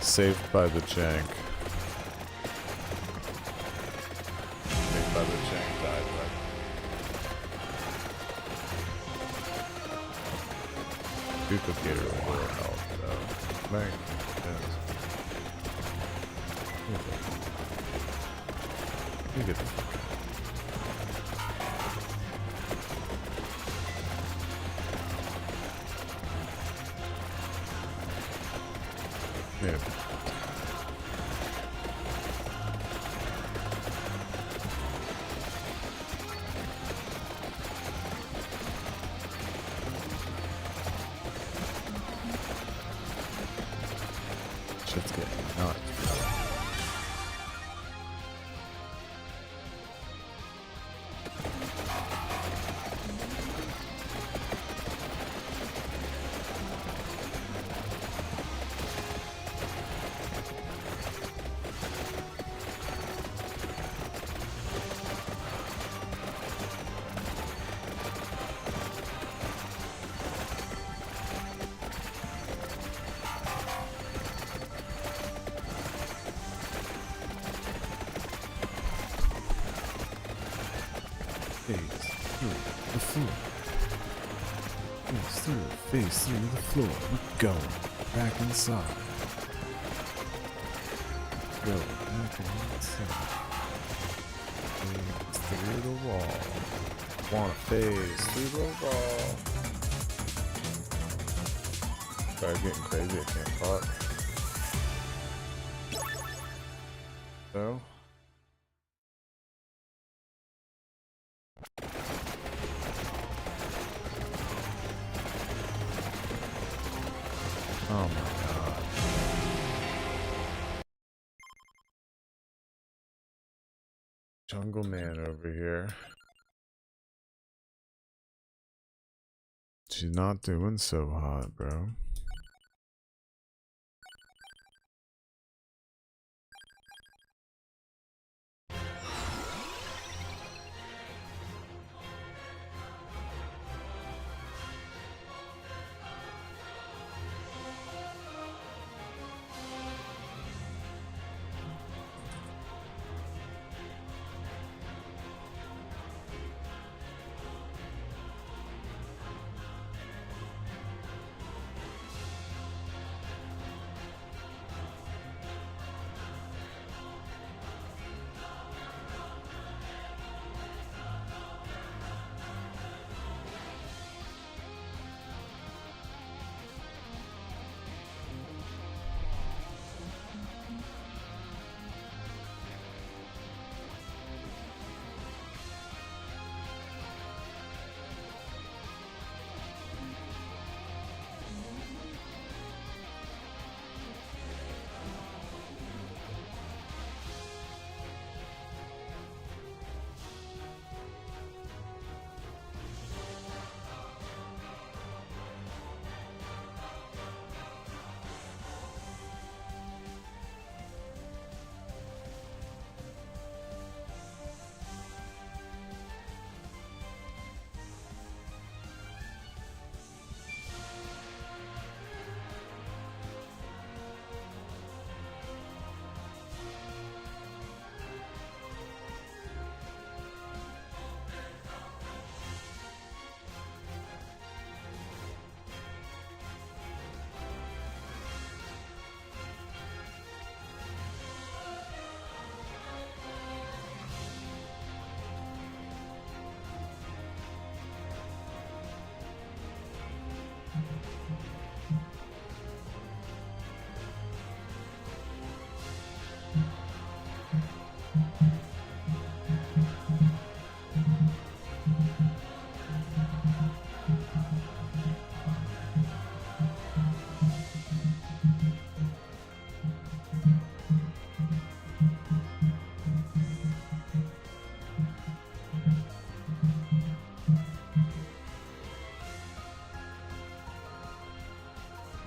Saved by the jank. Saved by the jank died, right? Duplicator will help, though. Make sense. You get the fuck out. Yeah. Shit's getting nuts. Face through the floor. We're going back inside. Go back inside. Face through the wall. Wanna face through the wall. Sorry, I'm getting crazy. I can't talk. So. Oh my god. Jungle Man over here. She's not doing so hot, bro.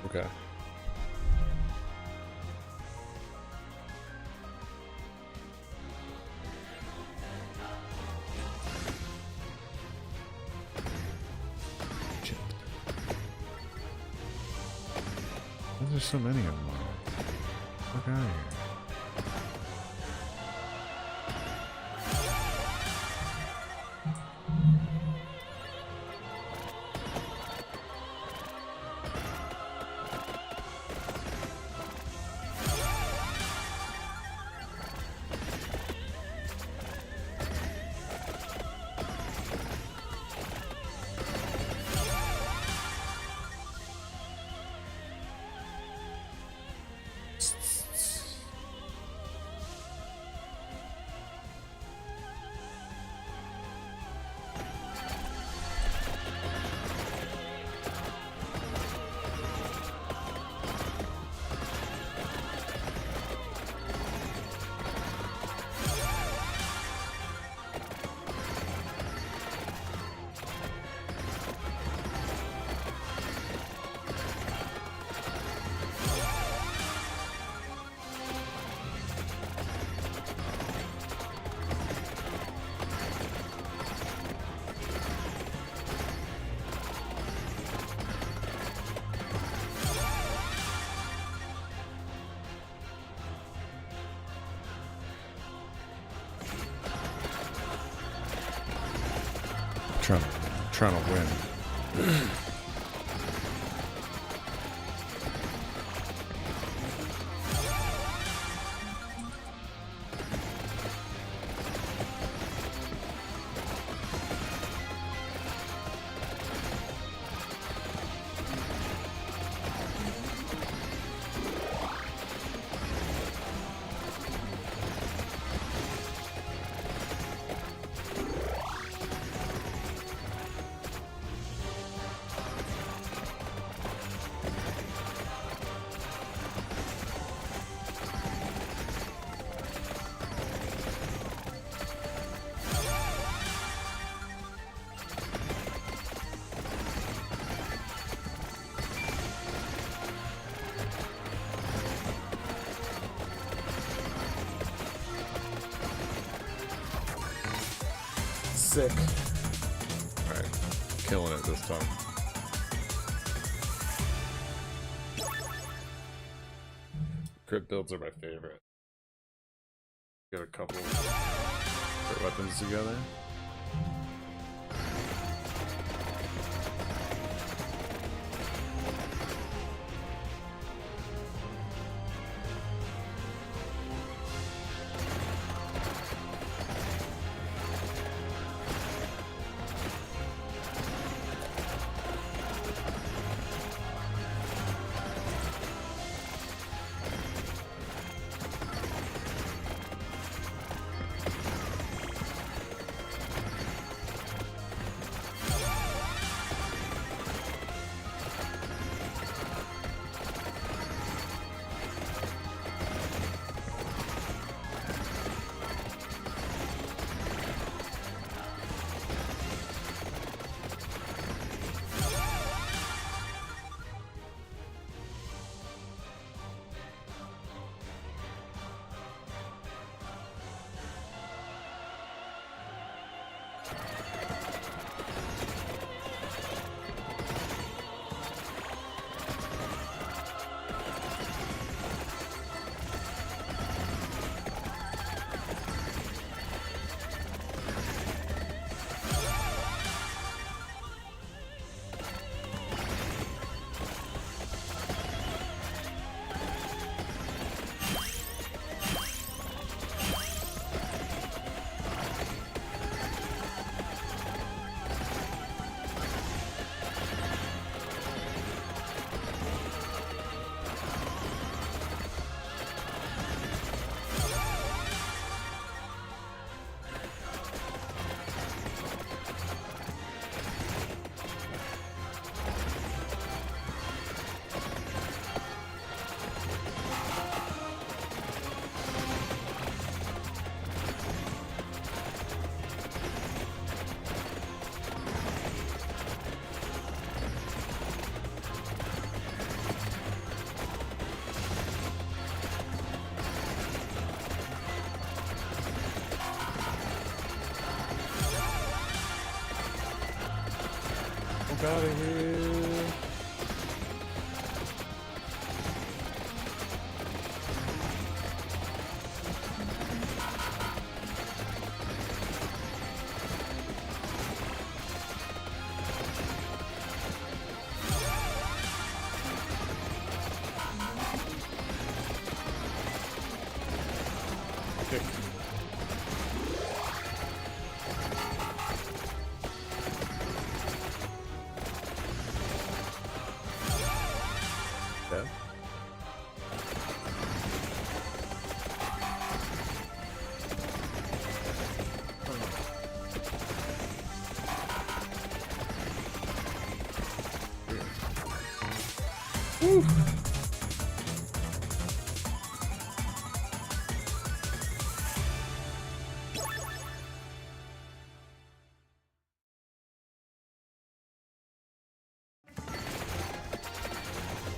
Okay. there's so many of them? Look out of here. Trying to win. Sick. Alright, killing it this time. Crit builds are my favorite. Get a couple of weapons together. Out of here. Woo.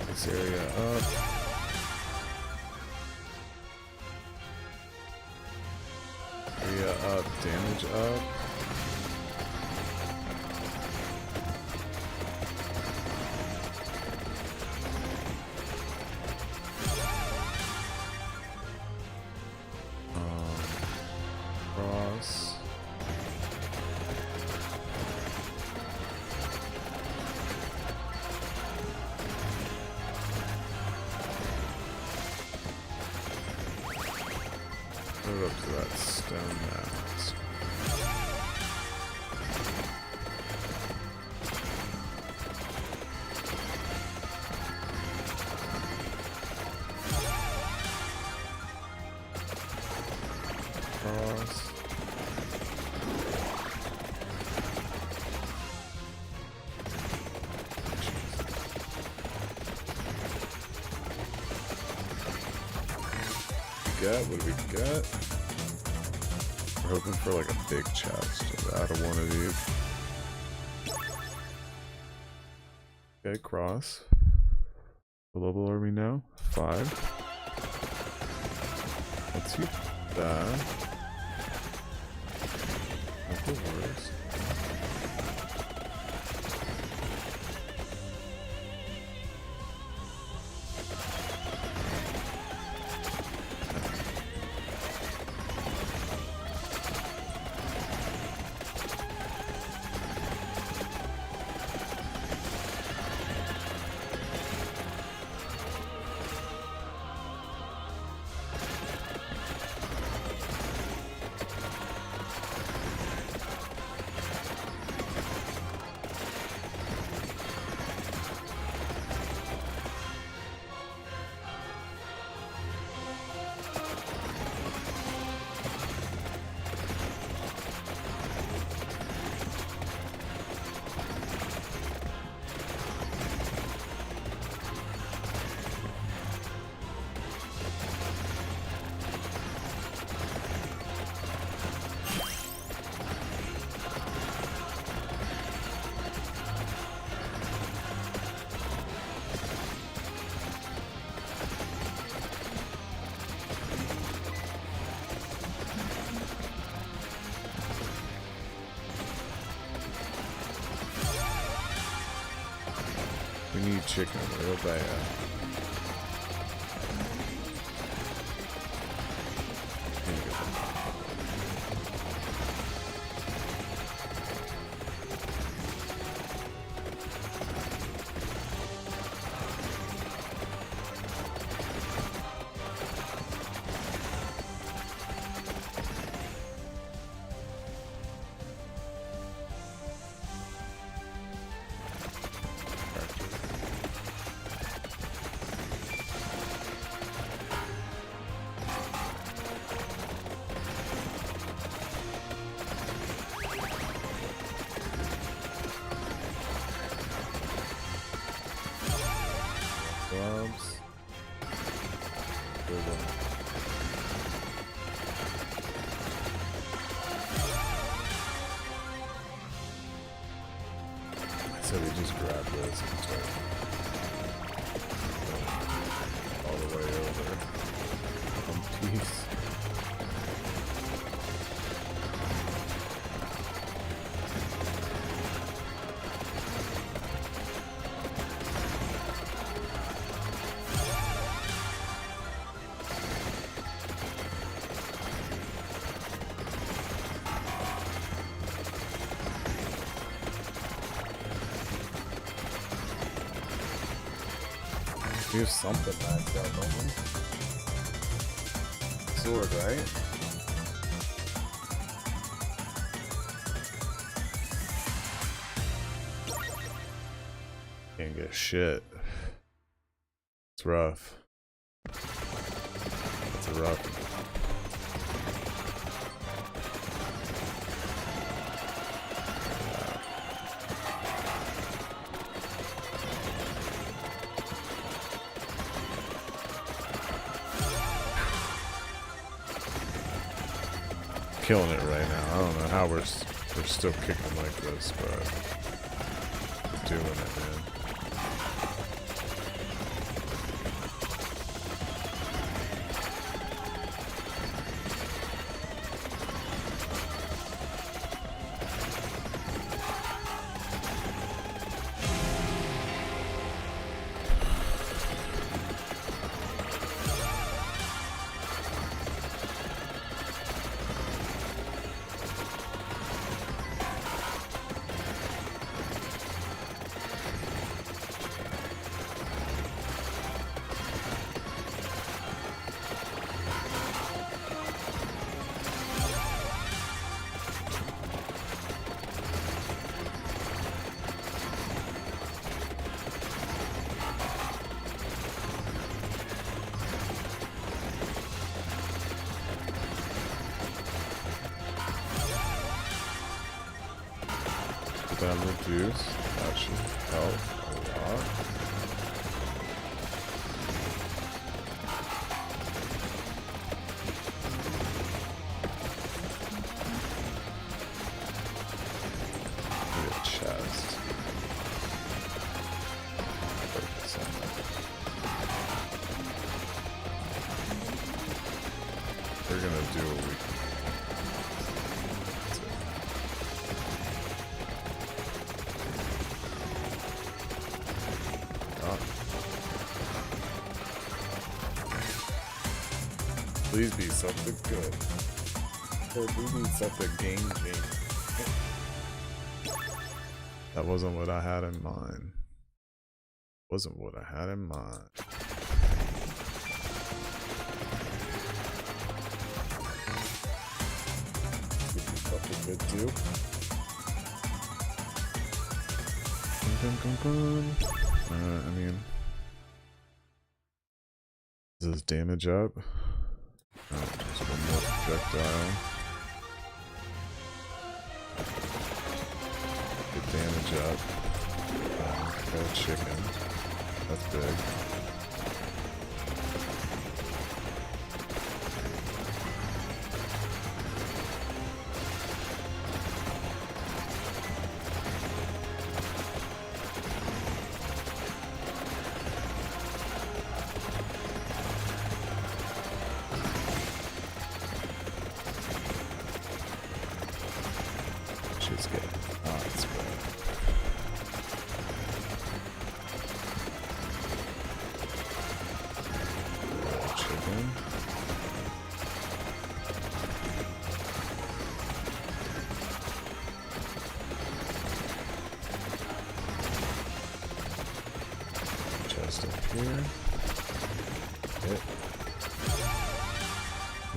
This area up. Area up, damage up. Cross. Put it up to that stone mask. Cross. What do we got? We're hoping for like a big chest out of one of these. Okay, cross. What level are we now? 5. Let's use that. Not the worst. We need chicken real bad. Gloves. Good one. So we just grab this and start all the way over. One piece. We have something maxed out, don't we? Sword, right? Can't get shit. It's rough. It's a rough. killing it right now. I don't know how we're still kicking like this, but we're doing it, man. Them reduce. That should help a lot. Need a chest. Focus on that. We're gonna do what we can. Please be something good. We need something game-changing. That wasn't what I had in mind. Wasn't what I had in mind. Give me something good too. I mean, is this damage up? Oh, just one more projectile. Good damage up. Got a chicken. That's big. Shit's good. Oh, it's good. Chicken. Chest up here.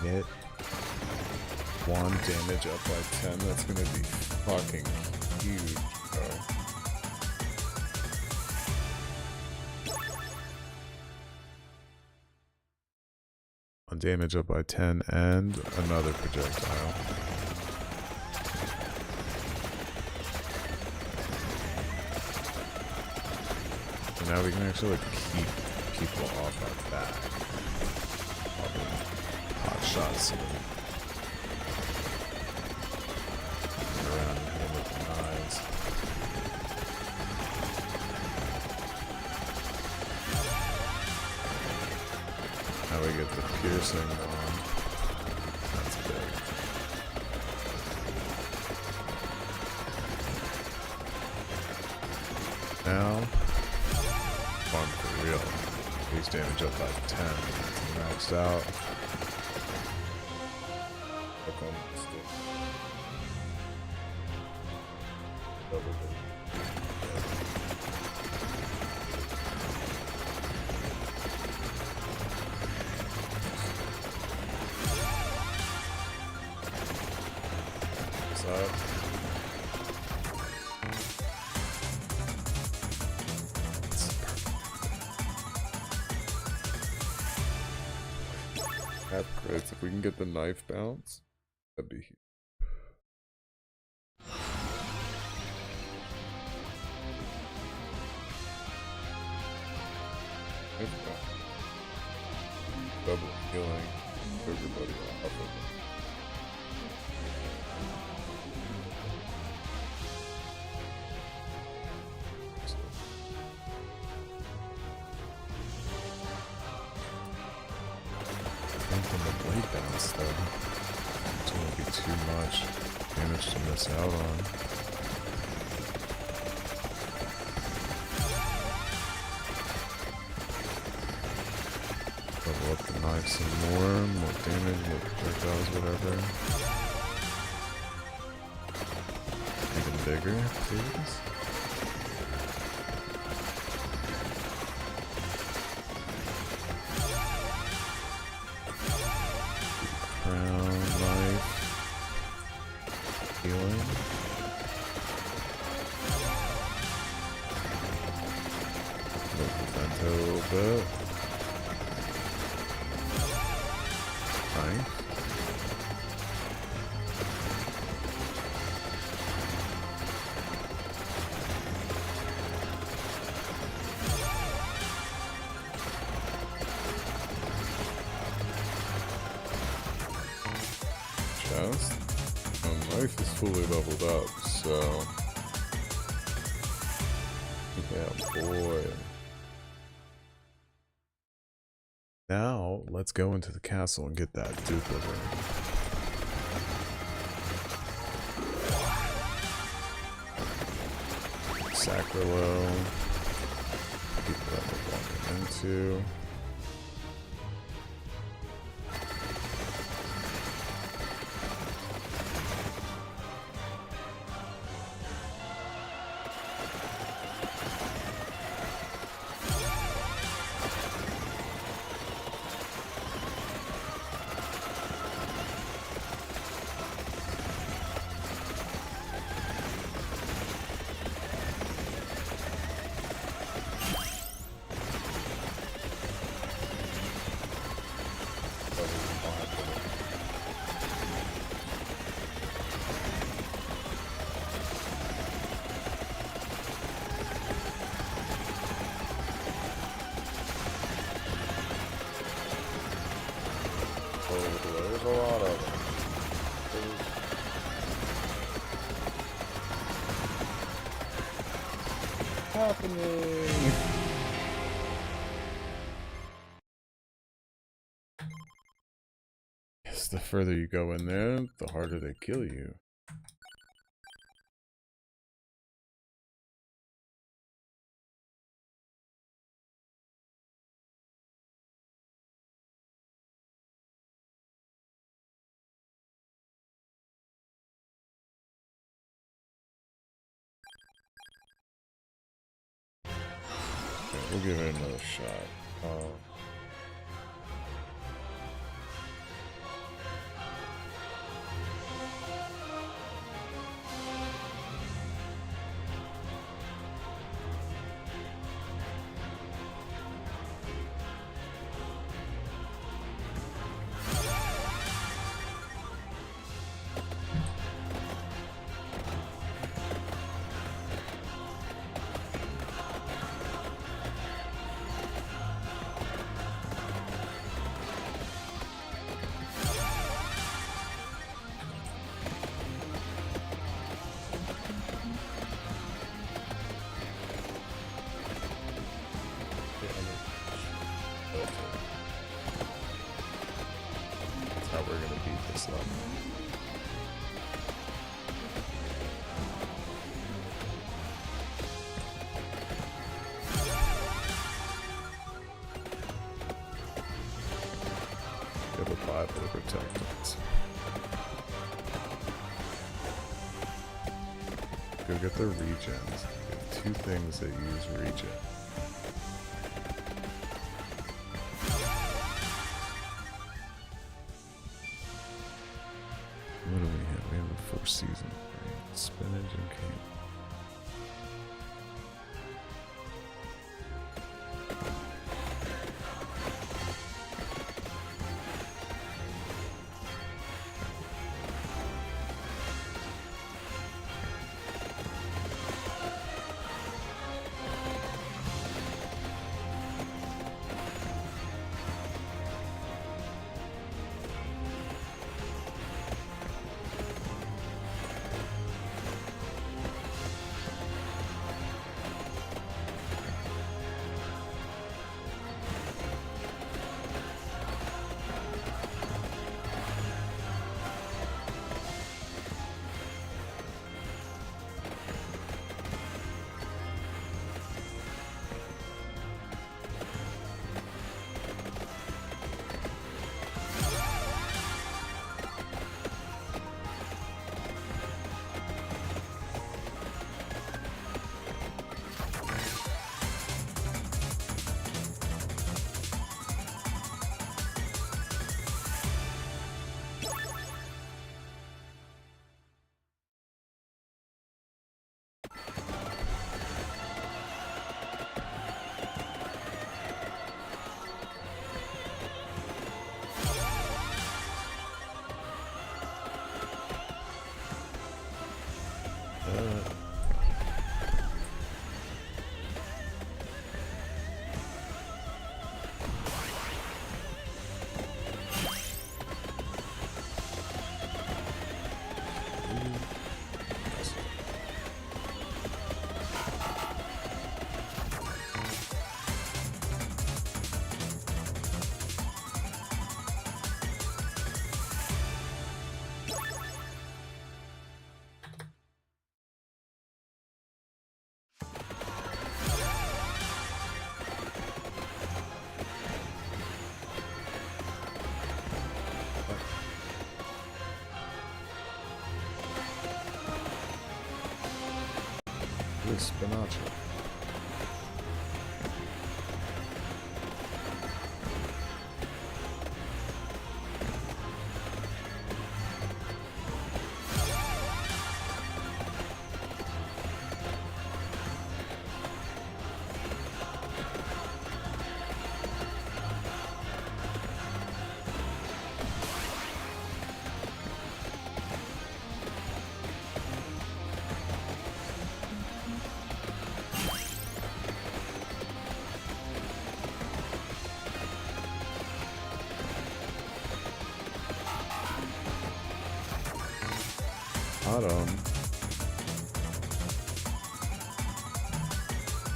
Hit. 1 damage up by 10. That's gonna be fucking huge, bro. One damage up by 10 and another projectile. So now we can actually keep people off our back. Hot shots. Around here with the knives. Now we get the piercing on. That's big. Now, fun for real. Base damage up by 10. It's maxed out. Hook on the stick. Double big. Up. Upgrades. If we can get the knife bounce, that'd be huge. Double healing everybody off of it. much to miss out on. Level up the knife some more damage, more projectiles, whatever. Even bigger, please. Crown, knife, healing. Move the vento a little bit. Nice. Chest. My knife is fully leveled up, so yeah, boy. Now let's go into the castle and get that duplicate. Sacrillo. People that we're walking into. There's a lot of them. Happening. Yes, the further you go in there, the harder they kill you. We'll give it another shot. That's how we're gonna beat this level. Give a Bible to protect us. Go get the regens. Get 2 things that use regen. What do we have? We have a 4 season. Spinach and cane. spinacha.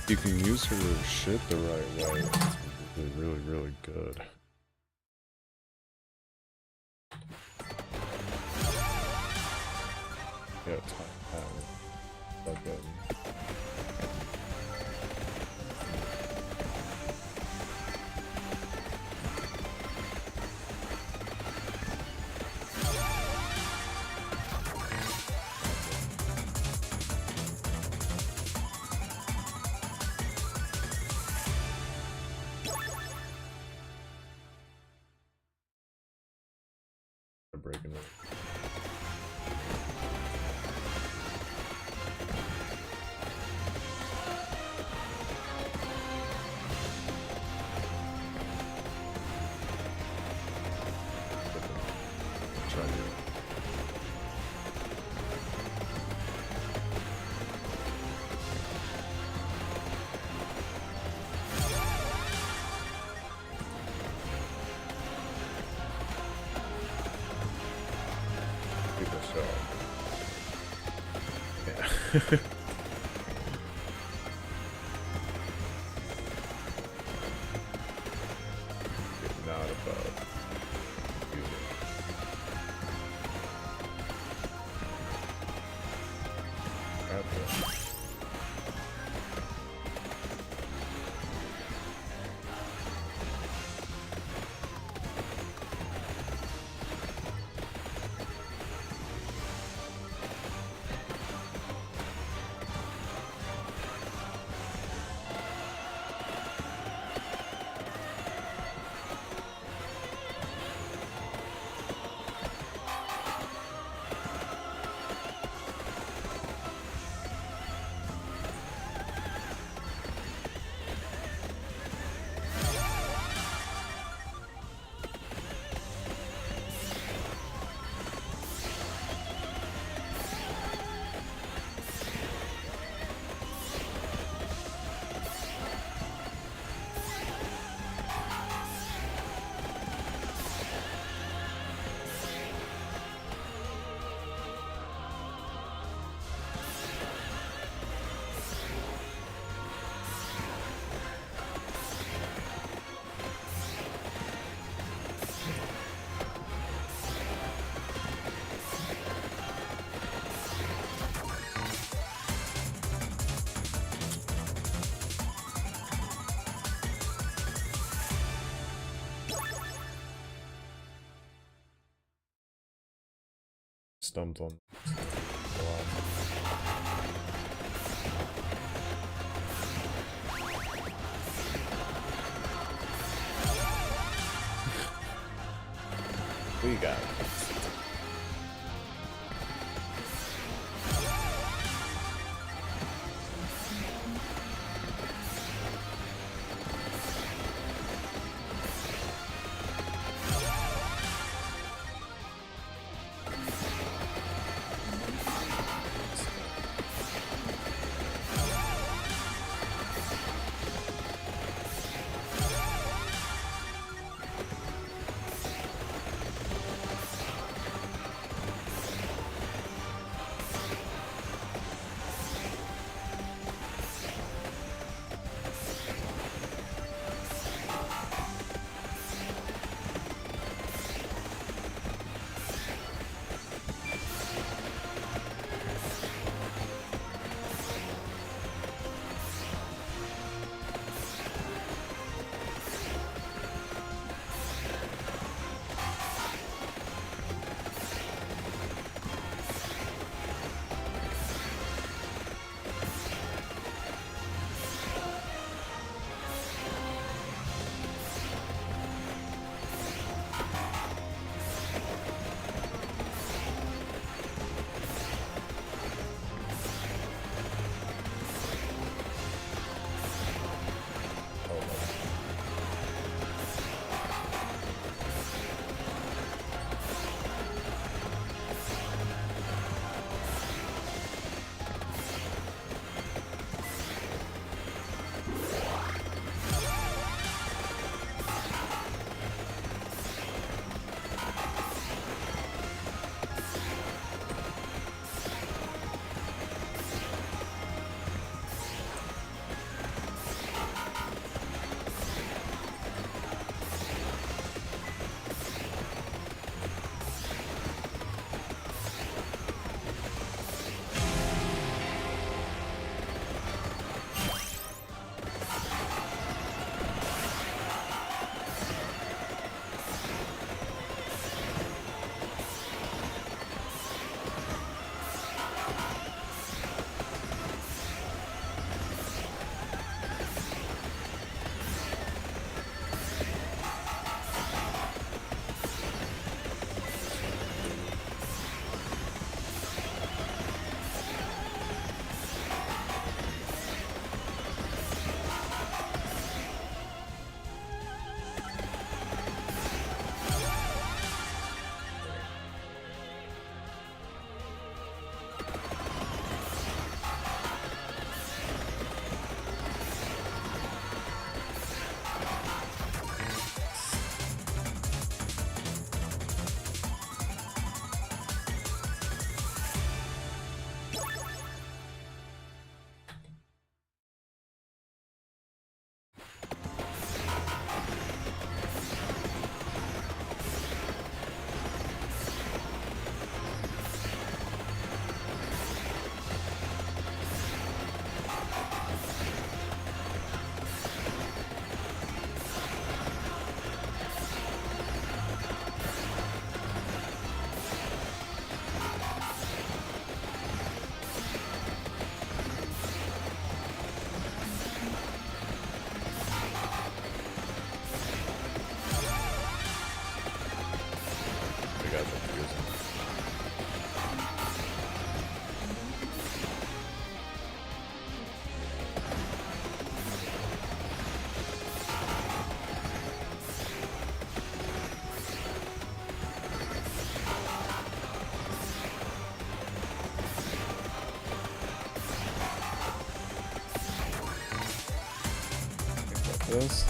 You can use her shit the right way. It's really, really good. Yeah, that button. Breaking it. Try to. Yeah. Not about using. Stumped on. We got it. this.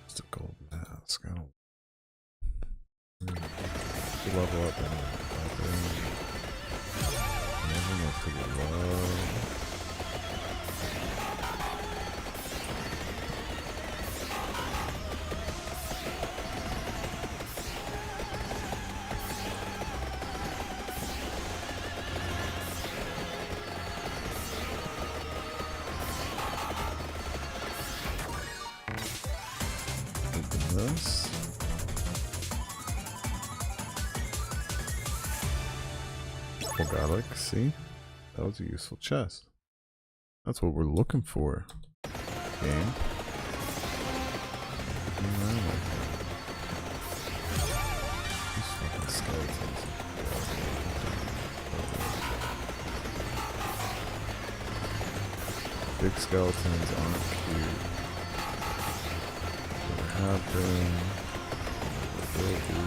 It's a gold mask. I don't level up anyway. Leveling up pretty low. Open this. Garlic, see? That was a useful chest. That's what we're looking for. Game. These fucking skeletons. Big skeletons aren't cute. Never have been. Never will be.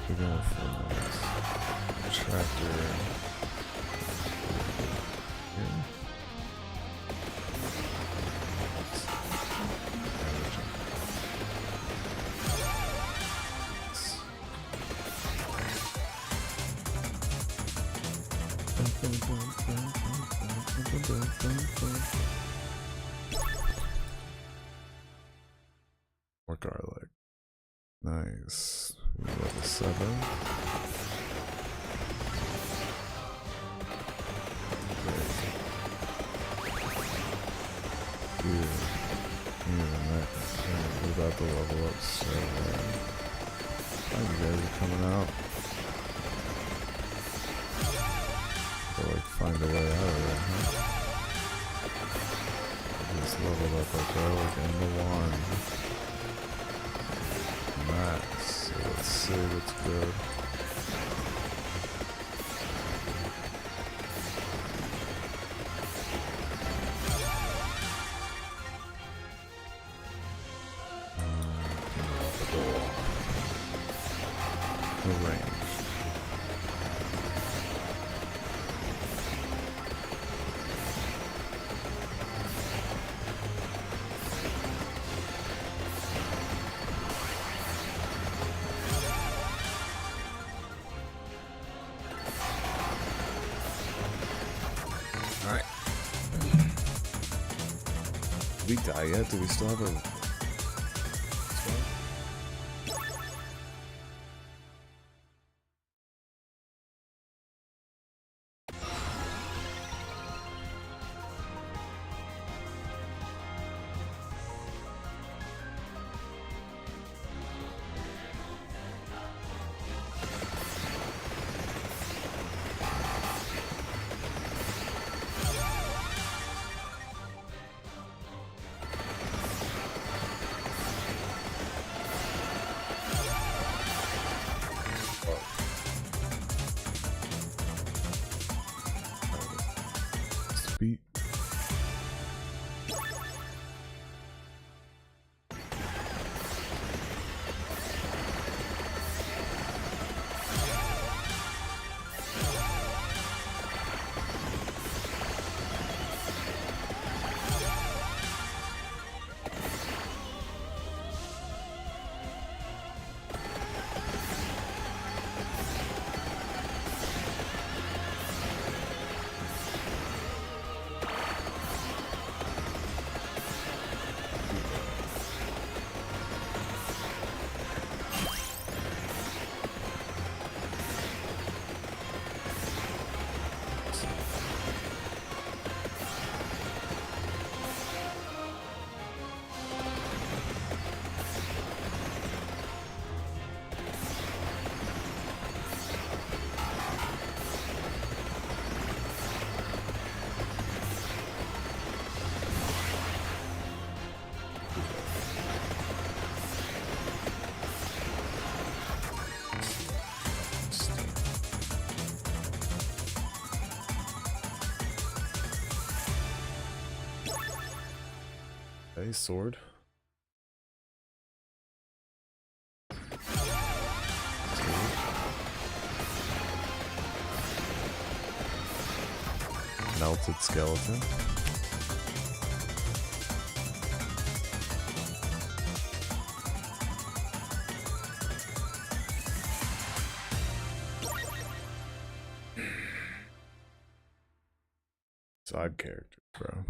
We're going for this. Tractor. Yeah. More garlic. Nice. Level 7. We're about to level up so you guys are coming out. Gotta like find a way out of there, huh? Just leveled up our garlic and the wand. Max. So let's see what's good. Alright. Did we die yet? Do we still have a... Okay, sword. Melted skeleton. Side characters, bro.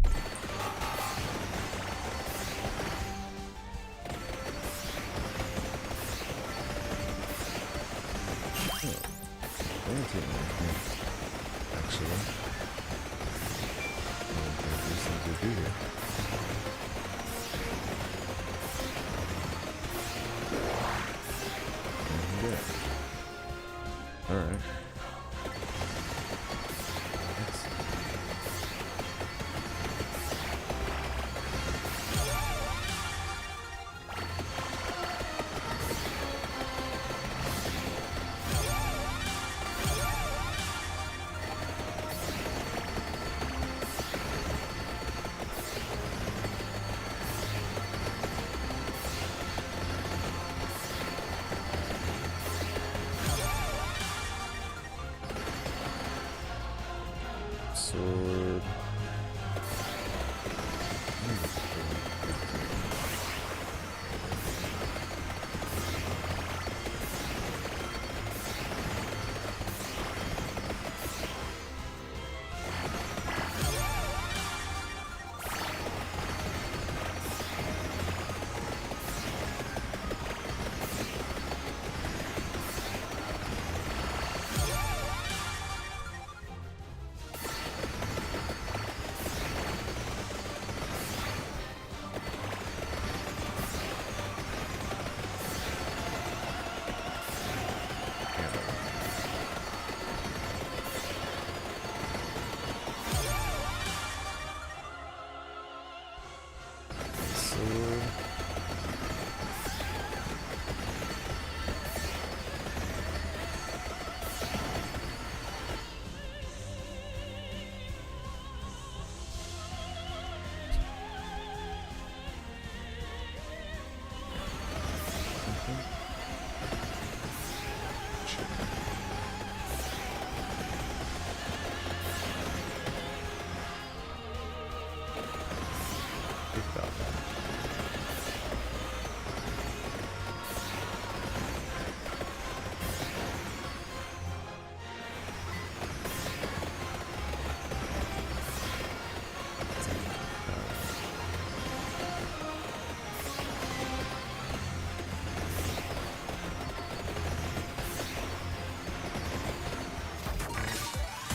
Actually, I don't think these things would be here. Yeah. All right. Sword.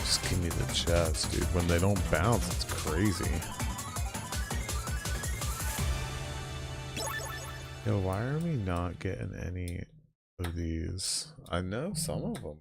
Just give me the chest, dude. When they don't bounce, it's crazy. Yo, why are we not getting any of these? I know some of them.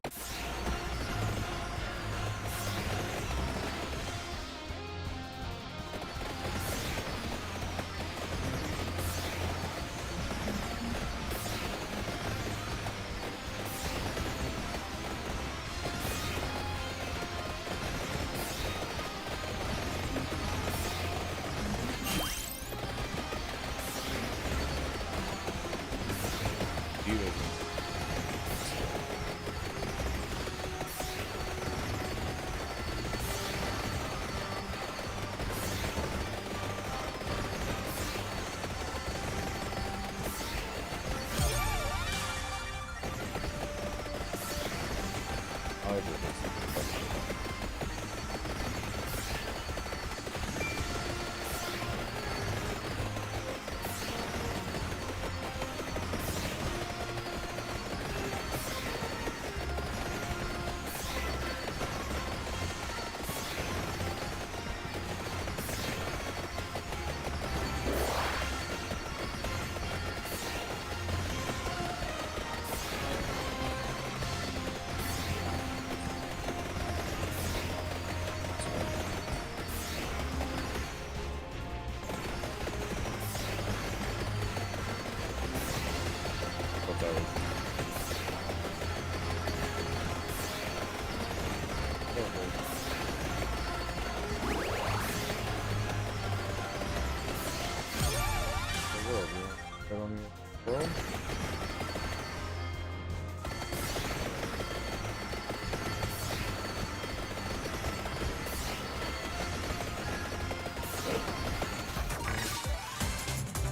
everyone on the world.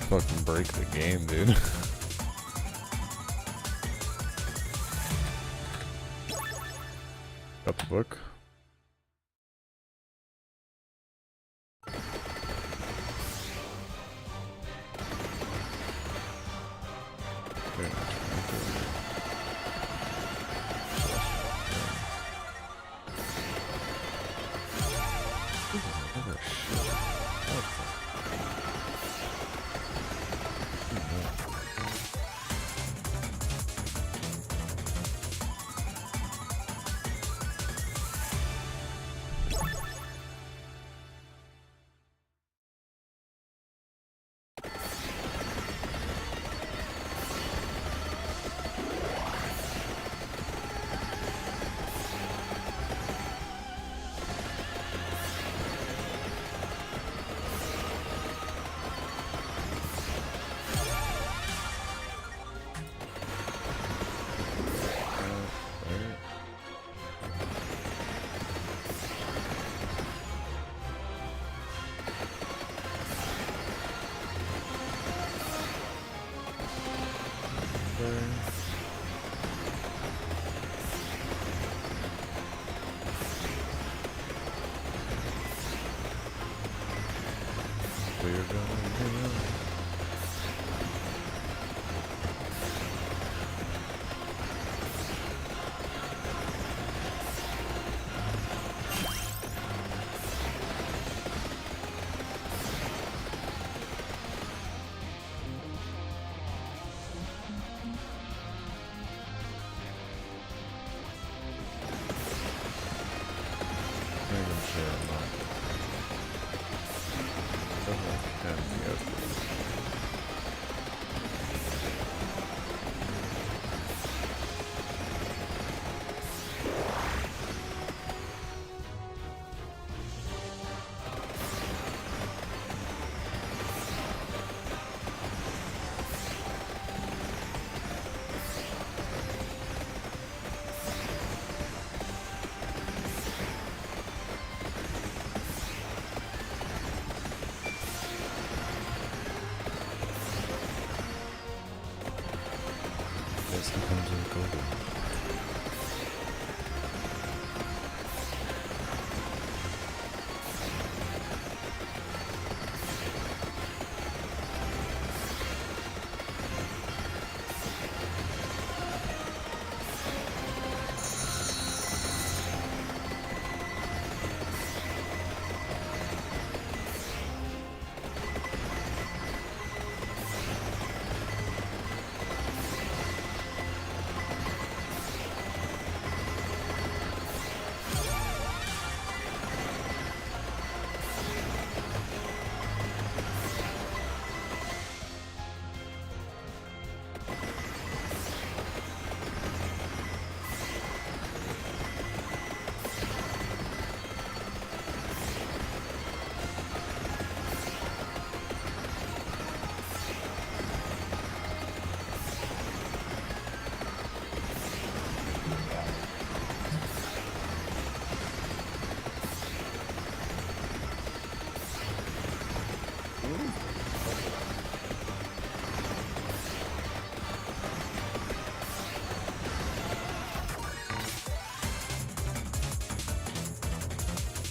Fucking break the game, dude. Got the book.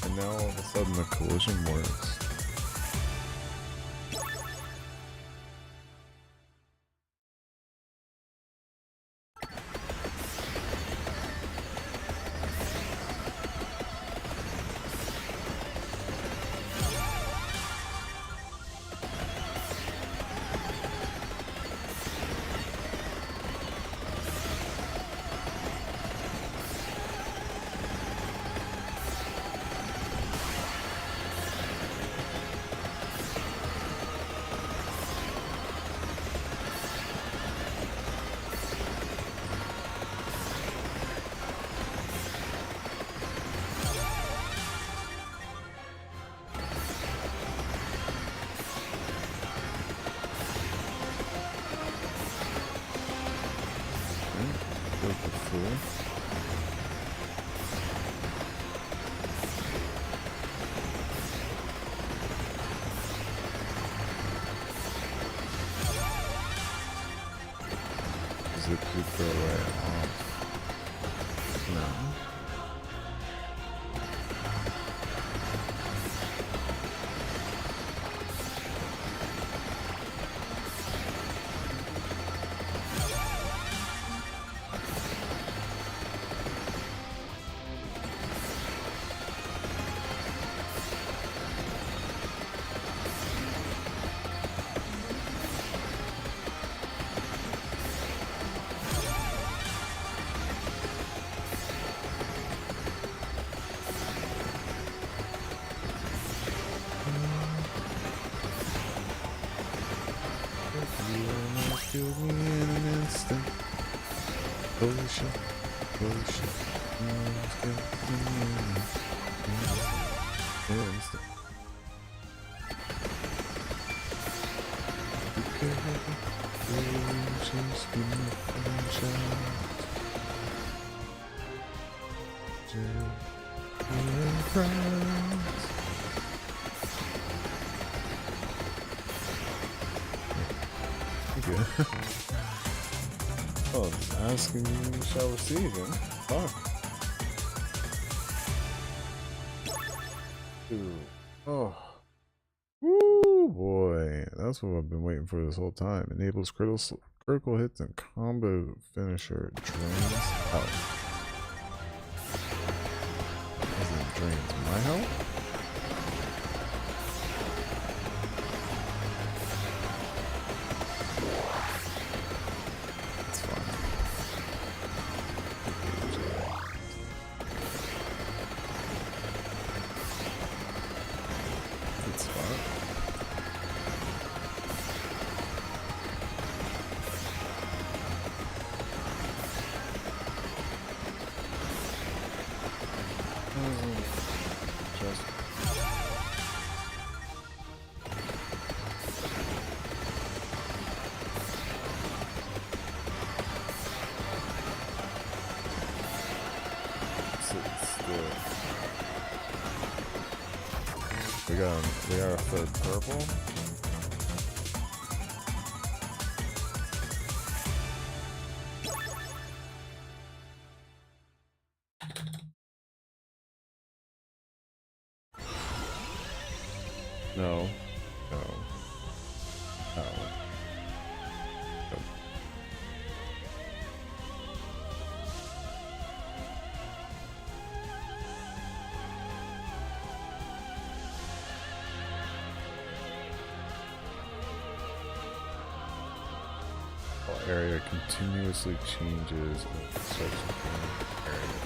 And now all of a sudden the collision works. Does it keep the way off? No. Killed me in an instant. Holy shit. Holy shit. Instant. Just give me a shot. Oh, asking you shall receive him. Fuck. Dude. Oh. Woo boy. That's what I've been waiting for this whole time. Enables critical hits and combo finisher. Drains health. As it drains my health? We got a third purple. No. No. No. Area continuously changes and starts to area.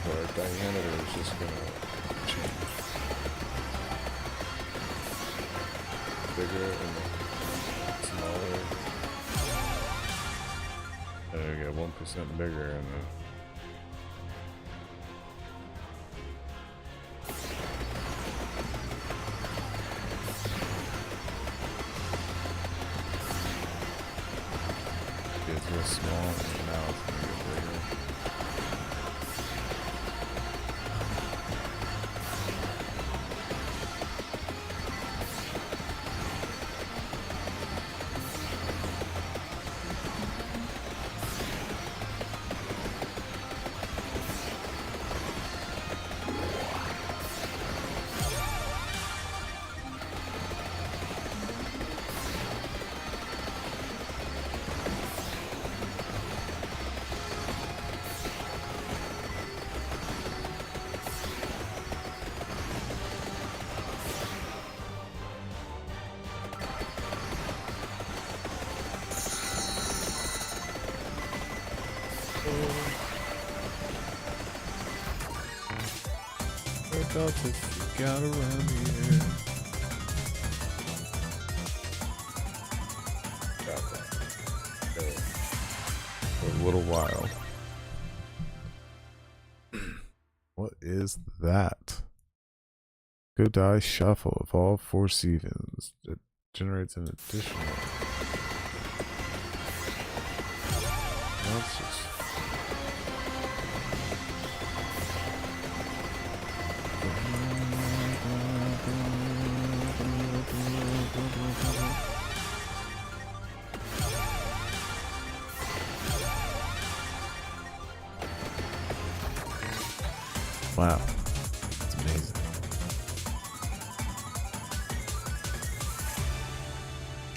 Where diameter is just gonna change. Bigger and smaller. There you go, 1% bigger and it's real small, and now it's gonna get bigger. About to freak out around here. Got that. Okay. For a little while. What is that? Go die shuffle of all 4 seasons. It generates an additional. Let's just. Wow, that's amazing.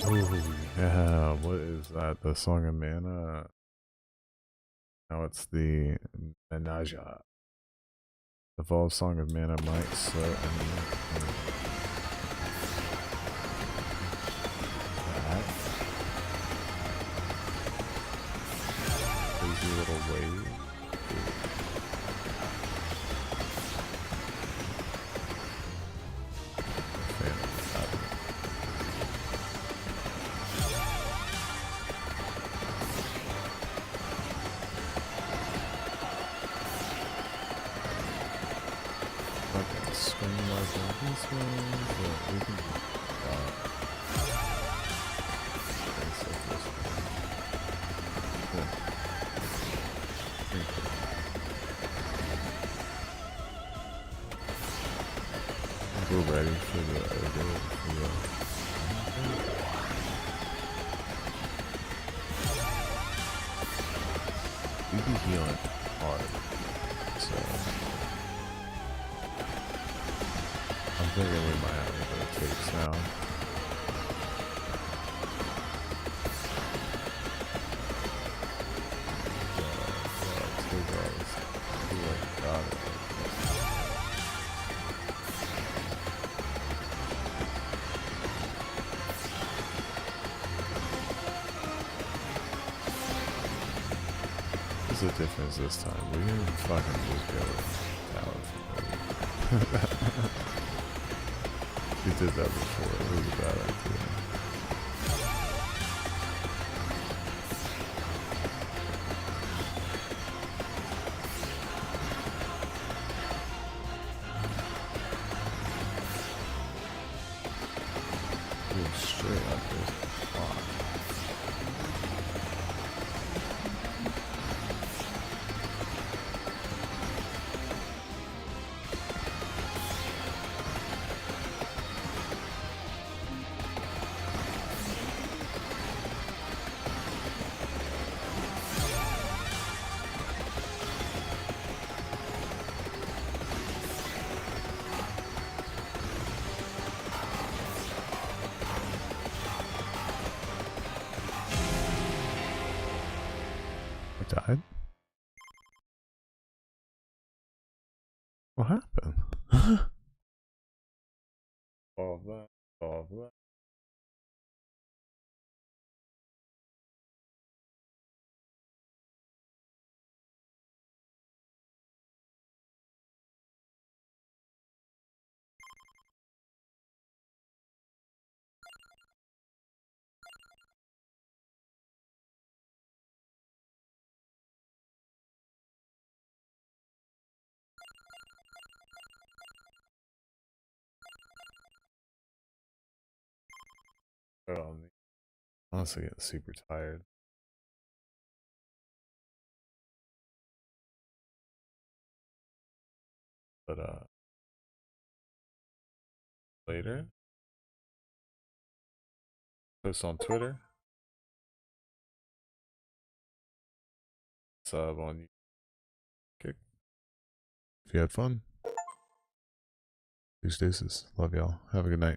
Oh yeah, what is that? The Song of Mana? Now it's the Menaja. The Evolved Song of Mana might slow enemy. That crazy little wave. Swing like this way, but we can do we're ready for the we be healing hard, so I'm thinking we might have a bit of takes now. Got it. What's the difference this time? We didn't fucking just go down. We did that before. It was a bad idea. Go straight up this block. Died? What happened? All of that. All of that. Honestly, getting super tired. But later, post on Twitter, sub on Kick. If you had fun, peace, deuces. Love y'all. Have a good night.